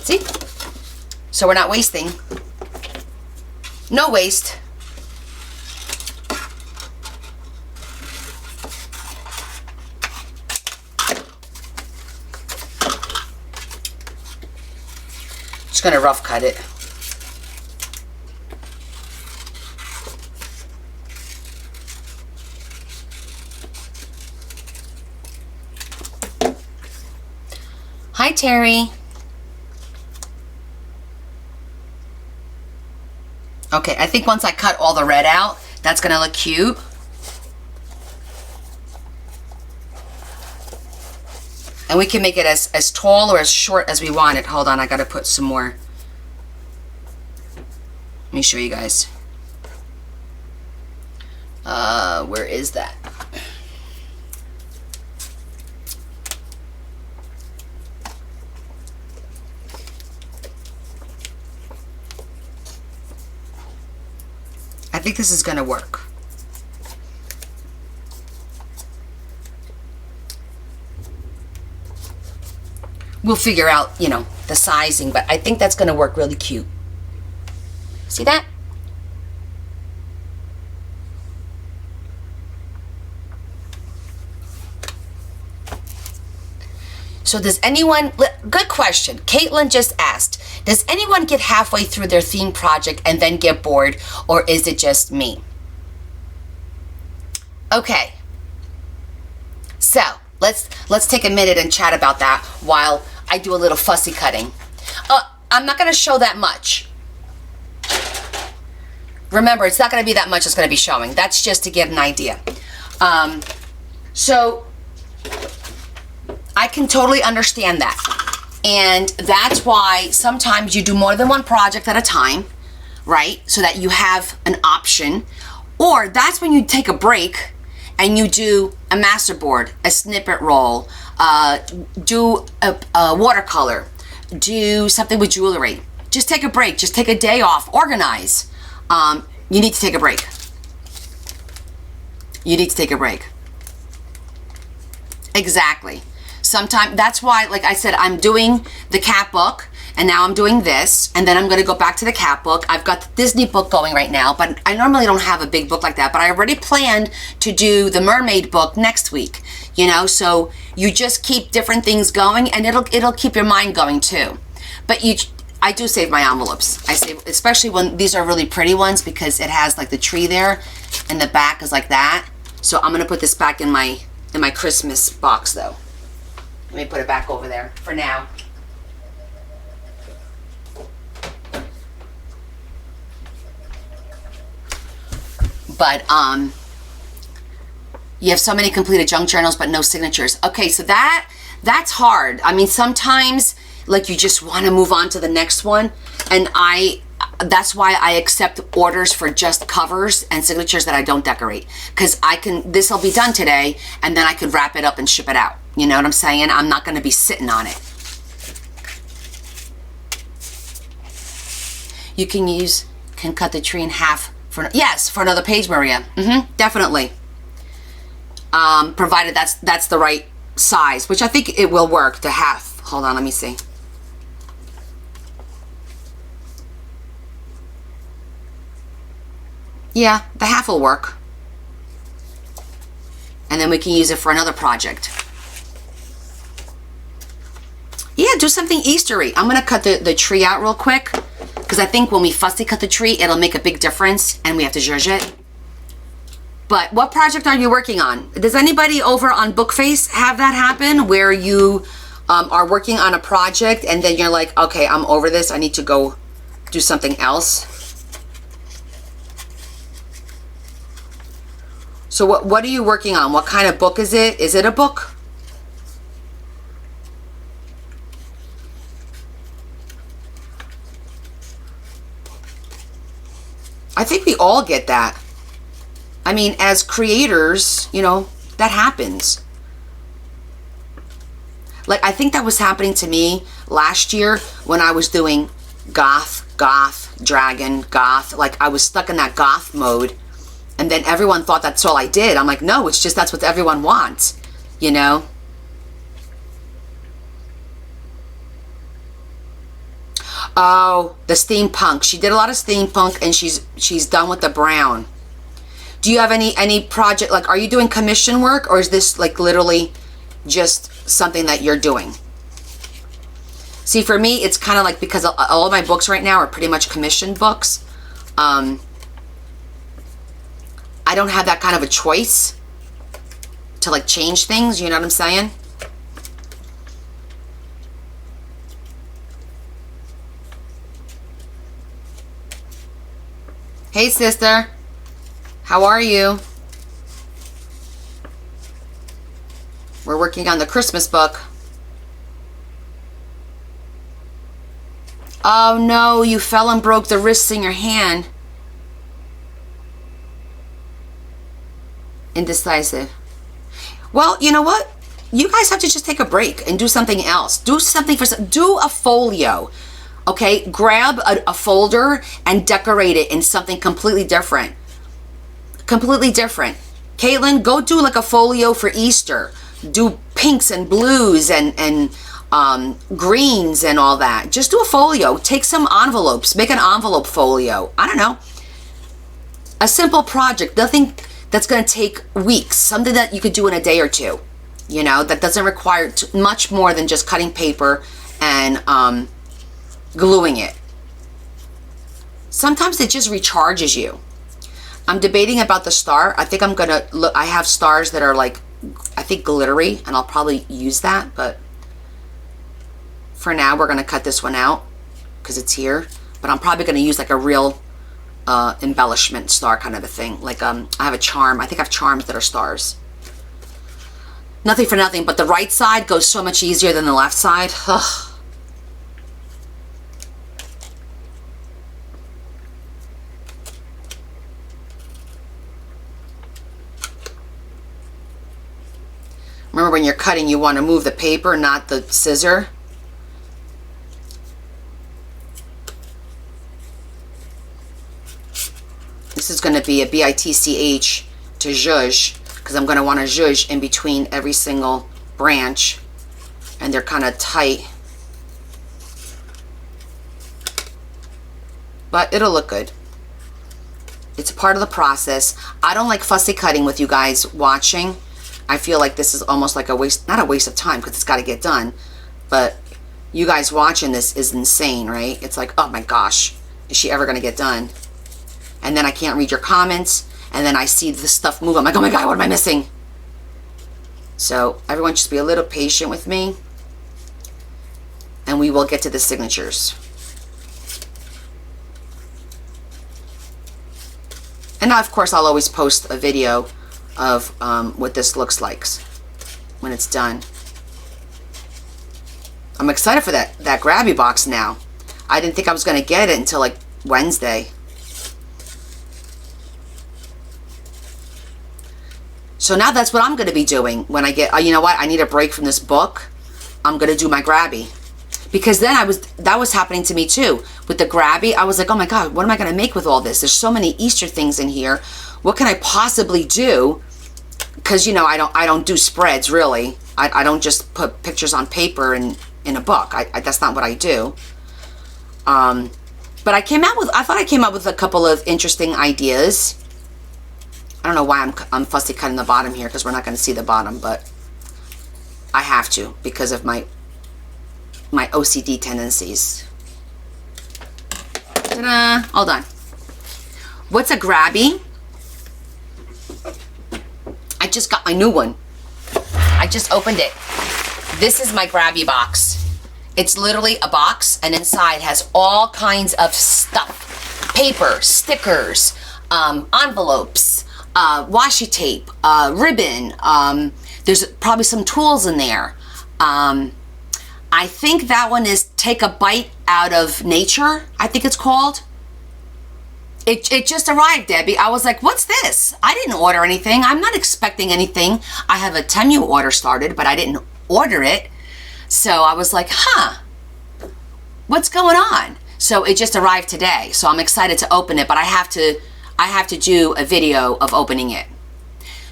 See? So we're not wasting. No waste. Just gonna rough cut it. Hi, Terry. Okay, I think once I cut all the red out, that's gonna look cute. And we can make it as tall or as short as we want it. Hold on, I gotta put some more. Let me show you guys. Where is that? I think this is gonna work. We'll figure out, you know, the sizing, but I think that's gonna work really cute. See that? So does anyone, good question. Caitlin just asked, does anyone get halfway through their theme project and then get bored, or is it just me? Okay. So let's take a minute and chat about that while I do a little fussy cutting. I'm not gonna show that much. Remember, it's not gonna be that much it's gonna be showing. That's just to get an idea. So I can totally understand that. And that's why sometimes you do more than one project at a time, right? So that you have an option. Or that's when you take a break and you do a masterboard, a snippet roll, do a watercolor, do something with jewelry. Just take a break, just take a day off, organize. You need to take a break. You need to take a break. Exactly. Sometimes, that's why, like I said, I'm doing the cat book, And now I'm doing this, and then I'm going to go back to the cat book. I've got the Disney book going right now, but I normally don't have a big book like that, but I already planned to do the mermaid book next week, you know, so you just keep different things going, and it'll keep your mind going too. But I do save my envelopes. I save, especially when these are really pretty ones, because it has like the tree there, and the back is like that. So I'm going to put this back in my Christmas box though. Let me put it back over there for now. But you have so many completed junk journals but no signatures. Okay, so that's hard. I mean, sometimes like you just want to move on to the next one, and that's why I accept orders for just covers and signatures that I don't decorate, because this will be done today, and then I could wrap it up and ship it out. You know what I'm saying? I'm not going to be sitting on it. You can cut the tree in half for another page, Maria. Definitely. Provided that's the right size, which I think it will work. The half. Hold on, let me see. Yeah, the half will work. And then we can use it for another project. Yeah, do something Eastery. I'm going to cut the tree out real quick, because I think when we fussy cut the tree, it'll make a big difference, and we have to zhuzh it. But what project are you working on? Does anybody over on Bookface have that happen, where you are working on a project, and then you're like, okay, I'm over this, I need to go do something else? So what are you working on? What kind of book is it? Is it a book? I think we all get that. I mean, as creators, you know, that happens. Like, I think that was happening to me last year when I was doing goth, dragon, goth. Like, I was stuck in that goth mode. And then everyone thought that's all I did. I'm like, no, it's just that's what everyone wants, you know? Oh, the steampunk. She did a lot of steampunk, and she's done with the brown. Do you have any project, like, are you doing commission work, or is this like literally just something that you're doing? See, for me, it's kind of like, because all of my books right now are pretty much commissioned books. I don't have that kind of a choice to like change things, you know what I'm saying? Hey, sister. How are you? We're working on the Christmas book. Oh no, you fell and broke the wrists in your hand. Indecisive. Well, you know what? You guys have to just take a break and do something else. Do something do a folio. Okay, grab a folder and decorate it in something completely different. Completely different. Caitlin, go do like a folio for Easter. Do pinks and blues and greens and all that. Just do a folio. Take some envelopes. Make an envelope folio. I don't know. A simple project. Nothing that's going to take weeks. Something that you could do in a day or two. You know, that doesn't require much more than just cutting paper and gluing it. Sometimes it just recharges you. I'm debating about the star. I think I'm gonna look. I have stars that are like, I think glittery, and I'll probably use that. But for now, we're gonna cut this one out because it's here. But I'm probably gonna use like a real embellishment star kind of a thing. Like I have a charm. I think I have charms that are stars. Nothing for nothing, but the right side goes so much easier than the left side. Ugh. Remember, when you're cutting, you want to move the paper, not the scissor. This is going to be a BITCH to zhuzh, because I'm going to want to zhuzh in between every single branch, and they're kind of tight. but it'll look good. It's part of the process. I don't like fussy cutting with you guys watching. I feel like this is almost like a waste, not a waste of time because it's got to get done, but you guys watching this is insane, right? It's like, oh my gosh, is she ever going to get done? And then I can't read your comments, and then I see this stuff move. I'm like, oh my God, what am I missing? So everyone just be a little patient with me, and we will get to the signatures. And now, of course, I'll always post a video of what this looks like when it's done. I'm excited for that Grabby box now. I didn't think I was going to get it until like Wednesday. So now that's what I'm going to be doing when I get, you know what, I need a break from this book. I'm going to do my Grabby. Because then that was happening to me too. With the Grabby, I was like, oh my God, what am I going to make with all this? There's so many Easter things in here. What can I possibly do? Because, you know, I don't do spreads really. I don't just put pictures on paper and in a book. That's not what I do. But I thought I came up with a couple of interesting ideas. I don't know why I'm fussy cutting the bottom here because we're not going to see the bottom, but I have to because of my OCD tendencies. Ta-da! Hold on. What's a Grabby? I just got my new one. I just opened it. This is my Grabby box. It's literally a box, and inside has all kinds of stuff. Paper, stickers, envelopes, washi tape, ribbon. There's probably some tools in there. I think that one is Take a Bite Out of Nature, I think it's called. It just arrived, Debbie. I was like, what's this? I didn't order anything. I'm not expecting anything. I have a Temu order started, but I didn't order it. So I was like, huh, what's going on? So it just arrived today. So I'm excited to open it, but I have to do a video of opening it.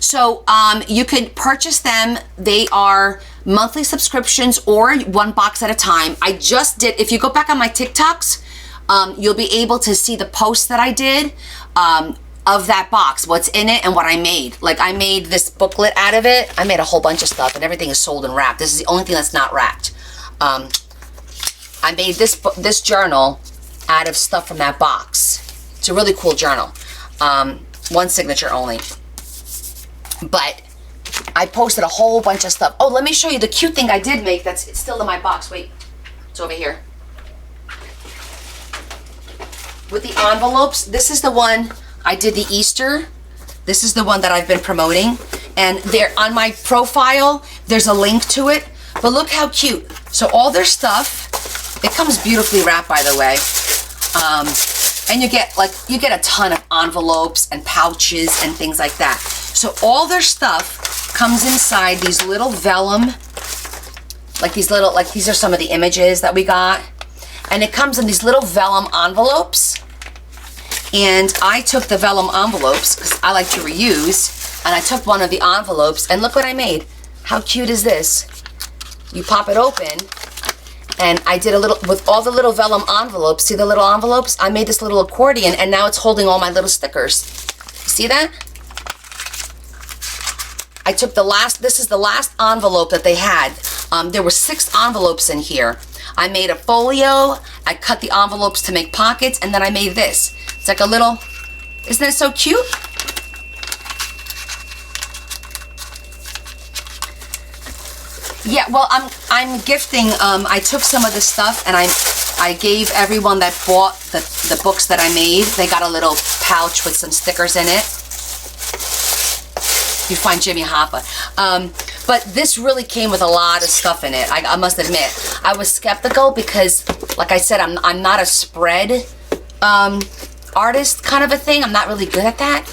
So you can purchase them. They are monthly subscriptions or one box at a time. I just did, if you go back on my TikToks, you'll be able to see the post that I did of that box, what's in it and what I made. Like I made this booklet out of it. I made a whole bunch of stuff and everything is sold and wrapped. This is the only thing that's not wrapped. I made this journal out of stuff from that box. It's a really cool journal. One signature only. But I posted a whole bunch of stuff. Oh, let me show you the cute thing I did make it's still in my box. Wait, it's over here. With the envelopes, this is the one I did the Easter. This is the one that I've been promoting. And there on my profile, there's a link to it. But look how cute. So all their stuff, it comes beautifully wrapped, by the way. And you get a ton of envelopes and pouches and things like that. So all their stuff comes inside these little vellum, these are some of the images that we got. And it comes in these little vellum envelopes. And I took the vellum envelopes, because I like to reuse, and I took one of the envelopes, and look what I made. How cute is this? You pop it open, and I did a little, with all the little vellum envelopes, see the little envelopes? I made this little accordion, and now it's holding all my little stickers. See that? I took this is the last envelope that they had. There were 6 envelopes in here. I made a folio, I cut the envelopes to make pockets, and then I made this. It's like a little, isn't it so cute? Yeah, well, I'm gifting, I took some of this stuff and I gave everyone that bought the books that I made. They got a little pouch with some stickers in it. You find Jimmy Hoffa. But this really came with a lot of stuff in it. I must admit, I was skeptical because, like I said, I'm not a spread artist kind of a thing. I'm not really good at that.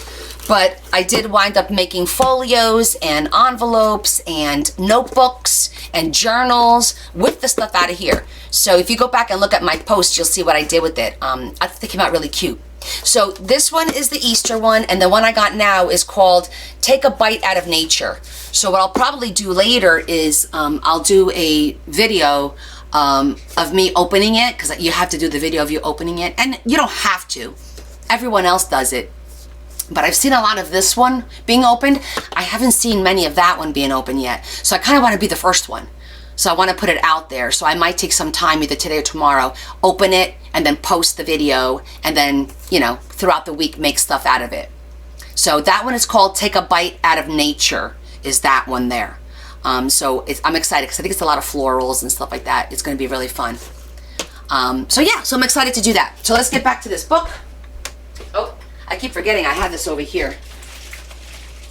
But I did wind up making folios and envelopes and notebooks and journals with the stuff out of here. So if you go back and look at my post, you'll see what I did with it. I think it came out really cute. So this one is the Easter one, and the one I got now is called Take a Bite Out of Nature. So what I'll probably do later is I'll do a video of me opening it, because you have to do the video of you opening it, and you don't have to. Everyone else does it. But I've seen a lot of this one being opened. I haven't seen many of that one being opened yet. So I kind of want to be the first one. So I want to put it out there. So I might take some time, either today or tomorrow, open it, and then post the video, and then, you know, throughout the week, make stuff out of it. So that one is called Take a Bite Out of Nature, is that one there. So I'm excited, because I think it's a lot of florals and stuff like that. It's going to be really fun. So yeah, so I'm excited to do that. So let's get back to this book. Oh, I keep forgetting I had this over here.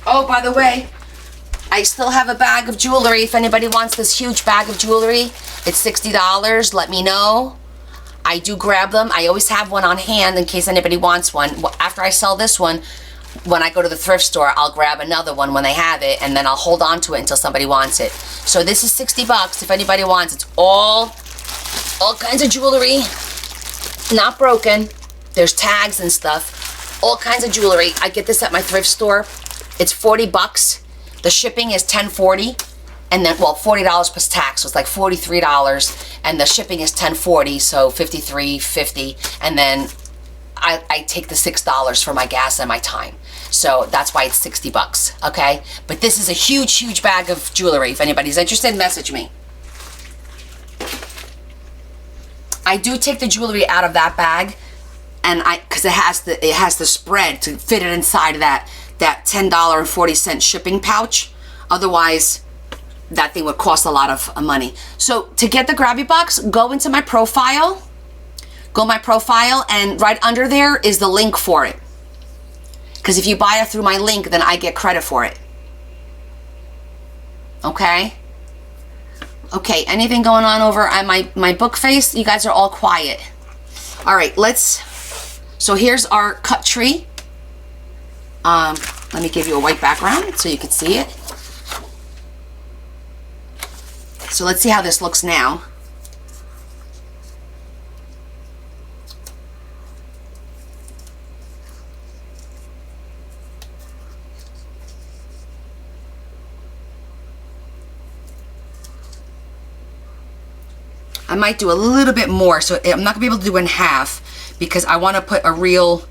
Oh, by the way, I still have a bag of jewelry. If anybody wants this huge bag of jewelry, it's $60. Let me know. I do grab them. I always have one on hand in case anybody wants one. After I sell this one, when I go to the thrift store, I'll grab another one when they have it, and then I'll hold on to it until somebody wants it. So this is $60 if anybody wants. It's all kinds of jewelry, not broken. There's tags and stuff. All kinds of jewelry. I get this at my thrift store. It's $40. The shipping is $10.40, and then, well, $40 plus tax, so it's like $43, and the shipping is $10.40, so $53.50, and then I take the $6 for my gas and my time. So that's why it's $60, okay? But this is a huge, huge bag of jewelry. If anybody's interested, message me. I do take the jewelry out of that bag, and because it has the spread to fit it inside of that $10.40 shipping pouch. Otherwise, that thing would cost a lot of money. So to get the Grabby Box, go into my profile. Go my profile, and right under there is the link for it. Because if you buy it through my link, then I get credit for it. Okay? Okay, anything going on over on my book face? You guys are all quiet. All right, so here's our cut tree. Let me give you a white background so you can see it. So let's see how this looks now. I might do a little bit more, so I'm not gonna be able to do in half, because I want to put a real,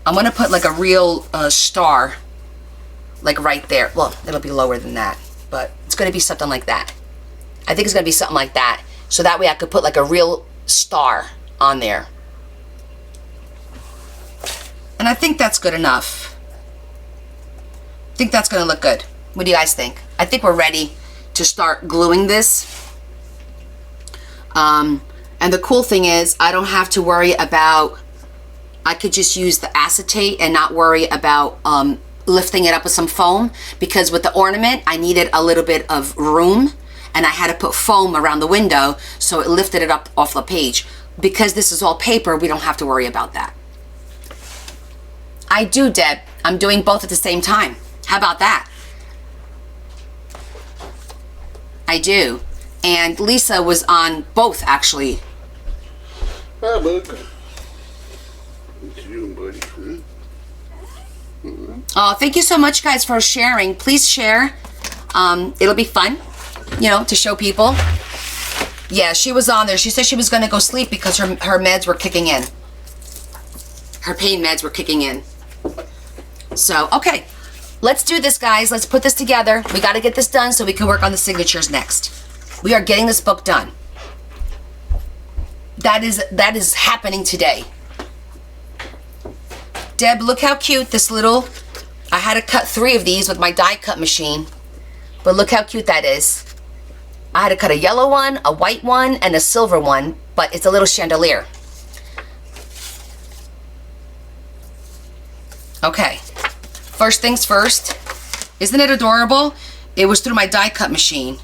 I'm gonna put like a real star, like right there. Well, it'll be lower than that, but it's gonna be something like that. I think it's gonna be something like that, so that way I could put like a real star on there. And I think that's good enough. I think that's gonna look good. What do you guys think? I think we're ready to start gluing this. And the cool thing is, I don't have to worry about, I could just use the acetate and not worry about lifting it up with some foam, because with the ornament, I needed a little bit of room, and I had to put foam around the window, so it lifted it up off the page. Because this is all paper, we don't have to worry about that. I do, Deb. I'm doing both at the same time. How about that? I do. And Lisa was on both, actually. Hi, bud. It's you, buddy. Oh, thank you so much, guys, for sharing. Please share. It'll be fun, you know, to show people. Yeah, she was on there. She said she was going to go sleep because her meds were kicking in. Her pain meds were kicking in. So, okay. Let's do this, guys. Let's put this together. We got to get this done so we can work on the signatures next. We are getting this book done. That is happening today. Deb, look how cute this little, I had to cut 3 of these with my die cut machine, but look how cute that is. I had to cut a yellow one, a white one, and a silver one, but it's a little chandelier. Okay, first things first. Isn't it adorable? It was through my die cut machine.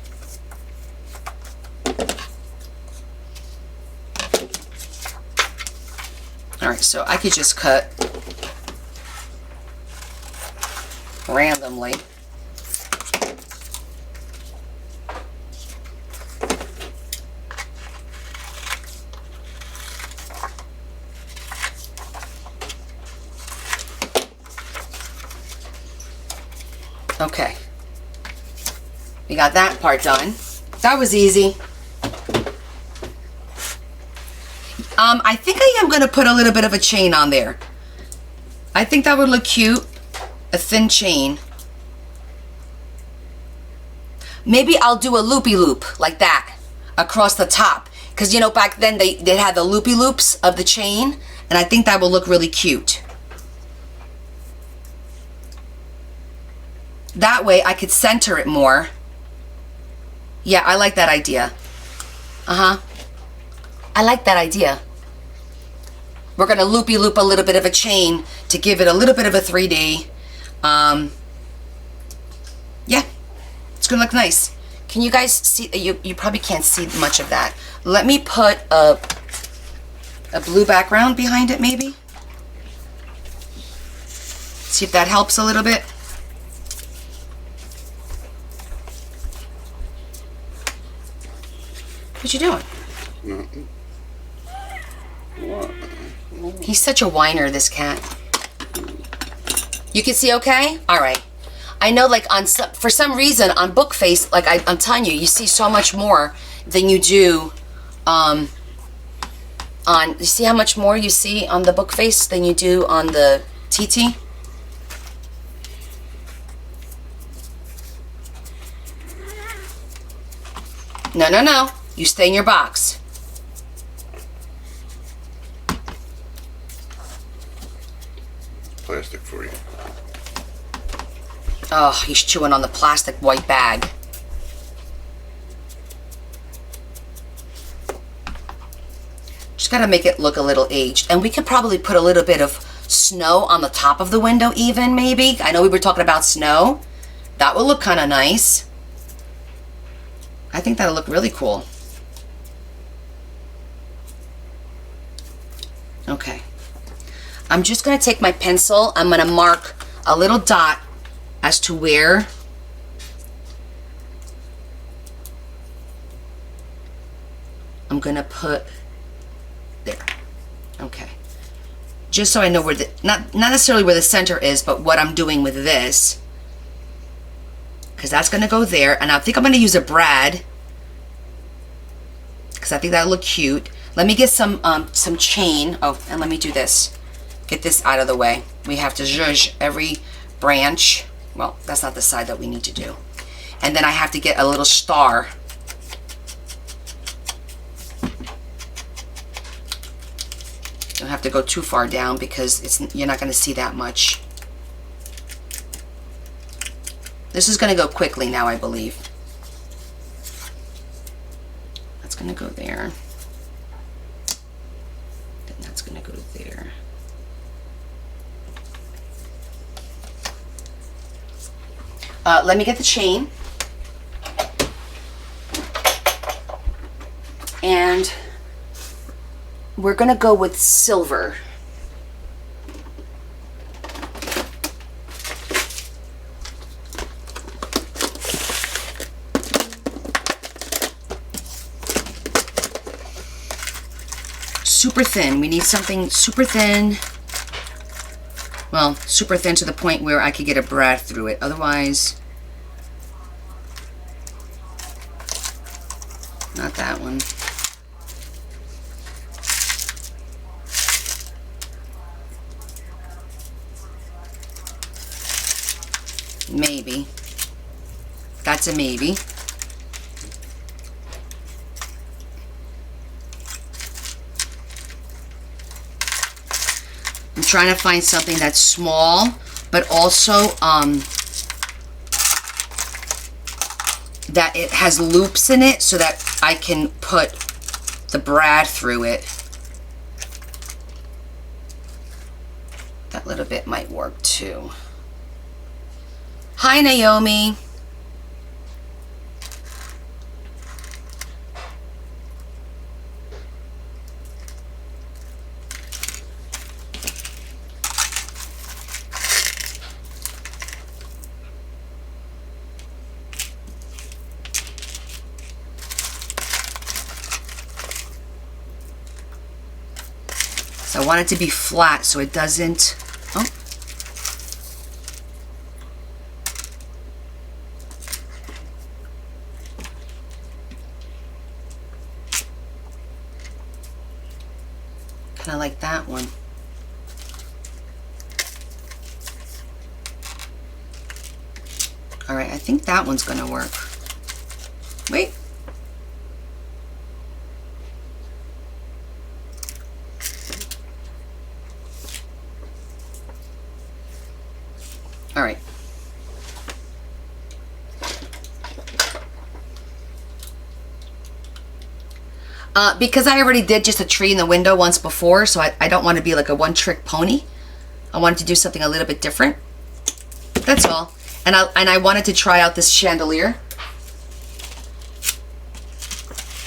All right, so I could just cut randomly. Okay, we got that part done. That was easy. I think I am going to put a little bit of a chain on there. I think that would look cute. A thin chain. Maybe I'll do a loopy loop like that across the top. Because, you know, back then they had the loopy loops of the chain. And I think that will look really cute. That way I could center it more. Yeah, I like that idea. I like that idea. We're going to loopy loop a little bit of a chain to give it a little bit of a 3D. Yeah, it's going to look nice. Can you guys see? You probably can't see much of that. Let me put a blue background behind it maybe. See if that helps a little bit. What you doing? He's such a whiner, this cat. You can see okay? All right. I know, like, for some reason on Bookface, like I'm telling you, you see so much more than you do on. You see how much more you see on the Bookface than you do on the TT? No, no, no. You stay in your box. Plastic for you. Oh, he's chewing on the plastic white bag. Just gotta make it look a little aged. And we could probably put a little bit of snow on the top of the window even, maybe. I know we were talking about snow. That would look kind of nice. I think that'll look really cool. Okay. I'm just going to take my pencil. I'm going to mark a little dot as to where I'm going to put there. Okay. Just so I know where the, not necessarily where the center is, but what I'm doing with this. Because that's going to go there. And I think I'm going to use a brad. Because I think that'll look cute. Let me get some chain. Oh, and let me do this. Get this out of the way. We have to zhuzh every branch. Well, that's not the side that we need to do. And then I have to get a little star. Don't have to go too far down because you're not going to see that much. This is going to go quickly now, I believe. That's going to go there. Then that's going to go there. Let me get the chain. And we're going to go with silver. Super thin. We need something super thin. Well, super thin to the point where I could get a brad through it. Otherwise, not that one. Maybe. That's a maybe. I'm trying to find something that's small, but also that it has loops in it so that I can put the brad through it. That little bit might work too. Hi, Naomi. So I want it to be flat so it doesn't... Oh. Kind of like that one. All right, I think that one's gonna work. Wait. All right. Because I already did just a tree in the window once before, so I don't want to be like a one-trick pony. I wanted to do something a little bit different. That's all. And I wanted to try out this chandelier.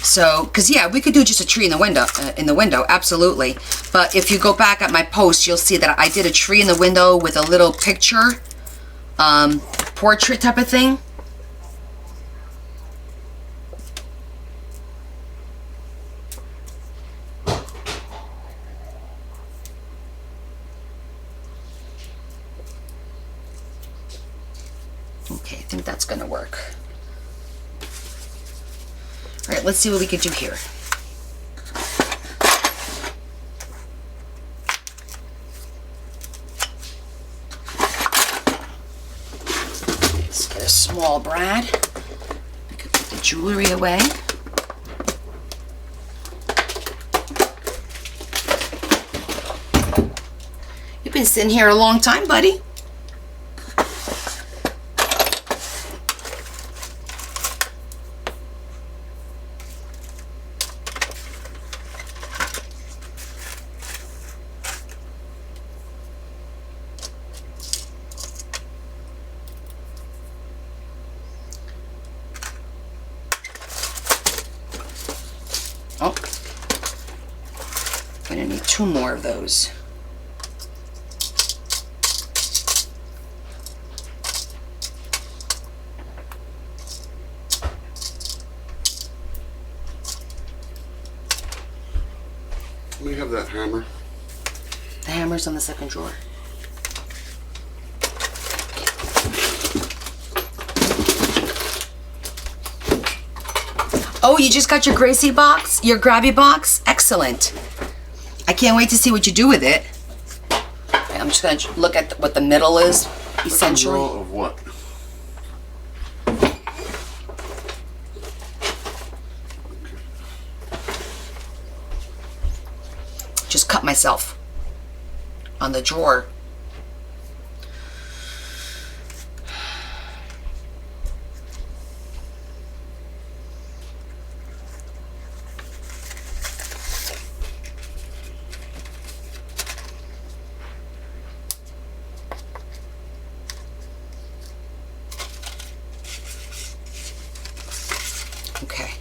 So, because yeah, we could do just a tree in the window, absolutely. But if you go back at my post, you'll see that I did a tree in the window with a little picture, portrait type of thing. Okay, I think that's gonna work. All right, let's see what we could do here. Let's get a small brad. We could put the jewelry away. You've been sitting here a long time, buddy. Oh, gonna need 2 more of those. Let me have that hammer. The hammer's on the second drawer. Oh, you just got your Gracie box? Your Grabby box? Excellent. I can't wait to see what you do with it. Okay, I'm just going to look at what the middle is, essentially. Roll of what? Just cut myself on the drawer. Okay.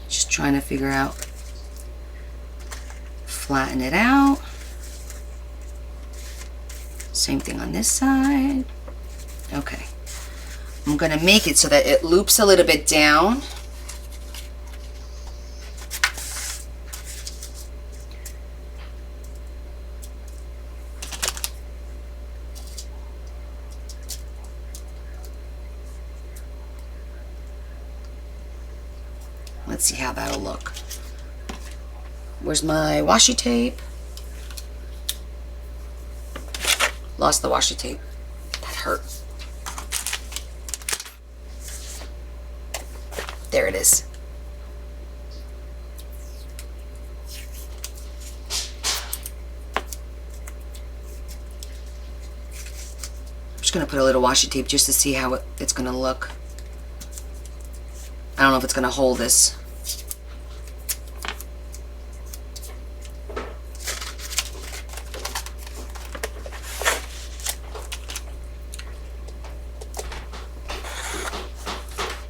Just trying to figure out, flatten it out. Same thing on this side. Okay. I'm gonna make it so that it loops a little bit down. Let's see how that'll look. Where's my washi tape? Lost the washi tape. That hurt. There it is. I'm just gonna put a little washi tape just to see how it's gonna look. I don't know if it's gonna hold this.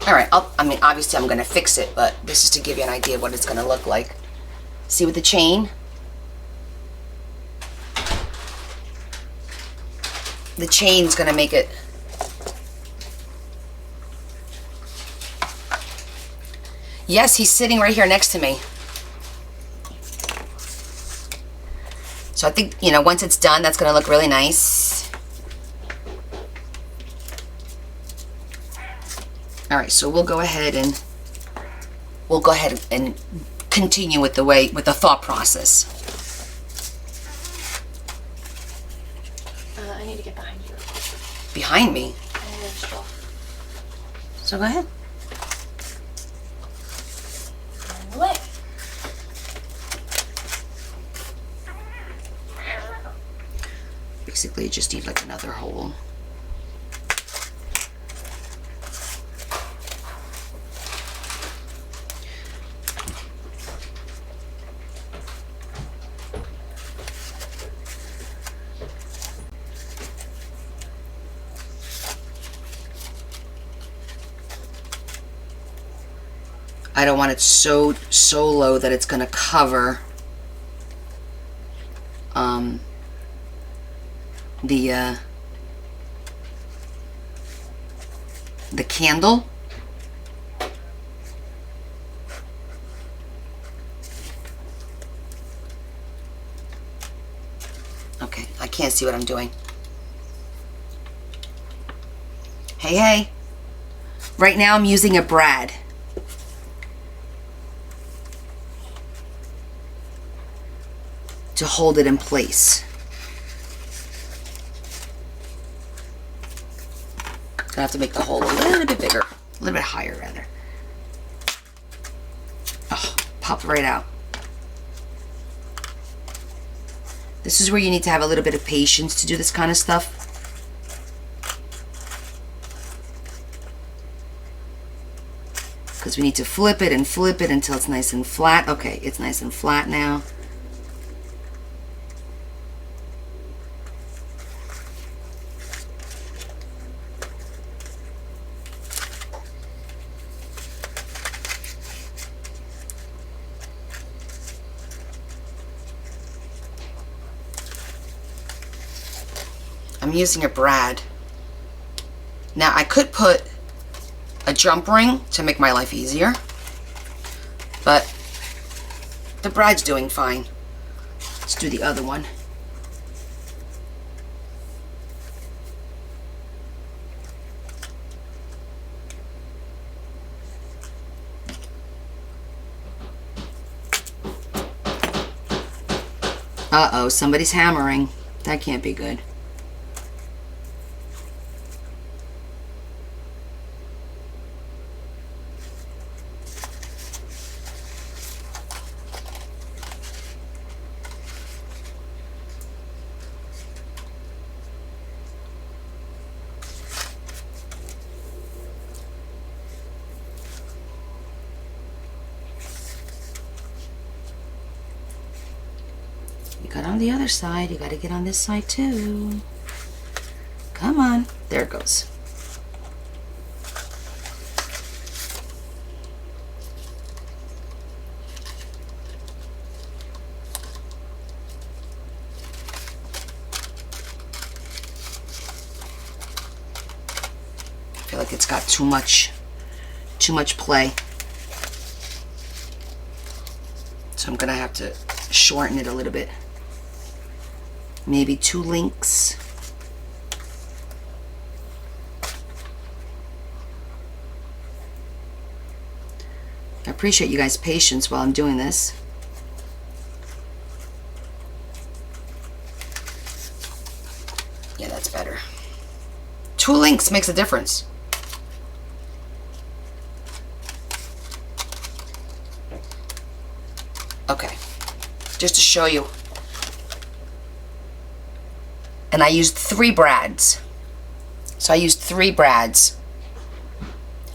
All right, I mean, obviously I'm gonna fix it, but this is to give you an idea of what it's gonna look like. See with the chain? The chain's gonna make it. Yes, he's sitting right here next to me. So I think, you know, once it's done, that's gonna look really nice. All right, so we'll go ahead and continue with the thought process. I need to get behind you. Behind me. I need a straw. So go ahead. On the way. Basically, you just need like another hole. I don't want it so low that it's going to cover the candle. Okay, I can't see what I'm doing. Hey. Right now I'm using a brad. To hold it in place. Gonna have to make the hole a little bit bigger, a little bit higher rather. Oh, popped right out. This is where you need to have a little bit of patience to do this kind of stuff. Because we need to flip it until it's nice and flat. Okay, it's nice and flat now. I'm using a brad. Now I could put a jump ring to make my life easier, but the brad's doing fine. Let's do the other one. Uh-oh, somebody's hammering. That can't be good. You got on the other side, you got to get on this side too. Come on. There it goes. I feel like it's got too much play. So I'm gonna have to shorten it a little bit. Maybe 2 links. I appreciate you guys' patience while I'm doing this. Yeah, that's better. 2 links makes a difference. Okay, just to show you. And I used 3 brads. So I used 3 brads.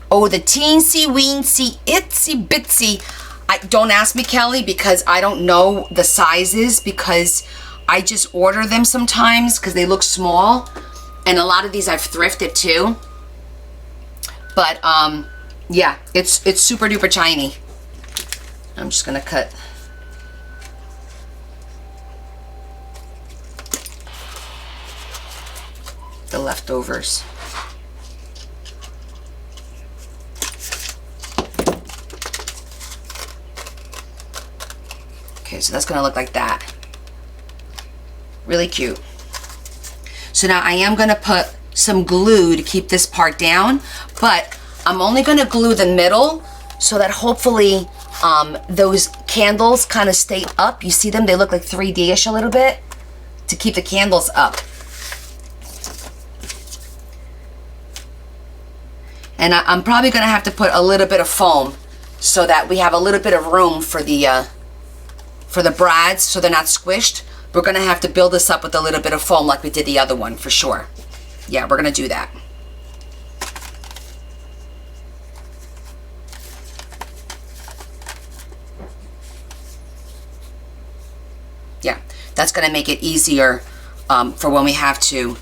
Oh, the teensy weensy itsy bitsy. Don't ask me, Kelly, because I don't know the sizes, because I just order them sometimes because they look small. And a lot of these I've thrifted too. But yeah, it's super duper tiny. I'm just gonna cut the leftovers. Okay, so that's gonna look like that. Really cute. So now I am gonna put some glue to keep this part down, but I'm only gonna glue the middle so that hopefully those candles kind of stay up. You see them? They look like 3D-ish a little bit, to keep the candles up. And I'm probably gonna have to put a little bit of foam so that we have a little bit of room for the brads so they're not squished. We're gonna have to build this up with a little bit of foam like we did the other one for sure. Yeah, we're gonna do that. Yeah, that's gonna make it easier for when we have to.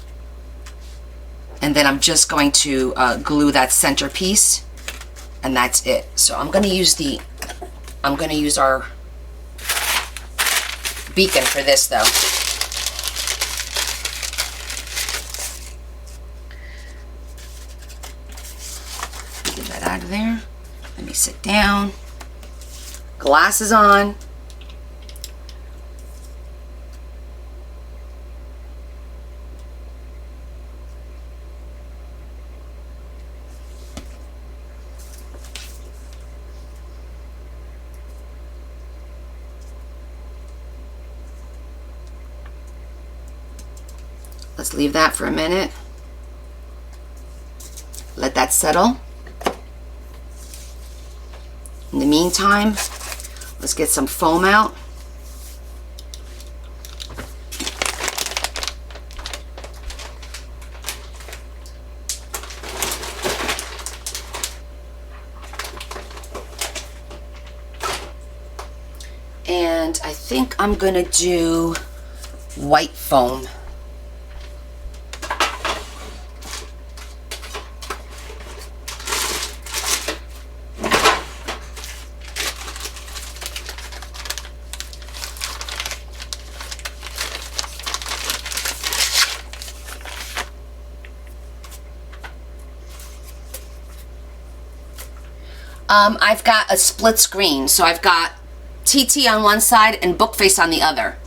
And then I'm just going to glue that center piece, and that's it. So I'm gonna use our beacon for this though. Get that out of there. Let me sit down. Glasses on. Let's leave that for a minute. Let that settle. In the meantime, let's get some foam out. And I think I'm gonna do white foam. I've got a split screen, so I've got TT on one side and Bookface on the other.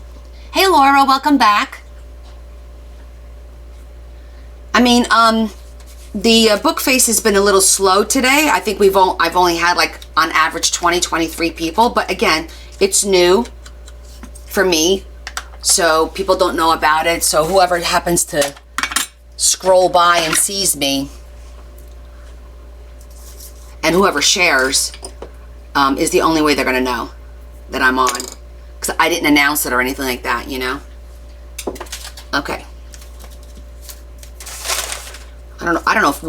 Hey Laura, welcome back. I mean, the Bookface has been a little slow today. I think I've only had like on average 23 people, but again, it's new for me, so people don't know about it. So whoever happens to scroll by and sees me, and whoever shares, is the only way they're gonna know that I'm on, because I didn't announce it or anything like that, you know. Okay. I don't know if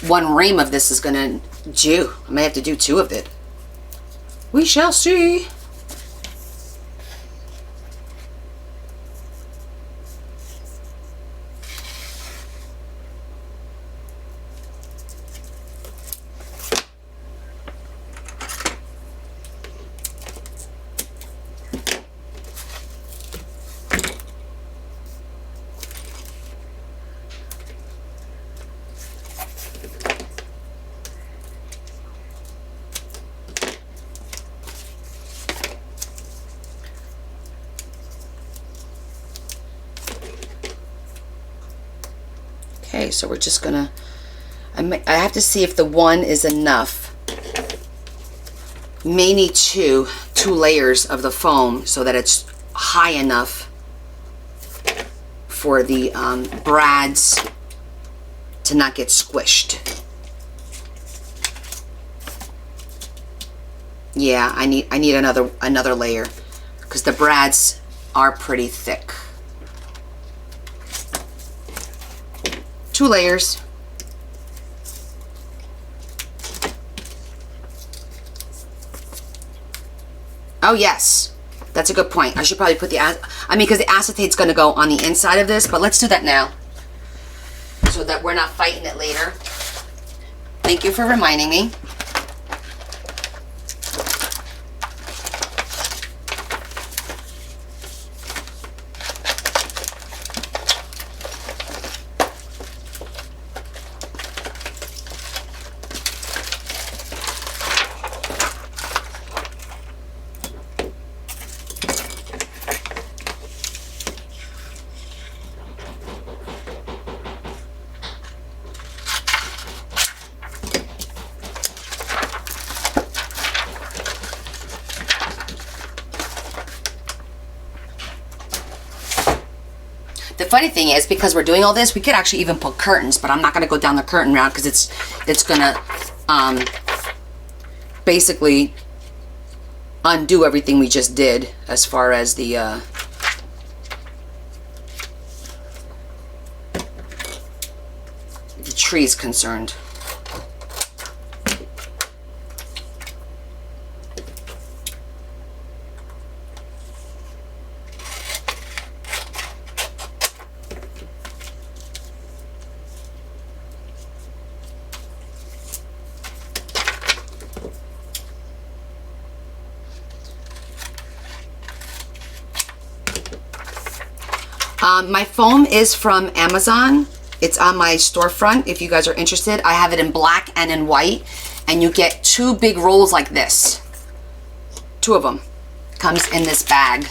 one ream of this is gonna do. I may have to do 2 of it. We shall see. Okay, so we're just gonna, I have to see if the 1 is enough. May need 2 layers of the foam so that it's high enough for the brads to not get squished. Yeah, I need another layer because the brads are pretty thick. 2 layers. Oh yes, that's a good point. I should probably put because the acetate's going to go on the inside of this, but let's do that now so that we're not fighting it later. Thank you for reminding me. The funny thing is, because we're doing all this, we could actually even put curtains, but I'm not going to go down the curtain route because it's going to basically undo everything we just did as far as the tree is concerned. My foam is from Amazon. It's on my storefront if you guys are interested. I have it in black and in white, and you get 2 big rolls like this. 2 of them. Comes in this bag.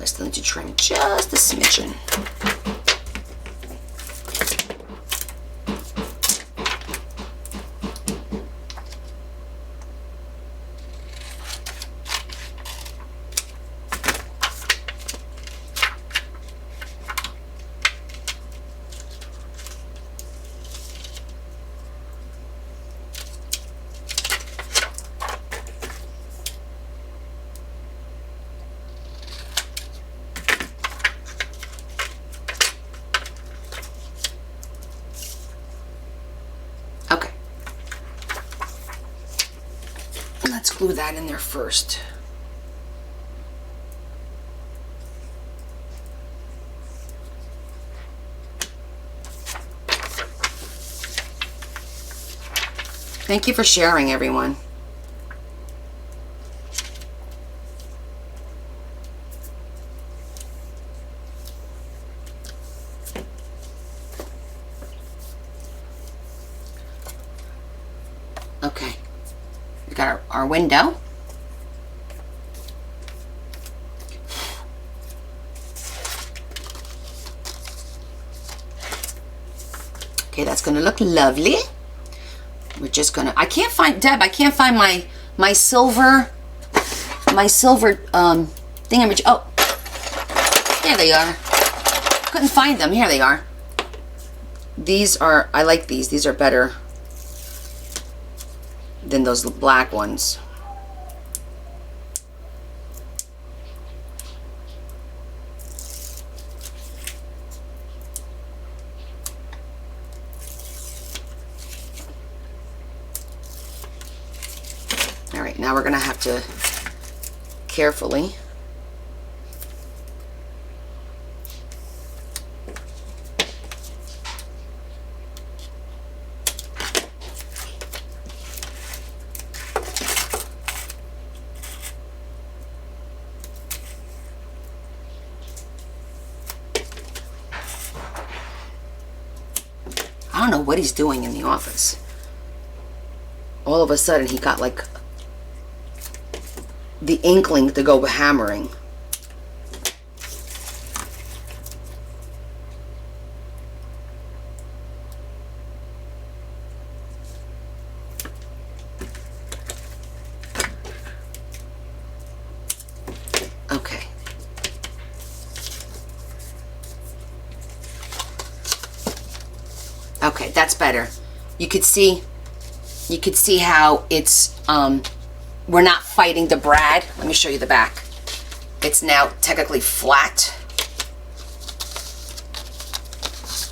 I still need to trim just a smidgen. Okay. Let's glue that in there first. Thank you for sharing, everyone. Okay, we got our window. Okay, that's gonna look lovely. We're just gonna, I can't find, Deb, I can't find my silver thingamajig. Oh, there they are. Couldn't find them. Here they are. These are, I like these. These are better than those black ones. All right, now we're gonna have to carefully I don't know what he's doing in the office. All of a sudden, he got like the inkling to go hammering. Okay. Okay, that's better. You could see how it's we're not fighting the brad. Let me show you the back. It's now technically flat.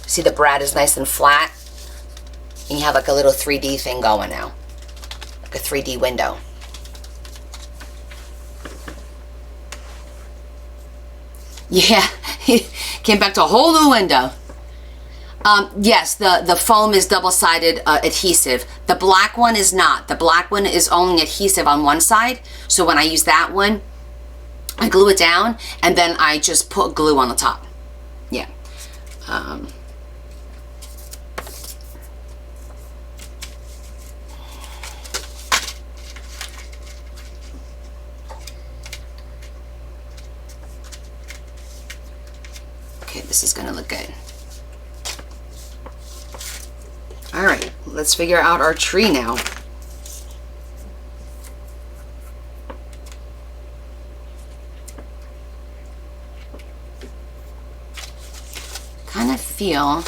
See, the brad is nice and flat. And you have like a little 3D thing going now. Like a 3D window. Yeah, came back to a whole new window. Yes, the foam is double-sided adhesive. The black one is not. The black one is only adhesive on one side. So when I use that one, I glue it down and then I just put glue on the top. Yeah. Okay, this is gonna look good. All right, let's figure out our tree now. Kind of feel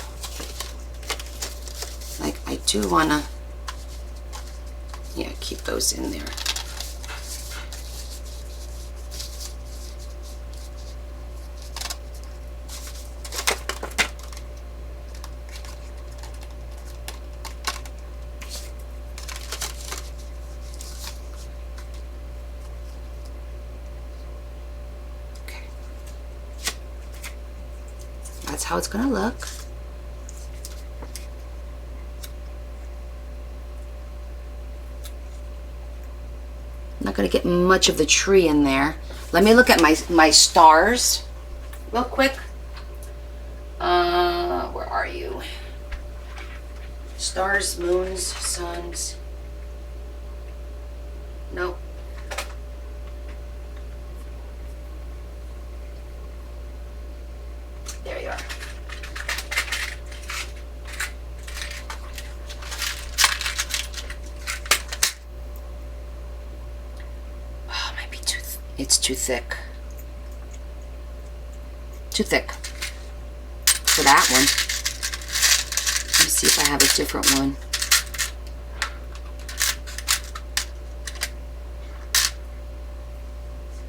like I do wanna, yeah, keep those in there. That's how it's gonna look. I'm not gonna get much of the tree in there. Let me look at my stars real quick. Where are you? Stars, moons, suns. Nope. There you are. Oh, it might be it's too thick. Too thick for that one. Let me see if I have a different one.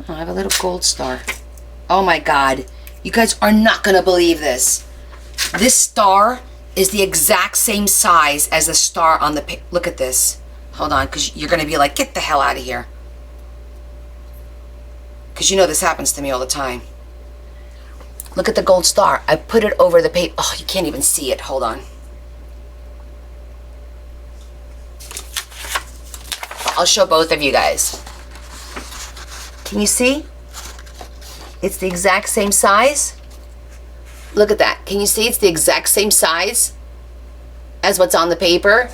Oh, I have a little gold star. Oh my God. You guys are not gonna believe this. This star is the exact same size as the star on the look at this. Hold on, because you're gonna be like, get the hell out of here. Because you know this happens to me all the time. Look at the gold star. I put it over the paper. Oh, you can't even see it. Hold on. I'll show both of you guys. Can you see? It's the exact same size. Look at that. Can you see it's the exact same size as what's on the paper?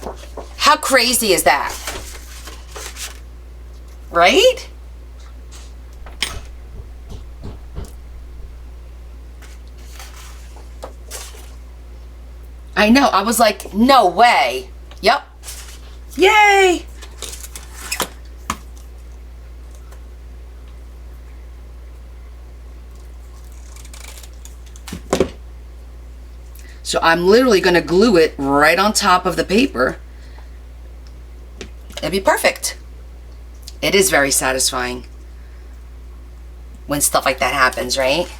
How crazy is that? Right? I know. I was like, no way. Yep. Yay! So I'm literally going to glue it right on top of the paper. It'd be perfect. It is very satisfying when stuff like that happens, right?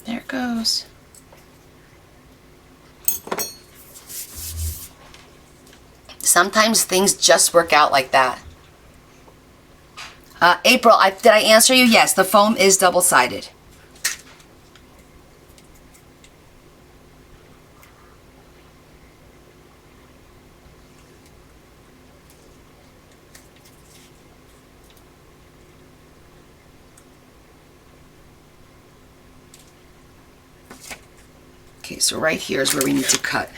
There it goes. Sometimes things just work out like that. April, did I answer you? Yes, the foam is double-sided. Okay, so right here is where we need to cut.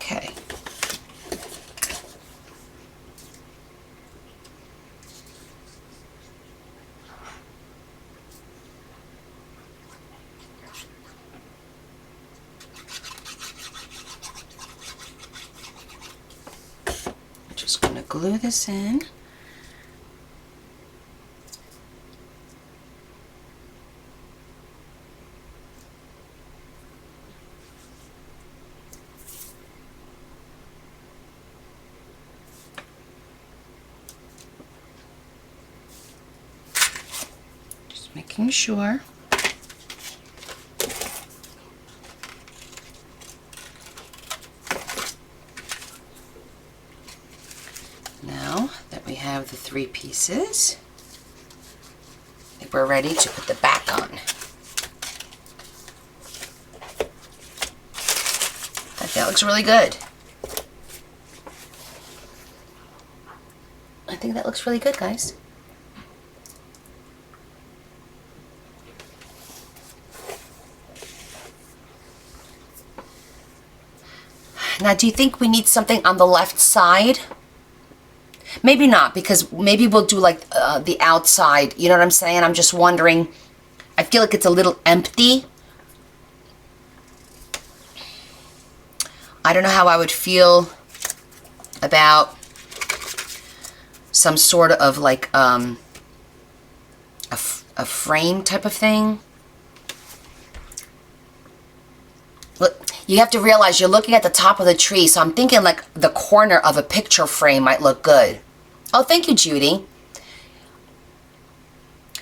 Okay. I'm just going to glue this in. making sure. Now that we have the 3 pieces, I think we're ready to put the back on. I think that looks really good. I think that looks really good, guys. Now, do you think we need something on the left side? Maybe not, because maybe we'll do like the outside. You know what I'm saying? I'm just wondering. I feel like it's a little empty. I don't know how I would feel about some sort of like a frame type of thing. Look, you have to realize you're looking at the top of the tree, so I'm thinking like the corner of a picture frame might look good. Oh, thank you, Judy.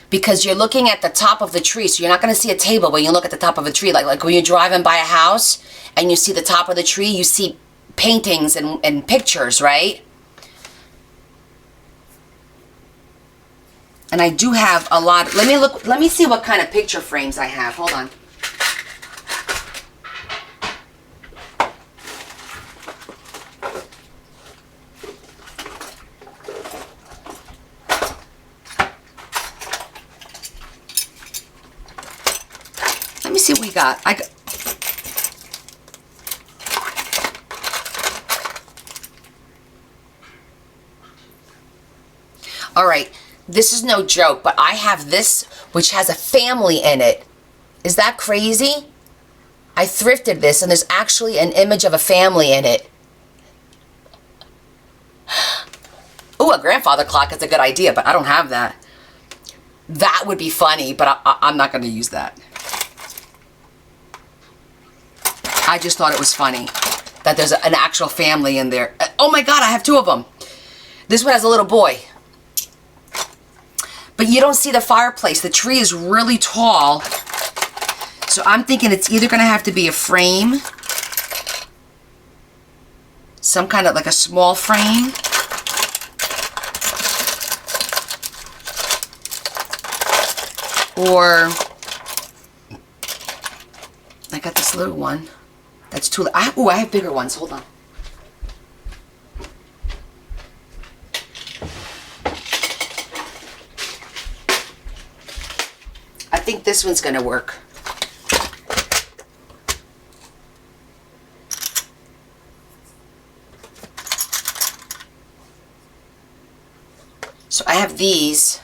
Because you're looking at the top of the tree, so you're not going to see a table when you look at the top of a tree. Like when you're driving by a house and you see the top of the tree, you see paintings and pictures, right? And I do have a lot. Let me see what kind of picture frames I have. Hold on. Let me see what we got. All right. This is no joke, but I have this, which has a family in it. Is that crazy? I thrifted this, and there's actually an image of a family in it. Ooh, a grandfather clock is a good idea, but I don't have that. That would be funny, but I'm not going to use that. I just thought it was funny that there's an actual family in there. Oh my God, I have 2 of them. This one has a little boy. But you don't see the fireplace. The tree is really tall. So I'm thinking it's either going to have to be a frame, some kind of like a small frame, or I got this little one. That's too. I have bigger ones. Hold on. I think this one's going to work. So I have these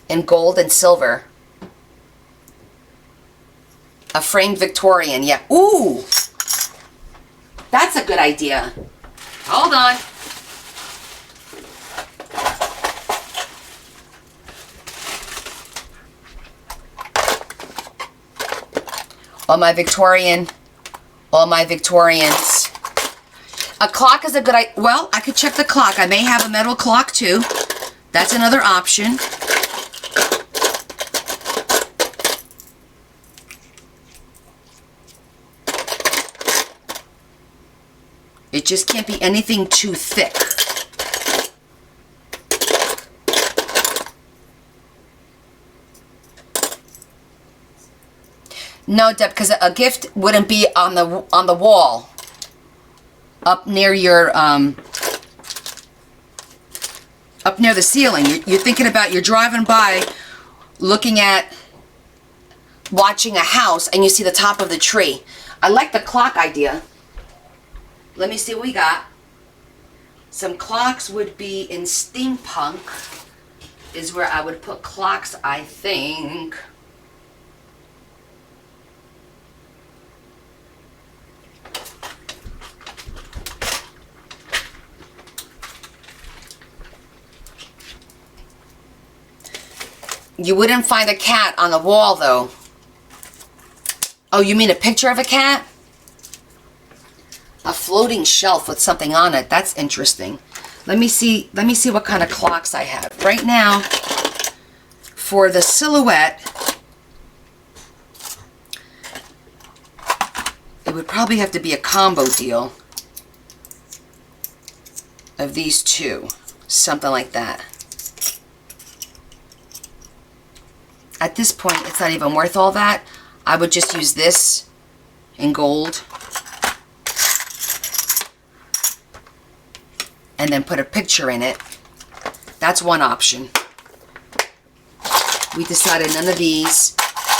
in gold and silver. A framed Victorian, yeah. Ooh! That's a good idea. Hold on. All my Victorians. A clock is a good idea. Well, I could check the clock. I may have a metal clock too. That's another option. It just can't be anything too thick. No, Deb, because a gift wouldn't be on the wall, up near your up near the ceiling. You're thinking about, you're driving by, looking at, watching a house, and you see the top of the tree. I like the clock idea. Let me see what we got. Some clocks would be in steampunk, is where I would put clocks, I think. You wouldn't find a cat on the wall, though. Oh, you mean a picture of a cat? A floating shelf with something on it. That's interesting. Let me see what kind of clocks I have. Right now, for the silhouette, it would probably have to be a combo deal of these two, something like that. At this point, it's not even worth all that. I would just use this in gold and then put a picture in it. That's one option. We decided none of these.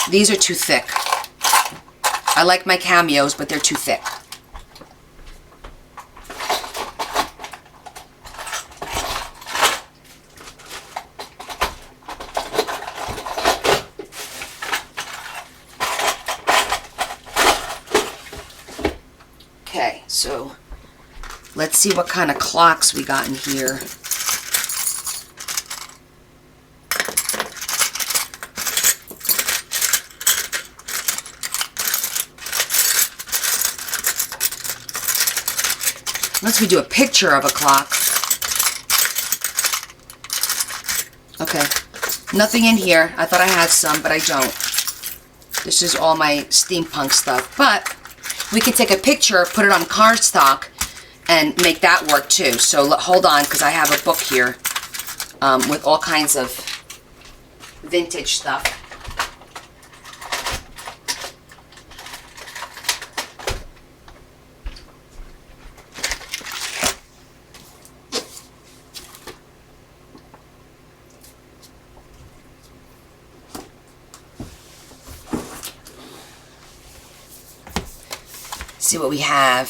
These are too thick. I like my cameos, but they're too thick. Okay, so let's see what kind of clocks we got in here. Unless we do a picture of a clock. Okay, nothing in here. I thought I had some, but I don't. This is all my steampunk stuff. But we can take a picture, put it on cardstock, and make that work too. So hold on, because I have a book here with all kinds of vintage stuff. See what we have.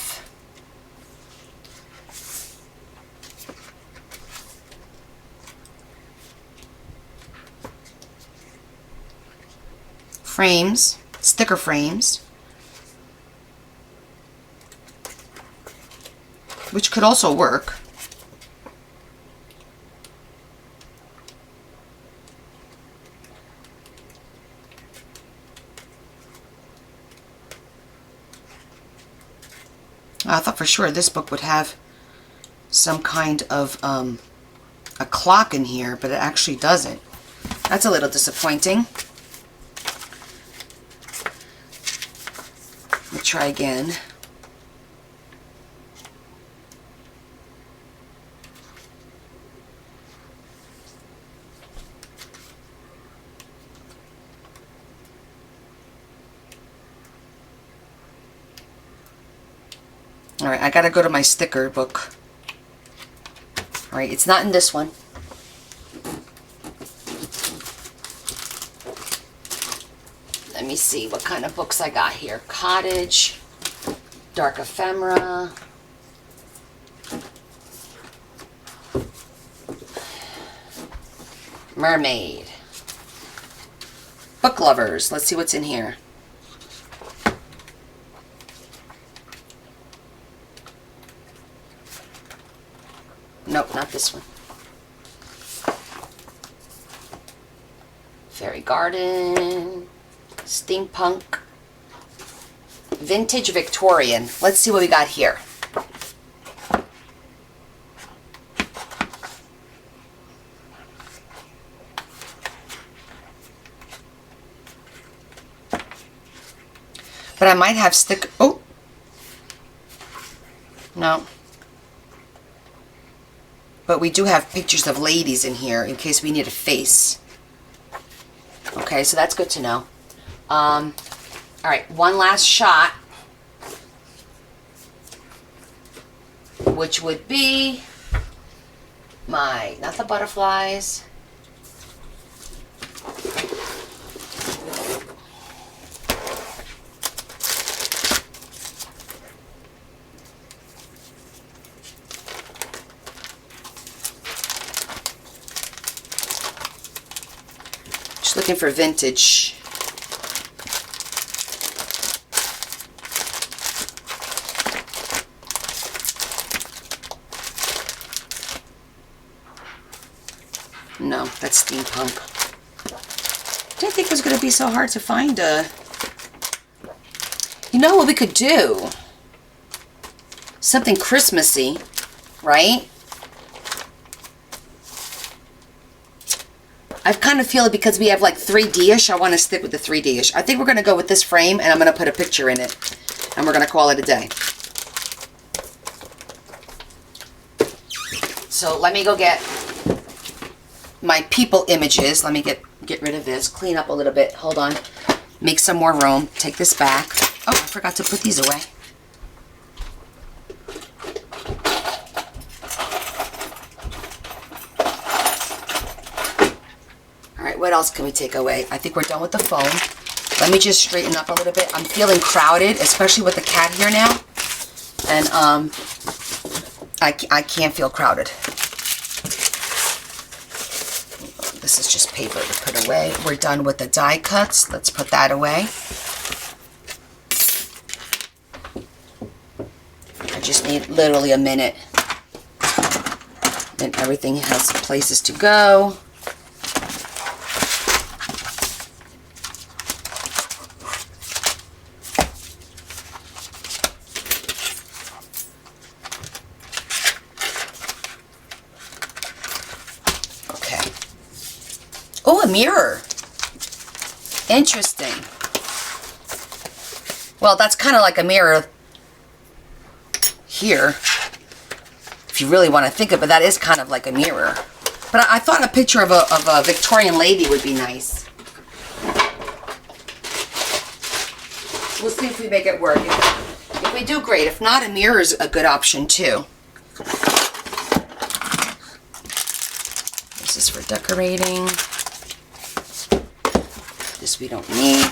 Frames, sticker frames, which could also work. I thought for sure this book would have some kind of a clock in here, but it actually doesn't. That's a little disappointing. Let me try again. Alright, I gotta go to my sticker book. Alright, it's not in this one. Let me see what kind of books I got here. Cottage, Dark Ephemera, Mermaid, Book Lovers. Let's see what's in here. Nope, not this one. Fairy Garden, Steampunk, Vintage Victorian. Let's see what we got here. But I might have oh. No. But we do have pictures of ladies in here in case we need a face. Okay, so that's good to know. All right, one last shot, which would be my, not the butterflies. Looking for vintage. No, that's steampunk. Didn't think it was going to be so hard to find a... You know what we could do? Something Christmassy, right? I kind of feel it because we have like 3D-ish. I want to stick with the 3D-ish. I think we're going to go with this frame, and I'm going to put a picture in it. And we're going to call it a day. So let me go get my people images. Let me get rid of this. Clean up a little bit. Hold on. Make some more room. Take this back. Oh, I forgot to put these away. What else can we take away? I think we're done with the phone. Let me just straighten up a little bit. I'm feeling crowded, especially with the cat here now. And I can't feel crowded. This is just paper to put away. We're done with the die cuts. Let's put that away. I just need literally a minute. And everything has places to go. Oh, a mirror. Interesting. Well, that's kind of like a mirror here. If you really want to think of it, that is kind of like a mirror. But I thought a picture of a Victorian lady would be nice. We'll see if we make it work. If we do, great. If not, a mirror is a good option too. This is for decorating. This we don't need.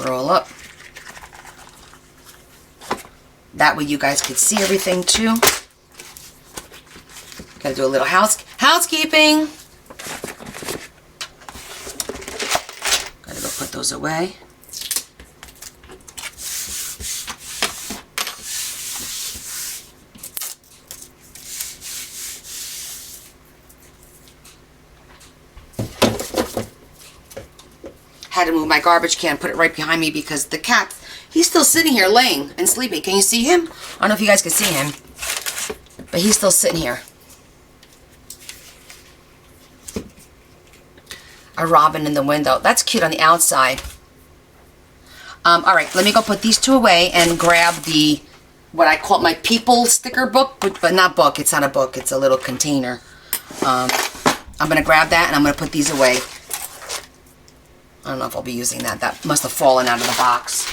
Roll up. That way you guys could see everything too. Gotta do a little housekeeping. Gotta go put those away. Had to move my garbage can, put it right behind me because the cat, he's still sitting here laying and sleeping. Can you see him? I don't know if you guys can see him, but he's still sitting here. A robin in the window. That's cute on the outside. All right, let me go put these two away and grab the, what I call my people sticker book, but not book. It's not a book. It's a little container. I'm going to grab that and I'm going to put these away. I don't know if I'll be using that. That must have fallen out of the box.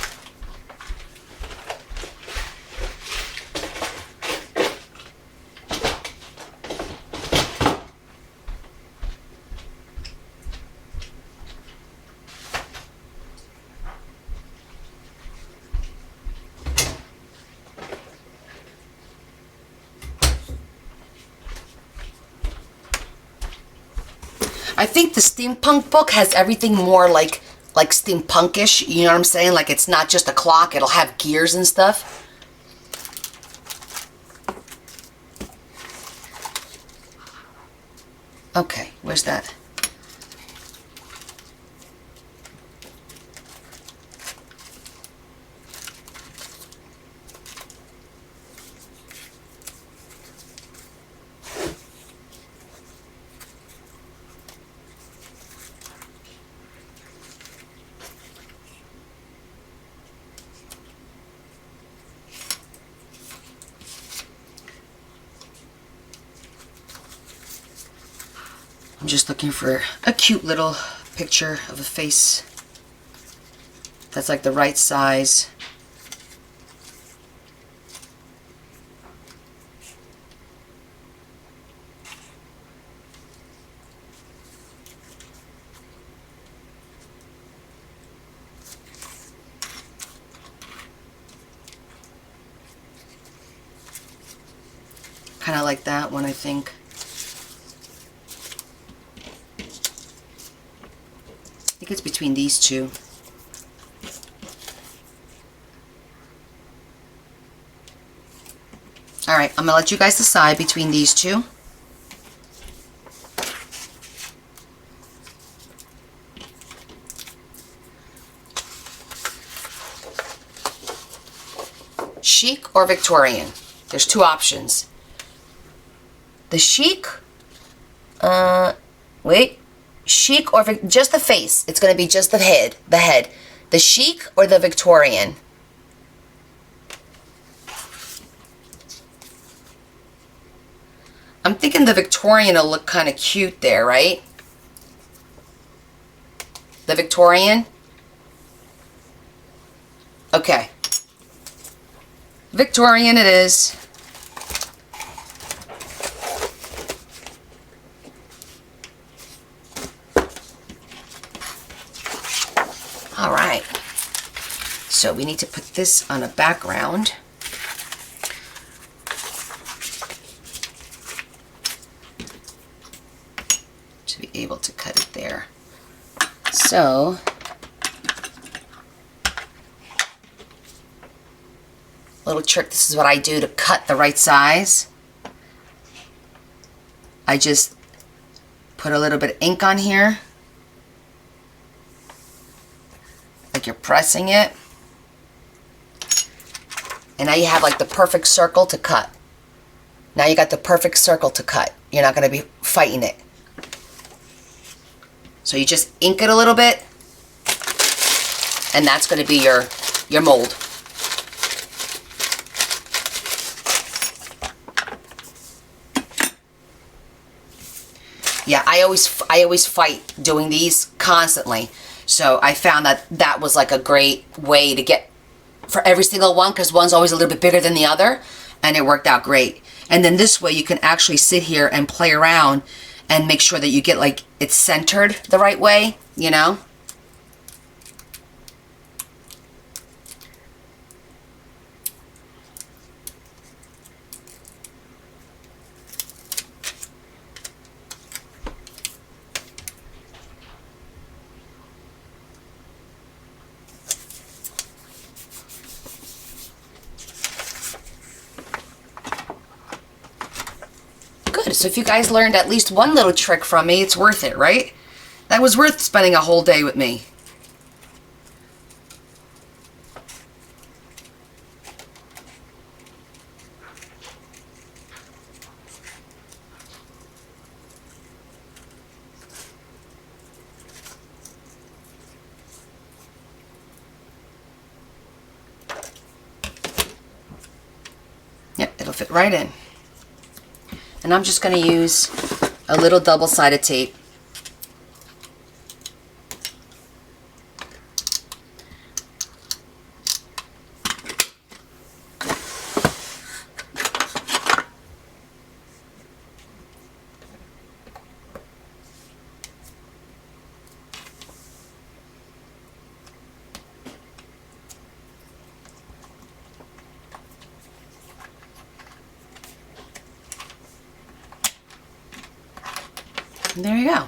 I think the steampunk book has everything more like steampunkish, you know what I'm saying? Like it's not just a clock, it'll have gears and stuff. Okay, where's that? I'm just looking for a cute little picture of a face that's like the right size. Kind of like that one, I think. I think it's between these two. Alright, I'm going to let you guys decide between these two. Chic or Victorian? There's two options. The chic, Wait. Chic or just the face? It's going to be just the head. The head. The chic or the Victorian? I'm thinking the Victorian will look kind of cute there, right? The Victorian? Okay. Victorian it is. All right. So we need to put this on a background. To be able to cut it there. So, little trick, this is what I do to cut the right size. I just put a little bit of ink on here. Like you're pressing it. And now you have like the perfect circle to cut. Now you got the perfect circle to cut. You're not going to be fighting it. So you just ink it a little bit. And that's going to be your mold. Yeah, I always fight doing these constantly. So I found that that was like a great way to get for every single one, because one's always a little bit bigger than the other, and it worked out great. And then this way you can actually sit here and play around and make sure that you get like it's centered the right way, you know? Good. So if you guys learned at least one little trick from me, it's worth it, right? That was worth spending a whole day with me. Yep, it'll fit right in. And I'm just going to use a little double-sided tape. And there you go.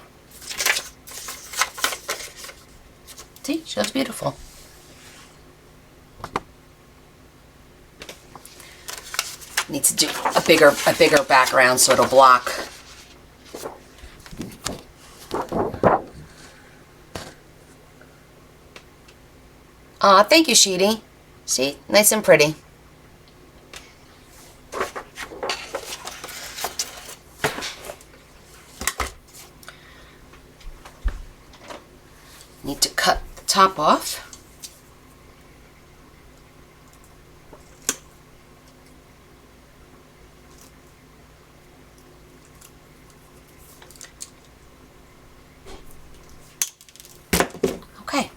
See, she looks beautiful. Need to do a bigger background so it'll block. Aw, thank you, Sheedy. See, nice and pretty. Need to cut the top off. Okay.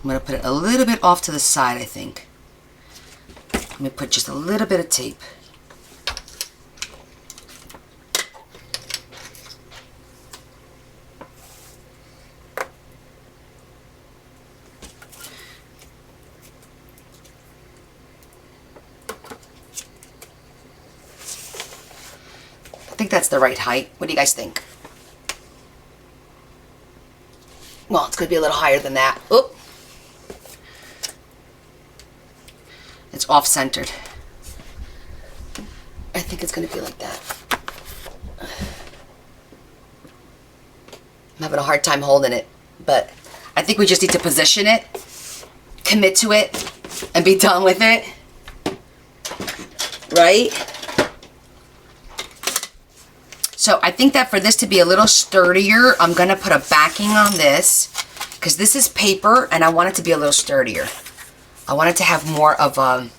I'm going to put it a little bit off to the side, I think. Let me put just a little bit of tape. I think that's the right height. What do you guys think? Well, it's going to be a little higher than that. Oop. It's off-centered. I think it's going to be like that. I'm having a hard time holding it, but I think we just need to position it, commit to it, and be done with it. Right? So I think that for this to be a little sturdier, I'm going to put a backing on this because this is paper and I want it to be a little sturdier. I want it to have more of a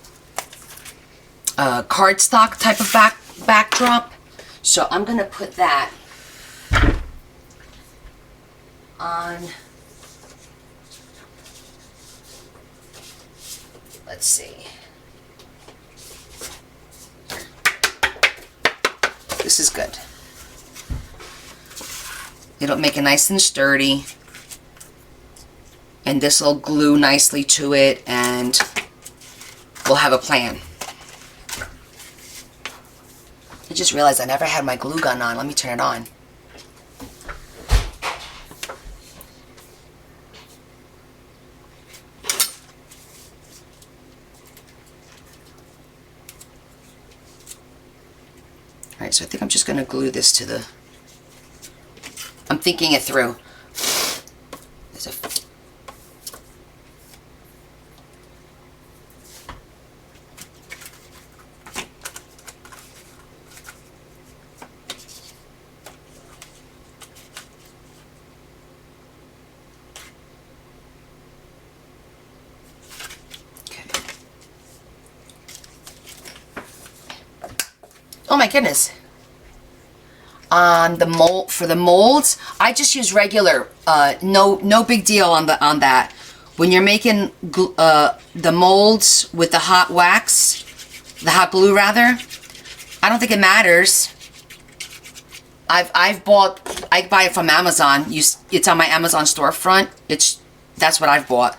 cardstock type of backdrop. So I'm going to put that on, let's see. This is good. It'll make it nice and sturdy. And this will glue nicely to it and we'll have a plan. I just realized I never had my glue gun on. Let me turn it on. Alright, so I think I'm just going to glue this to the... I'm thinking it through. There's a... Oh my goodness. On the mold, for the molds, I just use regular, no big deal on that. When you're making the molds with the hot wax, the hot glue rather, I don't think it matters. I buy it from Amazon. It's on my Amazon storefront. That's what I've bought.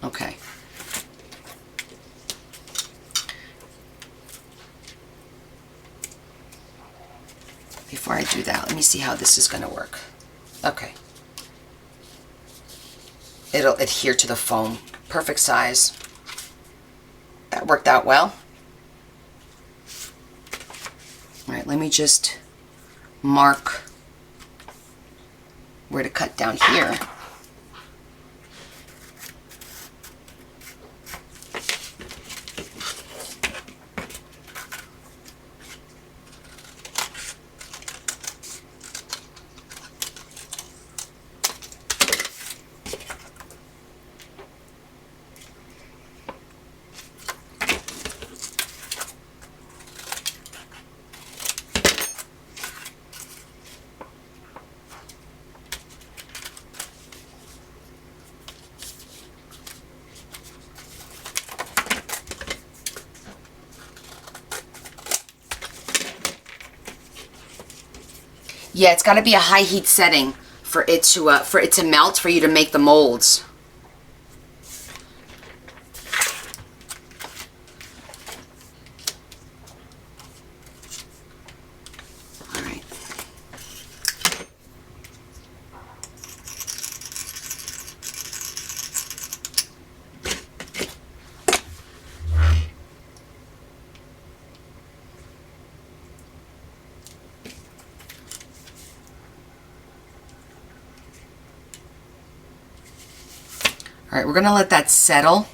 Okay. Before I do that, let me see how this is going to work. Okay. It'll adhere to the foam. Perfect size. That worked out well. All right, let me just mark where to cut down here. Yeah, it's got to be a high heat setting for it to melt, for you to make the molds. All right. All right, we're gonna let that settle.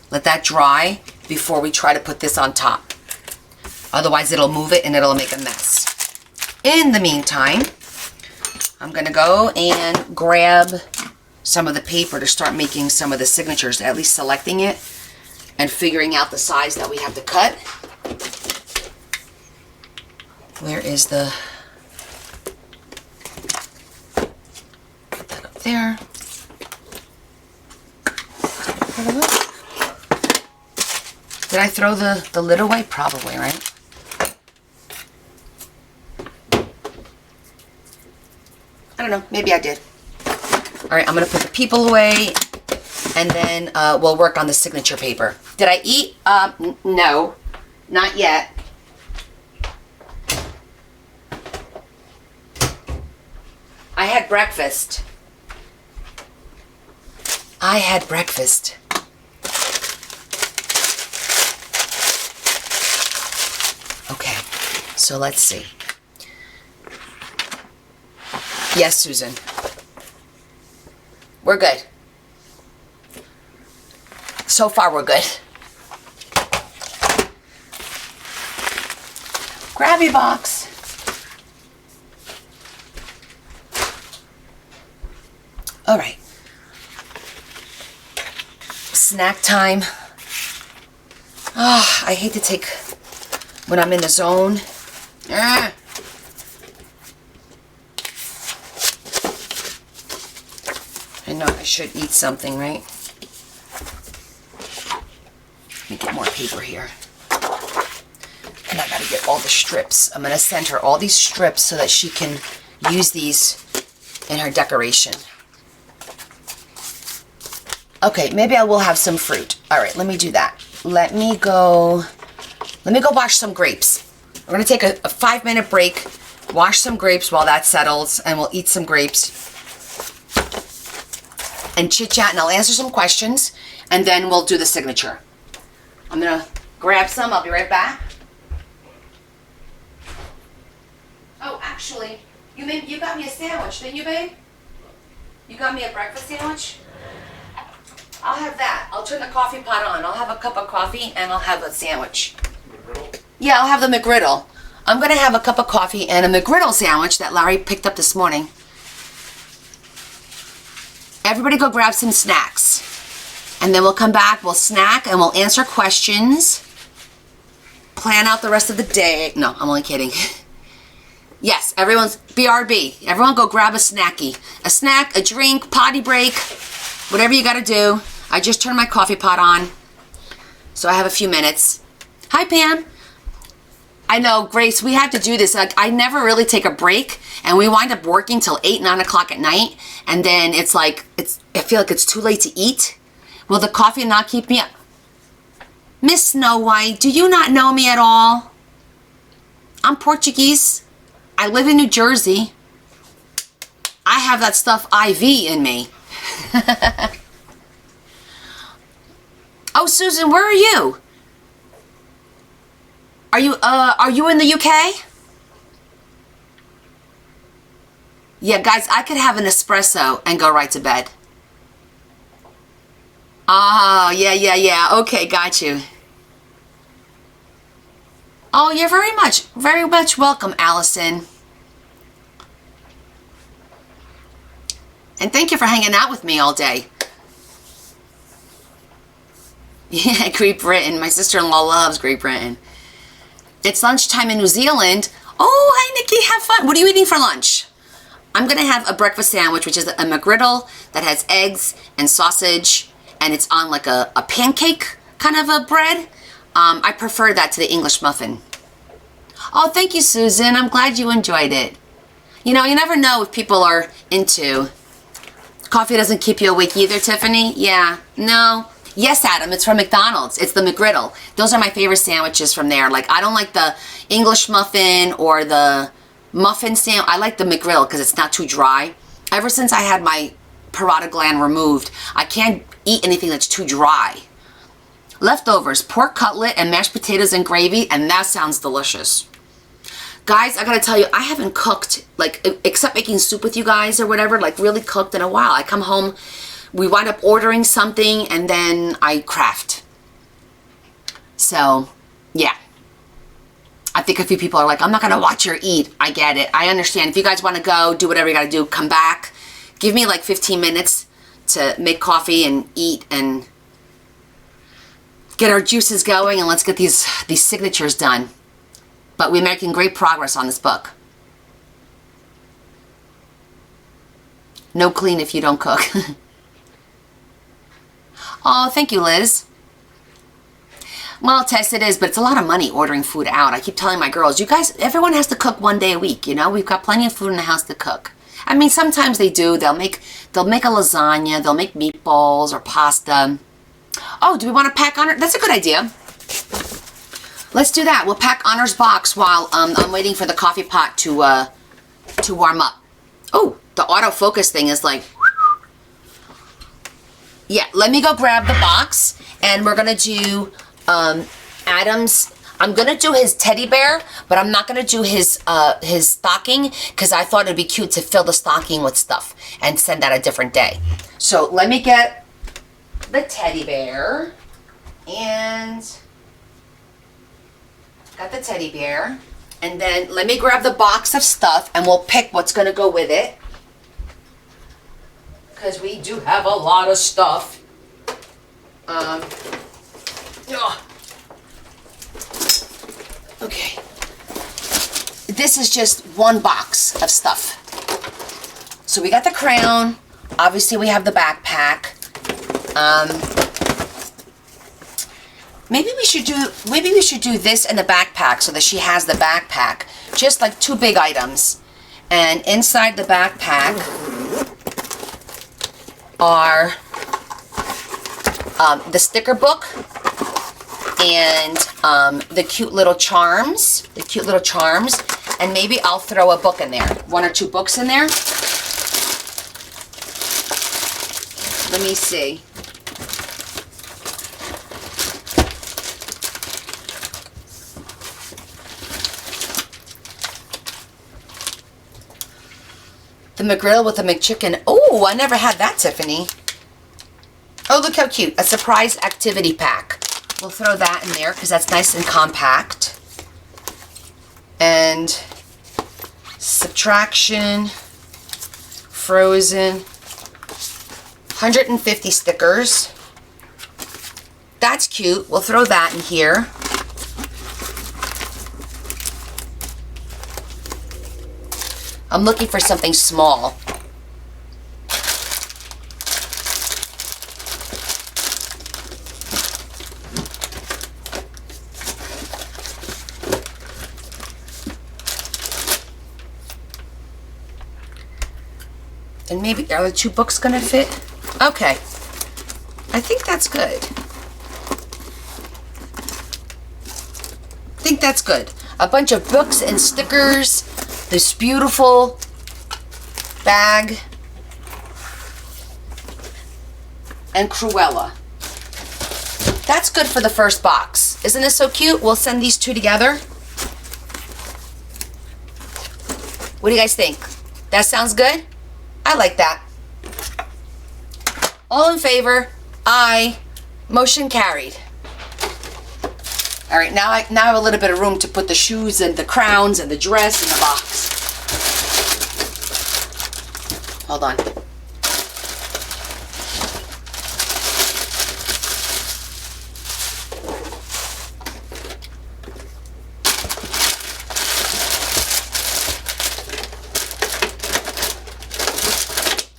Let that dry before we try to put this on top. Otherwise it'll move it and it'll make a mess. In the meantime, I'm gonna go and grab some of the paper to start making some of the signatures, at least selecting it and figuring out the size that we have to cut. Where is the... Put that up there. Did I throw the lid away? Probably, right? I don't know. Maybe I did. All right, I'm going to put the people away, and then we'll work on the signature paper. Did I eat? No, not yet. I had breakfast. Okay, so let's see. Yes, Susan. We're good. So far, we're good. Grabby box. All right. Snack time. Ah, I hate to take when I'm in the zone. Ah. I know I should eat something, right? Let me get more paper here. And I gotta get all the strips. I'm gonna send her all these strips so that she can use these in her decoration. Okay, maybe I will have some fruit. All right, let me do that. Let me go wash some grapes. We're gonna take a 5-minute break, wash some grapes while that settles, and we'll eat some grapes and chit chat, and I'll answer some questions, and then we'll do the signature. I'm gonna grab some, I'll be right back. Oh, actually, you got me a sandwich, didn't you, babe? You got me a breakfast sandwich? I'll have that. I'll turn the coffee pot on. I'll have a cup of coffee and I'll have a sandwich. McGriddle? Yeah, I'll have the McGriddle. I'm gonna have a cup of coffee and a McGriddle sandwich that Larry picked up this morning. Everybody go grab some snacks. And then we'll come back, we'll snack, and we'll answer questions. Plan out the rest of the day. No, I'm only kidding. Yes, everyone's BRB. Everyone go grab a snacky. A snack, a drink, potty break, whatever you gotta do. I just turned my coffee pot on, so I have a few minutes. Hi, Pam. I know, Grace, we have to do this. Like, I never really take a break, and we wind up working till 8, 9 o'clock at night, and then it's like, I feel like it's too late to eat. Will the coffee not keep me up? Miss Snow White, do you not know me at all? I'm Portuguese. I live in New Jersey. I have that stuff IV in me. Oh, Susan, where are you? Are you in the UK? Yeah, guys, I could have an espresso and go right to bed. Oh, yeah. Okay, got you. Oh, you're very much welcome, Allison. And thank you for hanging out with me all day. Yeah, Great Britain. My sister-in-law loves Great Britain. It's lunchtime in New Zealand. Oh, hi, Nikki. Have fun. What are you eating for lunch? I'm going to have a breakfast sandwich, which is a McGriddle that has eggs and sausage, and it's on like a pancake kind of a bread. I prefer that to the English muffin. Oh, thank you, Susan. I'm glad you enjoyed it. You know, you never know if people are into... Coffee doesn't keep you awake either, Tiffany? Yeah. No. Yes, Adam, it's from McDonald's. It's the McGriddle. Those are my favorite sandwiches from there. Like, I don't like the English muffin or the muffin sandwich. I like the McGriddle because it's not too dry. Ever since I had my parotid gland removed, I can't eat anything that's too dry. Leftovers, pork cutlet and mashed potatoes and gravy, and that sounds delicious. Guys, I gotta tell you, I haven't cooked, like, except making soup with you guys or whatever, like, really cooked in a while. I come home, we wind up ordering something, and then I craft. So, yeah. I think a few people are like, I'm not gonna watch or eat. I get it. I understand. If you guys wanna go, do whatever you gotta do, come back. Give me like 15 minutes to make coffee and eat and get our juices going, and let's get these signatures done. But we're making great progress on this book. No clean if you don't cook. Oh, thank you, Liz. Well, Tess, it is, but it's a lot of money ordering food out. I keep telling my girls, you guys, everyone has to cook one day a week, you know? We've got plenty of food in the house to cook. I mean, sometimes they do. They'll make a lasagna, they'll make meatballs or pasta. Oh, do we want to pack Honor? That's a good idea. Let's do that. We'll pack Honor's box while I'm waiting for the coffee pot to warm up. Oh, the autofocus thing is like... Yeah, let me go grab the box, and we're going to do Adam's... I'm gonna do his teddy bear, but I'm not gonna do his stocking because I thought it'd be cute to fill the stocking with stuff and send that a different day. So let me get the teddy bear, and got the teddy bear, and then let me grab the box of stuff and we'll pick what's gonna go with it because we do have a lot of stuff. Ugh. Okay. This is just one box of stuff. So we got the crown. Obviously we have the backpack. Maybe we should do this in the backpack so that she has the backpack. Just like 2 big items. And inside the backpack are the sticker book and the cute little charms, and maybe I'll throw a book in there, 1 or 2 books in there. Let me see. The McGrill with the McChicken. Oh, I never had that, Tiffany. Oh, look how cute. A surprise activity pack. We'll throw that in there because that's nice and compact. And subtraction, frozen, 150 stickers. That's cute. We'll throw that in here. I'm looking for something small. And maybe, are the 2 books gonna fit? Okay. I think that's good. I think that's good. A bunch of books and stickers. This beautiful bag. And Cruella. That's good for the first box. Isn't this so cute? We'll send these 2 together. What do you guys think? That sounds good? I like that. All in favor? Aye. Motion carried. All right, now I have a little bit of room to put the shoes and the crowns and the dress in the box. Hold on.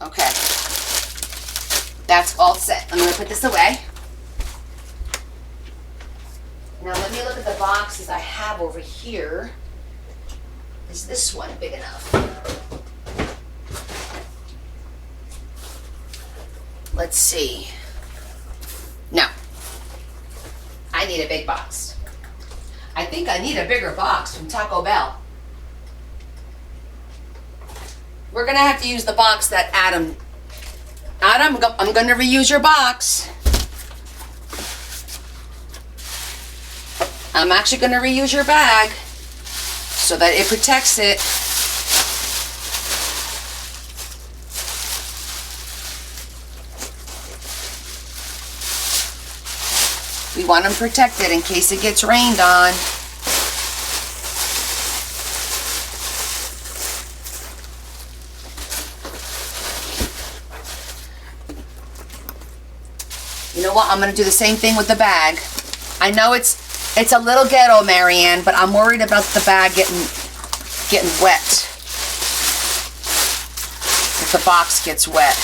Okay. That's all set. I'm going to put this away. Now let me look at the boxes I have over here. Is this one big enough? Let's see. No. I need a big box. I think I need a bigger box from Taco Bell. We're gonna have to use the box that Adam, I'm gonna reuse your box. I'm actually gonna reuse your bag so that it protects it. We want them protected in case it gets rained on. You know what? I'm going to do the same thing with the bag. I know it's a little ghetto, Marianne, but I'm worried about the bag getting wet. If the box gets wet.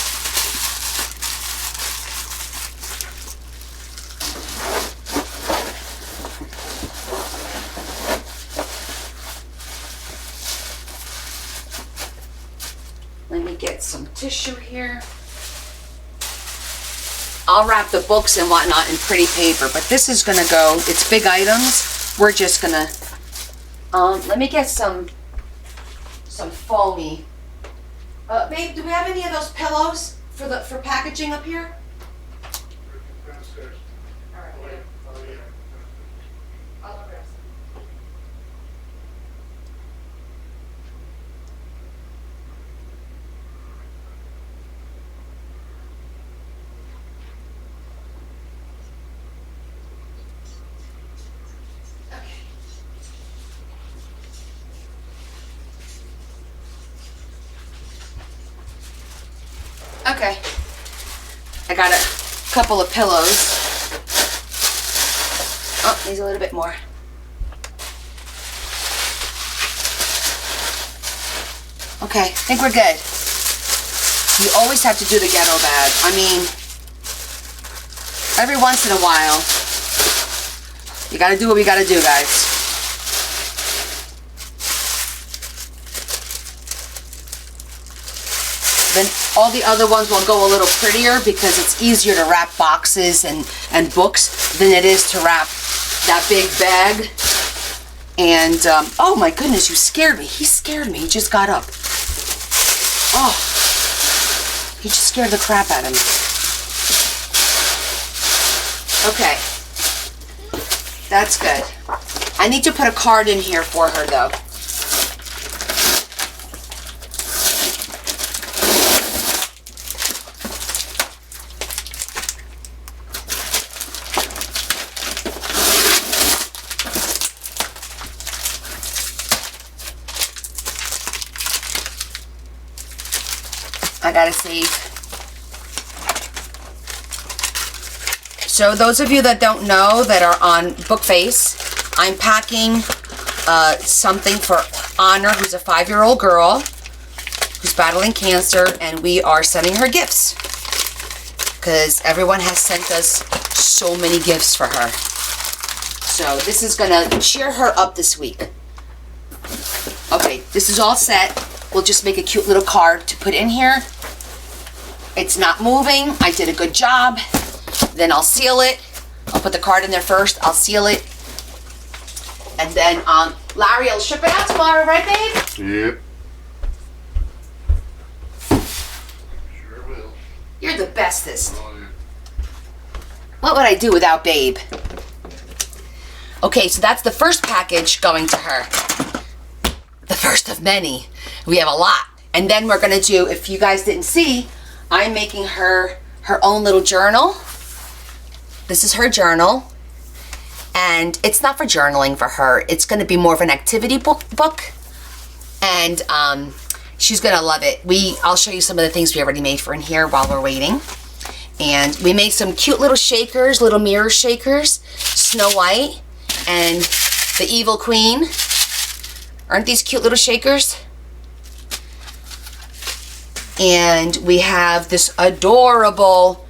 Let me get some tissue here. I'll wrap the books and whatnot in pretty paper, but this is gonna go, it's big items. We're just gonna, let me get some foamy. Babe, do we have any of those pillows for packaging up here? All right, I'll grab some. Okay. I got a couple of pillows. Oh, needs a little bit more. Okay, I think we're good. You always have to do the ghetto bag. I mean, every once in a while, you gotta do what we gotta do, guys. Then all the other ones will go a little prettier because it's easier to wrap boxes and books than it is to wrap that big bag. And, oh my goodness, you scared me. He scared me. He just got up. Oh, he just scared the crap out of me. Okay, that's good. I need to put a card in here for her though. I gotta save. So those of you that don't know that are on Bookface, I'm packing something for Honor, who's a 5-year-old girl who's battling cancer, and we are sending her gifts because everyone has sent us so many gifts for her. So this is gonna cheer her up this week. Okay, this is all set. We'll just make a cute little card to put in here. It's not moving. I did a good job. Then I'll seal it. I'll put the card in there first. I'll seal it. And then Larry will ship it out tomorrow, right, babe? Yep. Sure will. You're the bestest. Oh, yeah. What would I do without babe? Okay, so that's the first package going to her. The first of many. We have a lot. And then we're gonna do, if you guys didn't see, I'm making her own little journal. This is her journal. And it's not for journaling for her. It's gonna be more of an activity book. And she's gonna love it. I'll show you some of the things we already made for in here while we're waiting. And we made some cute little shakers, little mirror shakers. Snow White and the Evil Queen. Aren't these cute little shakers? And we have this adorable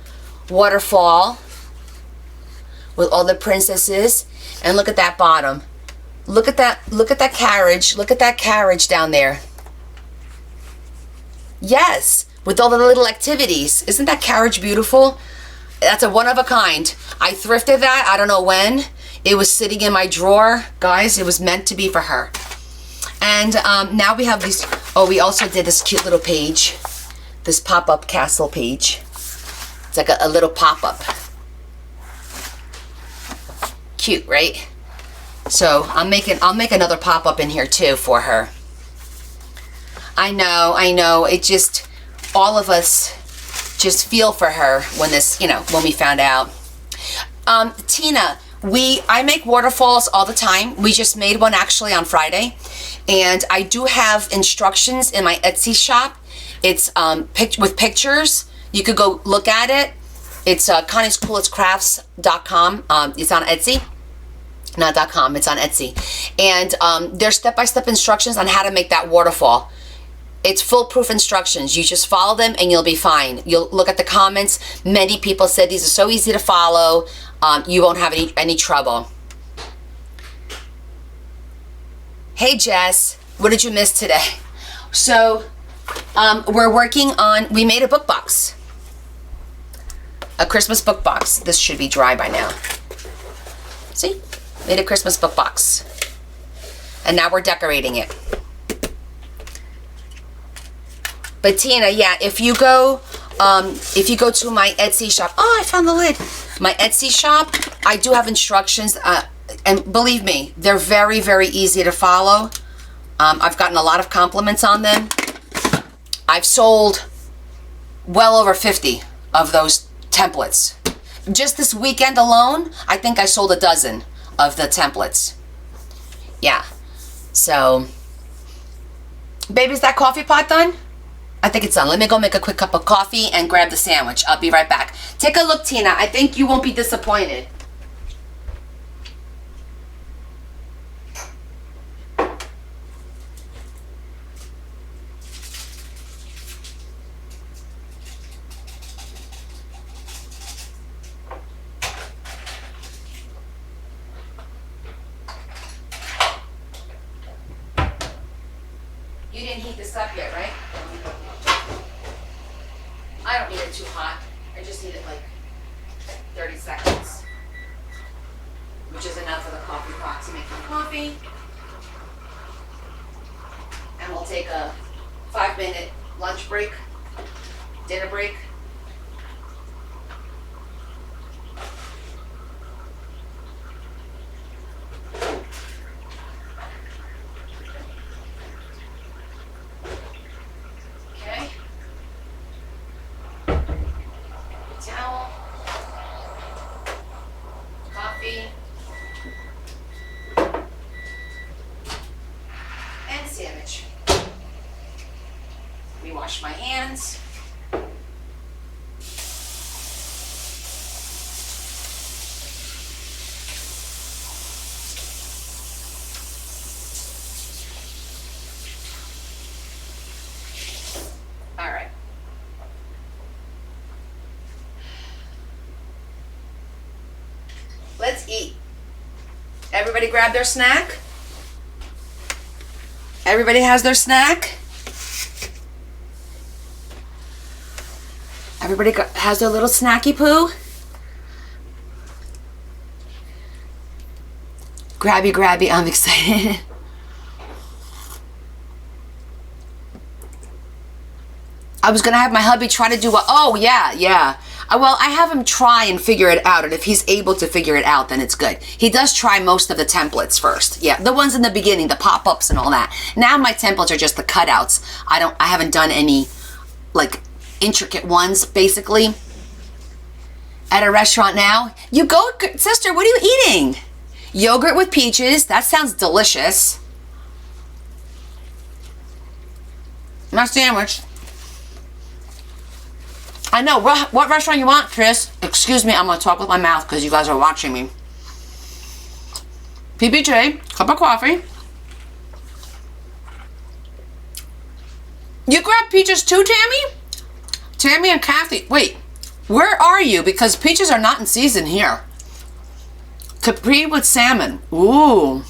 waterfall with all the princesses. And look at that bottom. Look at that carriage. Look at that carriage down there. Yes, with all the little activities. Isn't that carriage beautiful? That's a one of a kind. I thrifted that, I don't know when. It was sitting in my drawer. Guys, it was meant to be for her. And now we have these, oh, we also did this cute little page. This pop-up castle page. It's like a little pop-up. Cute, right? So I'll make another pop-up in here too for her. I know. It just, all of us just feel for her when this, when we found out. Tina, I make waterfalls all the time. We just made one actually on Friday. And I do have instructions in my Etsy shop. It's with pictures. You could go look at it. It's Connie'sCoolestCrafts.com. It's on Etsy. Not .com, it's on Etsy. And there's step-by-step instructions on how to make that waterfall. It's foolproof instructions. You just follow them and you'll be fine. You'll look at the comments. Many people said these are so easy to follow. You won't have any trouble. Hey Jess, what did you miss today? So we're working on, we made a book box. A Christmas book box. This should be dry by now. See? Made a Christmas book box. And now we're decorating it. But Tina, yeah, if you go to my Etsy shop, oh, I found the lid. My Etsy shop, I do have instructions, and believe me, they're very, very easy to follow. I've gotten a lot of compliments on them. I've sold well over 50 of those templates. Just this weekend alone, I think I sold a dozen of the templates. Yeah. So, baby, is that coffee pot done? I think it's done. Let me go make a quick cup of coffee and grab the sandwich. I'll be right back. Take a look, Tina. I think you won't be disappointed. You didn't heat this up yet, right? I don't need it too hot. I just need it like 30 seconds, which is enough for the coffee pot to make my coffee. And we'll take a 5-minute lunch break, dinner break. Okay. Towel, coffee, and sandwich. Let me wash my hands. All right. Let's eat. Everybody grab their snack? Everybody has their snack? Everybody has their little snacky poo? Grabby, grabby, I'm excited. I was gonna have my hubby try to do what? Oh, yeah. Well, I have him try and figure it out, and if he's able to figure it out, then it's good. He does try most of the templates first. Yeah, the ones in the beginning, the pop-ups and all that. Now my templates are just the cutouts. I haven't done any, like, intricate ones, basically. At a restaurant now. You go, sister, what are you eating? Yogurt with peaches. That sounds delicious. My sandwich. I know. What restaurant you want, Chris? Excuse me, I'm going to talk with my mouth because you guys are watching me. PBJ, cup of coffee. You grab peaches too, Tammy? Tammy and Kathy. Wait, where are you? Because peaches are not in season here. Capri with salmon. Ooh.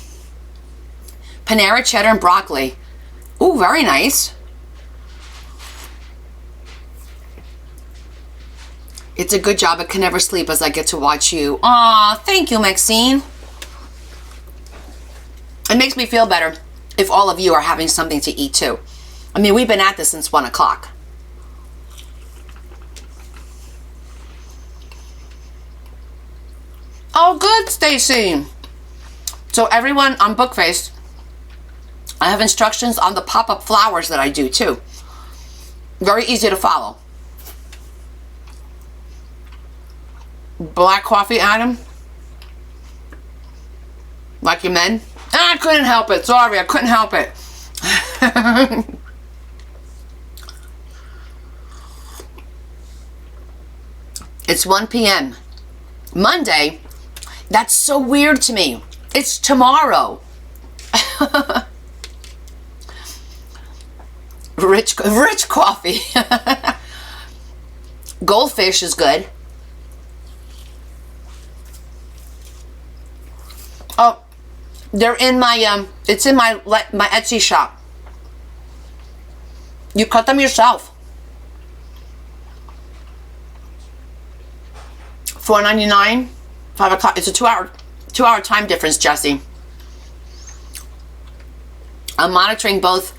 Panera cheddar and broccoli. Ooh, very nice. It's a good job. I can never sleep as I get to watch you. Aw, thank you, Maxine. It makes me feel better if all of you are having something to eat too. I mean, we've been at this since 1 o'clock. Oh, good, Stacy. So everyone on Bookface, I have instructions on the pop-up flowers that I do too. Very easy to follow. Black coffee, Adam? Like your men? I couldn't help it. Sorry, I couldn't help it. It's 1 p.m. Monday? That's so weird to me. It's tomorrow. Rich coffee. Goldfish is good. Oh, they're in my it's in my Etsy shop. You cut them yourself. $4.99, 5 o'clock. It's a 2-hour time difference, Jesse. I'm monitoring both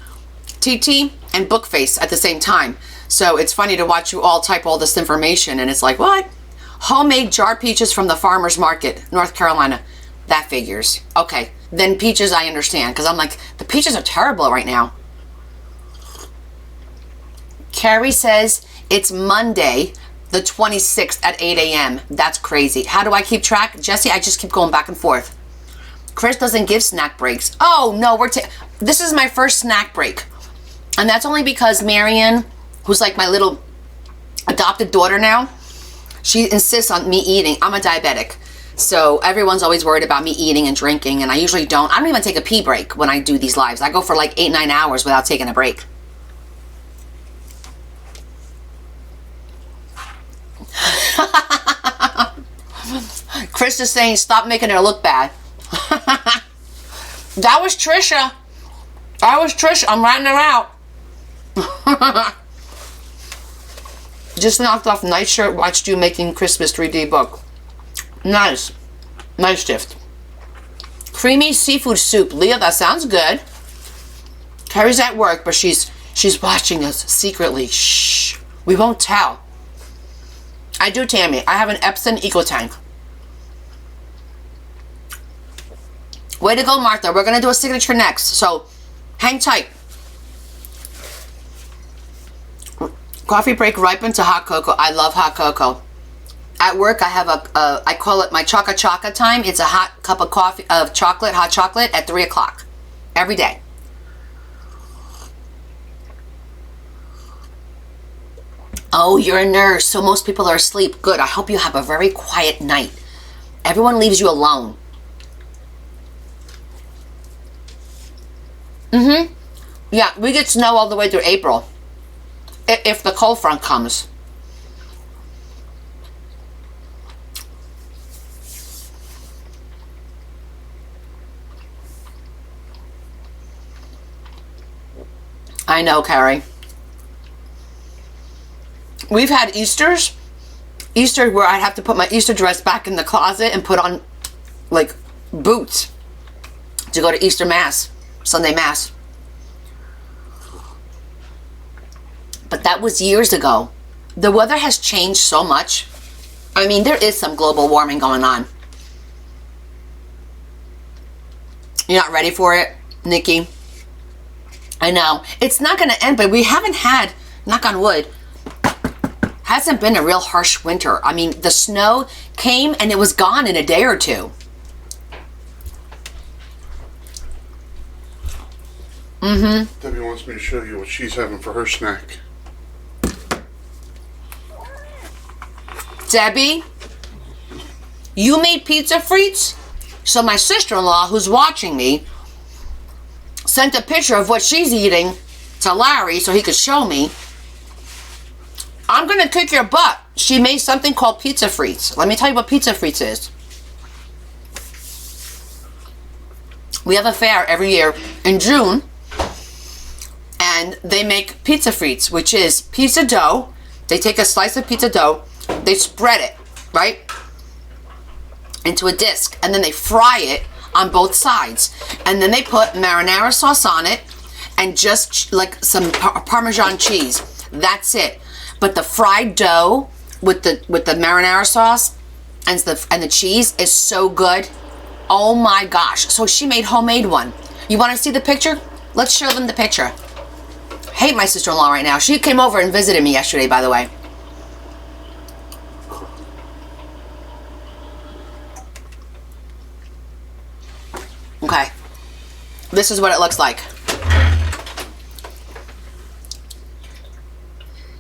TT and Bookface at the same time, so it's funny to watch you all type all this information, and it's like, what? Homemade jar peaches from the farmer's market, North Carolina. That figures. Okay, then peaches I understand, because I'm like, the peaches are terrible right now. Carrie says it's Monday, the 26th at 8 a.m. That's crazy. How do I keep track? Jesse, I just keep going back and forth. Chris doesn't give snack breaks. Oh, no, this is my first snack break. And that's only because Marion who's like my little adopted daughter now, she insists on me eating. I'm a diabetic. So everyone's always worried about me eating and drinking, and I usually don't. I don't even take a pee break when I do these lives. I go for like 8-9 hours without taking a break. Chris is saying stop making her look bad. That was Trisha. I'm ratting her out. Just knocked off night shirt, watched you making Christmas 3D book. Nice shift. Creamy seafood soup. Leah, that sounds good. Carrie's at work, but she's watching us secretly. Shh. We won't tell. I do, Tammy. I have an Epson EcoTank. Way to go, Martha. We're going to do a signature next, so hang tight. Coffee break ripened to hot cocoa. I love hot cocoa. At work, I have I call it my Chaka Chaka time. It's a hot cup of coffee, hot chocolate at 3 o'clock every day. Oh, you're a nurse, so most people are asleep. Good. I hope you have a very quiet night. Everyone leaves you alone. Yeah, we get snow all the way through April. If the cold front comes. I know, Carrie. We've had Easter where I'd have to put my Easter dress back in the closet and put on like boots to go to Easter Mass, Sunday Mass. But that was years ago. The weather has changed so much. I mean, there is some global warming going on. You're not ready for it, Nikki? I know. It's not going to end, but we haven't had, knock on wood, hasn't been a real harsh winter. I mean, the snow came and it was gone in a day or two. Debbie wants me to show you what she's having for her snack. Debbie, you made pizza frites? So my sister-in-law, who's watching me, sent a picture of what she's eating to Larry so he could show me. I'm going to kick your butt. She made something called pizza frites. Let me tell you what pizza frites is. We have a fair every year in June, and they make pizza frites, which is pizza dough. They take a slice of pizza dough, they spread it, right, into a disc, and then they fry it on both sides, and then they put marinara sauce on it and just like some Parmesan cheese. That's it. But the fried dough with the marinara sauce and the cheese is so good. Oh my gosh. So she made homemade one. You want to see the picture? Let's show them the picture. I hate my sister-in-law right now. She came over and visited me yesterday, by the way. Okay. This is what it looks like.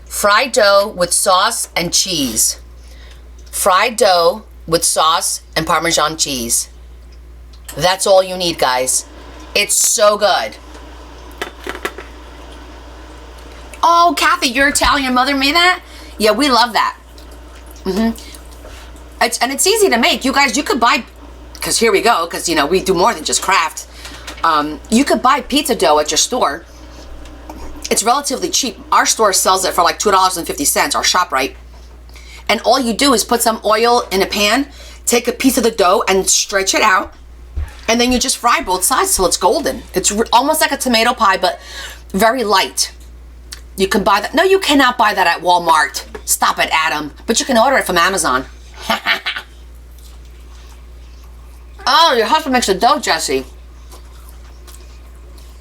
Fried dough with sauce and cheese. Fried dough with sauce and Parmesan cheese. That's all you need, guys. It's so good. Oh, Kathy, your Italian mother made that? Yeah, we love that. It's easy to make. You guys, you could buy, because here we go, because, you know, we do more than just craft. You could buy pizza dough at your store. It's relatively cheap. Our store sells it for like $2.50, our ShopRite. And all you do is put some oil in a pan, take a piece of the dough and stretch it out, and then you just fry both sides till it's golden. It's almost like a tomato pie, but very light. You can buy that. No, you cannot buy that at Walmart. Stop it, Adam. But you can order it from Amazon. Oh, your husband makes the dough, Jesse.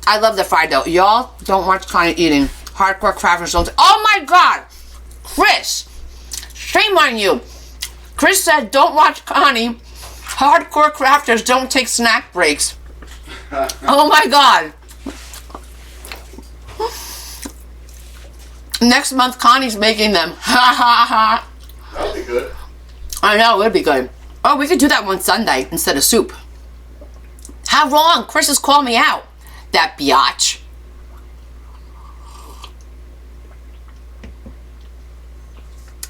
I love the fried dough. Y'all don't watch Connie eating. Hardcore crafters don't. Oh my God! Chris! Shame on you. Chris said don't watch Connie. Hardcore crafters don't take snack breaks. Oh my God. Next month, Connie's making them. Ha ha ha. That would be good. I know, it would be good. Oh, we could do that one Sunday instead of soup. How wrong? Chris has called me out. That biatch.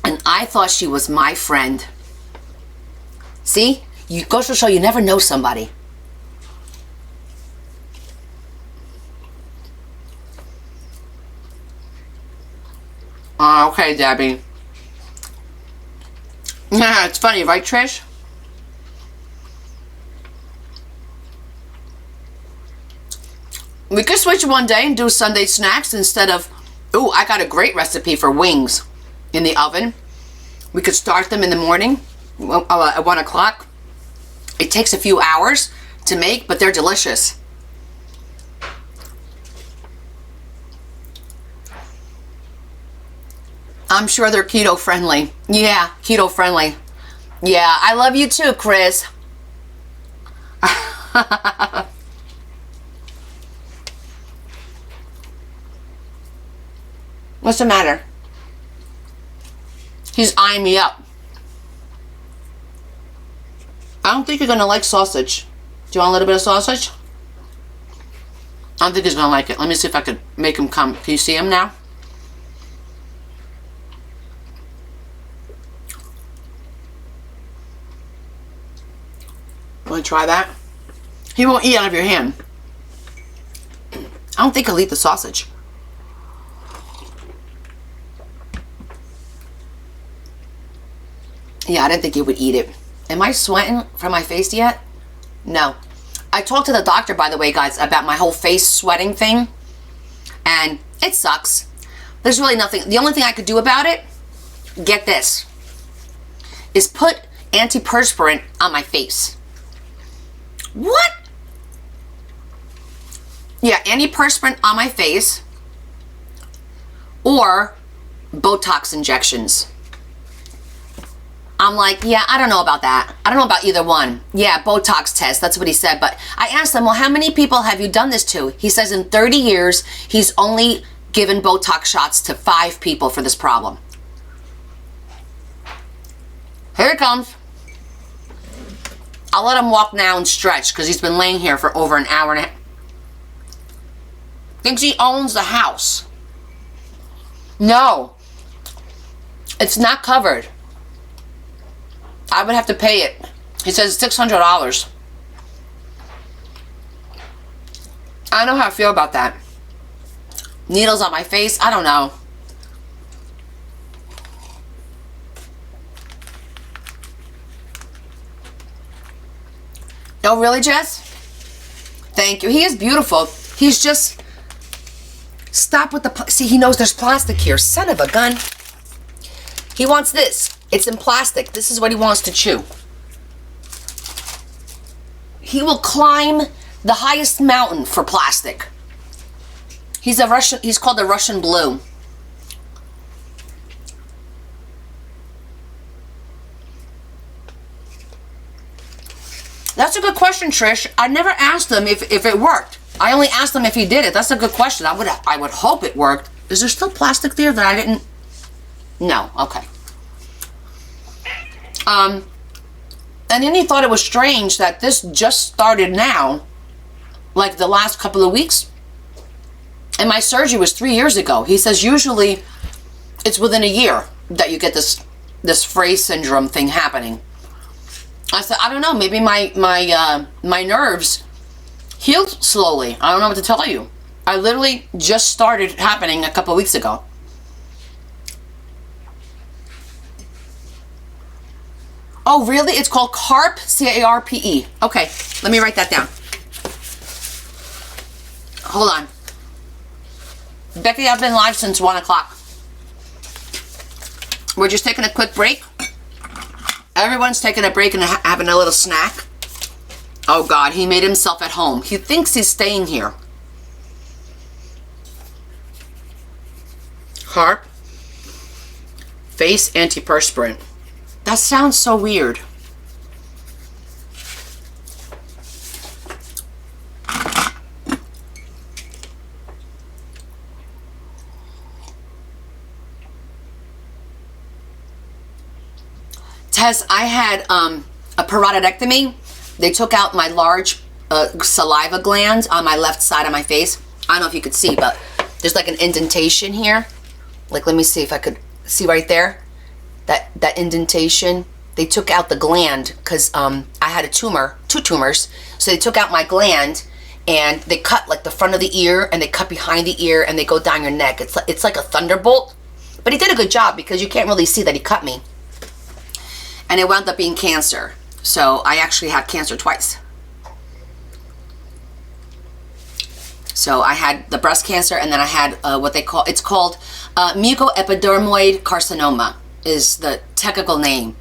And I thought she was my friend. See? You goes to show you never know somebody. Okay, Debbie. Yeah, it's funny, right, Trish? We could switch one day and do Sunday snacks instead of... Ooh, I got a great recipe for wings in the oven. We could start them in the morning at 1 o'clock. It takes a few hours to make, but they're delicious. I'm sure they're keto friendly. Yeah, keto friendly. Yeah, I love you too, Chris. What's the matter? He's eyeing me up. I don't think you're gonna like sausage. Do you want a little bit of sausage? I don't think he's gonna like it. Let me see if I could make him come. Can you see him now? Want to try that? He won't eat out of your hand. I don't think he'll eat the sausage. Yeah, I didn't think he would eat it. Am I sweating from my face yet? No. I talked to the doctor, by the way, guys, about my whole face sweating thing. And it sucks. There's really nothing. The only thing I could do about it, get this, is put antiperspirant on my face. What? Yeah, antiperspirant on my face or Botox injections. I'm like, yeah, I don't know about that. I don't know about either one. Yeah, Botox test, that's what he said. But I asked him, well, how many people have you done this to? He says in 30 years, he's only given Botox shots to 5 people for this problem. Here it comes. I'll let him walk now and stretch because he's been laying here for over an hour and a half. Thinks he owns the house. No. It's not covered. I would have to pay it. He says $600. I don't know how I feel about that. Needles on my face, I don't know. Oh, really, Jess? Thank you. He is beautiful. He's just... Stop with the... See, he knows there's plastic here. Son of a gun. He wants this. It's in plastic. This is what he wants to chew. He will climb the highest mountain for plastic. He's a Russian... He's called the Russian Blue. That's a good question, Trish. I never asked him if it worked. I only asked him if he did it. That's a good question. I would hope it worked. Is there still plastic there that I didn't... No. Okay. And then he thought it was strange that this just started now, like the last couple of weeks. And my surgery was 3 years ago. He says usually it's within a year that you get this Frey syndrome thing happening. I said, I don't know, maybe my nerves healed slowly. I don't know what to tell you. I literally just started happening a couple of weeks ago. Oh, really? It's called CARP, C-A-R-P-E. Okay, let me write that down. Hold on. Becky, I've been live since 1 o'clock. We're just taking a quick break. Everyone's taking a break and having a little snack. Oh God, he made himself at home. He thinks he's staying here. CARP face antiperspirant. That sounds so weird. Tess, I had a parotidectomy. They took out my large saliva glands on my left side of my face. I don't know if you could see, but there's like an indentation here. Like, let me see if I could see right there. That indentation. They took out the gland because I had a tumor, 2 tumors. So they took out my gland and they cut like the front of the ear and they cut behind the ear and they go down your neck. It's like a thunderbolt. But he did a good job because you can't really see that he cut me. And it wound up being cancer. So I actually had cancer twice. So I had the breast cancer and then I had it's called mucoepidermoid carcinoma is the technical name.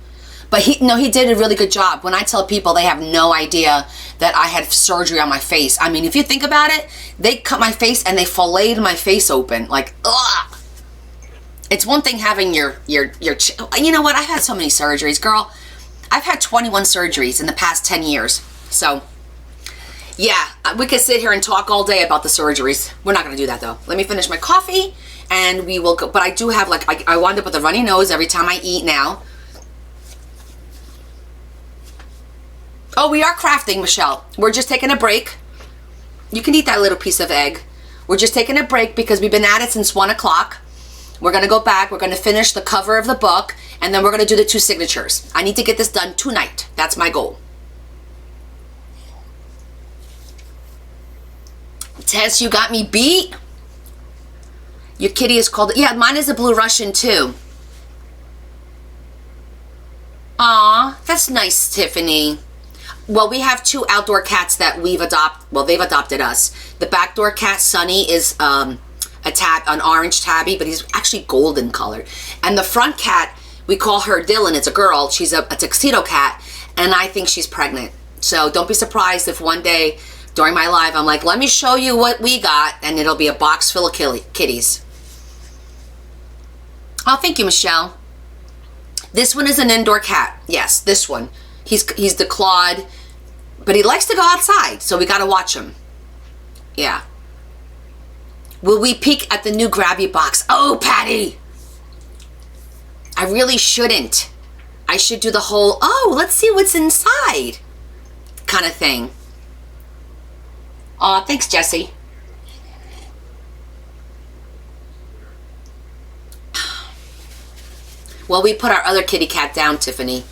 But he did a really good job. When I tell people, they have no idea that I had surgery on my face. I mean, if you think about it, they cut my face and they filleted my face open. Like, ugh. It's one thing having you know what? I've had so many surgeries, girl. I've had 21 surgeries in the past 10 years. So, yeah, we could sit here and talk all day about the surgeries. We're not going to do that, though. Let me finish my coffee, and we will go. But I do have, like, I wind up with a runny nose every time I eat now. Oh, we are crafting, Michelle. We're just taking a break. You can eat that little piece of egg. We're just taking a break because we've been at it since 1 o'clock. We're going to go back. We're going to finish the cover of the book, and then we're going to do the 2 signatures. I need to get this done tonight. That's my goal. Tess, you got me beat. Your kitty is called... Yeah, mine is a blue Russian, too. Aw, that's nice, Tiffany. Well, we have 2 outdoor cats that we've adopted. Well, they've adopted us. The backdoor cat, Sunny, is an orange tabby, but he's actually golden colored. And the front cat, we call her Dylan. It's a girl. She's a tuxedo cat, and I think she's pregnant. So don't be surprised if one day during my live I'm like, let me show you what we got, and it'll be a box full of kitties. Oh, thank you, Michelle. This one is an indoor cat. Yes, this one. He's declawed, but he likes to go outside, so we got to watch him. Yeah. Will we peek at the new Grabby box? Oh, Patty! I really shouldn't. I should do the whole, oh, let's see what's inside kind of thing. Aw, thanks, Jessie. Well, we put our other kitty cat down, Tiffany.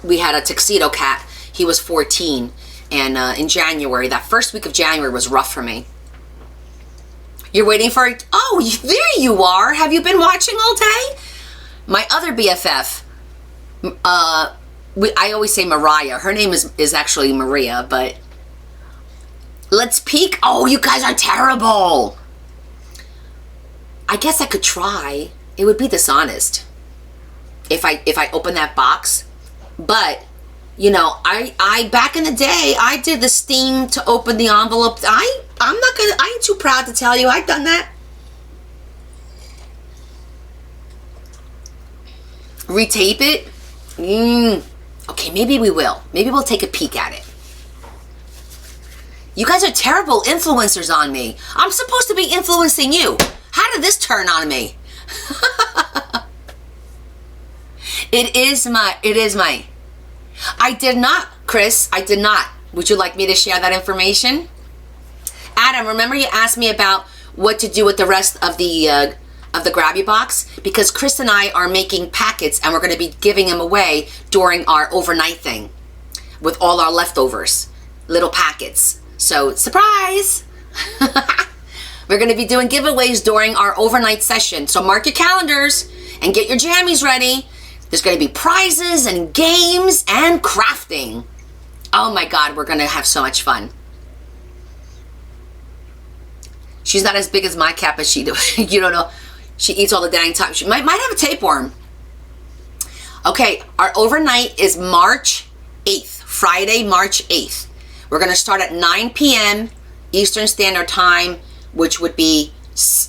We had a tuxedo cat. He was 14. And in January, that first week of January was rough for me. You're waiting for it? Oh, there you are. Have you been watching all day? My other BFF, I always say Mariah. Her name is actually Maria, but let's peek. Oh, you guys are terrible. I guess I could try. It would be dishonest if I open that box. But, you know, I back in the day, I did the steam to open the envelope. I ain't too proud to tell you I've done that. Retape it? Okay, maybe we will. Maybe we'll take a peek at it. You guys are terrible influencers on me. I'm supposed to be influencing you. How did this turn on me? It is my. I did not, Chris. I did not. Would you like me to share that information? Adam, remember you asked me about what to do with the rest of the Grabby box? Because Chris and I are making packets and we're going to be giving them away during our overnight thing with all our leftovers, little packets. So, surprise! We're going to be doing giveaways during our overnight session. So mark your calendars and get your jammies ready. There's going to be prizes and games and crafting. Oh my God, we're going to have so much fun. She's not as big as my cat, but she do. You don't know. She eats all the dang time. She might have a tapeworm. Okay, our overnight is March 8th, Friday, March 8th. We're going to start at 9 p.m. Eastern Standard Time, which would be,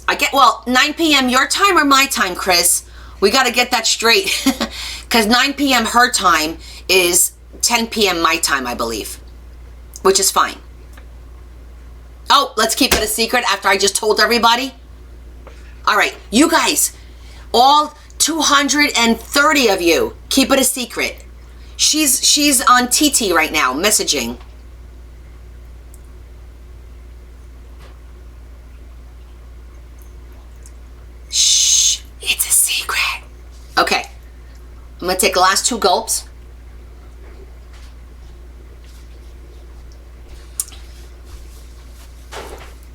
9 p.m. your time or my time, Chris? We got to get that straight. Because 9 p.m. her time is 10 p.m. my time, I believe. Which is fine. Oh, let's keep it a secret after I just told everybody. All right, you guys, all 230 of you. Keep it a secret. She's on TT right now, messaging. Shh, it's a secret. Okay, I'm gonna take the last 2 gulps.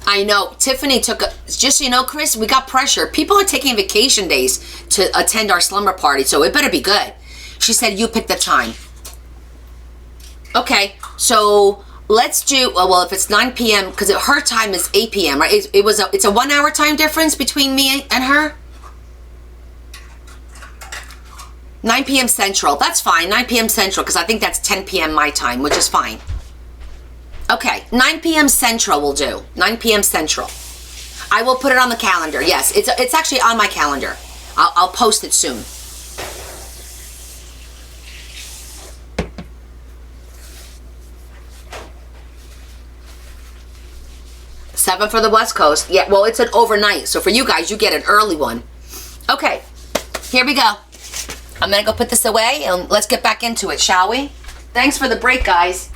I know, Tiffany took a, just so you know, Chris, we got pressure. People are taking vacation days to attend our slumber party, so it better be good. She said you pick the time. Okay, so let's do, well, if it's 9 p.m., because her time is 8 p.m., right? It's a 1 hour time difference between me and her? 9 p.m. Central, that's fine, 9 p.m. Central, because I think that's 10 p.m. my time, which is fine. Okay, 9 p.m. Central will do. 9 p.m. Central. I will put it on the calendar. Yes, it's actually on my calendar. I'll post it soon. Seven for the West Coast. Yeah, well, it's an overnight. So for you guys, you get an early one. Okay, here we go. I'm going to go put this away and let's get back into it, shall we? Thanks for the break, guys.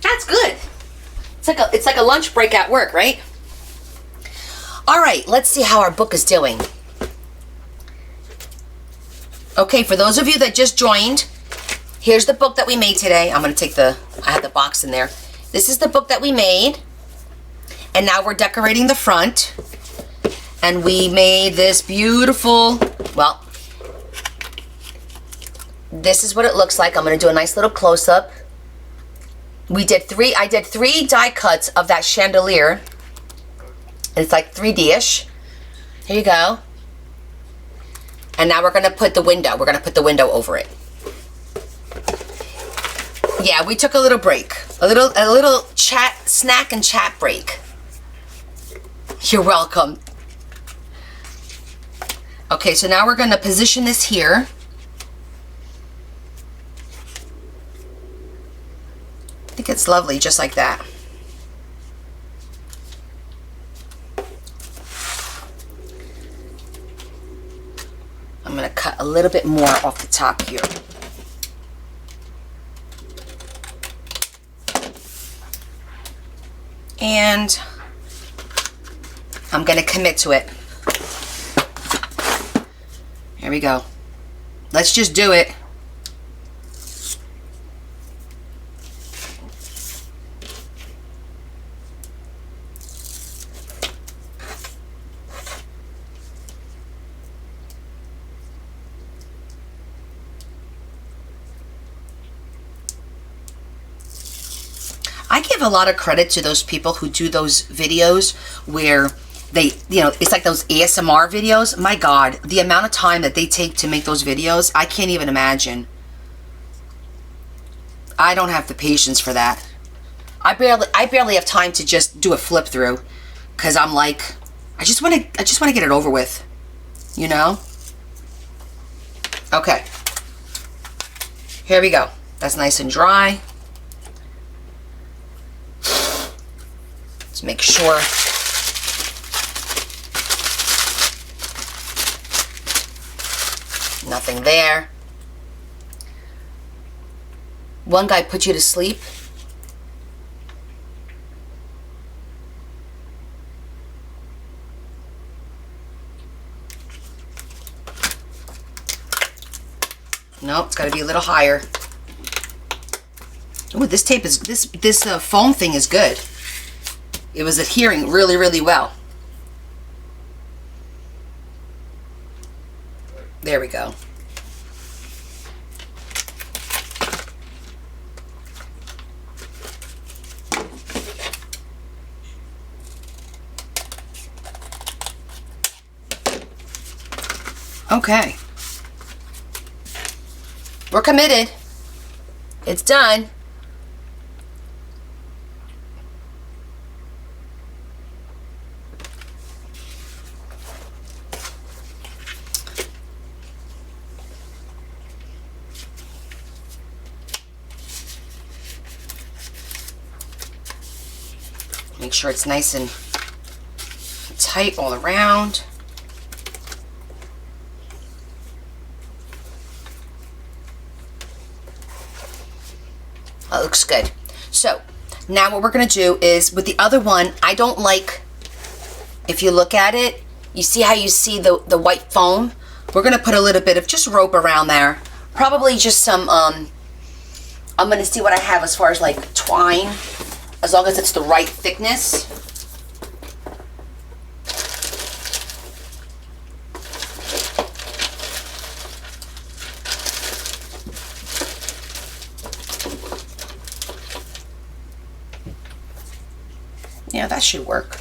That's good. It's like a lunch break at work, right? All right, let's see how our book is doing. Okay, for those of you that just joined, here's the book that we made today. I'm going to take I had the box in there. This is the book that we made. And now we're decorating the front. And we made this beautiful, well, this is what it looks like. I'm going to do a nice little close-up. I did 3 die cuts of that chandelier. It's like 3D-ish. Here you go. And now we're going to put the window. We're going to put the window over it. Yeah, we took a little break. A little chat, snack and chat break. You're welcome. Okay, so now we're going to position this here. I think it's lovely, just like that. I'm going to cut a little bit more off the top here. And I'm going to commit to it. Here we go. Let's just do it. I give a lot of credit to those people who do those videos where they, you know, it's like those ASMR videos. My God, the amount of time that they take to make those videos, I can't even imagine. I don't have the patience for that. I barely have time to just do a flip through, because I'm like, I just want to get it over with, you know? Okay. Here we go. That's nice and dry. Let's make sure. Nothing there. One guy put you to sleep. Nope, it's got to be a little higher. Oh, this tape is this foam thing is good. It was adhering really, really well. There we go. Okay. We're committed. It's done. Make sure it's nice and tight all around. That looks good. So now what we're gonna do is with the other one, I don't like, if you look at it, you see how you see the white foam? We're gonna put a little bit of just rope around there. Probably just some, I'm gonna see what I have as far as like twine, as long as it's the right thickness. Yeah, that should work.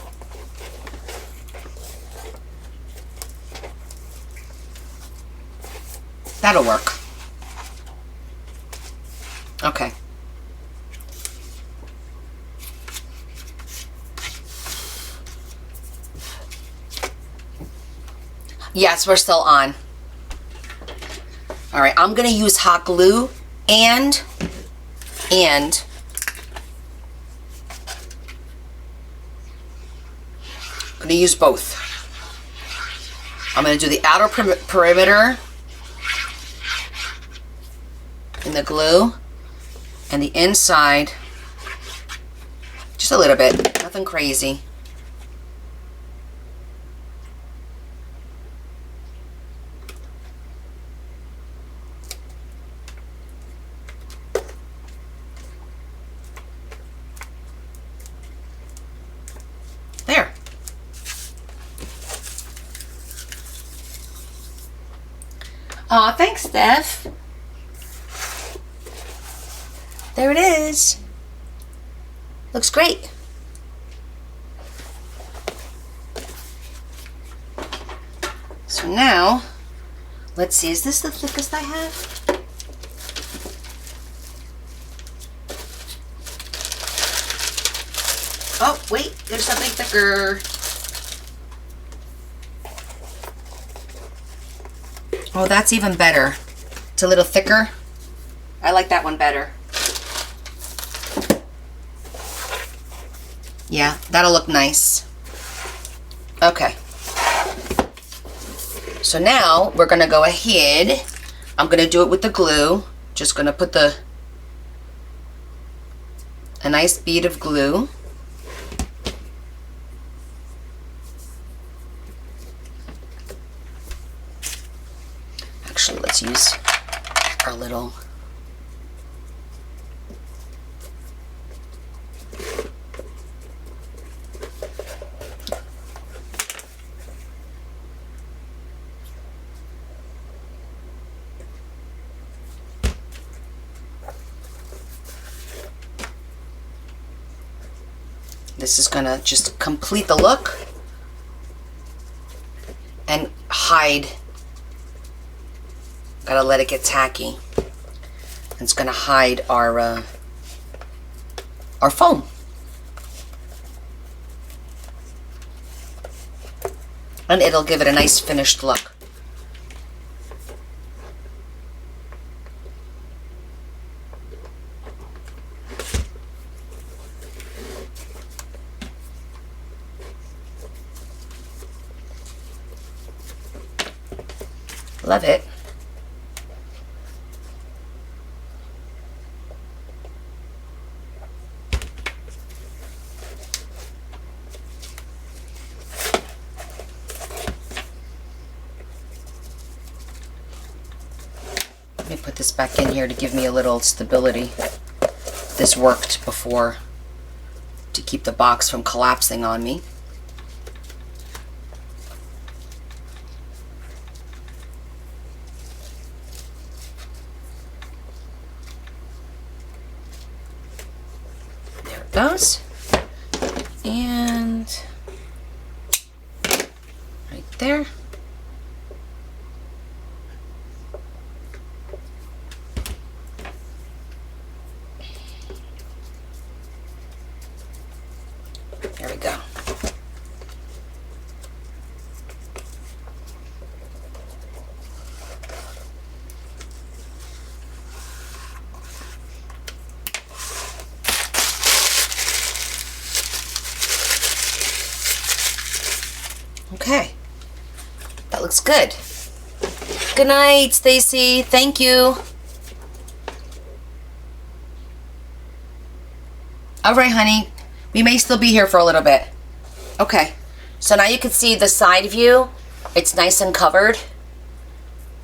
That'll work. Okay. Yes, we're still on. All right, I'm gonna use hot glue and I'm gonna use both. I'm gonna do the outer perimeter in the glue and the inside just a little bit, nothing crazy. There. Aw, thanks, Steph. There it is. Looks great. So now, let's see, is this the thickest I have? Oh, wait, there's something thicker. Oh, that's even better. It's a little thicker. I like that one better. Yeah, that'll look nice. Okay. So now we're gonna go ahead. I'm gonna do it with the glue. Just gonna put a nice bead of glue. Actually, let's use our little this is gonna just complete the look and hide. Gotta let it get tacky. It's gonna hide our foam. And it'll give it a nice finished look. Love it. Let me put this back in here to give me a little stability. This worked before to keep the box from collapsing on me. There it goes. And right there. There we go. Okay. That looks good. Good night, Stacy. Thank you. All right, honey. We may still be here for a little bit. Okay. So now you can see the side view. It's nice and covered.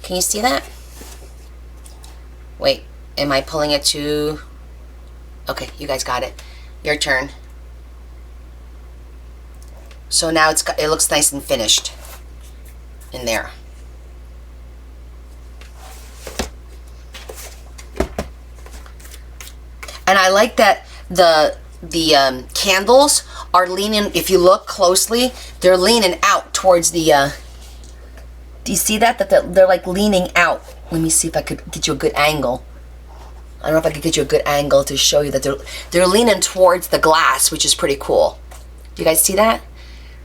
Can you see that? Wait, am I pulling it to... Okay, you guys got it. Your turn. So now it looks nice and finished in there. And I like that the candles are leaning, if you look closely, they're leaning out towards the, do you see that? That they're like leaning out. Let me see if I could get you a good angle. I don't know if I could get you a good angle to show you that they're leaning towards the glass, which is pretty cool. Do you guys see that?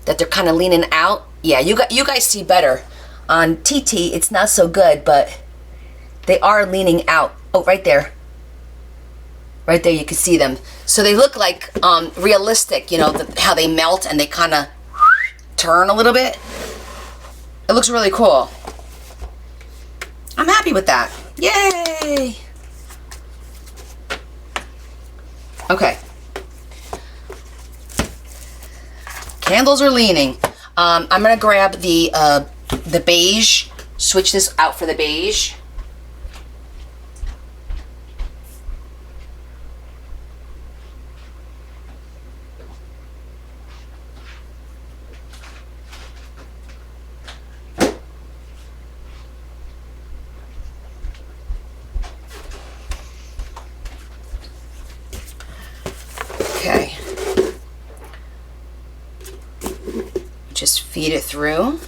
That they're kind of leaning out? Yeah, you guys see better. On TT, it's not so good, but they are leaning out. Oh, right there. Right there, you can see them. So they look like realistic, you know, how they melt and they kind of turn a little bit. It looks really cool. I'm happy with that. Yay! Okay. Candles are leaning. I'm gonna grab the beige. Switch this out for the beige. Okay. Just feed it through.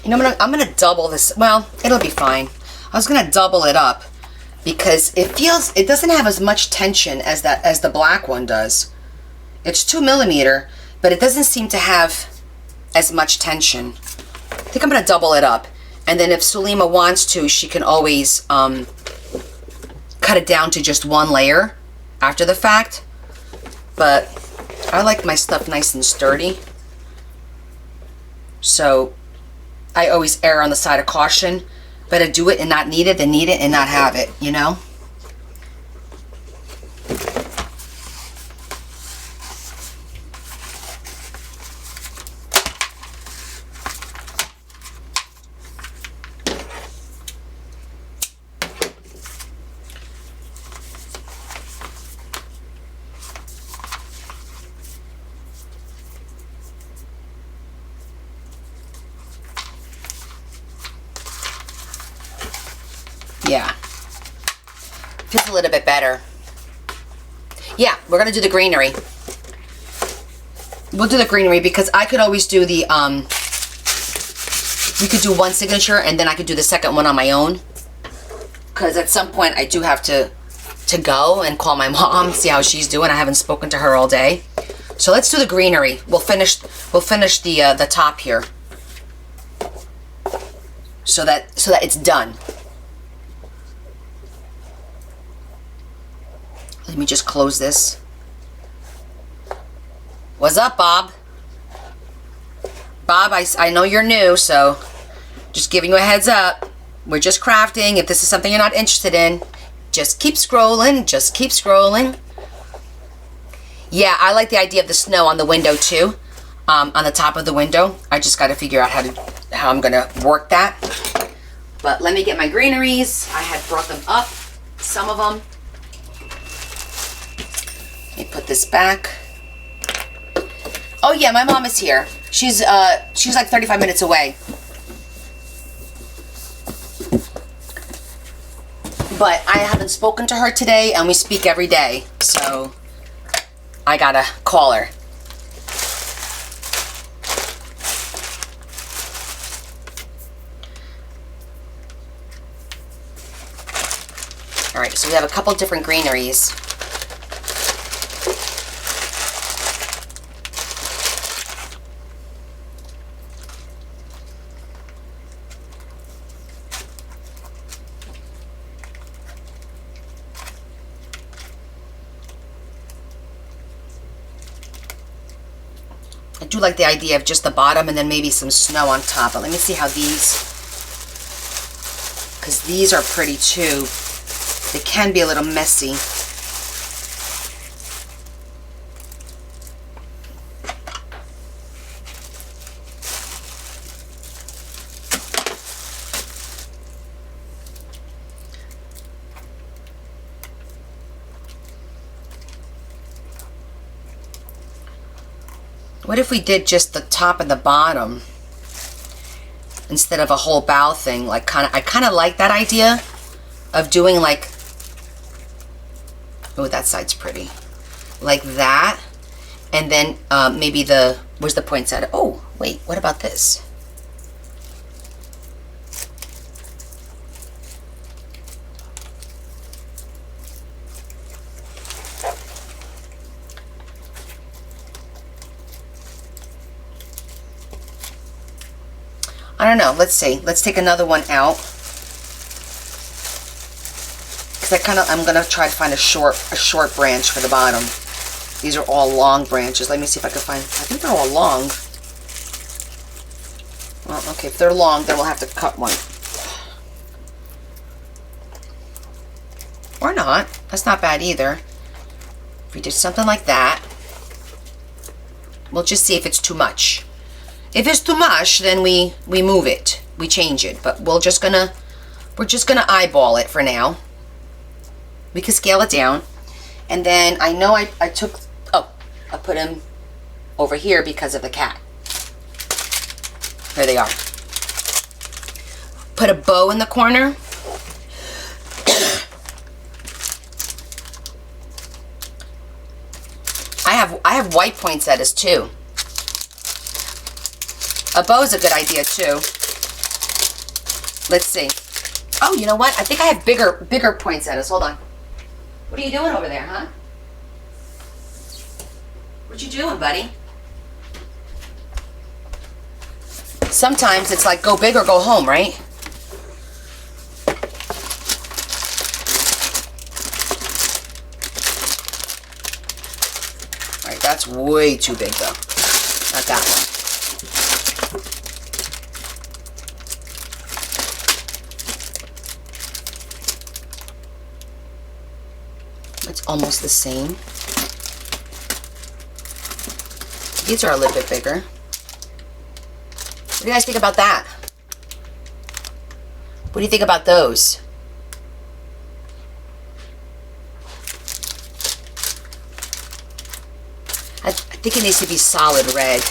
You know, I'm gonna double this. Well, it'll be fine. I was gonna double it up because it doesn't have as much tension as the black one does. It's 2mm, but it doesn't seem to have as much tension. I think I'm gonna double it up, and then if Sulima wants to, she can always cut it down to just one layer after the fact. But I like my stuff nice and sturdy, so I always err on the side of caution. Better do it and not need it than need it and not have it, you know? Yeah. Feels a little bit better. Yeah, we're gonna do the greenery. We'll do the greenery because I could always do the, we could do one signature and then I could do the second one on my own. Because at some point I do have to go and call my mom, see how she's doing. I haven't spoken to her all day. So let's do the greenery. We'll finish the top here. So that it's done. Let me just close this. What's up, Bob? Bob, I know you're new, so just giving you a heads up. We're just crafting. If this is something you're not interested in, just keep scrolling. Just keep scrolling. Yeah, I like the idea of the snow on the window too. On the top of the window. I just got to figure out how I'm gonna work that. But let me get my greeneries. I had brought them up, some of them. Let me put this back. Oh yeah, my mom is here. She's like 35 minutes away. But I haven't spoken to her today, and we speak every day, so I gotta call her. All right, so we have a couple different greeneries. I do like the idea of just the bottom and then maybe some snow on top. But let me see how these, because these are pretty too. They can be a little messy. What if we did just the top and the bottom instead of a whole bow thing? Like I kind of like that idea of doing like, oh, that side's pretty, like that, and then maybe where's the poinsettia? Oh, wait, what about this? I don't know. Let's see. Let's take another one out. Because I'm going to try to find a short branch for the bottom. These are all long branches. Let me see if I can find, I think they're all long. Well, okay, if they're long, then we'll have to cut one. Or not. That's not bad either. If we did something like that, we'll just see if it's too much. If it's too much, then we move it. We change it. But we're just gonna eyeball it for now. We can scale it down. And then I know I put him over here because of the cat. There they are. Put a bow in the corner. I have white poinsettias too. A bow is a good idea too. Let's see. Oh, you know what? I think I have bigger poinsettias. Hold on. What are you doing over there, huh? What you doing, buddy? Sometimes it's like go big or go home, right? All right, that's way too big though. Not that one. It's almost the same. These are a little bit bigger. What do you guys think about that? What do you think about those? I think it needs to be solid red.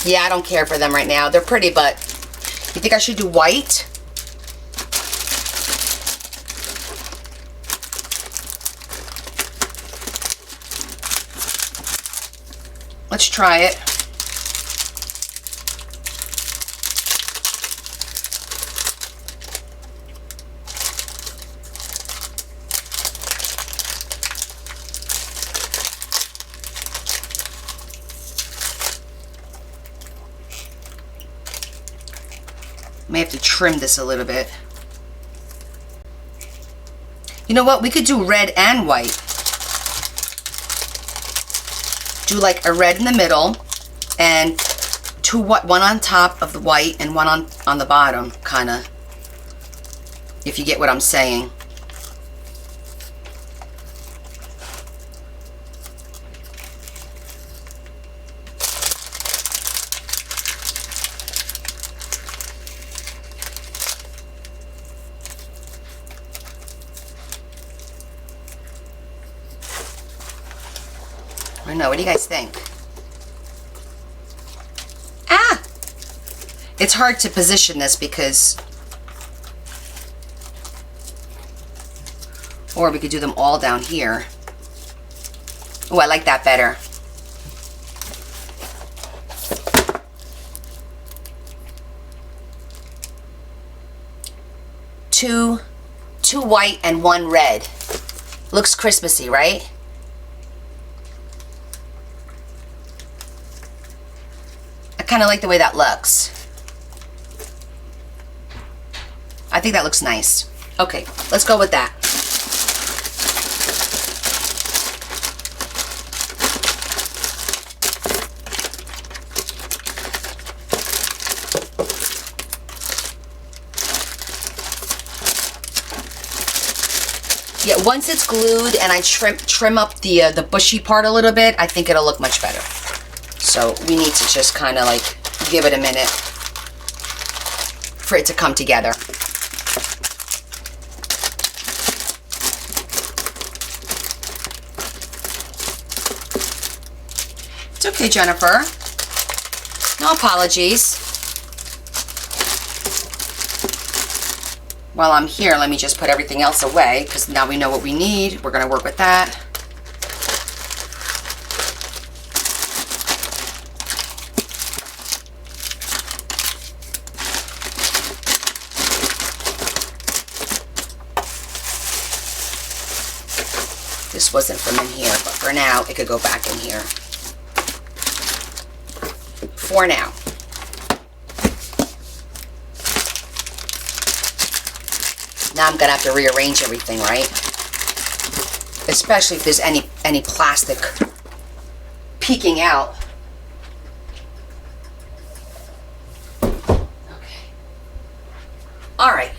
Yeah, I don't care for them right now. They're pretty, but you think I should do white? Let's try it. May have to trim this a little bit. You know what? We could do red and white. Do like a red in the middle and one on top of the white and one on the bottom, kind of. If you get what I'm saying. I don't know. What do you guys think? Ah! It's hard to position this because... Or we could do them all down here. Oh, I like that better. Two white and one red. Looks Christmassy, right? I kind of like the way that looks. I think that looks nice. Okay, let's go with that. Yeah, once it's glued and I trim up the bushy part a little bit, I think it'll look much better. So we need to just kind of like give it a minute for it to come together. It's okay, Jennifer. No apologies. While I'm here, let me just put everything else away, because now we know what we need. We're going to work with that. This wasn't from in here, but for now, it could go back in here. For now. Now I'm gonna have to rearrange everything, right? Especially if there's any plastic peeking out. Okay. All right.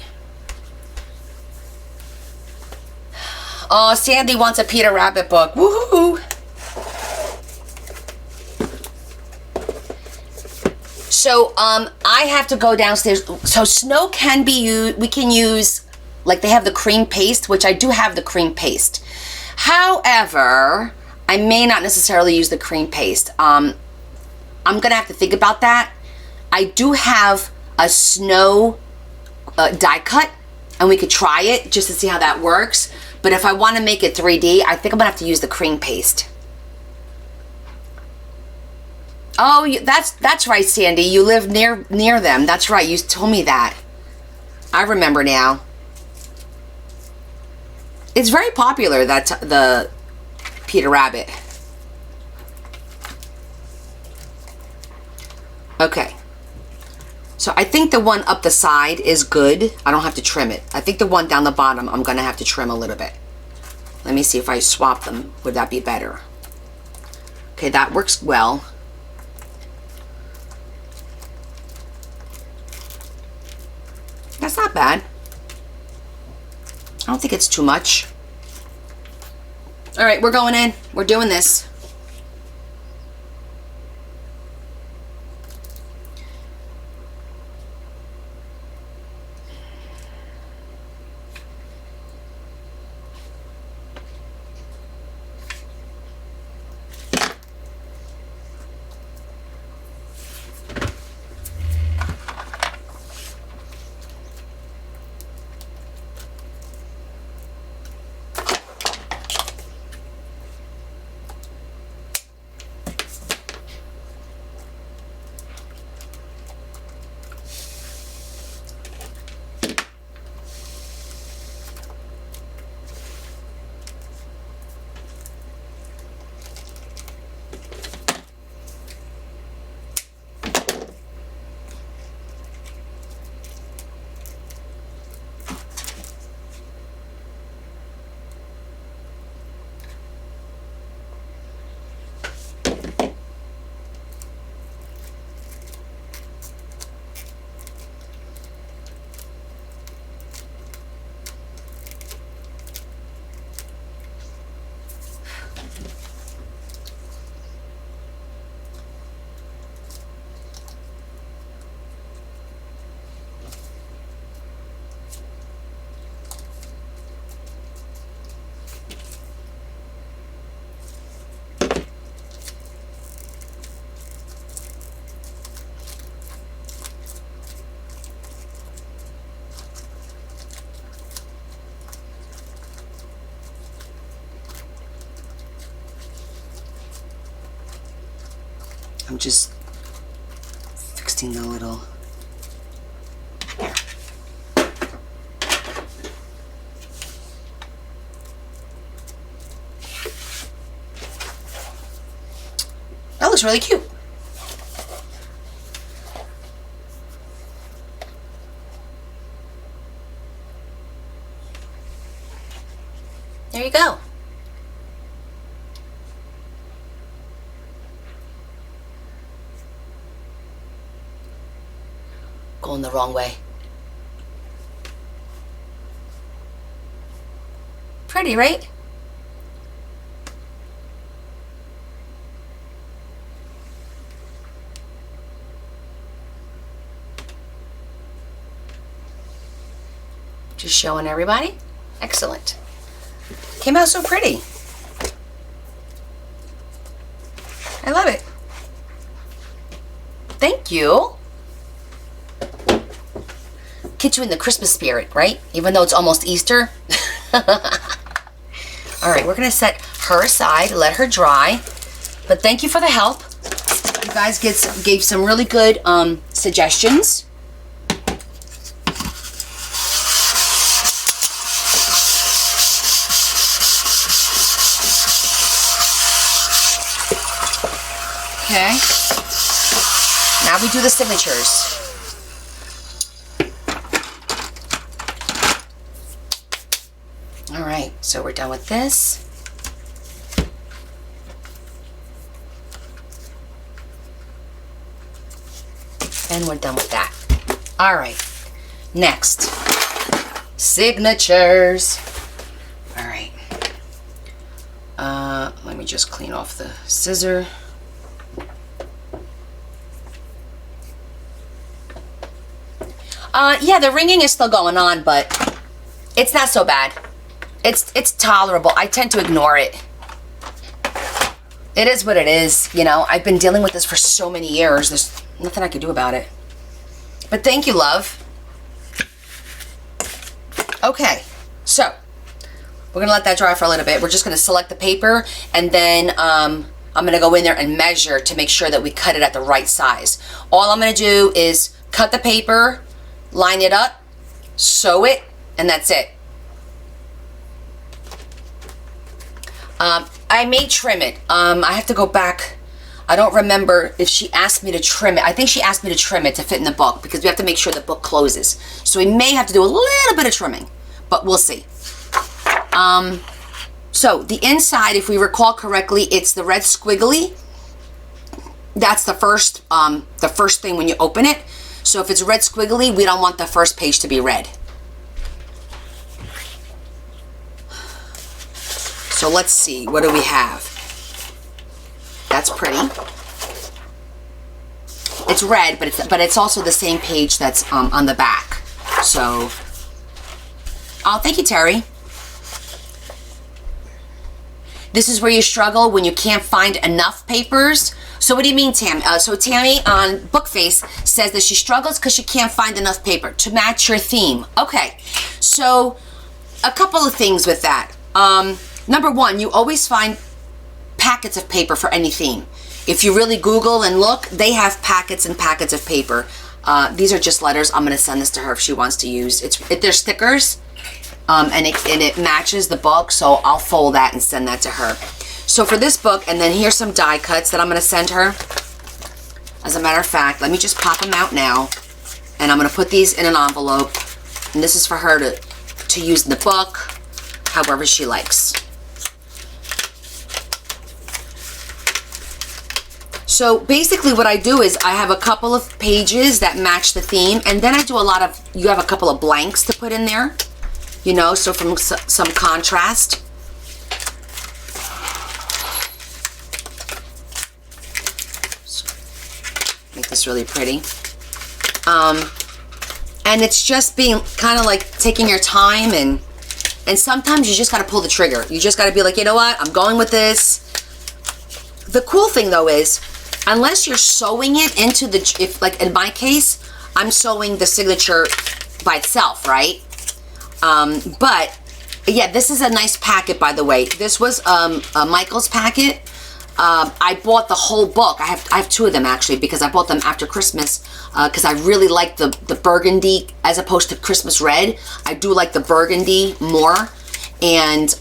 Oh, Sandy wants a Peter Rabbit book. Woohoo! So, I have to go downstairs. So snow can be used. We can use, like they have the cream paste, which I do have the cream paste. However, I may not necessarily use the cream paste. I'm gonna have to think about that. I do have a snow die cut, and we could try it just to see how that works. But if I want to make it 3D, I think I'm gonna have to use the cream paste. Oh, that's right, Sandy. You live near them. That's right. You told me that. I remember now. It's very popular, the Peter Rabbit. Okay. So I think the one up the side is good. I don't have to trim it. I think the one down the bottom, I'm going to have to trim a little bit. Let me see if I swap them. Would that be better? Okay, that works well. That's not bad. I don't think it's too much. All right, we're going in. We're doing this. I'm just fixing the little... There. That looks really cute. There you go. Going the wrong way. Pretty, right? Just showing everybody. Excellent. Came out so pretty. I love it. Thank you. Get you in the Christmas spirit, right? Even though it's almost Easter. All right, we're gonna set her aside, let her dry. But thank you for the help. You guys gave some really good suggestions. Okay. Now we do the signatures. All right, so we're done with this. And we're done with that. All right, next, signatures. All right. Let me just clean off the scissor. Yeah, the ringing is still going on, but it's not so bad. It's tolerable. I tend to ignore it. It is what it is, you know. I've been dealing with this for so many years. There's nothing I can do about it. But thank you, love. Okay, so we're gonna let that dry for a little bit. We're just gonna select the paper, and then I'm gonna go in there and measure to make sure that we cut it at the right size. All I'm gonna do is cut the paper, line it up, sew it, and that's it. I may trim it. I have to go back. I don't remember if she asked me to trim it. I think she asked me to trim it to fit in the book because we have to make sure the book closes. So we may have to do a little bit of trimming, but we'll see. So the inside, if we recall correctly, it's the red squiggly. That's the first thing when you open it. So if it's red squiggly, we don't want the first page to be red. So let's see, what do we have? That's pretty. It's red, but it's also the same page that's on the back. So, oh, thank you, Terry. This is where you struggle when you can't find enough papers. So what do you mean, Tam? So Tammy on Bookface says that she struggles because she can't find enough paper to match your theme. Okay, so a couple of things with that. Number one, you always find packets of paper for any theme. If you really Google and look, they have packets and packets of paper. These are just letters. I'm going to send this to her if she wants to use. They're stickers, and it matches the book, so I'll fold that and send that to her. So for this book, and then here's some die cuts that I'm going to send her. As a matter of fact, let me just pop them out now, and I'm going to put these in an envelope, and this is for her to use in the book, however she likes. So basically what I do is I have a couple of pages that match the theme, and then I do you have a couple of blanks to put in there, you know, so from some contrast. So make this really pretty. And it's just being kind of like taking your time, and sometimes you just got to pull the trigger. You just got to be like, you know what, I'm going with this. The cool thing though is, unless you're sewing it into like in my case, I'm sewing the signature by itself, right? But yeah, this is a nice packet, by the way. This was Michael's packet. I bought the whole book. I have two of them actually, because I bought them after Christmas, because I really like the burgundy as opposed to Christmas red. I do like the burgundy more, and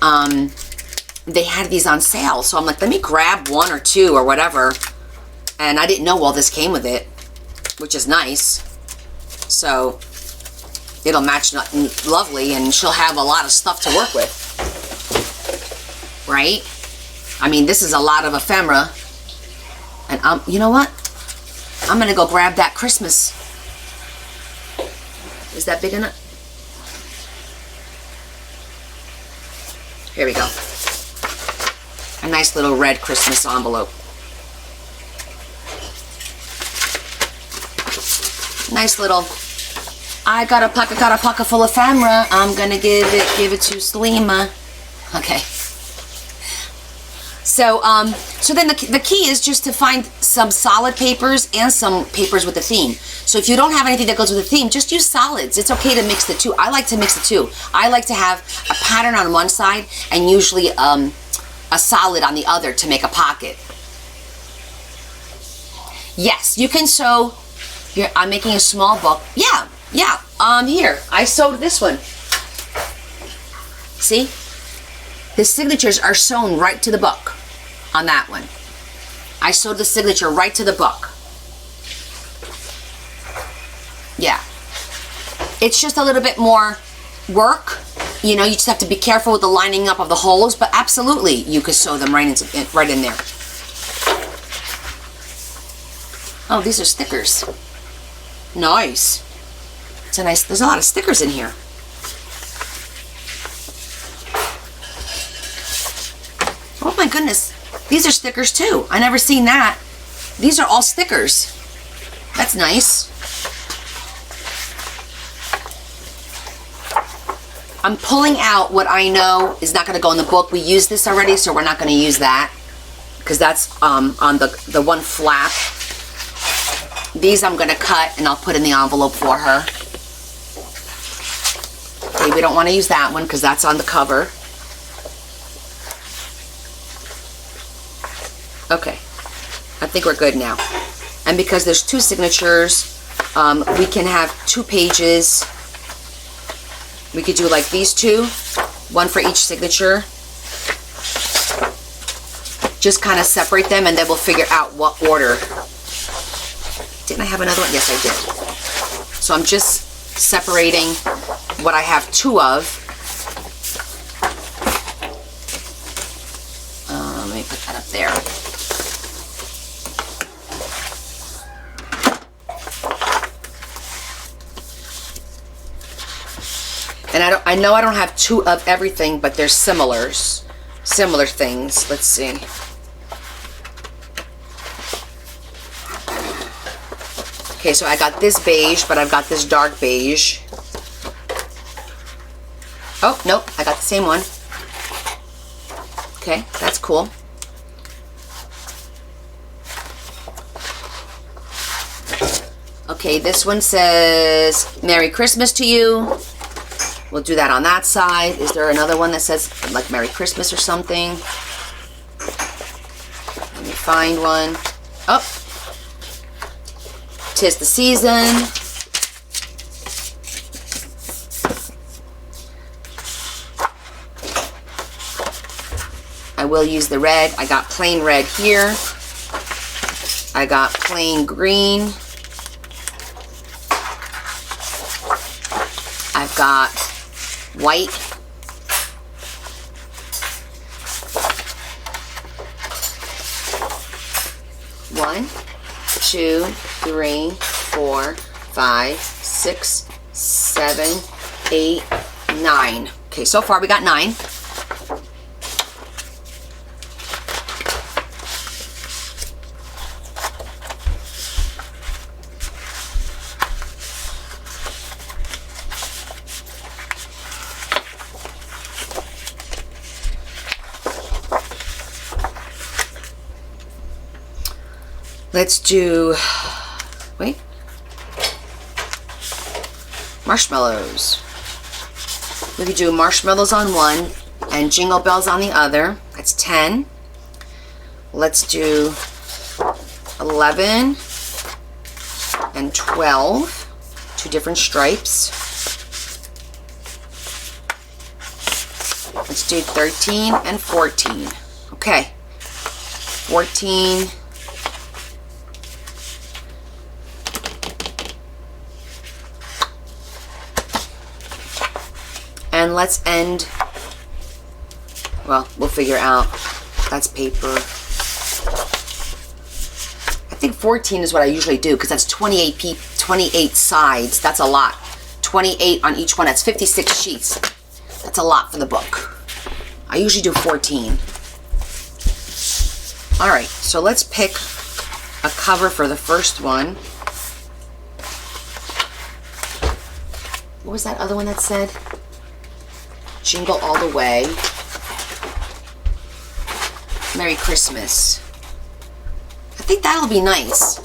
they had these on sale, so I'm like, let me grab one or two or whatever. And I didn't know all this came with it, which is nice. So it'll match lovely, and she'll have a lot of stuff to work with. right? I mean, this is a lot of ephemera. And you know what? I'm gonna go grab that Christmas. Is that big enough? Here we go. A nice little red Christmas envelope. Nice little. I got a pocket full of ephemera. I'm gonna give it to Salima. Okay. So, so then the key is just to find some solid papers and some papers with a theme. So if you don't have anything that goes with a theme, just use solids. It's okay to mix the two. I like to mix the two. I like to have a pattern on one side and usually a solid on the other to make a pocket. Yes, you can sew. Here, I'm making a small book. Yeah. Here, I sewed this one. See? The signatures are sewn right to the book on that one. I sewed the signature right to the book. Yeah. It's just a little bit more work. You know, you just have to be careful with the lining up of the holes, but absolutely you could sew them right in there. Oh, these are stickers. Nice. It's a nice, there's a lot of stickers in here. Oh my goodness. These are stickers too. I never seen that. These are all stickers. That's nice. I'm pulling out what I know is not going to go in the book. We used this already, so we're not going to use that because that's on the one flap. These I'm going to cut and I'll put in the envelope for her. Okay, we don't want to use that one because that's on the cover. Okay, I think we're good now. And because there's two signatures, we can have 2 pages. We could do like these two, one for each signature. Just kind of separate them and then we'll figure out what order. Didn't I have another one? Yes, I did. So I'm just separating what I have 2 of. Let me put that up there. And I know I don't have 2 of everything, but there's similar things. Let's see. Okay, so I got this beige, but I've got this dark beige. Oh, nope, I got the same one. Okay, that's cool. Okay, this one says, Merry Christmas to you. We'll do that on that side. Is there another one that says, like, Merry Christmas or something? Let me find one. Oh. 'Tis the season. I will use the red. I got plain red here. I got plain green. I've got white. One, 2, 3, 4, 5, 6, 7, 8, 9. Okay, so far we got 9. Let's do, wait, marshmallows. We could do marshmallows on one and jingle bells on the other. That's 10. Let's do 11 and 12, 2 different stripes. Let's do 13 and 14. Okay, 14. And let's end Well, we'll figure out. That's paper. I think 14 is what I usually do because that's 28 sides. That's a lot. 28 on each one. That's 56 sheets. That's a lot for the book. I usually do 14. All right, so let's pick a cover for the first one. What was that other one that said? Jingle All the Way. Merry Christmas. I think that'll be nice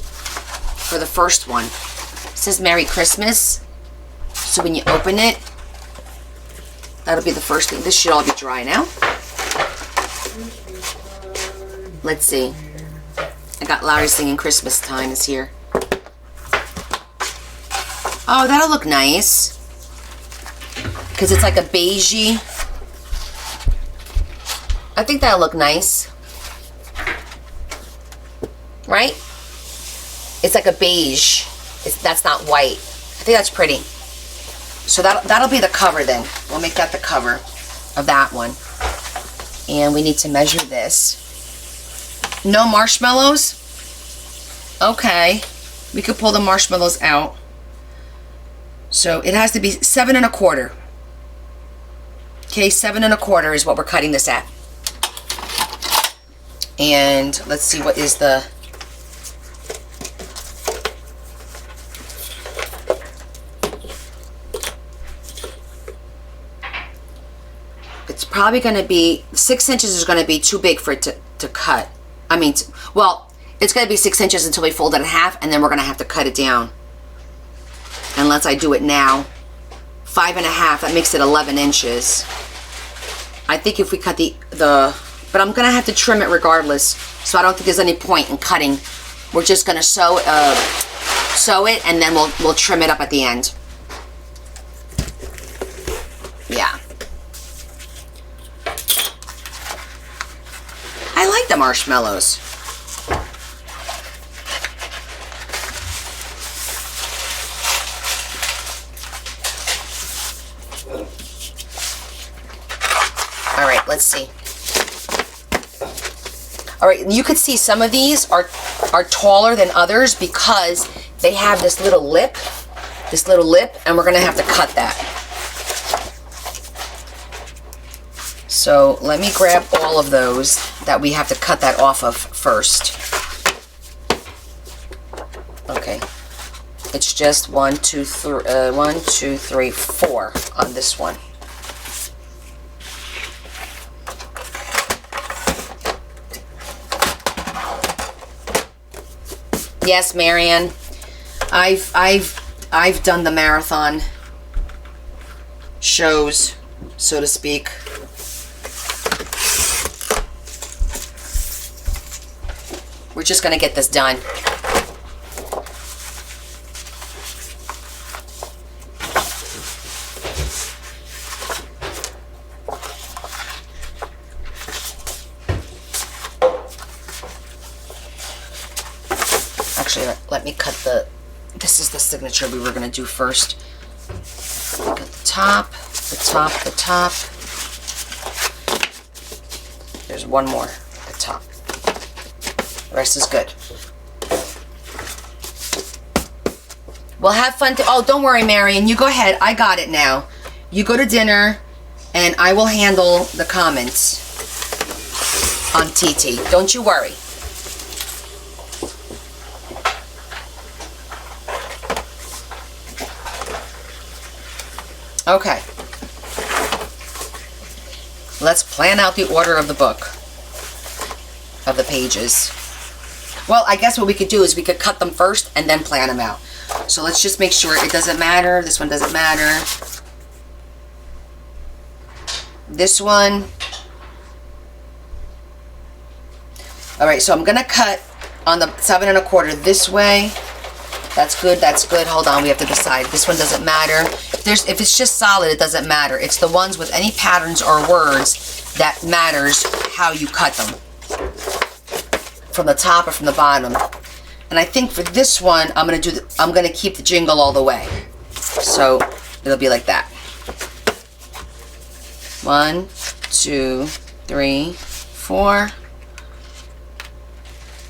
for the first one. It says Merry Christmas. So when you open it, that'll be the first thing. This should all be dry now. Let's see. I got Larry singing Christmas Time is here. Oh, that'll look nice. Because it's like a beigey. I think that'll look nice. Right? It's like a beige. That's not white. I think that's pretty. So that'll be the cover then. We'll make that the cover of that one. And we need to measure this. No marshmallows? Okay. We could pull the marshmallows out. So it has to be 7 1/4. Okay, 7 1/4 is what we're cutting this at. And let's see, what is the... It's probably going to be... 6 inches is going to be too big for it to cut. I mean, well, it's going to be 6 inches until we fold it in half, and then we're going to have to cut it down. Unless I do it now. 5 1/2, that makes it 11 inches. I think if we cut but I'm going to have to trim it regardless, so I don't think there's any point in cutting. We're just going to sew it, and then we'll trim it up at the end. Yeah. I like the marshmallows. All right, let's see. All right, you could see some of these are taller than others because they have this little lip, and we're gonna have to cut that. So let me grab all of those that we have to cut that off of first. Okay, it's just 1, 2, 3, 4 on this one. Yes, Marianne, I've done the marathon shows, so to speak. We're just gonna get this done. Actually, let me cut this is the signature we were gonna do first. Got the top, the top, the top. There's one more at the top. The rest is good. We'll have fun. Oh, don't worry, Marion. You go ahead. I got it now. You go to dinner, and I will handle the comments on TT. Don't you worry. Okay. Let's plan out the order of the book, of the pages. Well, I guess what we could do is we could cut them first and then plan them out. So let's just make sure it doesn't matter. This one doesn't matter. This one. All right, so I'm gonna cut on the 7 1/4 this way. That's good, that's good. Hold on, we have to decide. This one doesn't matter. If it's just solid, it doesn't matter. It's the ones with any patterns or words that matters how you cut them. From the top or from the bottom. And I think for this one, I'm gonna keep the Jingle All the Way. So it'll be like that. 1, 2, 3, 4.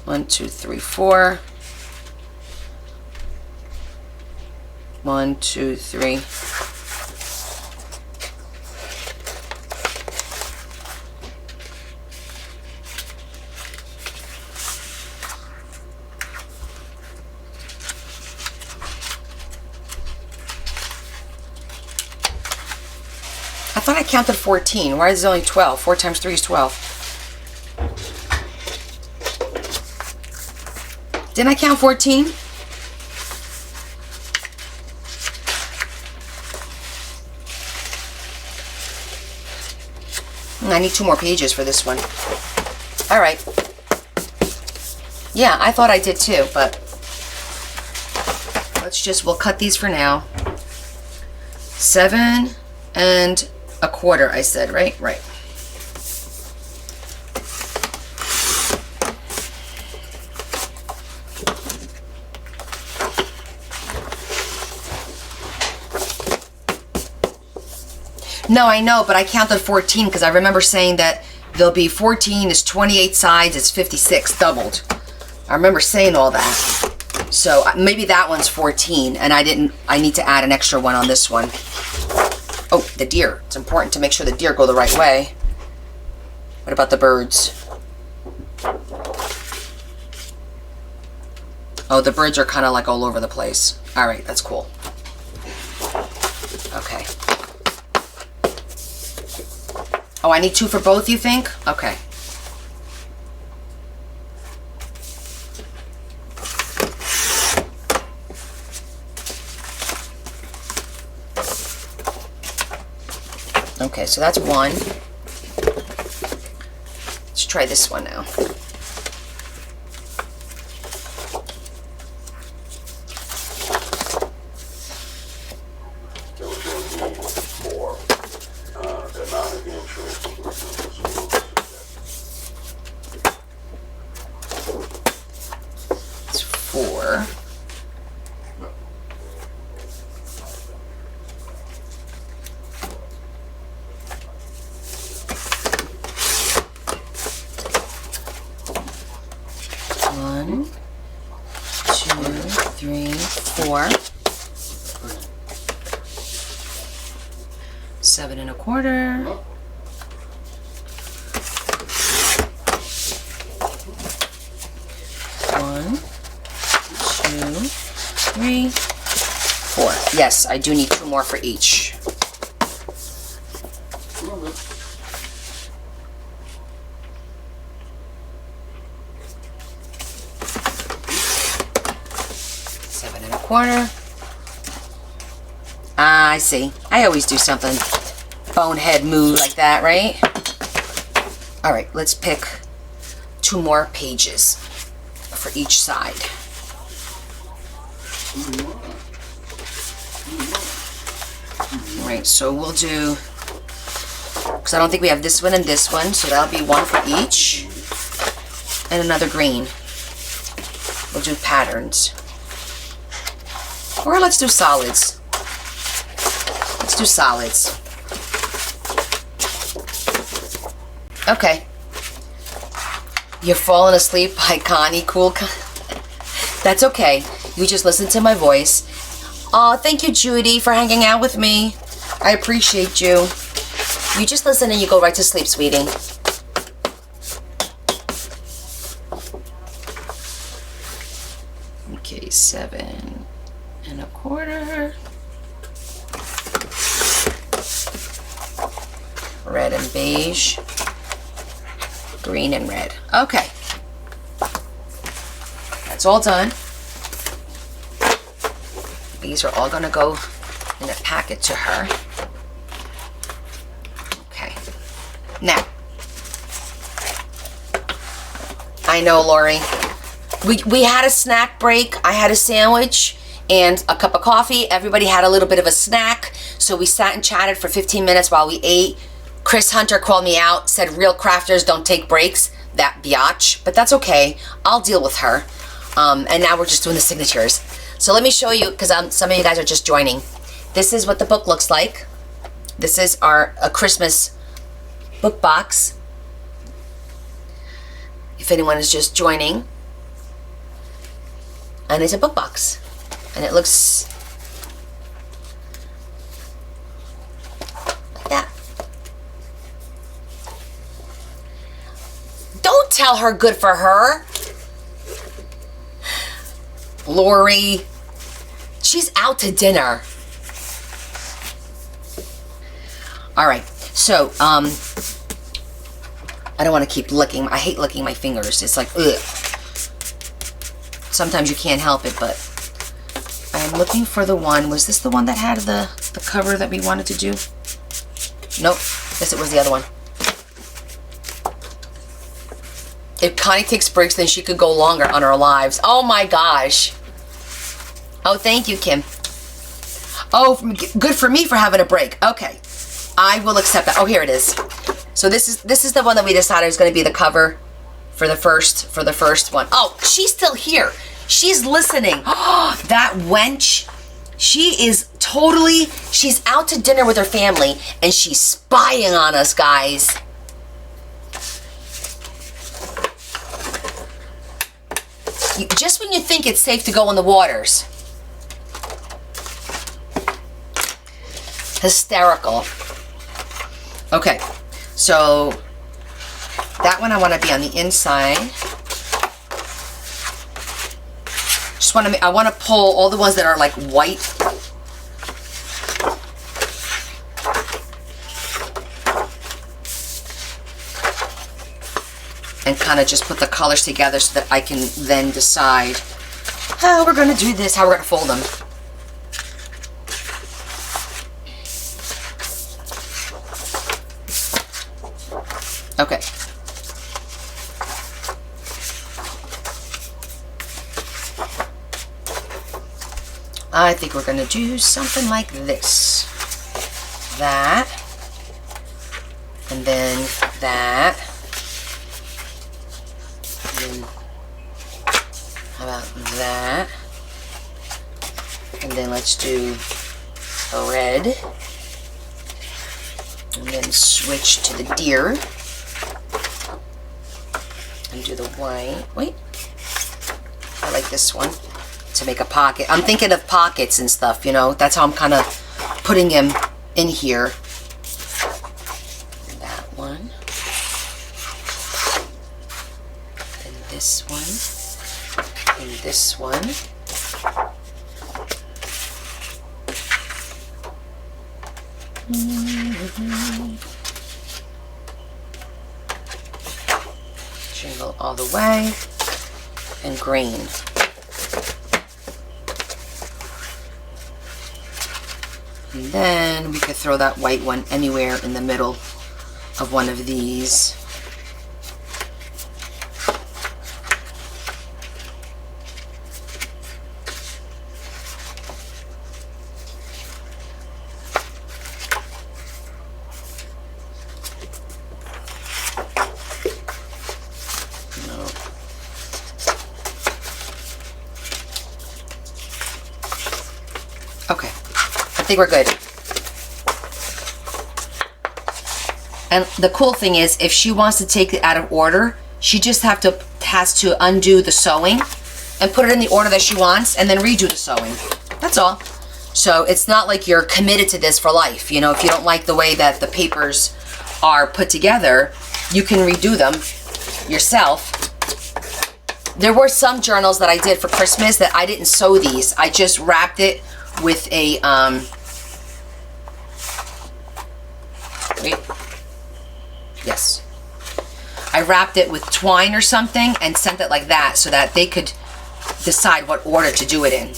1, 2, 3, 4. 1, 2, 3. I thought I counted 14. Why is it only 12? 4 times 3 is 12. Didn't I count 14? I need 2 more pages for this one. All right. Yeah, I thought I did too, but we'll cut these for now. 7 and a quarter, I said, right? Right. No, I know, but I counted 14 because I remember saying that there'll be 14 is 28 sides, it's 56, doubled. I remember saying all that. So maybe that one's 14 and I need to add an extra one on this one. Oh, the deer. It's important to make sure the deer go the right way. What about the birds? Oh, the birds are kind of like all over the place. All right, that's cool. Okay. Oh, I need 2 for both, you think? Okay. Okay, so that's 1. Let's try this one now. It's 4. One, 2, 3, 4. 7 and a quarter. 1, 2, 3, 4. Yes, I do need 2 more for each. Quarter. Ah, I see. I always do something bonehead move like that, right? All right, let's pick 2 more pages for each side. All right, so we'll do, because I don't think we have this one and this one, so that'll be 1 for each. And another green. We'll do patterns. Or let's do solids. Let's do solids. Okay. You're falling asleep by Connie Cool. That's okay. You just listen to my voice. Oh, thank you, Judy, for hanging out with me. I appreciate you. You just listen and you go right to sleep, sweetie. Okay, 7 and a quarter. Red and beige. Green and red. Okay. That's all done. These are all going to go in a packet to her. Okay. Now, I know, Lori. We had a snack break. I had a sandwich and a cup of coffee. Everybody had a little bit of a snack. So we sat and chatted for 15 minutes while we ate. Chris Hunter called me out, said real crafters don't take breaks. That biatch. But that's okay. I'll deal with her. And now we're just doing the signatures. So let me show you, because some of you guys are just joining. This is what the book looks like. This is a Christmas book box. if anyone is just joining. And it's a book box. And it looks like that. Don't tell her good for her. Lori, she's out to dinner. All right, so I don't want to keep licking. I hate licking my fingers. It's like, ugh. Sometimes you can't help it, but I'm looking for the one. Was this the one that had the cover that we wanted to do? Nope. Guess it was the other one. If Connie takes breaks, then she could go longer on our lives. Oh my gosh. Oh, thank you, Kim. Oh, good for me for having a break. Okay. I will accept that. Oh, here it is. So this is the one that we decided is going to be the cover for the first one. Oh, she's still here. She's listening. Oh, that wench. She's out to dinner with her family and she's spying on us, guys. Just when you think it's safe to go in the waters. Hysterical. Okay, so that one I want to be on the inside. I want to pull all the ones that are like white. And kind of just put the colors together so that I can then decide how we're going to do this, how we're going to fold them. Okay. I think we're going to do something like this. That. And then that. And then how about that? And then let's do a red. And then switch to the deer. And do the white. Wait. I like this one to make a pocket. I'm thinking of pockets and stuff, you know. That's how I'm kind of putting him in here. That one. And this one. And this one. Jingle all the way. And green. And then we could throw that white one anywhere in the middle of one of these. I think we're good. And the cool thing is, if she wants to take it out of order, she just has to undo the sewing and put it in the order that she wants and then redo the sewing. That's all. So it's not like you're committed to this for life. You know, if you don't like the way that the papers are put together, you can redo them yourself. There were some journals that I did for Christmas that I didn't sew these. I just wrapped it with a, wait, yes. I wrapped it with twine or something and sent it like that so that they could decide what order to do it in.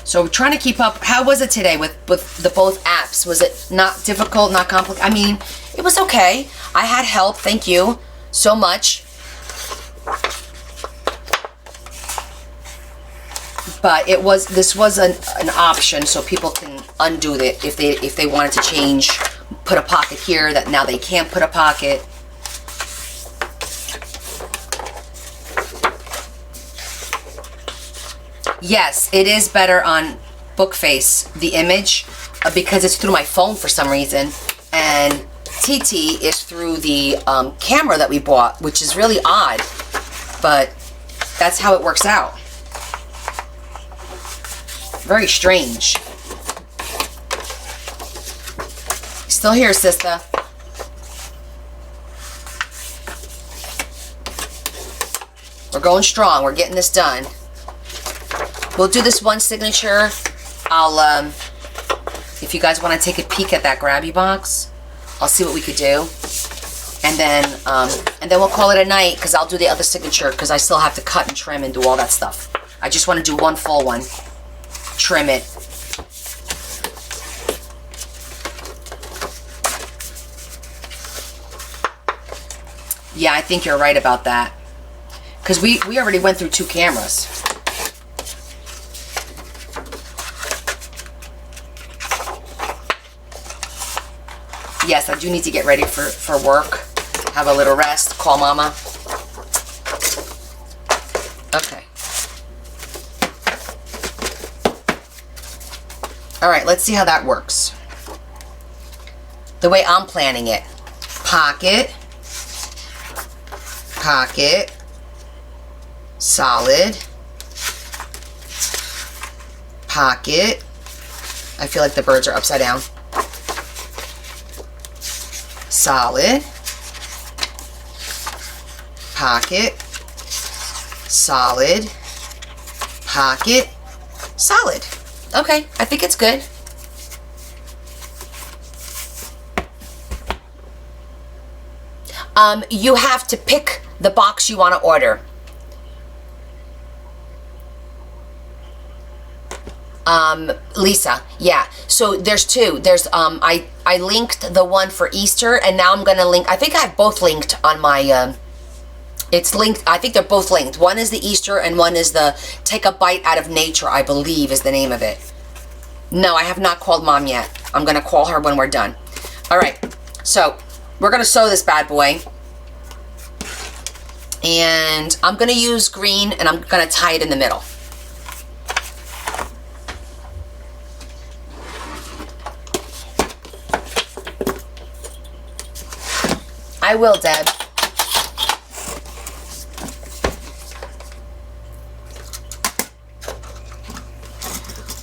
So we're trying to keep up. How was it today with the both apps? Was it not difficult, not complicated? I mean, it was okay. I had help, thank you so much. But this was an option so people can undo it if they wanted to change, put a pocket here that now they can't put a pocket. Yes, it is better on Bookface, the image, because it's through my phone for some reason, and TT is through the camera that we bought, which is really odd, but that's how it works out. Very strange. Still here, sister. We're going strong. We're getting this done. We'll do this one signature. I'll, if you guys want to take a peek at that grabby box, I'll see what we could do. And then we'll call it a night, because I'll do the other signature, because I still have to cut and trim and do all that stuff. I just want to do one full one. Trim it. Yeah, I think you're right about that. Because we already went through 2 cameras. Yes, I do need to get ready for work. Have a little rest. Call mama. Okay. All right, let's see how that works. The way I'm planning it. Pocket. Pocket. Solid. Pocket. I feel like the birds are upside down. Solid. Pocket. Solid. Pocket. Solid. Okay, I think it's good. You have to pick the box you want to order. Lisa, yeah. So there's 2. There's I linked the one for Easter, and now I'm gonna link. I think I have both linked on my. It's linked. I think they're both linked. One is the Easter, and one is the Take a Bite Out of Nature. I believe is the name of it. No, I have not called mom yet. I'm gonna call her when we're done. All right. So we're gonna sew this bad boy, and I'm gonna use green, and I'm gonna tie it in the middle. I will, Deb.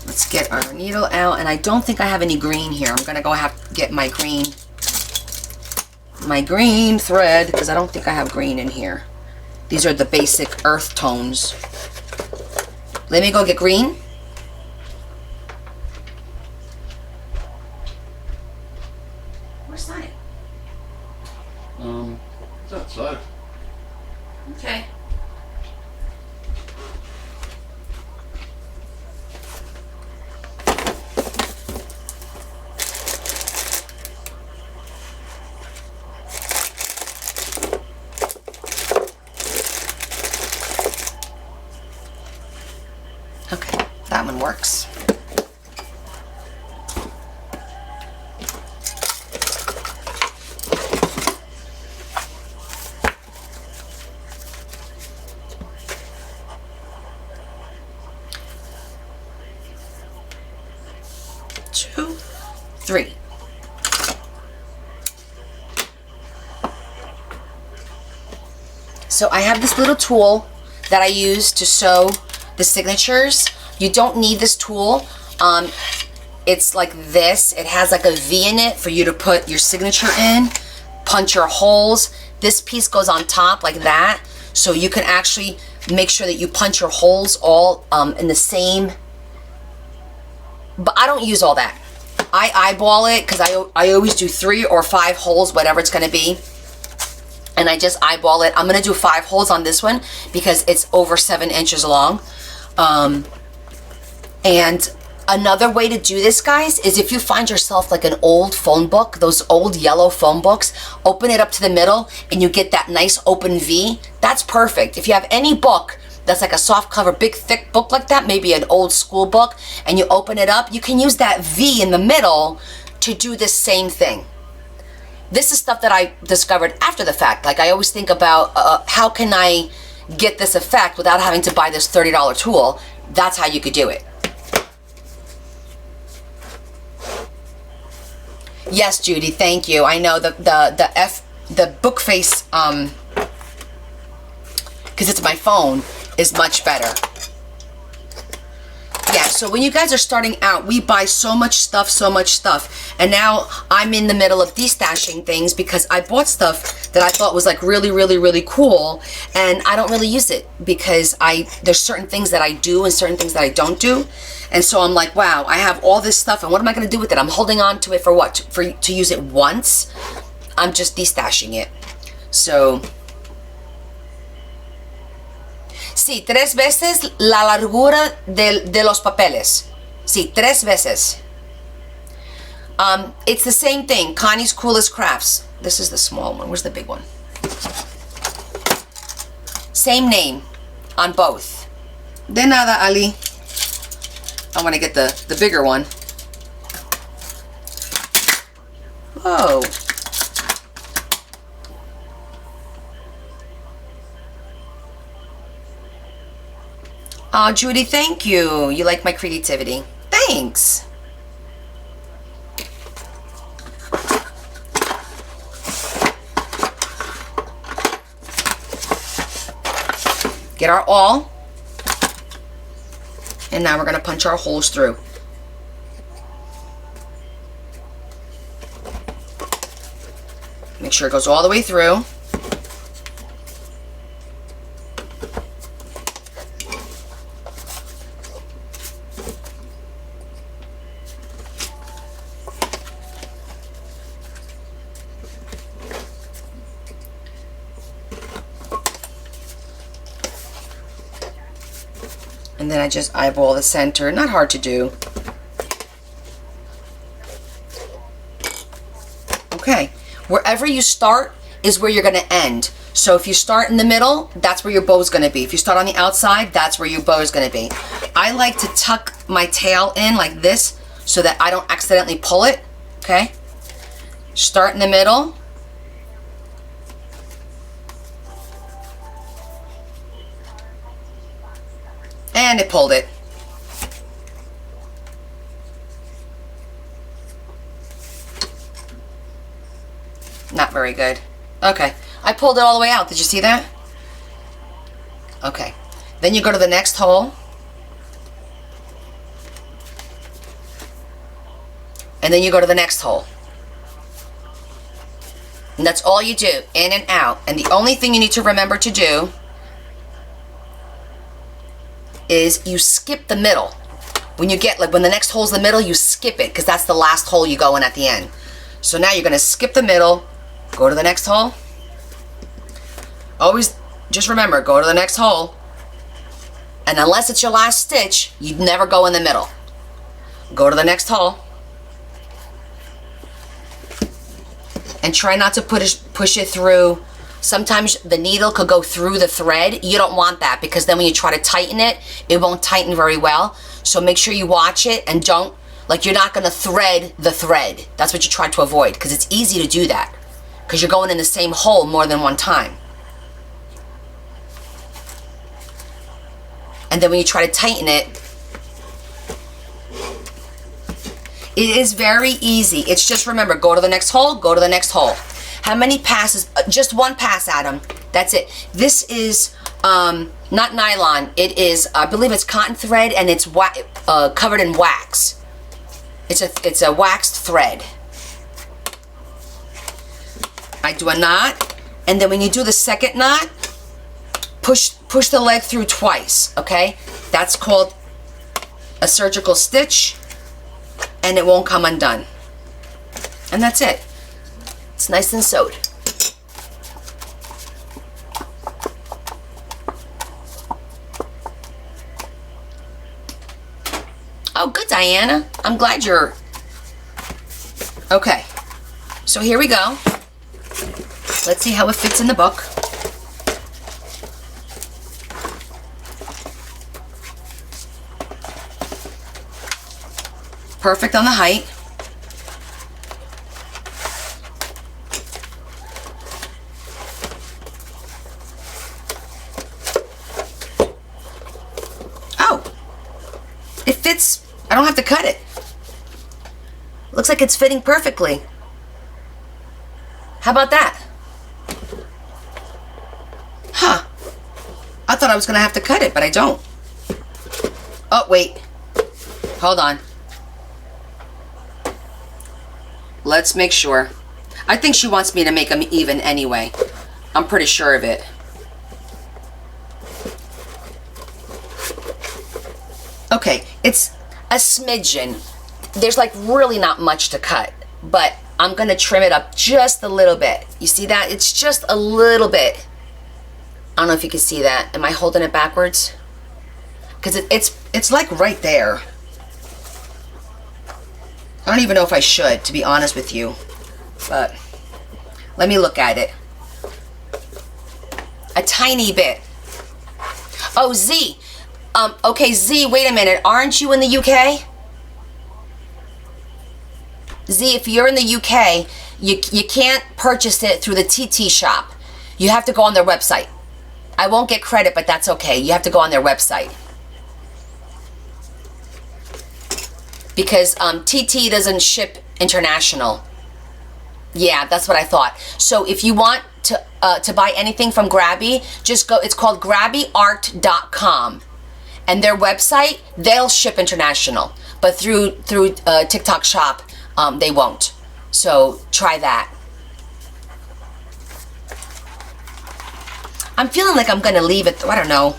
Let's get our needle out, and I don't think I have any green here. I'm gonna go have to get my green thread, because I don't think I have green in here. These are the basic earth tones. Let me go get green. Where's that? It's outside. Okay. Okay, that one works. Two, three. So I have this little tool that I use to sew the signatures. You don't need this tool. It's like this. It has like a V in it for you to put your signature in, punch your holes. This piece goes on top like that, so you can actually make sure that you punch your holes all in the same. But I don't use all that. I eyeball it, because I always do 3 or 5 holes, whatever it's going to be. And I just eyeball it. I'm going to do 5 holes on this one because it's over 7 inches long. And another way to do this, guys, is if you find yourself like an old phone book, those old yellow phone books, open it up to the middle and you get that nice open V. That's perfect. If you have any book that's like a soft cover, big thick book like that, maybe an old school book, and you open it up, you can use that V in the middle to do this same thing. This is stuff that I discovered after the fact. Like I always think about how can I get this effect without having to buy this $30 tool. That's how you could do it. Yes, Judy, thank you. I know the book face, because it's my phone, is much better. Yeah, so when you guys are starting out, we buy so much stuff. And now I'm in the middle of destashing things because I bought stuff that I thought was like really, really, really cool. And I don't really use it because there's certain things that I do and certain things that I don't do. And so I'm like, wow, I have all this stuff and what am I going to do with it? I'm holding on to it for what? To use it once? I'm just destashing it. So... Sí, 3 veces la largura de los papeles. Sí, 3 veces. It's the same thing. Connie's Coolest Crafts. This is the small one. Where's the big one? Same name on both. De nada, Ali. I want to get the bigger one. Whoa. Oh, Judy, thank you. You like my creativity. Thanks. Get our awl. And now we're going to punch our holes through. Make sure it goes all the way through. And then I just eyeball the center. Not hard to do. Okay. Wherever you start is where you're going to end. So if you start in the middle, that's where your bow is going to be. If you start on the outside, that's where your bow is going to be. I like to tuck my tail in like this so that I don't accidentally pull it. Okay. Start in the middle. And it pulled it. Not very good. Okay. I pulled it all the way out. Did you see that? Okay. Then you go to the next hole. And then you go to the next hole. And that's all you do. In and out. And the only thing you need to remember to do is you skip the middle. When you get, like when the next hole's in the middle, you skip it because that's the last hole you go in at the end. So now you're going to skip the middle, go to the next hole. Always just remember, go to the next hole. And unless it's your last stitch, you'd never go in the middle. Go to the next hole. And try not to push it through. Sometimes the needle could go through the thread. You don't want that because then when you try to tighten it, it won't tighten very well. So make sure you watch it and don't, like you're not going to thread the thread. That's what you try to avoid because it's easy to do that because you're going in the same hole more than one time. And then when you try to tighten it, it is very easy. It's just remember, go to the next hole, go to the next hole. How many passes? Just one pass, Adam. That's it. This is not nylon. It is, I believe it's cotton thread and it's covered in wax. It's a waxed thread. I do a knot, and then when you do the second knot, push the leg through twice, okay? That's called a surgical stitch, and it won't come undone. And that's it. It's nice and sewed. Oh, good, Diana. I'm glad you're... Okay. So here we go. Let's see how it fits in the book. Perfect on the height. fits. I don't have to cut it. Looks like it's fitting perfectly. How about that? Huh. I thought I was gonna have to cut it, but I don't. Oh, wait. Hold on. Let's make sure. I think she wants me to make them even anyway. I'm pretty sure of it. Okay, it's a smidgen. There's like really not much to cut, but I'm gonna trim it up just a little bit. You see that? It's just a little bit. I don't know if you can see that. Am I holding it backwards? Because it's like right there. I don't even know if I should, to be honest with you. But let me look at it. A tiny bit. Oh, Z. Okay, Z, wait a minute. Aren't you in the UK? Z, if you're in the UK, you can't purchase it through the TT shop. You have to go on their website. I won't get credit, but that's okay. You have to go on their website. Because TT doesn't ship international. Yeah, that's what I thought. So if you want to buy anything from Grabby, just go. It's called grabbyart.com, and their website, they'll ship international, but through TikTok Shop, they won't. So try that. I'm feeling like I'm gonna leave it. I don't know.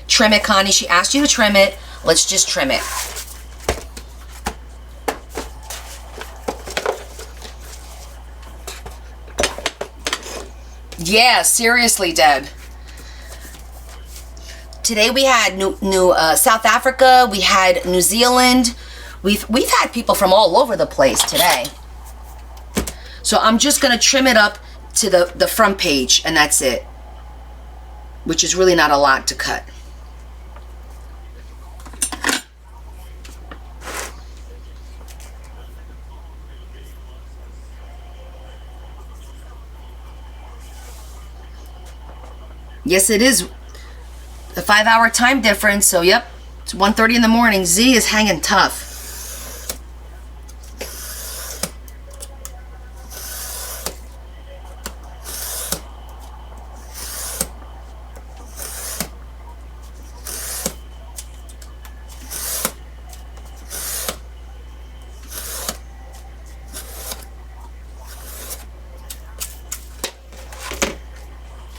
Trim it, Connie. She asked you to trim it. Let's just trim it. Yeah, seriously, Deb. Today we had new South Africa. We had New Zealand. We've had people from all over the place today. So I'm just gonna trim it up to the front page, and that's it. Which is really not a lot to cut. Yes, it is a 5-hour time difference, so yep, it's 1:30 in the morning. Z is hanging tough.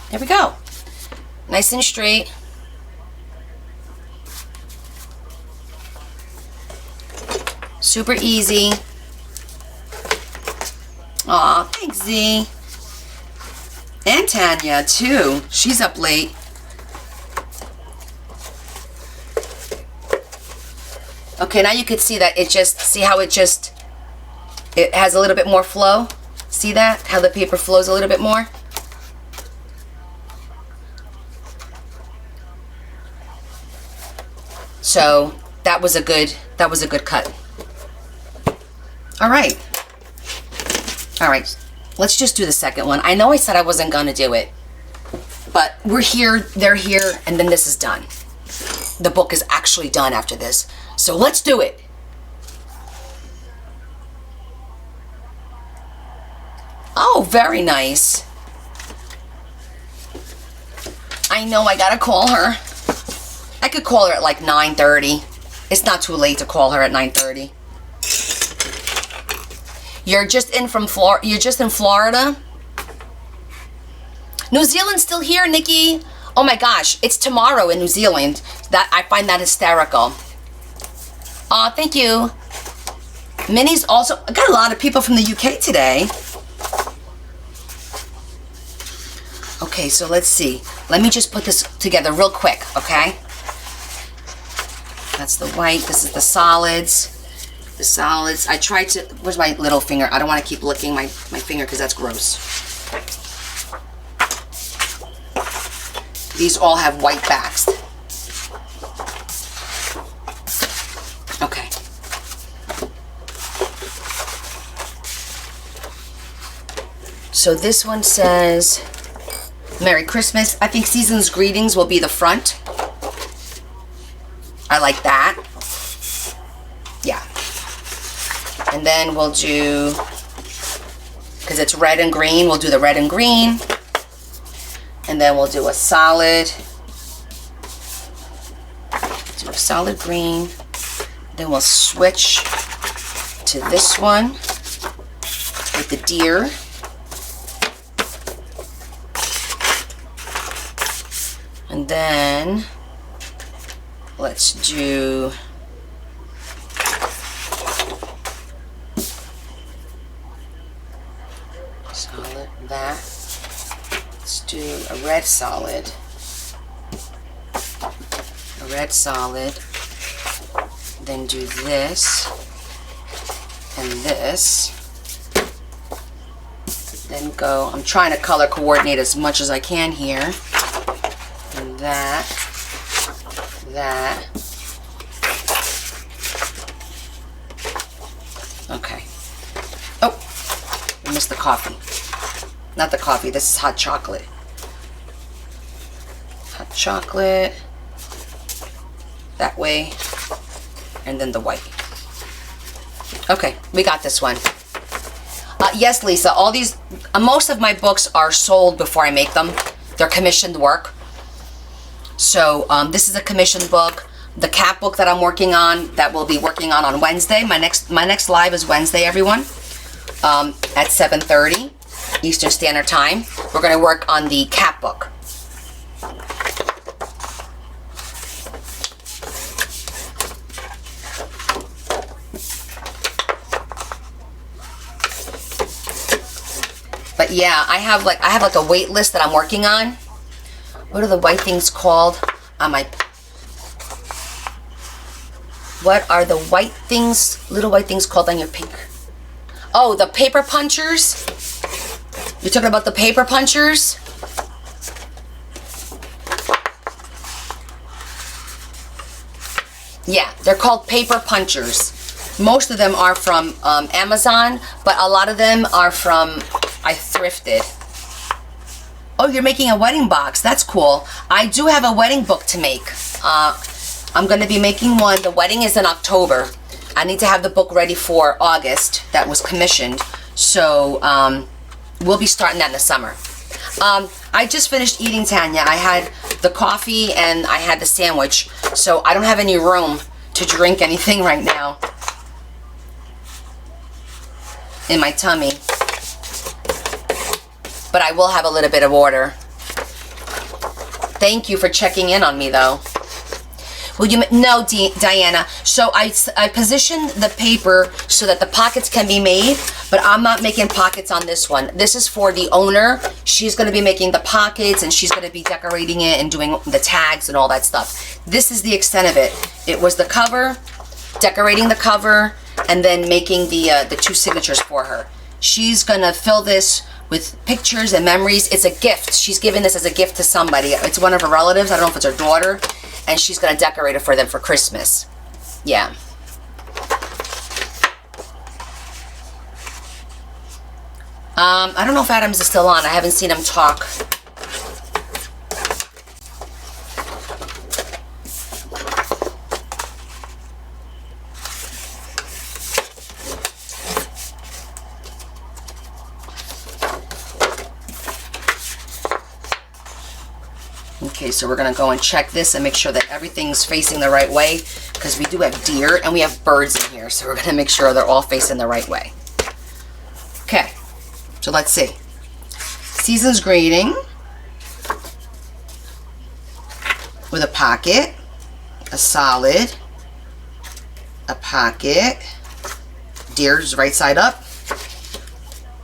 There we go. Nice and straight. Super easy. Aw, thanks, Z. And Tanya, too. She's up late. Okay, now you can see that it just, see how it has a little bit more flow? See that? How the paper flows a little bit more? So that was a good cut. All right. Let's just do the second one. I know I said I wasn't gonna do it, but we're here, they're here, and then this is done. The book is actually done after this. So let's do it. Oh, very nice. I know I gotta call her. I could call her at like 9:30. It's not too late to call her at 9:30. You're just in Florida? New Zealand's still here, Nikki. Oh my gosh, it's tomorrow in New Zealand. That I find that hysterical. Aw, thank you. Minnie's also, I got a lot of people from the UK today. Okay, so let's see. Let me just put this together real quick, okay? That's the white, this is the solids. The solids, I tried to, where's my little finger? I don't want to keep licking my finger because that's gross. These all have white backs. Okay. So this one says, Merry Christmas. I think Season's Greetings will be the front. I like that. then we'll do, because it's red and green, we'll do the red and green. And then we'll do a solid. Do a solid green. Then we'll switch to this one with the deer. And then let's do solid that. Let's do a red solid. A red solid. Then do this and this. Then go, I'm trying to color coordinate as much as I can here. And that. Okay. Oh, I missed the coffee. Not the coffee, this is hot chocolate. Hot chocolate. That way. And then the white. Okay, we got this one. Yes, Lisa, all these, most of my books are sold before I make them. They're commissioned work. So this is a commissioned book. The cat book that I'm working on, that we'll be working on Wednesday. My next live is Wednesday, everyone, at 7:30 Eastern Standard Time. We're going to work on the cat book. But yeah, I have like a wait list that I'm working on. What are the white things called on my... What are the white things, little white things called on your pink? Oh, the paper punchers? You're talking about the paper punchers? Yeah, they're called paper punchers. Most of them are from Amazon, but a lot of them are from, I thrifted. Oh, you're making a wedding box. That's cool. I do have a wedding book to make. I'm going to be making one. The wedding is in October. I need to have the book ready for August. That was commissioned. So we'll be starting that in the summer. I just finished eating, Tanya. I had the coffee and I had the sandwich. So I don't have any room to drink anything right now in my tummy. But I will have a little bit of water. Thank you for checking in on me, though. Will you? No, Diana. So I positioned the paper so that the pockets can be made, but I'm not making pockets on this one. This is for the owner. She's going to be making the pockets, and she's going to be decorating it and doing the tags and all that stuff. This is the extent of it. It was the cover, decorating the cover, and then making the two signatures for her. She's going to fill this with pictures and memories. It's a gift. She's giving this as a gift to somebody. It's one of her relatives. I don't know if it's her daughter. And she's going to decorate it for them for Christmas. Yeah. I don't know if Adams is still on. I haven't seen him talk. Okay, so we're going to go and check this and make sure that everything's facing the right way, because we do have deer and we have birds in here, so we're going to make sure they're all facing the right way. Okay, so let's see. Season's greeting with a pocket, a solid, a pocket, deer's right side up,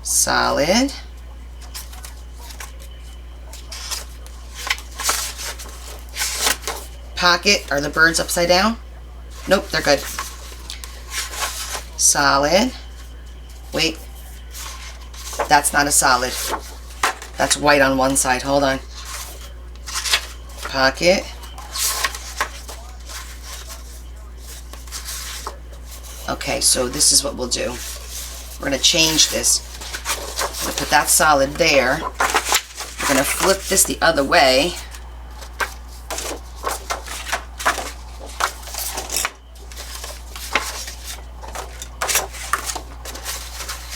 solid, pocket. Are the birds upside down? Nope, they're good. Solid. Wait. That's not a solid. That's white on one side. Hold on. Pocket. Okay, so this is what we'll do. We're going to change this. I'm going to put that solid there. We're going to flip this the other way.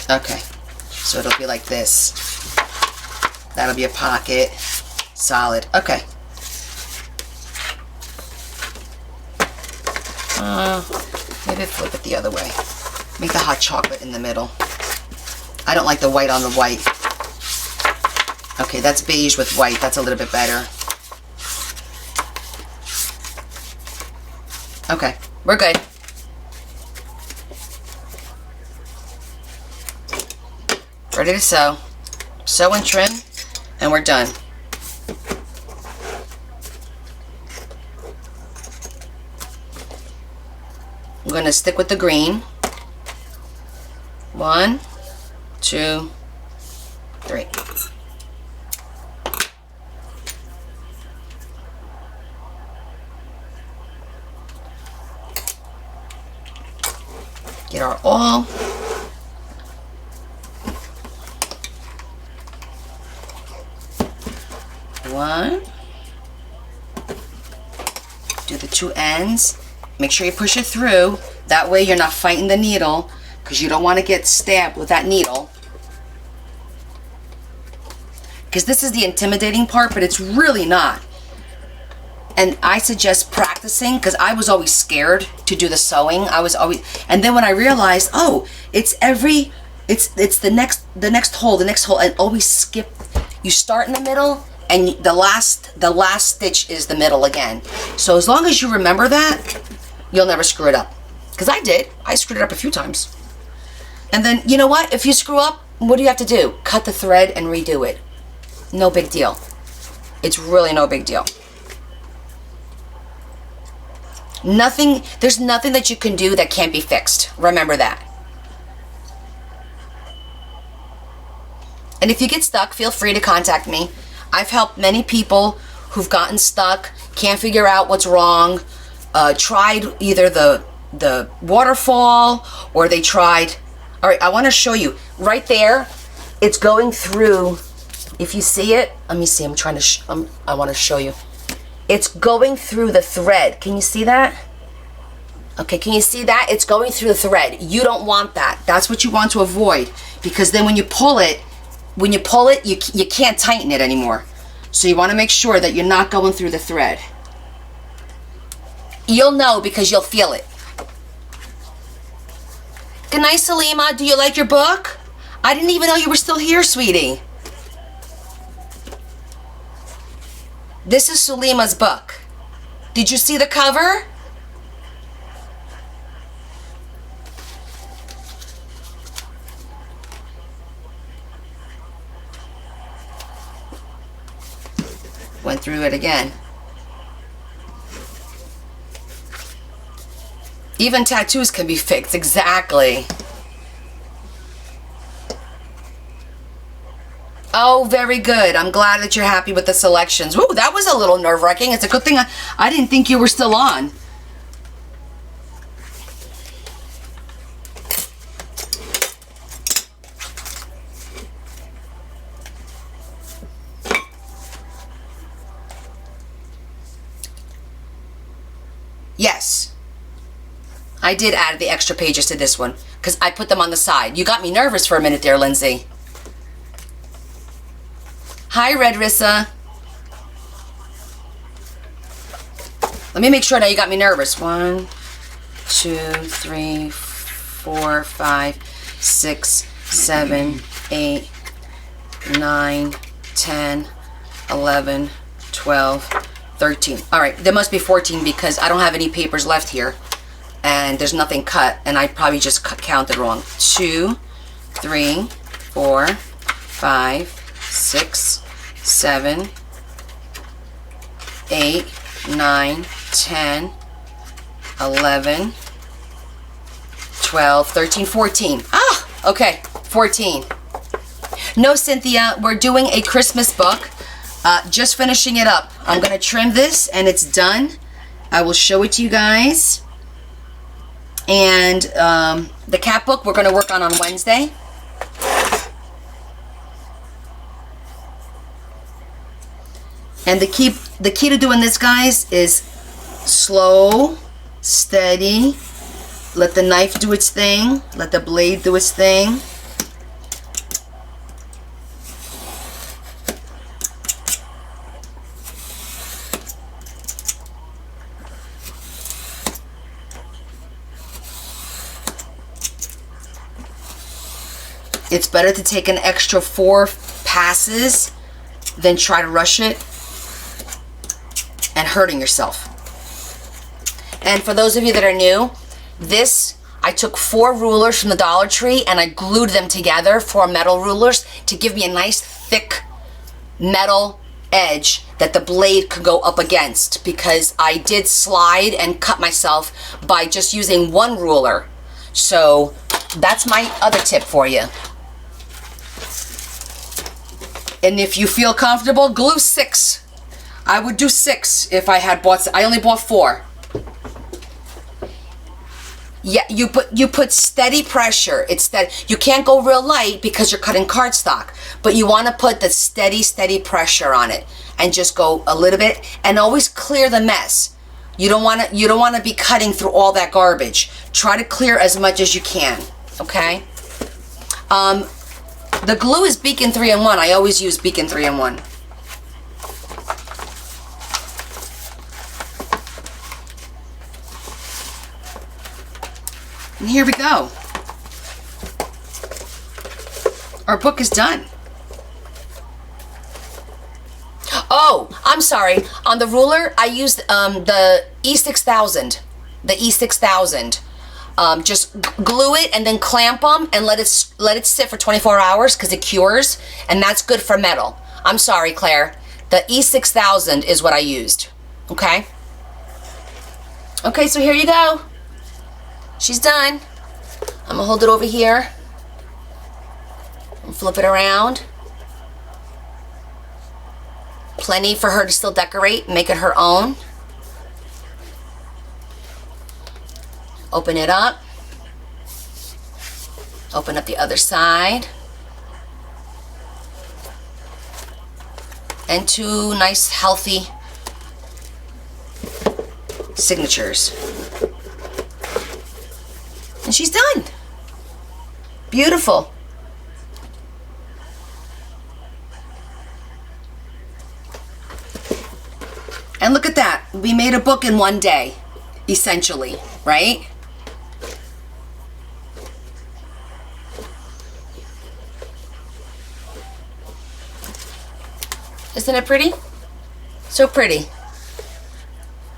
Okay, so it'll be like this. That'll be a pocket. Solid. Okay. Maybe flip it the other way. Make the hot chocolate in the middle. I don't like the white on the white. Okay, that's beige with white. That's a little bit better. Okay, we're good. Ready to sew. Sew and trim, and we're done. I'm going to stick with the green. 1, 2, 3. Get our awl. One. Do the 2 ends. Make sure you push it through. That way you're not fighting the needle, because you don't want to get stabbed with that needle. Because this is the intimidating part, but it's really not. And I suggest practicing, because I was always scared to do the sewing. And then when I realized, oh, it's the next hole, and always skip. You start in the middle, and the last stitch is the middle again. So as long as you remember that, you'll never screw it up. Because I did. I screwed it up a few times. And then, you know what? If you screw up, what do you have to do? Cut the thread and redo it. No big deal. It's really no big deal. There's nothing that you can do that can't be fixed. Remember that. And if you get stuck, feel free to contact me. I've helped many people who've gotten stuck, can't figure out what's wrong, tried either the waterfall, or they tried. All right, I want to show you right there. It's going through. If you see it, let me see. I'm trying to. I want to show you. It's going through the thread. Can you see that? Okay, can you see that? It's going through the thread. You don't want that. That's what you want to avoid, because then when you pull it, you can't tighten it anymore. So you want to make sure that you're not going through the thread. You'll know because you'll feel it. Good night, Salima. Do you like your book? I didn't even know you were still here, sweetie. This is Sulima's book. Did you see the cover? Went through it again. Even tattoos can be fixed, exactly. Oh, very good. I'm glad that you're happy with the selections. Woo, that was a little nerve-wracking. It's a good thing I didn't think you were still on. Yes. I did add the extra pages to this one because I put them on the side. You got me nervous for a minute there, Lindsay. Hi, Red Rissa. Let me make sure now you got me nervous. 1, 2, 3, 4, 5, 6, 7, 8, 9, 10, 11, 12, 13. All right, there must be 14 because I don't have any papers left here. And there's nothing cut, and I probably just counted wrong. 2, 3, 4, 5, 6, 7, 8, 9, 10, 11, 12, 13, 14. Ah, okay, 14. No, Cynthia, we're doing a Christmas book. Just finishing it up. I'm going to trim this, and it's done. I will show it to you guys. And the cat book we're going to work on Wednesday. And the key to doing this, guys, is slow, steady. Let the knife do its thing. Let the blade do its thing. It's better to take an extra 4 passes than try to rush it and hurting yourself. And for those of you that are new, I took 4 rulers from the Dollar Tree and I glued them together, 4 metal rulers, to give me a nice thick metal edge that the blade could go up against, because I did slide and cut myself by just using 1 ruler. So that's my other tip for you. And if you feel comfortable, glue 6. I would do 6 if I had bought. I only bought 4. Yeah, you put steady pressure. It's steady. You can't go real light because you're cutting cardstock, but you want to put the steady pressure on it, and just go a little bit, and always clear the mess. You don't want to be cutting through all that garbage. Try to clear as much as you can. Okay. The glue is Beacon 3-in-1. I always use Beacon 3-in-1. And here we go. Our book is done. Oh, I'm sorry. On the ruler, I used the E6000. The E6000. Just glue it and then clamp them and let it sit for 24 hours because it cures, and that's good for metal. I'm sorry, Claire. The E6000 is what I used. Okay? Okay, so here you go. She's done. I'm gonna hold it over here and flip it around. Plenty for her to still decorate, make it her own. Open it up. Open up the other side. And 2 nice, healthy signatures. And she's done. Beautiful. And look at that. We made a book in 1 day, essentially, right? Isn't it pretty? So pretty.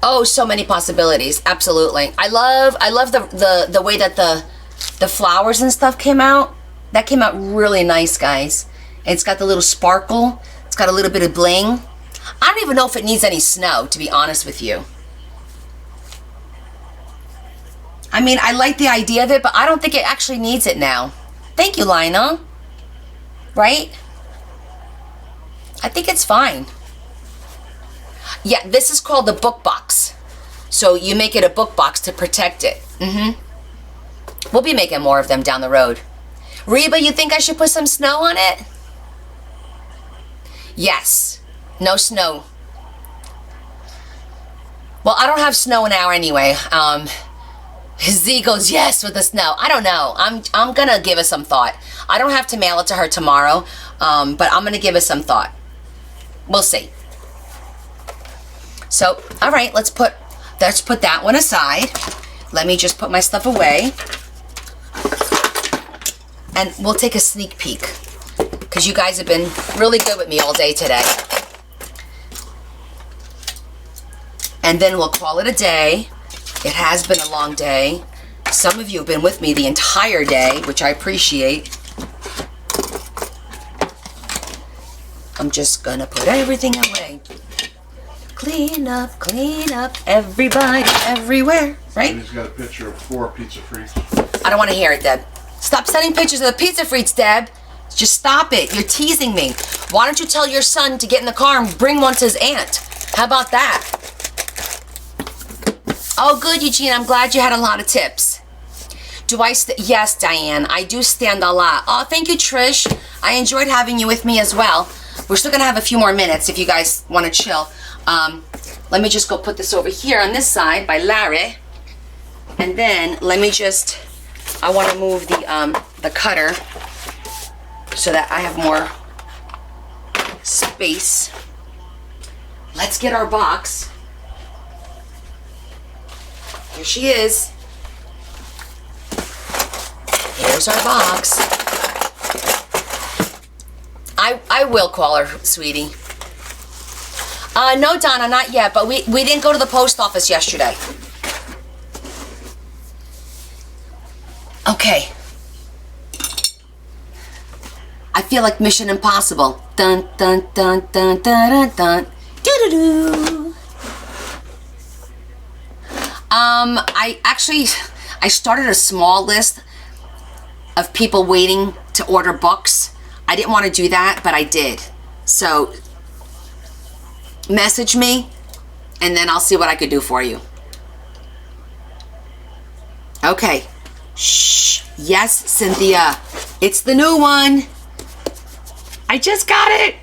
Oh, so many possibilities. Absolutely. I love the way that the flowers and stuff came out. That came out really nice, guys. It's got the little sparkle. It's got a little bit of bling. I don't even know if it needs any snow, to be honest with you. I mean, I like the idea of it, but I don't think it actually needs it now. Thank you, Lionel. Right? I think it's fine. Yeah, this is called the book box. So you make it a book box to protect it. We'll be making more of them down the road. Reba, you think I should put some snow on it? Yes. No snow. Well, I don't have snow now anyway. Z goes, yes, with the snow. I don't know. I'm gonna give it some thought. I don't have to mail it to her tomorrow, but I'm gonna give it some thought. We'll see. So, all right, let's put that one aside. Let me just put my stuff away. And we'll take a sneak peek, because you guys have been really good with me all day today. And then we'll call it a day. It has been a long day. Some of you have been with me the entire day, which I appreciate. I'm just gonna put everything away. Clean up, everybody, everywhere, right? And he's got a picture of 4 pizza frites. I don't want to hear it, Deb. Stop sending pictures of the pizza frites, Deb. Just stop it. You're teasing me. Why don't you tell your son to get in the car and bring one to his aunt? How about that? Oh, good, Eugene. I'm glad you had a lot of tips. Do I? Yes, Diane. I do stand a lot. Oh, thank you, Trish. I enjoyed having you with me as well. We're still gonna have a few more minutes if you guys want to chill. Let me just go put this over here on this side by Larry, and then let me just. I want to move the cutter so that I have more space. Let's get our box. Here she is. Here's our box. I will call her, sweetie. No, Donna, not yet, but we didn't go to the post office yesterday. Okay. I feel like Mission Impossible. Dun dun dun dun dun dun dun. Doo doo doo. I started a small list of people waiting to order books. I didn't want to do that, but I did. So message me and then I'll see what I could do for you. Okay. Shh. Yes, Cynthia. It's the new one. I just got it.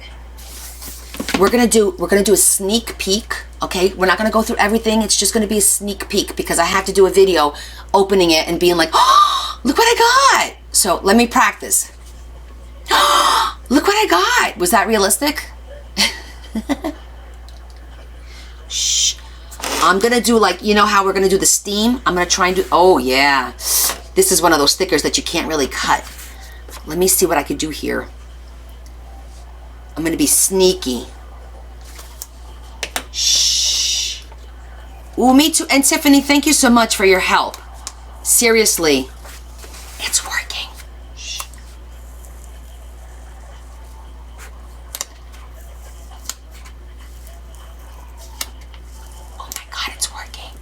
We're gonna do a sneak peek. Okay, we're not gonna go through everything. It's just gonna be a sneak peek because I have to do a video opening it and being like, oh, look what I got. So let me practice. Look what I got. Was that realistic? Shh. I'm gonna do like, you know how we're gonna do the steam? I'm gonna try and do, oh yeah. This is one of those stickers that you can't really cut. Let me see what I could do here. I'm gonna be sneaky. Shh. Ooh, me too. And Tiffany, thank you so much for your help. Seriously. It's working. Shh. Oh my God, it's working.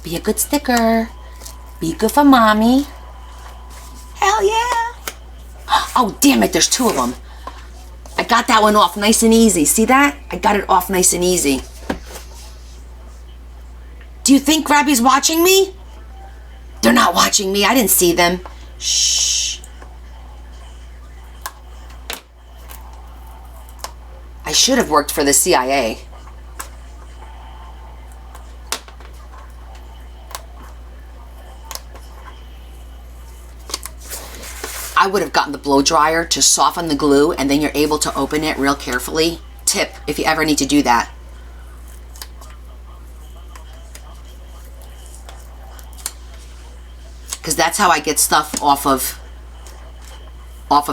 Be a good sticker. Be good for mommy. Hell yeah. Oh, damn it, there's two of them. I got that one off nice and easy. See that? I got it off nice and easy. Do you think Grabby's watching me? They're not watching me. I didn't see them. Shh. I should have worked for the CIA. I would have gotten the blow dryer to soften the glue and then you're able to open it real carefully. Tip, if you ever need to do that. Because that's how I get stuff off of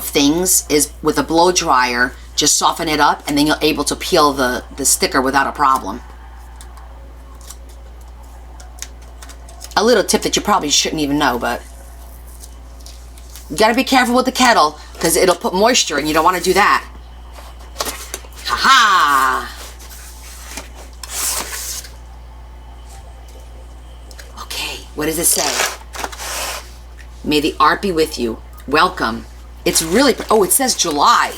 things, is with a blow dryer, just soften it up and then you're able to peel the sticker without a problem. A little tip that you probably shouldn't even know, but you gotta be careful with the kettle because it'll put moisture and you don't want to do that. Ha-ha! Okay, what does it say? May the art be with you. Welcome. It's really, oh, it says July.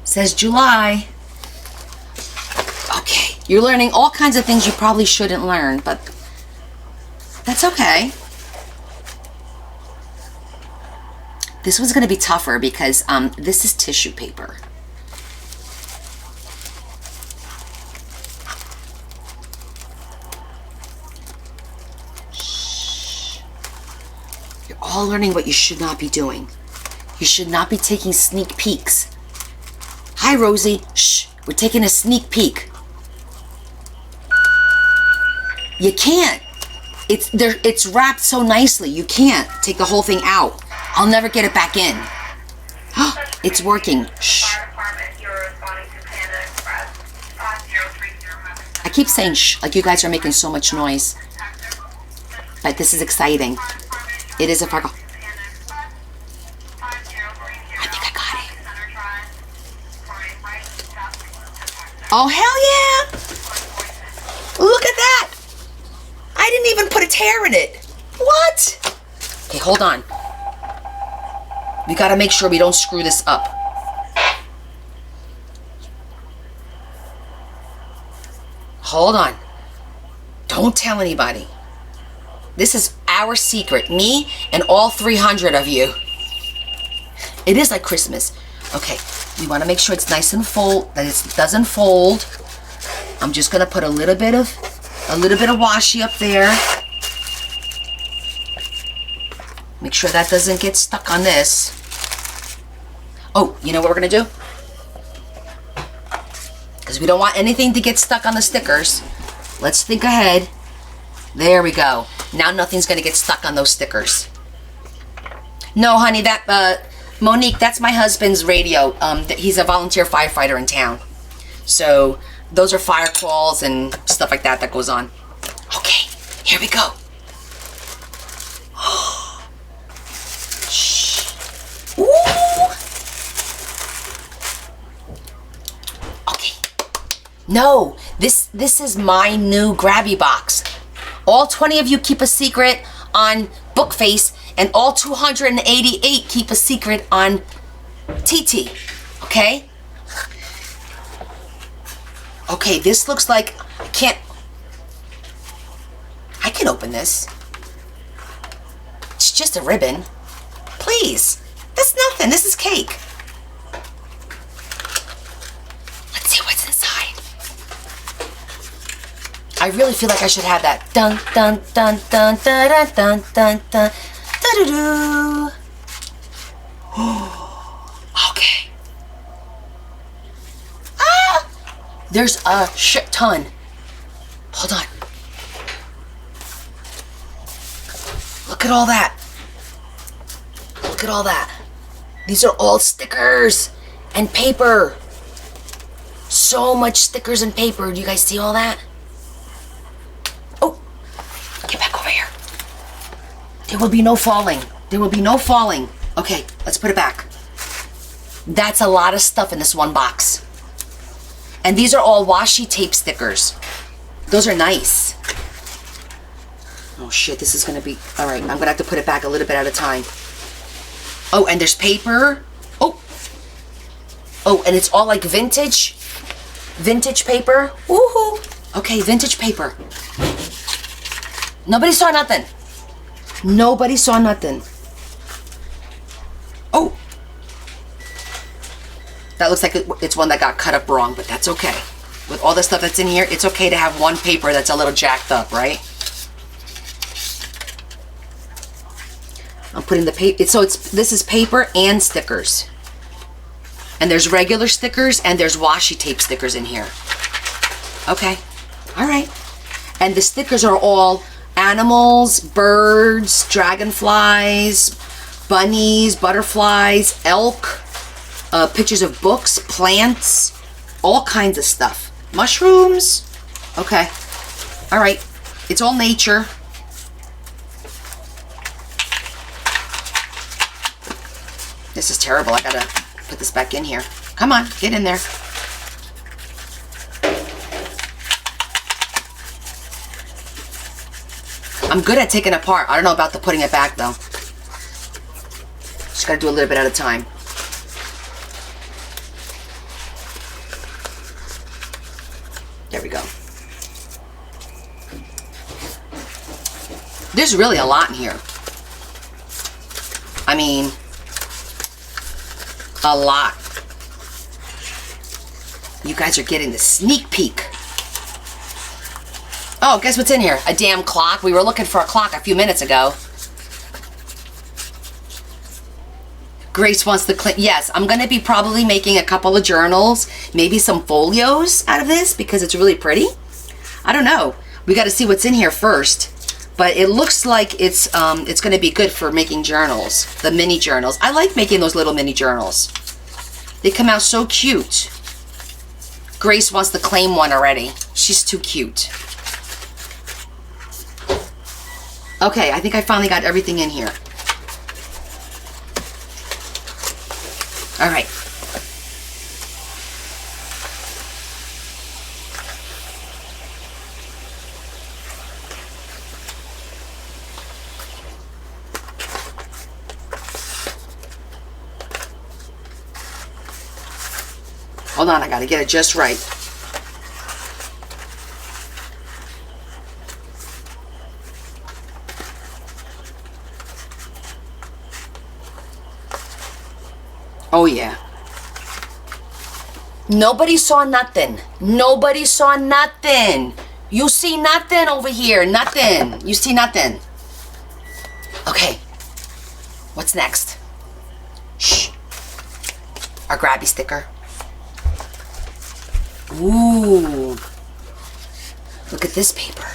It says July. Okay, you're learning all kinds of things you probably shouldn't learn, but that's okay. This one's going to be tougher because this is tissue paper. Shh. You're all learning what you should not be doing. You should not be taking sneak peeks. Hi, Rosie. Shh. We're taking a sneak peek. You can't. It's wrapped so nicely. You can't take the whole thing out. I'll never get it back in. It's working. Shh. I keep saying shh, like you guys are making so much noise. But this is exciting. It is a fire call. I think I got it. Oh, hell yeah! Look at that! I didn't even put a tear in it. What? Okay, hold on. We gotta make sure we don't screw this up. Hold on. Don't tell anybody. This is our secret. Me and all 300 of you. It is like Christmas. Okay, we want to make sure it's nice and full, that it doesn't fold. I'm just gonna put a little bit of washi up there. Make sure that doesn't get stuck on this. Oh, you know what we're gonna do? Because we don't want anything to get stuck on the stickers. Let's think ahead. There we go. Now nothing's gonna get stuck on those stickers. No, honey, that Monique, that's my husband's radio. He's a volunteer firefighter in town. So those are fire calls and stuff like that goes on. Okay, here we go. Shh. Ooh. Okay. No, this is my new grabby box. All 20 of you keep a secret on Bookface, and all 288 keep a secret on TT. Okay? Okay, this looks like I can open this. It's just a ribbon. Please. That's nothing. This is cake. Let's see what's inside. I really feel like I should have that. Dun dun dun dun dun dun dun dun dun dun dun. Okay. Ah! There's a shit ton. Hold on. Look at all that. Look at all that. These are all stickers and paper. So much stickers and paper. Do you guys see all that? Oh, get back over here. There will be no falling. There will be no falling. Okay, let's put it back. That's a lot of stuff in this one box. And these are all washi tape stickers. Those are nice. Oh shit, this is gonna be, all right, I'm gonna have to put it back a little bit at a time. Oh, and there's paper. Oh, and it's all like vintage paper. Woohoo. Okay, vintage paper. Nobody saw nothing. Nobody saw nothing. Oh, that looks like it's one that got cut up wrong, but that's okay. With all the stuff that's in here, it's okay to have one paper that's a little jacked up, right? I'm putting the paper, so this is paper and stickers. And there's regular stickers and there's washi tape stickers in here. Okay, all right. And the stickers are all animals, birds, dragonflies, bunnies, butterflies, elk, pictures of books, plants, all kinds of stuff. Mushrooms. Okay, all right. It's all nature. This is terrible. I gotta put this back in here. Come on, get in there. I'm good at taking it apart. I don't know about the putting it back though. Just gotta do a little bit at a time. There we go. There's really a lot in here. I mean, a lot. You guys are getting the sneak peek. Oh, guess what's in here? A damn clock. We were looking for a clock a few minutes ago. Grace wants to clean. Yes, I'm going to be probably making a couple of journals, maybe some folios out of this because it's really pretty. I don't know. We got to see what's in here first. But it looks like it's going to be good for making journals, the mini journals. I like making those little mini journals. They come out so cute. Grace wants to claim one already. She's too cute. Okay, I think I finally got everything in here. All right. Hold on, I gotta get it just right. Oh yeah. Nobody saw nothing. Nobody saw nothing. You see nothing over here. Nothing. You see nothing. Okay. What's next? Shh. Our grabby sticker. Ooh. Look at this paper.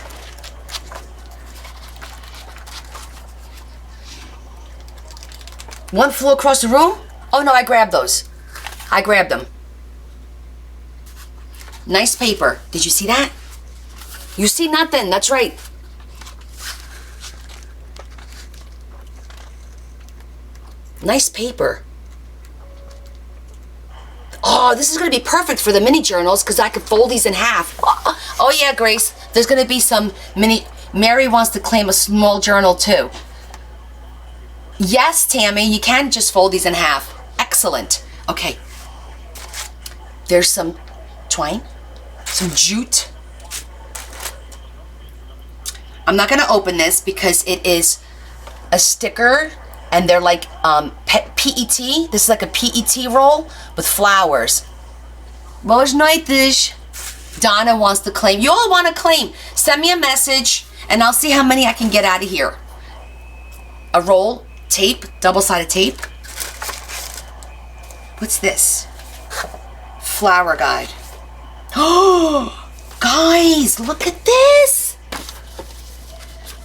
One flew across the room? Oh no, I grabbed those. I grabbed them. Nice paper. Did you see that? You see nothing. That's right. Nice paper. Oh, this is going to be perfect for the mini journals because I could fold these in half. Oh yeah, Grace. There's going to be some mini... Mary wants to claim a small journal too. Yes, Tammy, you can just fold these in half. Excellent. Okay. There's some twine, some jute. I'm not going to open this because it is a sticker and they're like PET. This is like a PET roll with flowers. Boas noites. Donna wants to claim. You all want to claim. Send me a message and I'll see how many I can get out of here. A roll, tape, double-sided tape. What's this? Flower guide. Oh, guys, look at this.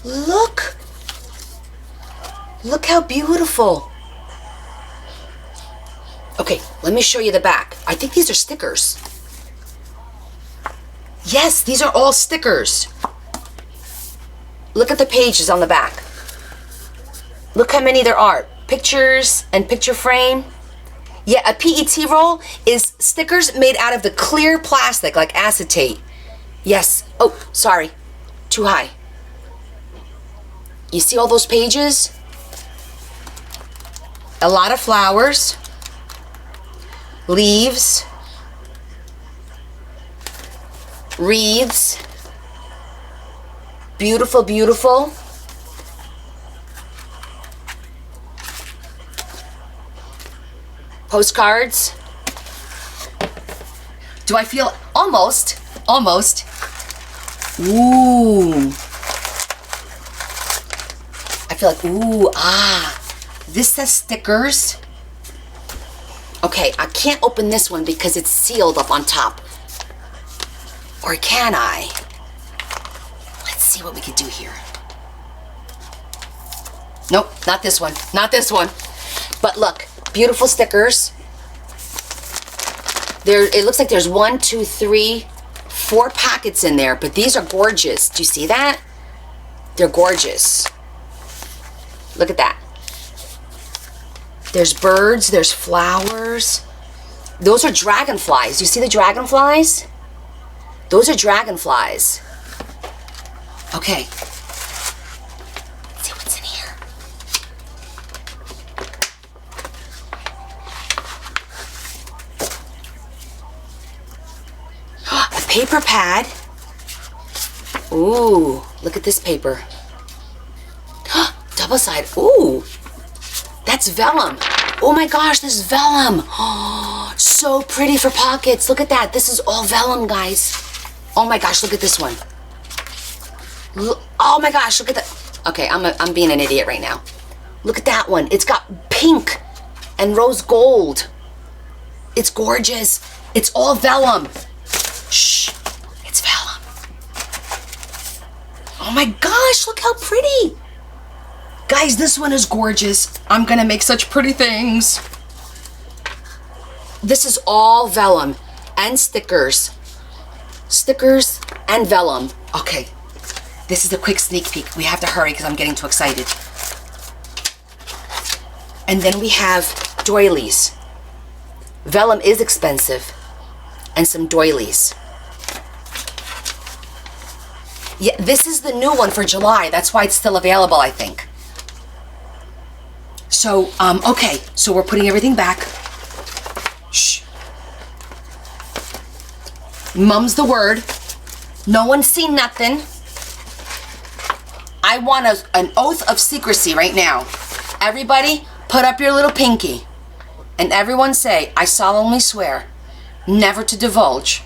Look. Look how beautiful. Okay, let me show you the back. I think these are stickers. Yes, these are all stickers. Look at the pages on the back. Look how many there are. Pictures and picture frame. Yeah, a PET roll is stickers made out of the clear plastic, like acetate. Yes. Oh, sorry. Too high. You see all those pages? A lot of flowers. Leaves. Wreaths. Beautiful, beautiful. Postcards. Do I feel almost? Ooh. I feel like, ooh, this says stickers. Okay, I can't open this one because it's sealed up on top. Or can I? Let's see what we can do here. Nope, not this one. Not this one. But look, beautiful stickers. It looks like there's 1, 2, 3, 4 packets in there, but these are gorgeous. Do you see that? They're gorgeous. Look at that. There's birds, there's flowers. Those are dragonflies. You see the dragonflies? Those are dragonflies. Okay. Let's see what's in here. A paper pad. Ooh, look at this paper. Double side. Ooh, that's vellum. Oh my gosh, this is vellum. Oh, so pretty for pockets. Look at that. This is all vellum, guys. Oh my gosh, look at this one. Oh my gosh, look at that. Okay, I'm being an idiot right now. Look at that one. It's got pink and rose gold. It's gorgeous. It's all vellum. Shh, it's vellum. Oh my gosh, look how pretty. Guys, this one is gorgeous. I'm gonna make such pretty things. This is all vellum and stickers. Stickers and vellum. Okay, this is a quick sneak peek. We have to hurry because I'm getting too excited. And then we have doilies. Vellum is expensive. And some doilies. Yeah, this is the new one for July. That's why it's still available, I think. So, okay, so we're putting everything back. Shh. Mum's the word. No one's seen nothing. I want an oath of secrecy right now. Everybody, put up your little pinky. And everyone say, I solemnly swear never to divulge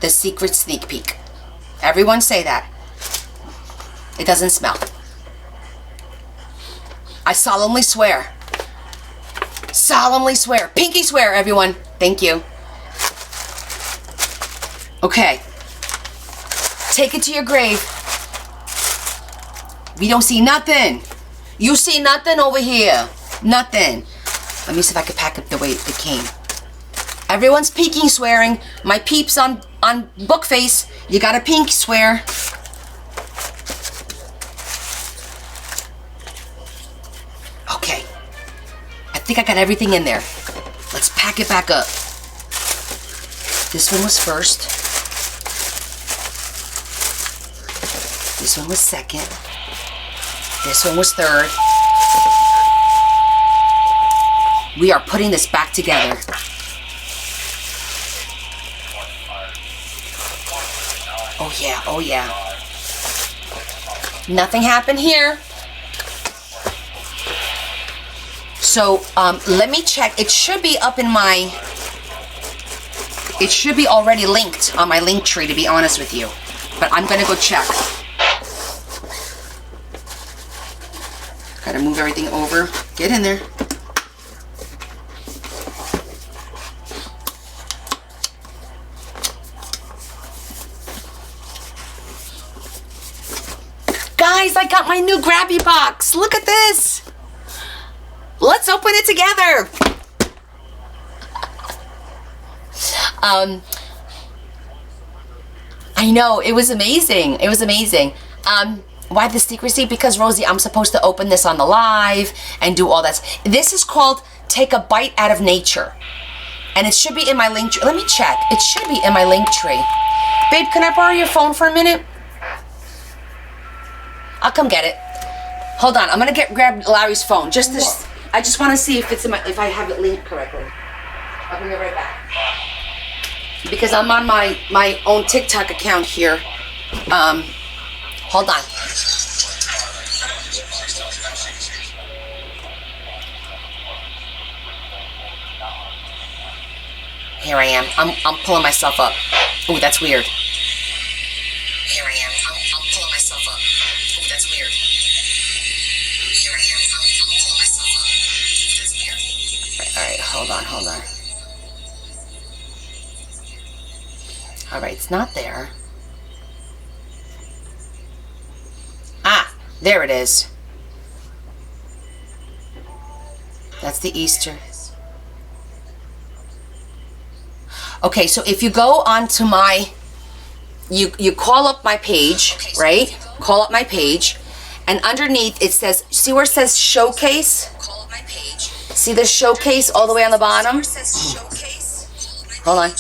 the secret sneak peek. Everyone say that. It doesn't smell. I solemnly swear. Solemnly swear. Pinky swear, everyone. Thank you. Okay. Take it to your grave. We don't see nothing. You see nothing over here. Nothing. Let me see if I can pack it the way it came. Everyone's peeking, swearing. My peeps on Bookface, you got a pink swear. Okay. I think I got everything in there. Let's pack it back up. This one was first. This one was second. This one was third. We are putting this back together. Oh yeah, oh yeah. Nothing happened here. So let me check. It should be up in my, it should be already linked on my link tree, to be honest with you. But I'm gonna go check. Gotta move everything over. Get in there. Guys, I got my new Grabby box. Look at this. Let's open it together. I know, it was amazing. It was amazing. Why the secrecy? Because Rosie, I'm supposed to open this on the live and do all that. This is called Take a Bite Out of Nature. And it should be in my link tree. Let me check. It should be in my link tree. Babe, can I borrow your phone for a minute? I'll come get it. Hold on, I'm gonna grab Larry's phone. Just this. I just want to see if it's in my, if I have it linked correctly. I'll bring it right back. Because I'm on my own TikTok account here. Hold on. Here I am. I'm pulling myself up. Ooh, that's weird. Here I am. I'm pulling myself up. Ooh, that's weird. Here I am. I'm pulling myself up. Ooh, that's weird. All right, hold on. All right, it's not there. Ah, there it is. That's the Easter. Okay, so if you go onto my, you call up my page, right? Call up my page, and underneath it says, see where it says showcase? See the showcase all the way on the bottom? Hold on.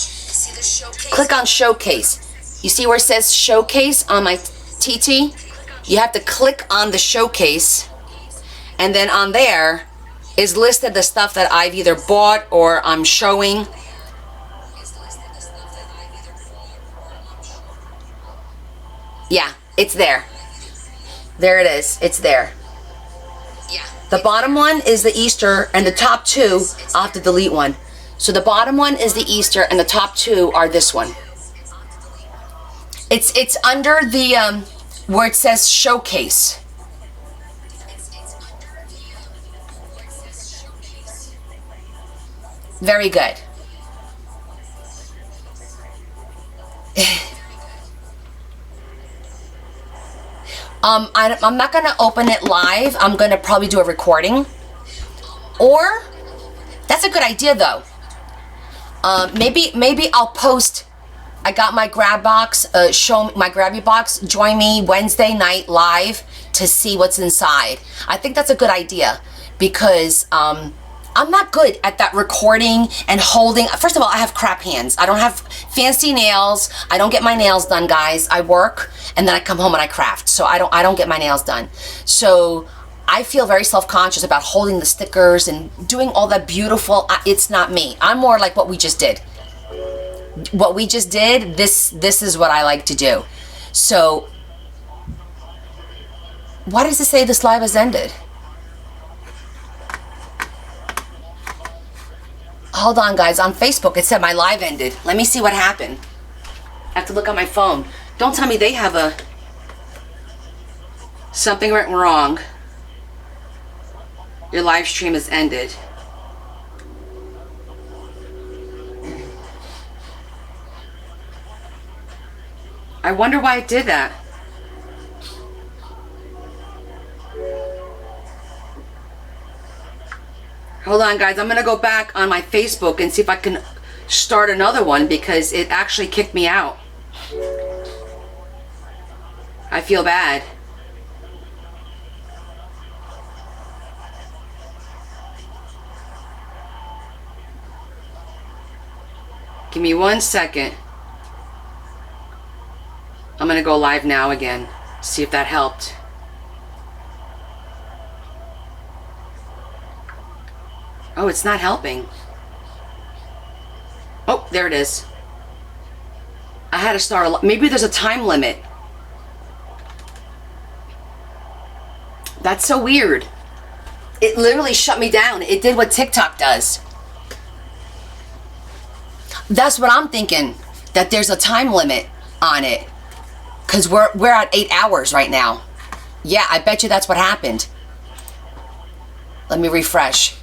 Click on showcase. You see where it says showcase on my TT? You have to click on the showcase, and then on there is listed the stuff that I've either bought or I'm showing. Yeah, it's there. There it is. It's there. Yeah. The bottom one is the Easter, and the top two, I'll have to delete one. So the bottom one is the Easter, and the top two are this one. It's under the where it says showcase. Very good. I'm not gonna open it live. I'm gonna probably do a recording. Or, that's a good idea though. Maybe I'll post. I got my grab box. Show my Grabby box. Join me Wednesday night live to see what's inside. I think that's a good idea because I'm not good at that recording and holding. First of all, I have crap hands. I don't have fancy nails. I don't get my nails done, guys. I work and then I come home and I craft. So I don't get my nails done. So I feel very self-conscious about holding the stickers and doing all that beautiful. It's not me. I'm more like what we just did. What we just did, this is what I like to do. So why does it say this live has ended? Hold on, guys. On Facebook, it said my live ended. Let me see what happened. I have to look on my phone. Don't tell me they have something went wrong. Your live stream has ended. I wonder why it did that. Hold on, guys. I'm gonna go back on my Facebook and see if I can start another one because it actually kicked me out. I feel bad. Give me 1 second. I'm gonna go live now again. See if that helped. Oh, it's not helping. Oh, there it is. I had to start maybe there's a time limit. That's so weird. It literally shut me down. It did what TikTok does. That's what I'm thinking. That there's a time limit on it. Cause we're at 8 hours right now. Yeah, I bet you that's what happened. Let me refresh.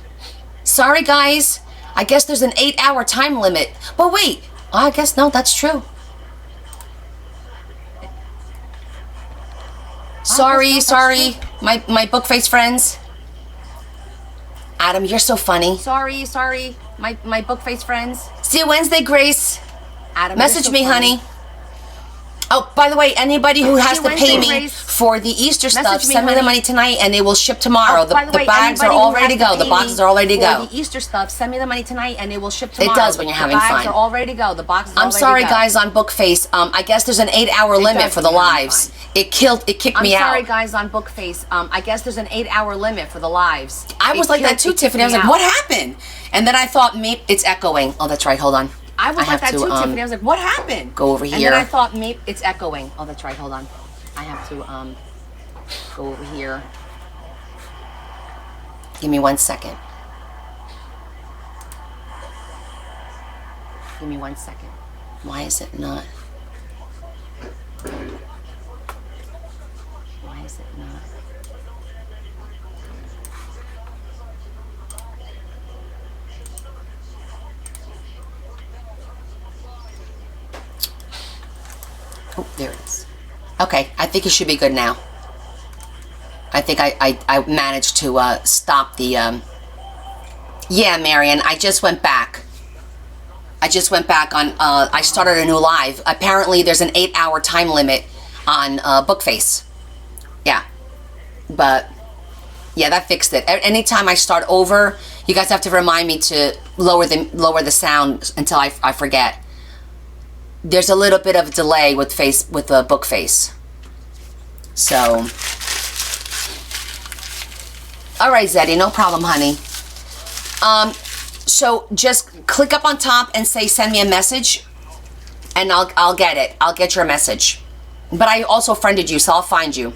Sorry guys. I guess there's an 8-hour time limit. But wait, I guess no, that's true. Sorry, my book face friends. Adam, you're so funny. Sorry, my book face friends. See you Wednesday, Grace. Adam, message me, honey. Oh, by the way, anybody who has to pay me for the Easter stuff, send me the money tonight and it will ship tomorrow. The bags are all ready to go. The boxes are all ready to go. The Easter stuff, send me the money tonight and it will ship tomorrow. It does when you're having fun. The bags are all ready to go. The boxes are all ready to go. I'm sorry, guys, on Bookface. I guess there's an 8-hour limit for the lives. It kicked me out. I'm sorry, guys, on Bookface. I guess there's an 8-hour limit for the lives. I was like that too, Tiffany. I was like, what happened? And then I thought, maybe it's echoing. Oh, that's right. Hold on. I was like that too, Tiffany. I was like, what happened? Go over here. And then I thought, maybe it's echoing. Oh, that's right. Hold on. I have to go over here. Give me 1 second. Give me 1 second. Why is it not? Why is it not? Oh, there it is. Okay, I think it should be good now. I think I managed to stop the... Yeah, Marion, I just went back. I just went back on... I started a new live. Apparently, there's an 8-hour time limit on Bookface. Yeah. But, yeah, that fixed it. Anytime I start over, you guys have to remind me to lower the sound until I forget. There's a little bit of a delay with the Bookface. So, all right, Zeddy, no problem, honey. So just click up on top and say send me a message, and I'll get it. I'll get your message. But I also friended you, so I'll find you.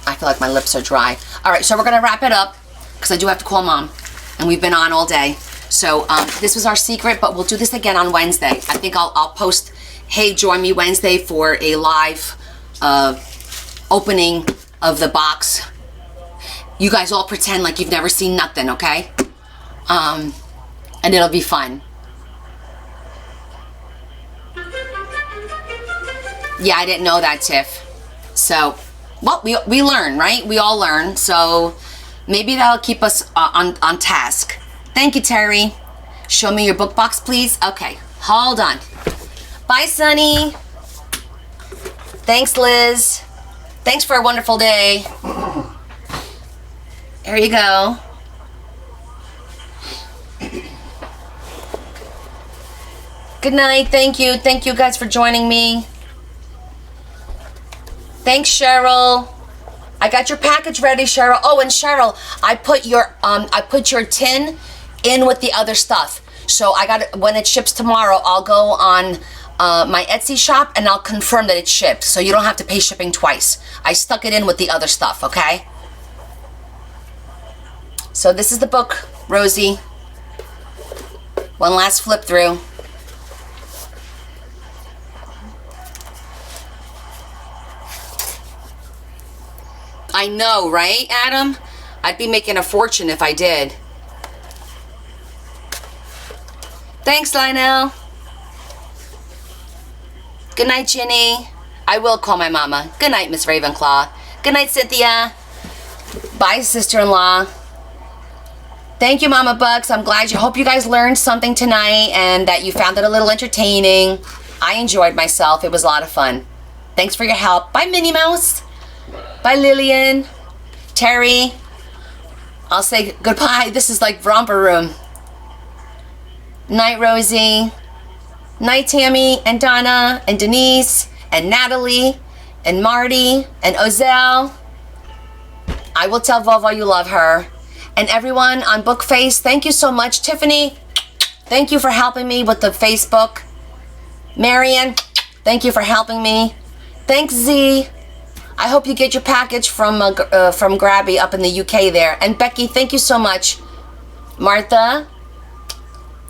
I feel like my lips are dry. All right, so we're gonna wrap it up because I do have to call Mom, and we've been on all day. So this was our secret, but we'll do this again on Wednesday. I think I'll post, hey, join me Wednesday for a live opening of the box. You guys all pretend like you've never seen nothing, okay? And it'll be fun. Yeah, I didn't know that, Tiff. So, well, we learn, right? We all learn. So maybe that'll keep us on task. Thank you, Terry. Show me your book box, please. Okay, hold on. Bye, Sunny. Thanks, Liz. Thanks for a wonderful day. There you go. Good night. Thank you. Thank you guys for joining me. Thanks, Cheryl. I got your package ready, Cheryl. Oh, and Cheryl, I put your tin in with the other stuff. So I got it when it ships tomorrow. I'll go on my Etsy shop and I'll confirm that it's shipped, so you don't have to pay shipping twice. I stuck it in with the other stuff, okay? So this is the book, Rosie. One last flip through. I know, right, Adam? I'd be making a fortune if I did. Thanks, Lionel. Good night, Ginny. I will call my mama. Good night, Miss Ravenclaw. Good night, Cynthia. Bye, sister-in-law. Thank you, Mama Bucks. I'm glad hope you guys learned something tonight and that you found it a little entertaining. I enjoyed myself. It was a lot of fun. Thanks for your help. Bye, Minnie Mouse. Bye, Lillian. Terry. I'll say goodbye. This is like romper room. Night, Rosie. Night, Tammy and Donna and Denise and Natalie and Marty and Ozell. I will tell Vovo you love her. And everyone on Bookface, thank you so much. Tiffany, thank you for helping me with the Facebook. Marion, thank you for helping me. Thanks, Z. I hope you get your package from Grabby up in the UK there. And Becky, thank you so much. Martha,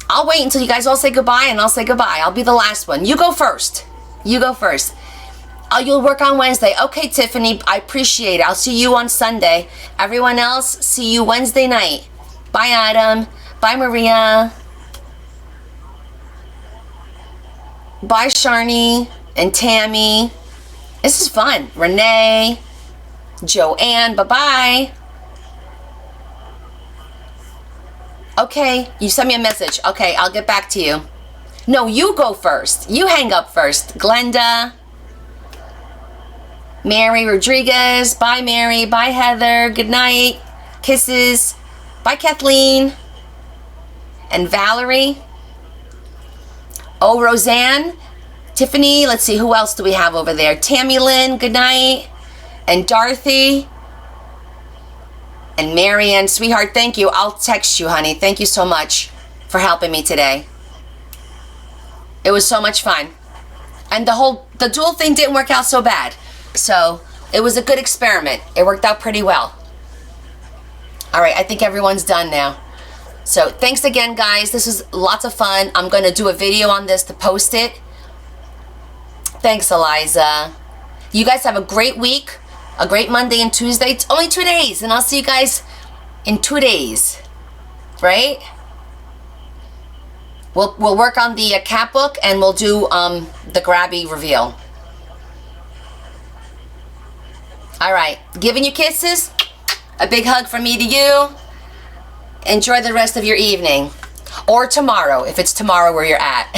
I'll wait until you guys all say goodbye and I'll say goodbye. I'll be the last one. You go first. You go first. Oh, you'll work on Wednesday. Okay, Tiffany, I appreciate it. I'll see you on Sunday. Everyone else, see you Wednesday night. Bye, Adam. Bye, Maria. Bye, Sharni and Tammy. This is fun. Renee, Joanne, bye-bye. Okay, you sent me a message. Okay, I'll get back to you. No, you go first. You hang up first. Glenda. Mary Rodriguez. Bye, Mary. Bye, Heather. Good night. Kisses. Bye, Kathleen. And Valerie. Oh, Roseanne. Tiffany. Let's see. Who else do we have over there? Tammy Lynn. Good night. And Dorothy. And Marianne. Sweetheart, thank you. I'll text you, honey. Thank you so much for helping me today. It was so much fun. And the dual thing didn't work out so bad. So it was a good experiment. It worked out pretty well. All right, I think everyone's done now. So thanks again, guys. This was lots of fun. I'm going to do a video on this to post it. Thanks, Eliza. You guys have a great week, a great Monday and Tuesday. It's only 2 days, and I'll see you guys in 2 days, right? We'll work on the cat book, and we'll do the Grabby reveal. All right, giving you kisses. A big hug from me to you. Enjoy the rest of your evening. Or tomorrow, if it's tomorrow where you're at.